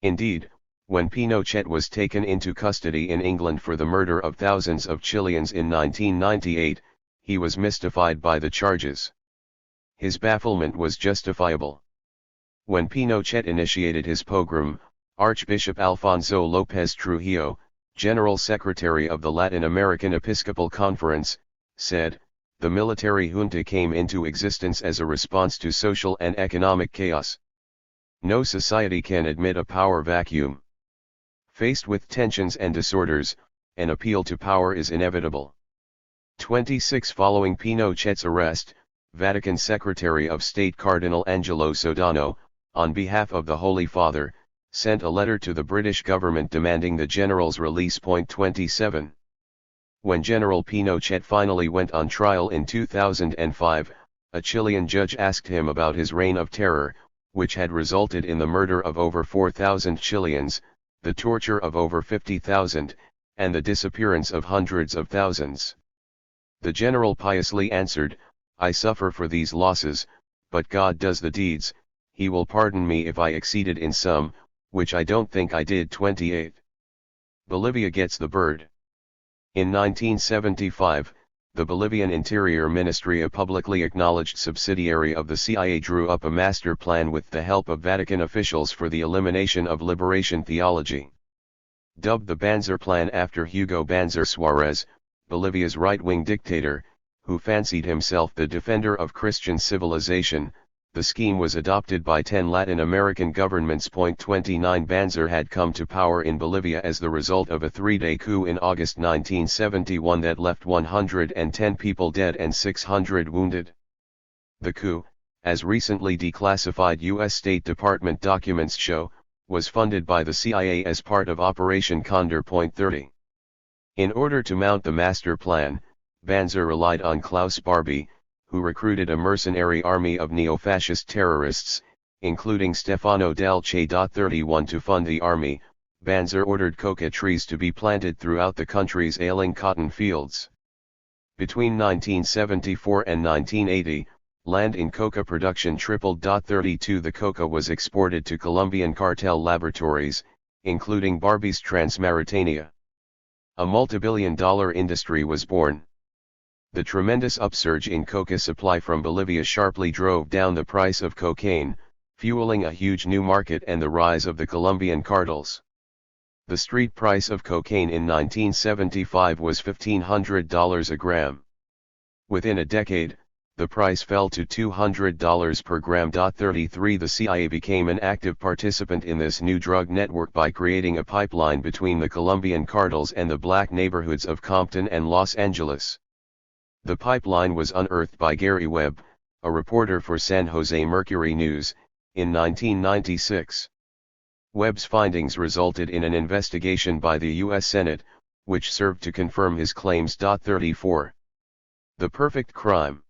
Indeed, when Pinochet was taken into custody in England for the murder of thousands of Chileans in 1998, he was mystified by the charges. His bafflement was justifiable. When Pinochet initiated his pogrom, Archbishop Alfonso López Trujillo, General Secretary of the Latin American Episcopal Conference, said, "The military junta came into existence as a response to social and economic chaos. No society can admit a power vacuum. Faced with tensions and disorders, an appeal to power is inevitable." 26 Following Pinochet's arrest, Vatican Secretary of State Cardinal Angelo Sodano, on behalf of the Holy Father, sent a letter to the British government demanding the general's release. 27. When General Pinochet finally went on trial in 2005, a Chilean judge asked him about his reign of terror, which had resulted in the murder of over 4,000 Chileans, the torture of over 50,000, and the disappearance of hundreds of thousands. The general piously answered, "I suffer for these losses, but God does the deeds. He will pardon me if I exceeded in some, which I don't think I did." 28. Bolivia gets the bird. In 1975, the Bolivian Interior Ministry, a publicly acknowledged subsidiary of the CIA, drew up a master plan with the help of Vatican officials for the elimination of liberation theology. Dubbed the Banzer Plan after Hugo Banzer Suarez, Bolivia's right-wing dictator, who fancied himself the defender of Christian civilization, the scheme was adopted by 10 Latin American governments. 29 Banzer had come to power in Bolivia as the result of a 3-day coup in August 1971 that left 110 people dead and 600 wounded. The coup, as recently declassified U.S. State Department documents show, was funded by the CIA as part of Operation Condor. 30. In order to mount the master plan, Banzer relied on Klaus Barbie, who recruited a mercenary army of neo-fascist terrorists, including Stefano Del Che. 31 To fund the army, Banzer ordered coca trees to be planted throughout the country's ailing cotton fields. Between 1974 and 1980, land in coca production tripled. 32 The coca was exported to Colombian cartel laboratories, including Barbies Transmauritania. A multibillion-dollar industry was born. The tremendous upsurge in coca supply from Bolivia sharply drove down the price of cocaine, fueling a huge new market and the rise of the Colombian cartels. The street price of cocaine in 1975 was $1,500 a gram. Within a decade, the price fell to $200 per gram. 33 The CIA became an active participant in this new drug network by creating a pipeline between the Colombian cartels and the black neighborhoods of Compton and Los Angeles. The pipeline was unearthed by Gary Webb, a reporter for San Jose Mercury News, in 1996. Webb's findings resulted in an investigation by the U.S. Senate, which served to confirm his claims. 34. The perfect crime.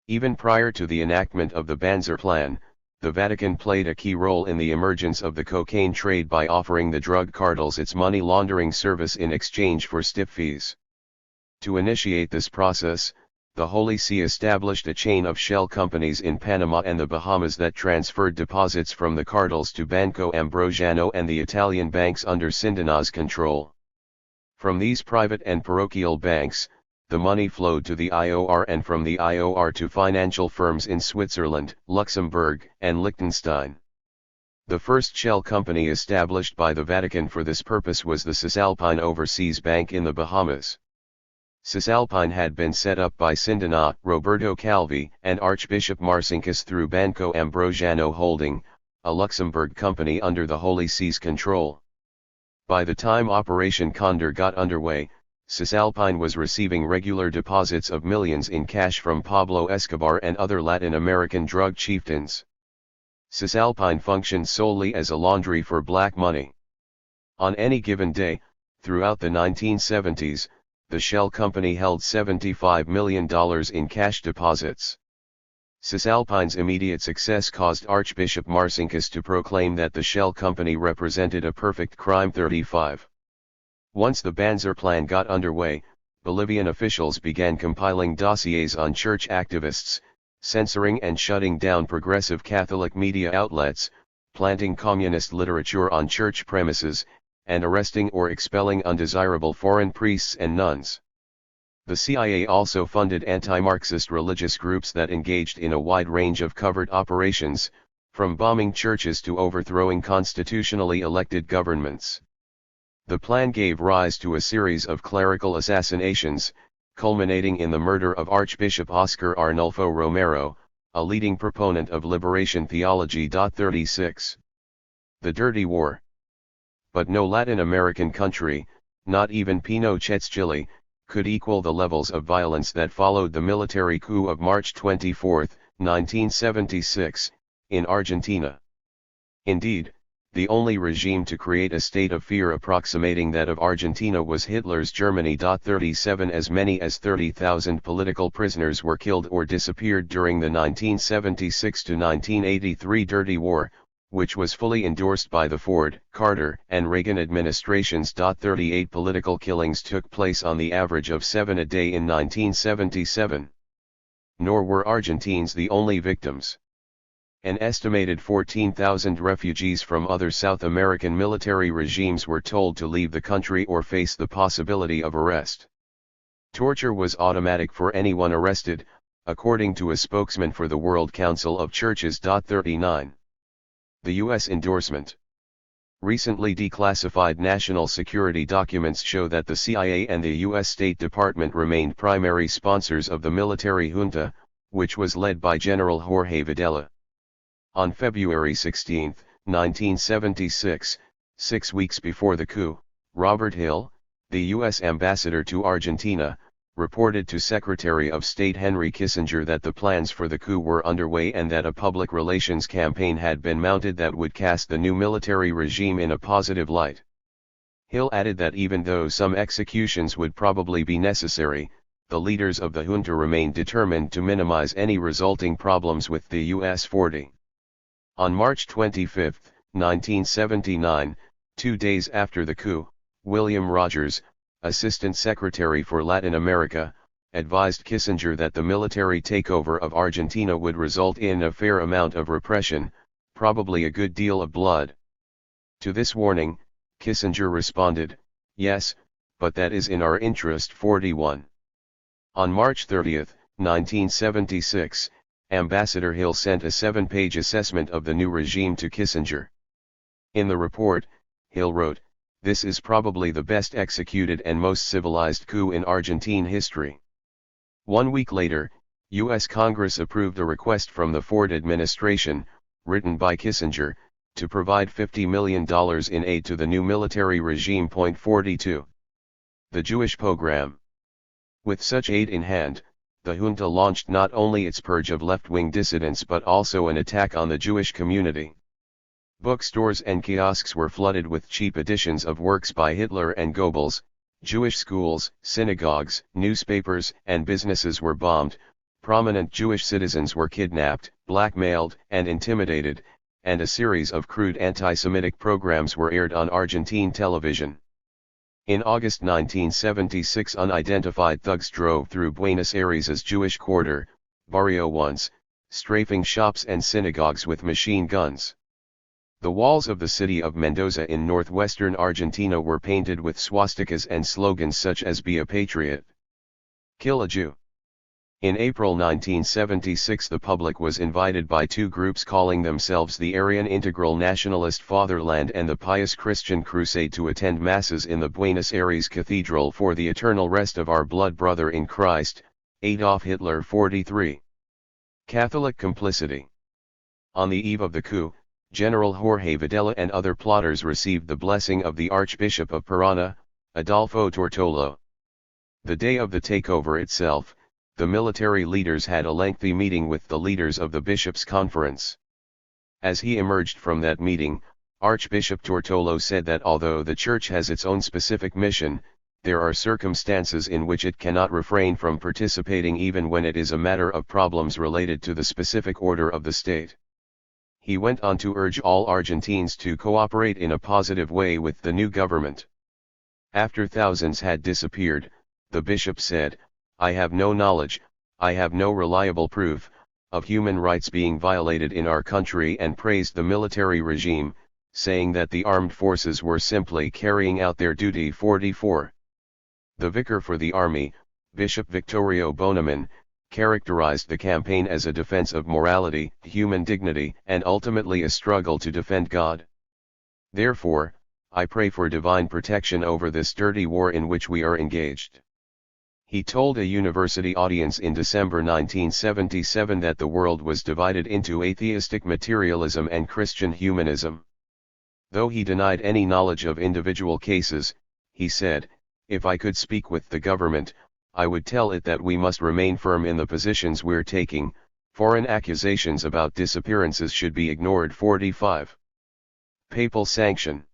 Even prior to the enactment of the Banzer Plan, the Vatican played a key role in the emergence of the cocaine trade by offering the drug cartels its money laundering service in exchange for stiff fees. To initiate this process, the Holy See established a chain of shell companies in Panama and the Bahamas that transferred deposits from the cartels to Banco Ambrosiano and the Italian banks under Sindina's control. From these private and parochial banks, the money flowed to the IOR and from the IOR to financial firms in Switzerland, Luxembourg, and Liechtenstein. The first shell company established by the Vatican for this purpose was the Cisalpine Overseas Bank in the Bahamas. Cisalpine had been set up by Sindina, Roberto Calvi, and Archbishop Marcinkus through Banco Ambrosiano Holding, a Luxembourg company under the Holy See's control. By the time Operation Condor got underway, Cisalpine was receiving regular deposits of millions in cash from Pablo Escobar and other Latin American drug chieftains. Cisalpine functioned solely as a laundry for black money. On any given day, throughout the 1970s, the Shell Company held $75 million in cash deposits. Cisalpine's immediate success caused Archbishop Marcinkus to proclaim that the Shell Company represented a perfect crime. 35. Once the Banzer Plan got underway, Bolivian officials began compiling dossiers on church activists, censoring and shutting down progressive Catholic media outlets, planting communist literature on church premises, and arresting or expelling undesirable foreign priests and nuns. The CIA also funded anti-Marxist religious groups that engaged in a wide range of covert operations, from bombing churches to overthrowing constitutionally elected governments. The plan gave rise to a series of clerical assassinations, culminating in the murder of Archbishop Oscar Arnulfo Romero, a leading proponent of liberation theology. 36. The Dirty War. But no Latin American country, not even Pinochet's Chile, could equal the levels of violence that followed the military coup of March 24, 1976, in Argentina. Indeed, the only regime to create a state of fear approximating that of Argentina was Hitler's Germany. 37 As many as 30,000 political prisoners were killed or disappeared during the 1976–1983 Dirty War, which was fully endorsed by the Ford, Carter, and Reagan administrations. 38 Political killings took place on the average of 7 a day in 1977. Nor were Argentines the only victims. An estimated 14,000 refugees from other South American military regimes were told to leave the country or face the possibility of arrest. Torture was automatic for anyone arrested, according to a spokesman for the World Council of Churches. 39. The U.S. endorsement. Recently declassified national security documents show that the CIA and the U.S. State Department remained primary sponsors of the military junta, which was led by General Jorge Videla. On February 16, 1976, 6 weeks before the coup, Robert Hill, the U.S. ambassador to Argentina, reported to Secretary of State Henry Kissinger that the plans for the coup were underway and that a public relations campaign had been mounted that would cast the new military regime in a positive light. Hill added that even though some executions would probably be necessary, the leaders of the junta remained determined to minimize any resulting problems with the U.S. 40. On March 25, 1979, 2 days after the coup, William Rogers, Assistant Secretary for Latin America, advised Kissinger that the military takeover of Argentina would result in a fair amount of repression, probably a good deal of blood. To this warning, Kissinger responded, "Yes, but that is in our interest." 41. On March 30, 1976, Ambassador Hill sent a 7-page assessment of the new regime to Kissinger. In the report, Hill wrote, "This is probably the best executed and most civilized coup in Argentine history." 1 week later, U.S. Congress approved a request from the Ford administration, written by Kissinger, to provide $50 million in aid to the new military regime. 42. The Jewish Pogrom. With such aid in hand, the junta launched not only its purge of left-wing dissidents but also an attack on the Jewish community. Bookstores and kiosks were flooded with cheap editions of works by Hitler and Goebbels, Jewish schools, synagogues, newspapers, and businesses were bombed, prominent Jewish citizens were kidnapped, blackmailed, and intimidated, and a series of crude anti-Semitic programs were aired on Argentine television. In August 1976, unidentified thugs drove through Buenos Aires' Jewish quarter, Barrio Once, strafing shops and synagogues with machine guns. The walls of the city of Mendoza in northwestern Argentina were painted with swastikas and slogans such as "Be a Patriot," "Kill a Jew." In April 1976, the public was invited by two groups calling themselves the Aryan Integral Nationalist Fatherland and the Pious Christian Crusade to attend masses in the Buenos Aires Cathedral for the eternal rest of our blood brother in Christ, Adolf Hitler. 43. Catholic complicity. On the eve of the coup, General Jorge Videla and other plotters received the blessing of the Archbishop of Parana, Adolfo Tortolo. The day of the takeover itself, the military leaders had a lengthy meeting with the leaders of the bishops' conference. As he emerged from that meeting, Archbishop Tortolo said that although the Church has its own specific mission, there are circumstances in which it cannot refrain from participating even when it is a matter of problems related to the specific order of the state. He went on to urge all Argentines to cooperate in a positive way with the new government. After thousands had disappeared, the bishop said, "I have no knowledge, I have no reliable proof, of human rights being violated in our country," and praised the military regime, saying that the armed forces were simply carrying out their duty. 44. The vicar for the army, Bishop Victorio Boneman, characterized the campaign as a defense of morality, human dignity, and ultimately a struggle to defend God. "Therefore, I pray for divine protection over this dirty war in which we are engaged." He told a university audience in December 1977 that the world was divided into atheistic materialism and Christian humanism. Though he denied any knowledge of individual cases, he said, "If I could speak with the government, I would tell it that we must remain firm in the positions we're taking. Foreign accusations about disappearances should be ignored." 45. Papal sanction.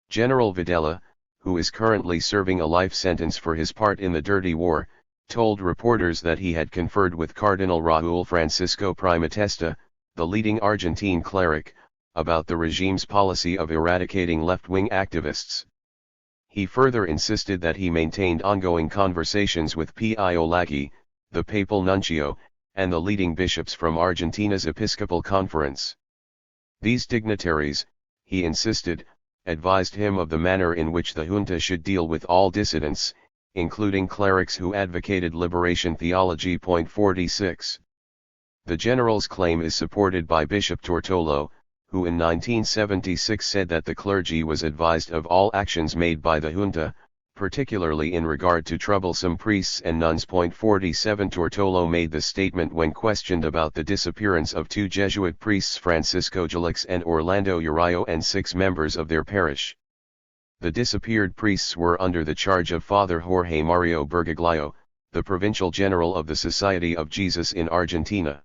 General Videla, who is currently serving a life sentence for his part in the dirty war, told reporters that he had conferred with Cardinal Raúl Francisco Primatesta, the leading Argentine cleric, about the regime's policy of eradicating left-wing activists. He further insisted that he maintained ongoing conversations with Pio Laghi, the papal nuncio, and the leading bishops from Argentina's Episcopal Conference. These dignitaries, he insisted, advised him of the manner in which the junta should deal with all dissidents, including clerics who advocated liberation theology. 46. The general's claim is supported by Bishop Tortolo, who in 1976 said that the clergy was advised of all actions made by the junta, particularly in regard to troublesome priests and nuns. 47. Tortolo made the statement when questioned about the disappearance of two Jesuit priests, Francisco Gelix and Orlando Urillo, and 6 members of their parish. The disappeared priests were under the charge of Father Jorge Mario Bergoglio, the provincial general of the Society of Jesus in Argentina.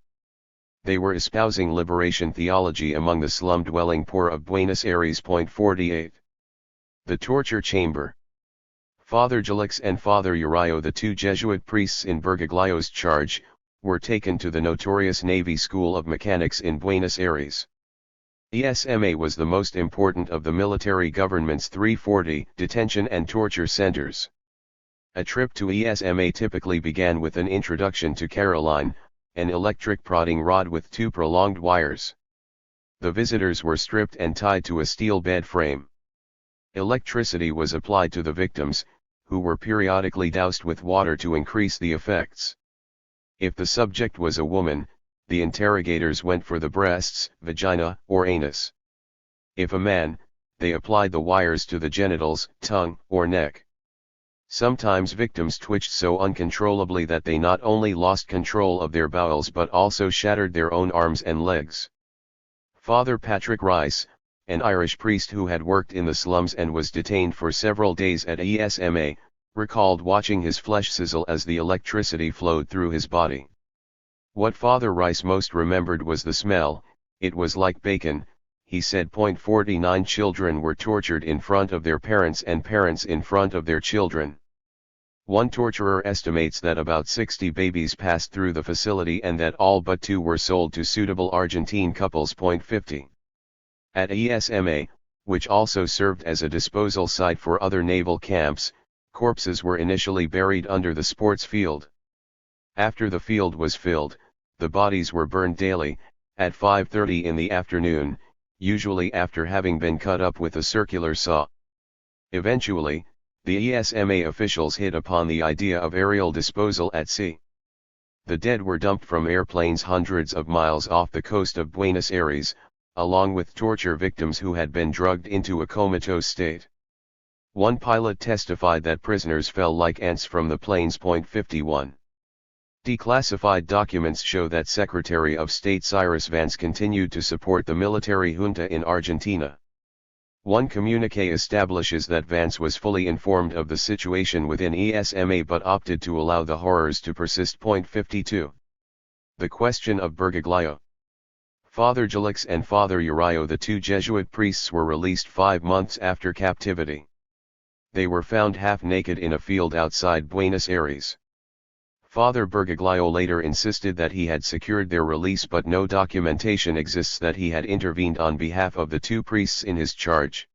They were espousing liberation theology among the slum-dwelling poor of Buenos Aires. 48. The torture chamber. Father Gelix and Father Urillo, the 2 Jesuit priests in Bergoglio's charge, were taken to the notorious Navy School of Mechanics in Buenos Aires. ESMA was the most important of the military government's 340 detention and torture centers. A trip to ESMA typically began with an introduction to Caroline, an electric prodding rod with 2 prolonged wires. The visitors were stripped and tied to a steel bed frame. Electricity was applied to the victims, who were periodically doused with water to increase the effects. If the subject was a woman, the interrogators went for the breasts, vagina, or anus. If a man, they applied the wires to the genitals, tongue, or neck. Sometimes victims twitched so uncontrollably that they not only lost control of their bowels but also shattered their own arms and legs. Father Patrick Rice, an Irish priest who had worked in the slums and was detained for several days at ESMA, recalled watching his flesh sizzle as the electricity flowed through his body. What Father Rice most remembered was the smell. It was like bacon, he said. 49 children were tortured in front of their parents and parents in front of their children. One torturer estimates that about 60 babies passed through the facility and that all but 2 were sold to suitable Argentine couples. 50. At ESMA, which also served as a disposal site for other naval camps, corpses were initially buried under the sports field. After the field was filled, the bodies were burned daily, at 5:30 in the afternoon, usually after having been cut up with a circular saw. Eventually, the ESMA officials hit upon the idea of aerial disposal at sea. The dead were dumped from airplanes hundreds of miles off the coast of Buenos Aires, along with torture victims who had been drugged into a comatose state. One pilot testified that prisoners fell like ants from the planes. 51. Declassified documents show that Secretary of State Cyrus Vance continued to support the military junta in Argentina. One communique establishes that Vance was fully informed of the situation within ESMA but opted to allow the horrors to persist. 52. The question of Bergoglio. Father Gelix and Father Uriho, the 2 Jesuit priests, were released 5 months after captivity. They were found half naked in a field outside Buenos Aires. Father Bergoglio later insisted that he had secured their release, but no documentation exists that he had intervened on behalf of the 2 priests in his charge.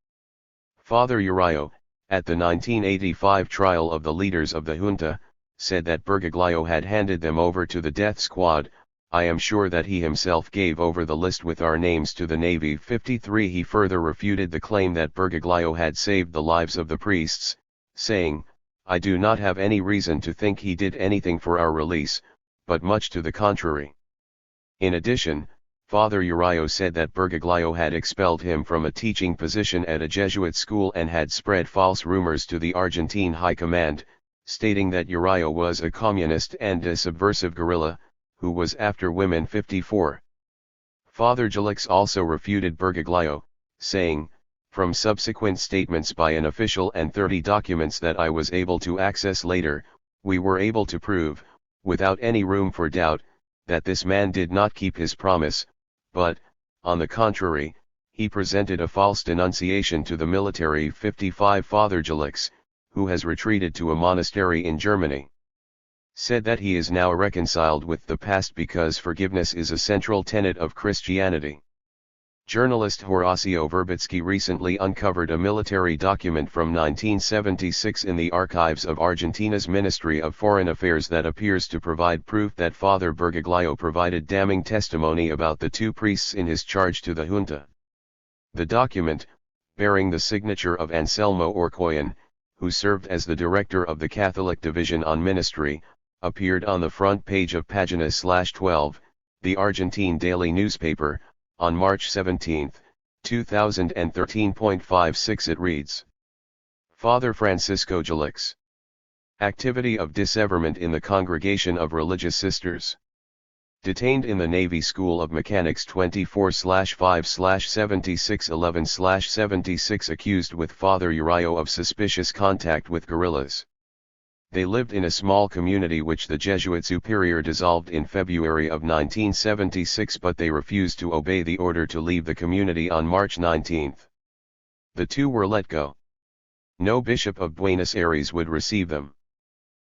Father Uriho, at the 1985 trial of the leaders of the junta, said that Bergoglio had handed them over to the death squad. I am sure that he himself gave over the list with our names to the Navy. 53. He further refuted the claim that Bergoglio had saved the lives of the priests, saying, I do not have any reason to think he did anything for our release, but much to the contrary. In addition, Father Uriho said that Bergoglio had expelled him from a teaching position at a Jesuit school and had spread false rumors to the Argentine High Command, stating that Uriho was a communist and a subversive guerrilla, who was after women. 54. Father Gelix also refuted Bergoglio, saying, from subsequent statements by an official and 30 documents that I was able to access later, we were able to prove, without any room for doubt, that this man did not keep his promise, but, on the contrary, he presented a false denunciation to the military. 55. Father Gelix, who has retreated to a monastery in Germany, said that he is now reconciled with the past because forgiveness is a central tenet of Christianity. Journalist Horacio Verbitsky recently uncovered a military document from 1976 in the archives of Argentina's Ministry of Foreign Affairs that appears to provide proof that Father Bergoglio provided damning testimony about the 2 priests in his charge to the junta. The document, bearing the signature of Anselmo Orcoyan, who served as the director of the Catholic Division on Ministry, appeared on the front page of Pagina/12, the Argentine daily newspaper, on March 17, 2013. 56. It reads: Father Francisco Gelix. Activity of disseverment in the Congregation of Religious Sisters. Detained in the Navy School of Mechanics 24/5/7611/76 accused with Father Uriho of suspicious contact with guerrillas. They lived in a small community which the Jesuit superior dissolved in February of 1976, but they refused to obey the order to leave the community on March 19. The 2 were let go. No bishop of Buenos Aires would receive them.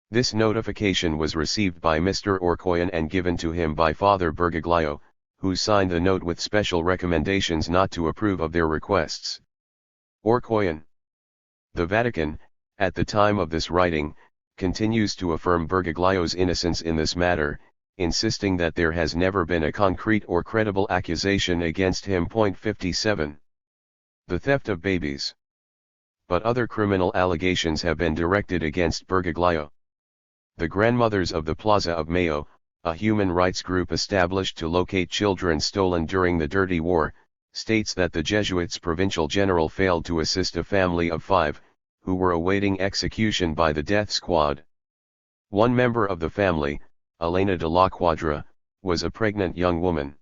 This notification was received by Mr. Orcoyan and given to him by Father Bergoglio, who signed the note with special recommendations not to approve of their requests. Orcoyan. The Vatican, at the time of this writing, continues to affirm Bergoglio's innocence in this matter, insisting that there has never been a concrete or credible accusation against him. 57. The theft of babies. but other criminal allegations have been directed against Bergoglio. The Grandmothers of the Plaza of Mayo, a human rights group established to locate children stolen during the Dirty War, states that the Jesuits' provincial general failed to assist a family of 5, who were awaiting execution by the death squad. One member of the family, Elena de la Quadra, was a pregnant young woman.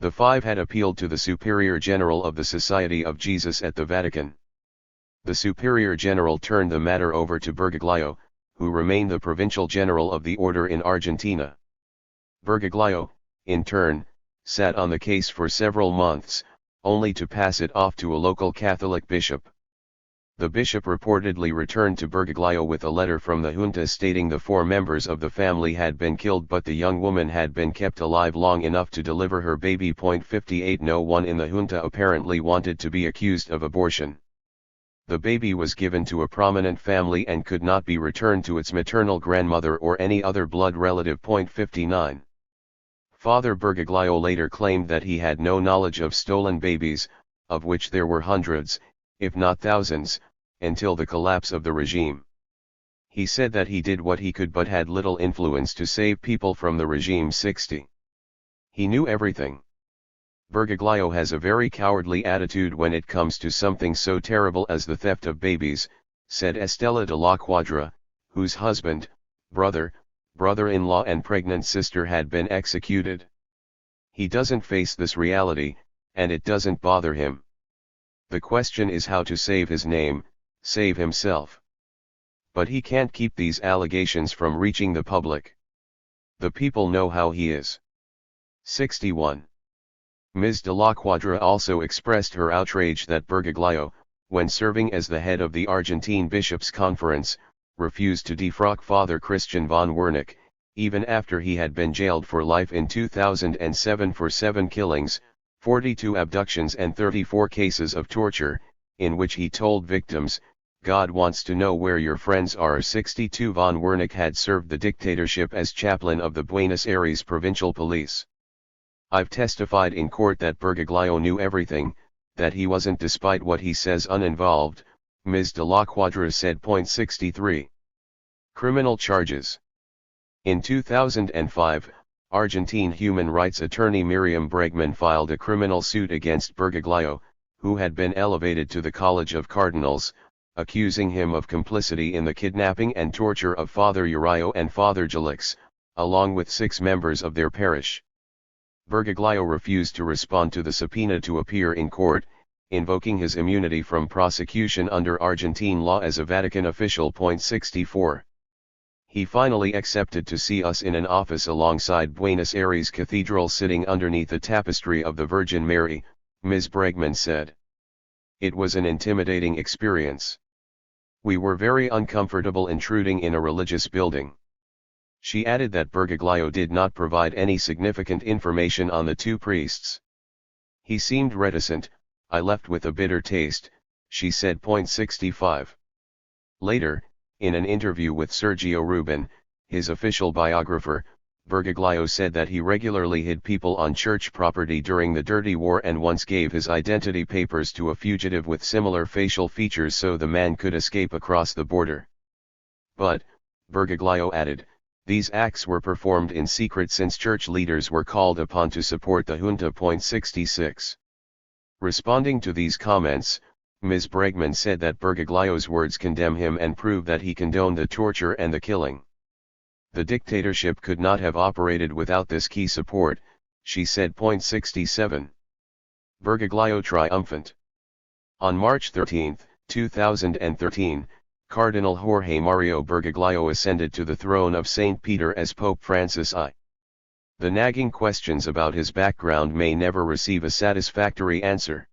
The 5 had appealed to the Superior General of the Society of Jesus at the Vatican. The Superior General turned the matter over to Bergoglio, who remained the Provincial General of the Order in Argentina. Bergoglio, in turn, sat on the case for several months, only to pass it off to a local Catholic bishop. The bishop reportedly returned to Bergoglio with a letter from the junta stating the 4 members of the family had been killed but the young woman had been kept alive long enough to deliver her baby. 58 No one in the junta apparently wanted to be accused of abortion. The baby was given to a prominent family and could not be returned to its maternal grandmother or any other blood relative. 59. Father Bergoglio later claimed that he had no knowledge of stolen babies, of which there were hundreds, if not thousands, until the collapse of the regime. He said that he did what he could but had little influence to save people from the regime. 60. He knew everything. Bergoglio has a very cowardly attitude when it comes to something so terrible as the theft of babies, said Estela de la Quadra, whose husband, brother-in-law and pregnant sister had been executed. He doesn't face this reality, and it doesn't bother him. The question is how to save his name, save himself. But he can't keep these allegations from reaching the public. The people know how he is. 61. Ms. de la Quadra also expressed her outrage that Bergoglio, when serving as the head of the Argentine Bishops' Conference, refused to defrock Father Christian von Wernicke, even after he had been jailed for life in 2007 for 7 killings, 42 abductions and 34 cases of torture, in which he told victims, "God wants to know where your friends are." 62 Von Wernicke had served the dictatorship as chaplain of the Buenos Aires Provincial Police. "I've testified in court that Bergoglio knew everything, that he wasn't, despite what he says, uninvolved," Ms. de la Quadra said. 63. Criminal charges. In 2005, Argentine human rights attorney Miriam Bregman filed a criminal suit against Bergoglio, who had been elevated to the College of Cardinals, accusing him of complicity in the kidnapping and torture of Father Uriho and Father Gelix, along with 6 members of their parish. Bergoglio refused to respond to the subpoena to appear in court, invoking his immunity from prosecution under Argentine law as a Vatican official. 64. He finally accepted to see us in an office alongside Buenos Aires Cathedral, sitting underneath the tapestry of the Virgin Mary, Ms. Bregman said. "It was an intimidating experience. We were very uncomfortable intruding in a religious building." She added that Bergoglio did not provide any significant information on the 2 priests. "He seemed reticent, I left with a bitter taste," she said. 65. Later, in an interview with Sergio Rubin, his official biographer, Bergoglio said that he regularly hid people on church property during the Dirty War and once gave his identity papers to a fugitive with similar facial features so the man could escape across the border. But, Bergoglio added, these acts were performed in secret since church leaders were called upon to support the junta. 66. Responding to these comments, Ms. Bregman said that Bergoglio's words condemn him and prove that he condoned the torture and the killing. "The dictatorship could not have operated without this key support," she said. 67. Bergoglio triumphant. On March 13, 2013, Cardinal Jorge Mario Bergoglio ascended to the throne of St. Peter as Pope Francis I. The nagging questions about his background may never receive a satisfactory answer.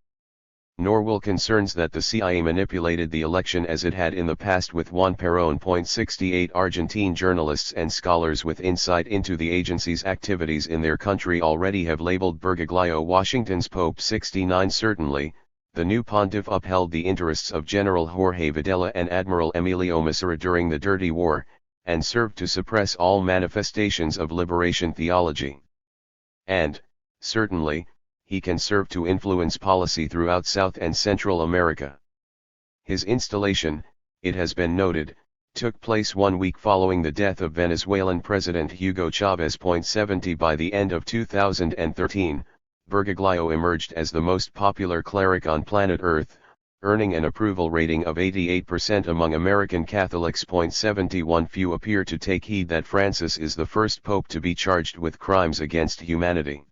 Nor will concerns that the CIA manipulated the election as it had in the past with Juan Perón. 68 Argentine journalists and scholars with insight into the agency's activities in their country already have labeled Bergoglio Washington's Pope. 69 Certainly, the new pontiff upheld the interests of General Jorge Videla and Admiral Emilio Massera during the Dirty War, and served to suppress all manifestations of liberation theology. And, certainly, he can serve to influence policy throughout South and Central America. His installation, it has been noted, took place 1 week following the death of Venezuelan President Hugo Chavez. 70 By the end of 2013, Bergoglio emerged as the most popular cleric on planet Earth, earning an approval rating of 88% among American Catholics. 71 Few appear to take heed that Francis is the first pope to be charged with crimes against humanity.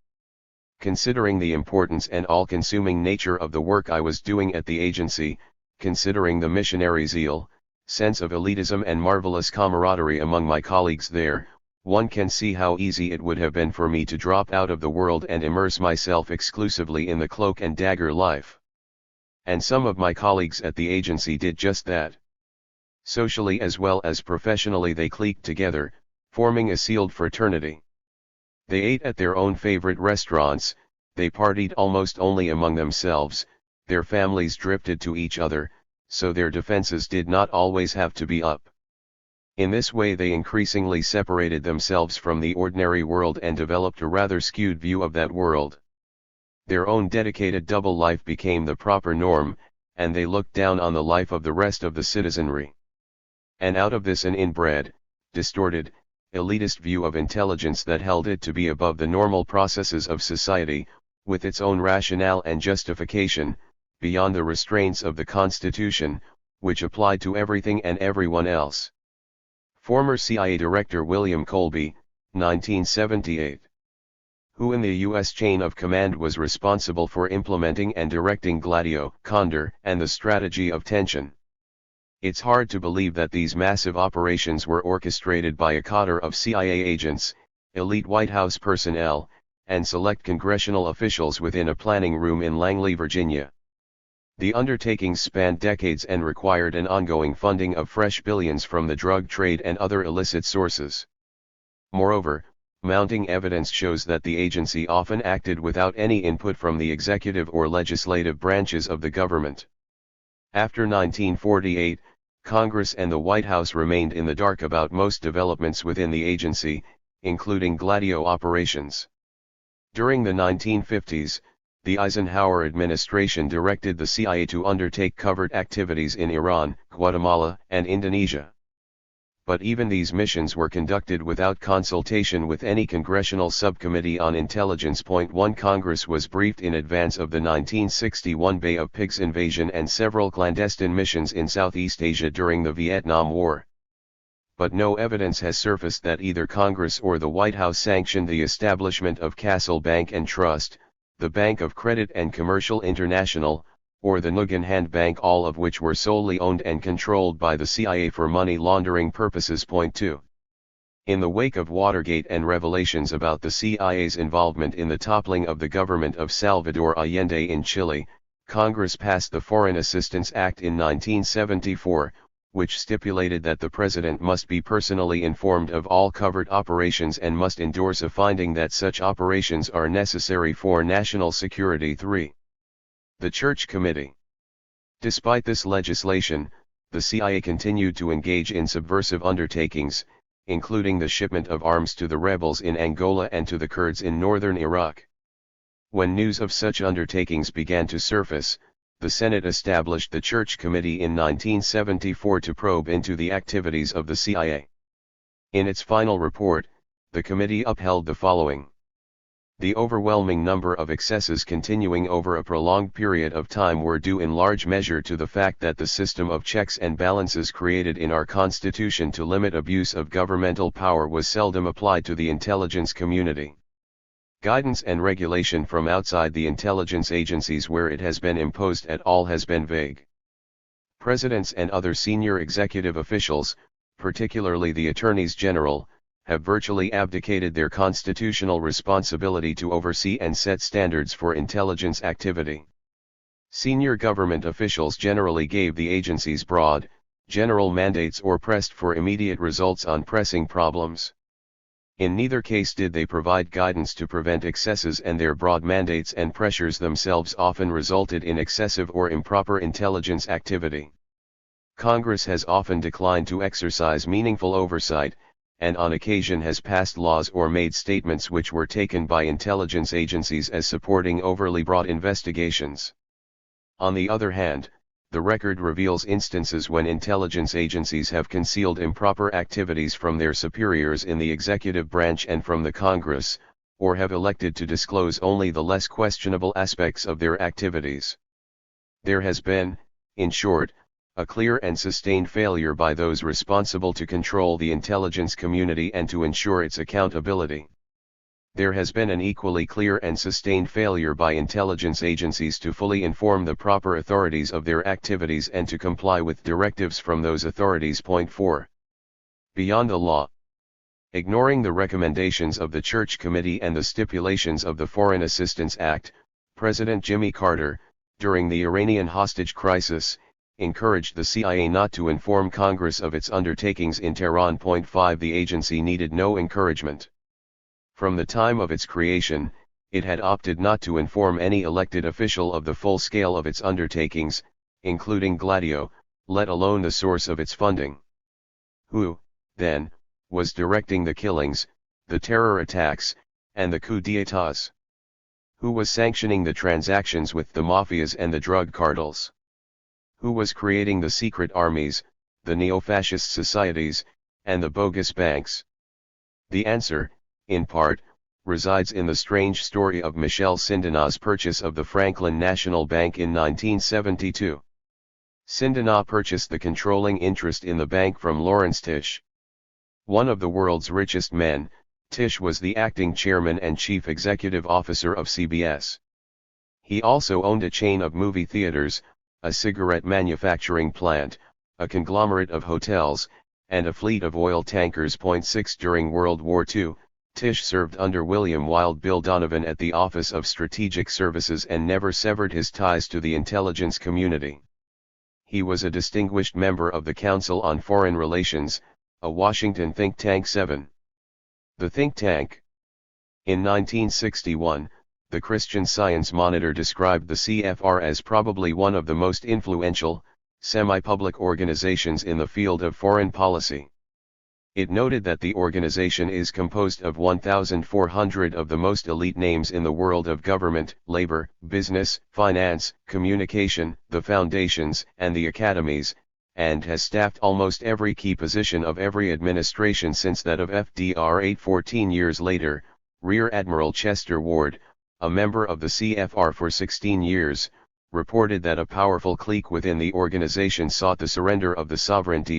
Considering the importance and all-consuming nature of the work I was doing at the agency, considering the missionary zeal, sense of elitism and marvelous camaraderie among my colleagues there, one can see how easy it would have been for me to drop out of the world and immerse myself exclusively in the cloak and dagger life. And some of my colleagues at the agency did just that. Socially as well as professionally they cliqued together, forming a sealed fraternity. They ate at their own favorite restaurants, they partied almost only among themselves, their families drifted to each other, so their defenses did not always have to be up. In this way they increasingly separated themselves from the ordinary world and developed a rather skewed view of that world. Their own dedicated double life became the proper norm, and they looked down on the life of the rest of the citizenry. And out of this an inbred, distorted, elitist view of intelligence that held it to be above the normal processes of society, with its own rationale and justification, beyond the restraints of the Constitution, which applied to everything and everyone else. Former CIA Director William Colby, 1978. Who in the U.S. chain of command was responsible for implementing and directing Gladio, Condor, and the strategy of tension. It's hard to believe that these massive operations were orchestrated by a cadre of CIA agents, elite White House personnel, and select congressional officials within a planning room in Langley, Virginia. The undertakings spanned decades and required an ongoing funding of fresh billions from the drug trade and other illicit sources. Moreover, mounting evidence shows that the agency often acted without any input from the executive or legislative branches of the government. After 1948, Congress and the White House remained in the dark about most developments within the agency, including Gladio operations. During the 1950s, the Eisenhower administration directed the CIA to undertake covert activities in Iran, Guatemala, and Indonesia. But even these missions were conducted without consultation with any congressional subcommittee on intelligence. 1 Congress was briefed in advance of the 1961 Bay of Pigs invasion and several clandestine missions in Southeast Asia during the Vietnam War. But no evidence has surfaced that either Congress or the White House sanctioned the establishment of Castle Bank and Trust, the Bank of Credit and Commercial International, or the Guggenheim Bank, all of which were solely owned and controlled by the CIA for money laundering purposes. 2. In the wake of Watergate and revelations about the CIA's involvement in the toppling of the government of Salvador Allende in Chile, Congress passed the Foreign Assistance Act in 1974, which stipulated that the President must be personally informed of all covert operations and must endorse a finding that such operations are necessary for national security. 3. The Church Committee. Despite this legislation, the CIA continued to engage in subversive undertakings, including the shipment of arms to the rebels in Angola and to the Kurds in northern Iraq. When news of such undertakings began to surface, the Senate established the Church Committee in 1974 to probe into the activities of the CIA. In its final report, the committee upheld the following. The overwhelming number of excesses continuing over a prolonged period of time were due in large measure to the fact that the system of checks and balances created in our Constitution to limit abuse of governmental power was seldom applied to the intelligence community. Guidance and regulation from outside the intelligence agencies where it has been imposed at all has been vague. Presidents and other senior executive officials, particularly the attorneys general, have virtually abdicated their constitutional responsibility to oversee and set standards for intelligence activity. Senior government officials generally gave the agencies broad, general mandates or pressed for immediate results on pressing problems. In neither case did they provide guidance to prevent excesses, and their broad mandates and pressures themselves often resulted in excessive or improper intelligence activity. Congress has often declined to exercise meaningful oversight, and on occasion has passed laws or made statements which were taken by intelligence agencies as supporting overly broad investigations. On the other hand, the record reveals instances when intelligence agencies have concealed improper activities from their superiors in the executive branch and from the Congress, or have elected to disclose only the less questionable aspects of their activities. There has been, in short, a clear and sustained failure by those responsible to control the intelligence community and to ensure its accountability. There has been an equally clear and sustained failure by intelligence agencies to fully inform the proper authorities of their activities and to comply with directives from those authorities. Point 4. Beyond the law. Ignoring the recommendations of the Church Committee and the stipulations of the Foreign Assistance Act, President Jimmy Carter, during the Iranian hostage crisis, encouraged the CIA not to inform Congress of its undertakings in Tehran. Point 5. The agency needed no encouragement. From the time of its creation, it had opted not to inform any elected official of the full scale of its undertakings, including Gladio, let alone the source of its funding. Who, then, was directing the killings, the terror attacks, and the coups d'états? Who was sanctioning the transactions with the mafias and the drug cartels? Who was creating the secret armies, the neo-fascist societies, and the bogus banks? The answer, in part, resides in the strange story of Michel Sindena's purchase of the Franklin National Bank in 1972. Sindena purchased the controlling interest in the bank from Lawrence Tisch. One of the world's richest men, Tisch was the acting chairman and chief executive officer of CBS. He also owned a chain of movie theaters, a cigarette manufacturing plant, a conglomerate of hotels, and a fleet of oil tankers. Point 6. During World War II, Tisch served under William Wild Bill Donovan at the Office of Strategic Services and never severed his ties to the intelligence community. He was a distinguished member of the Council on Foreign Relations, a Washington think tank. 7. The think tank. In 1961, the Christian Science Monitor described the CFR as probably one of the most influential, semi-public organizations in the field of foreign policy. It noted that the organization is composed of 1,400 of the most elite names in the world of government, labor, business, finance, communication, the foundations, and the academies, and has staffed almost every key position of every administration since that of FDR. 8. 14 years later, Rear Admiral Chester Ward, a member of the CFR for 16 years, reported that a powerful clique within the organization sought the surrender of the sovereignty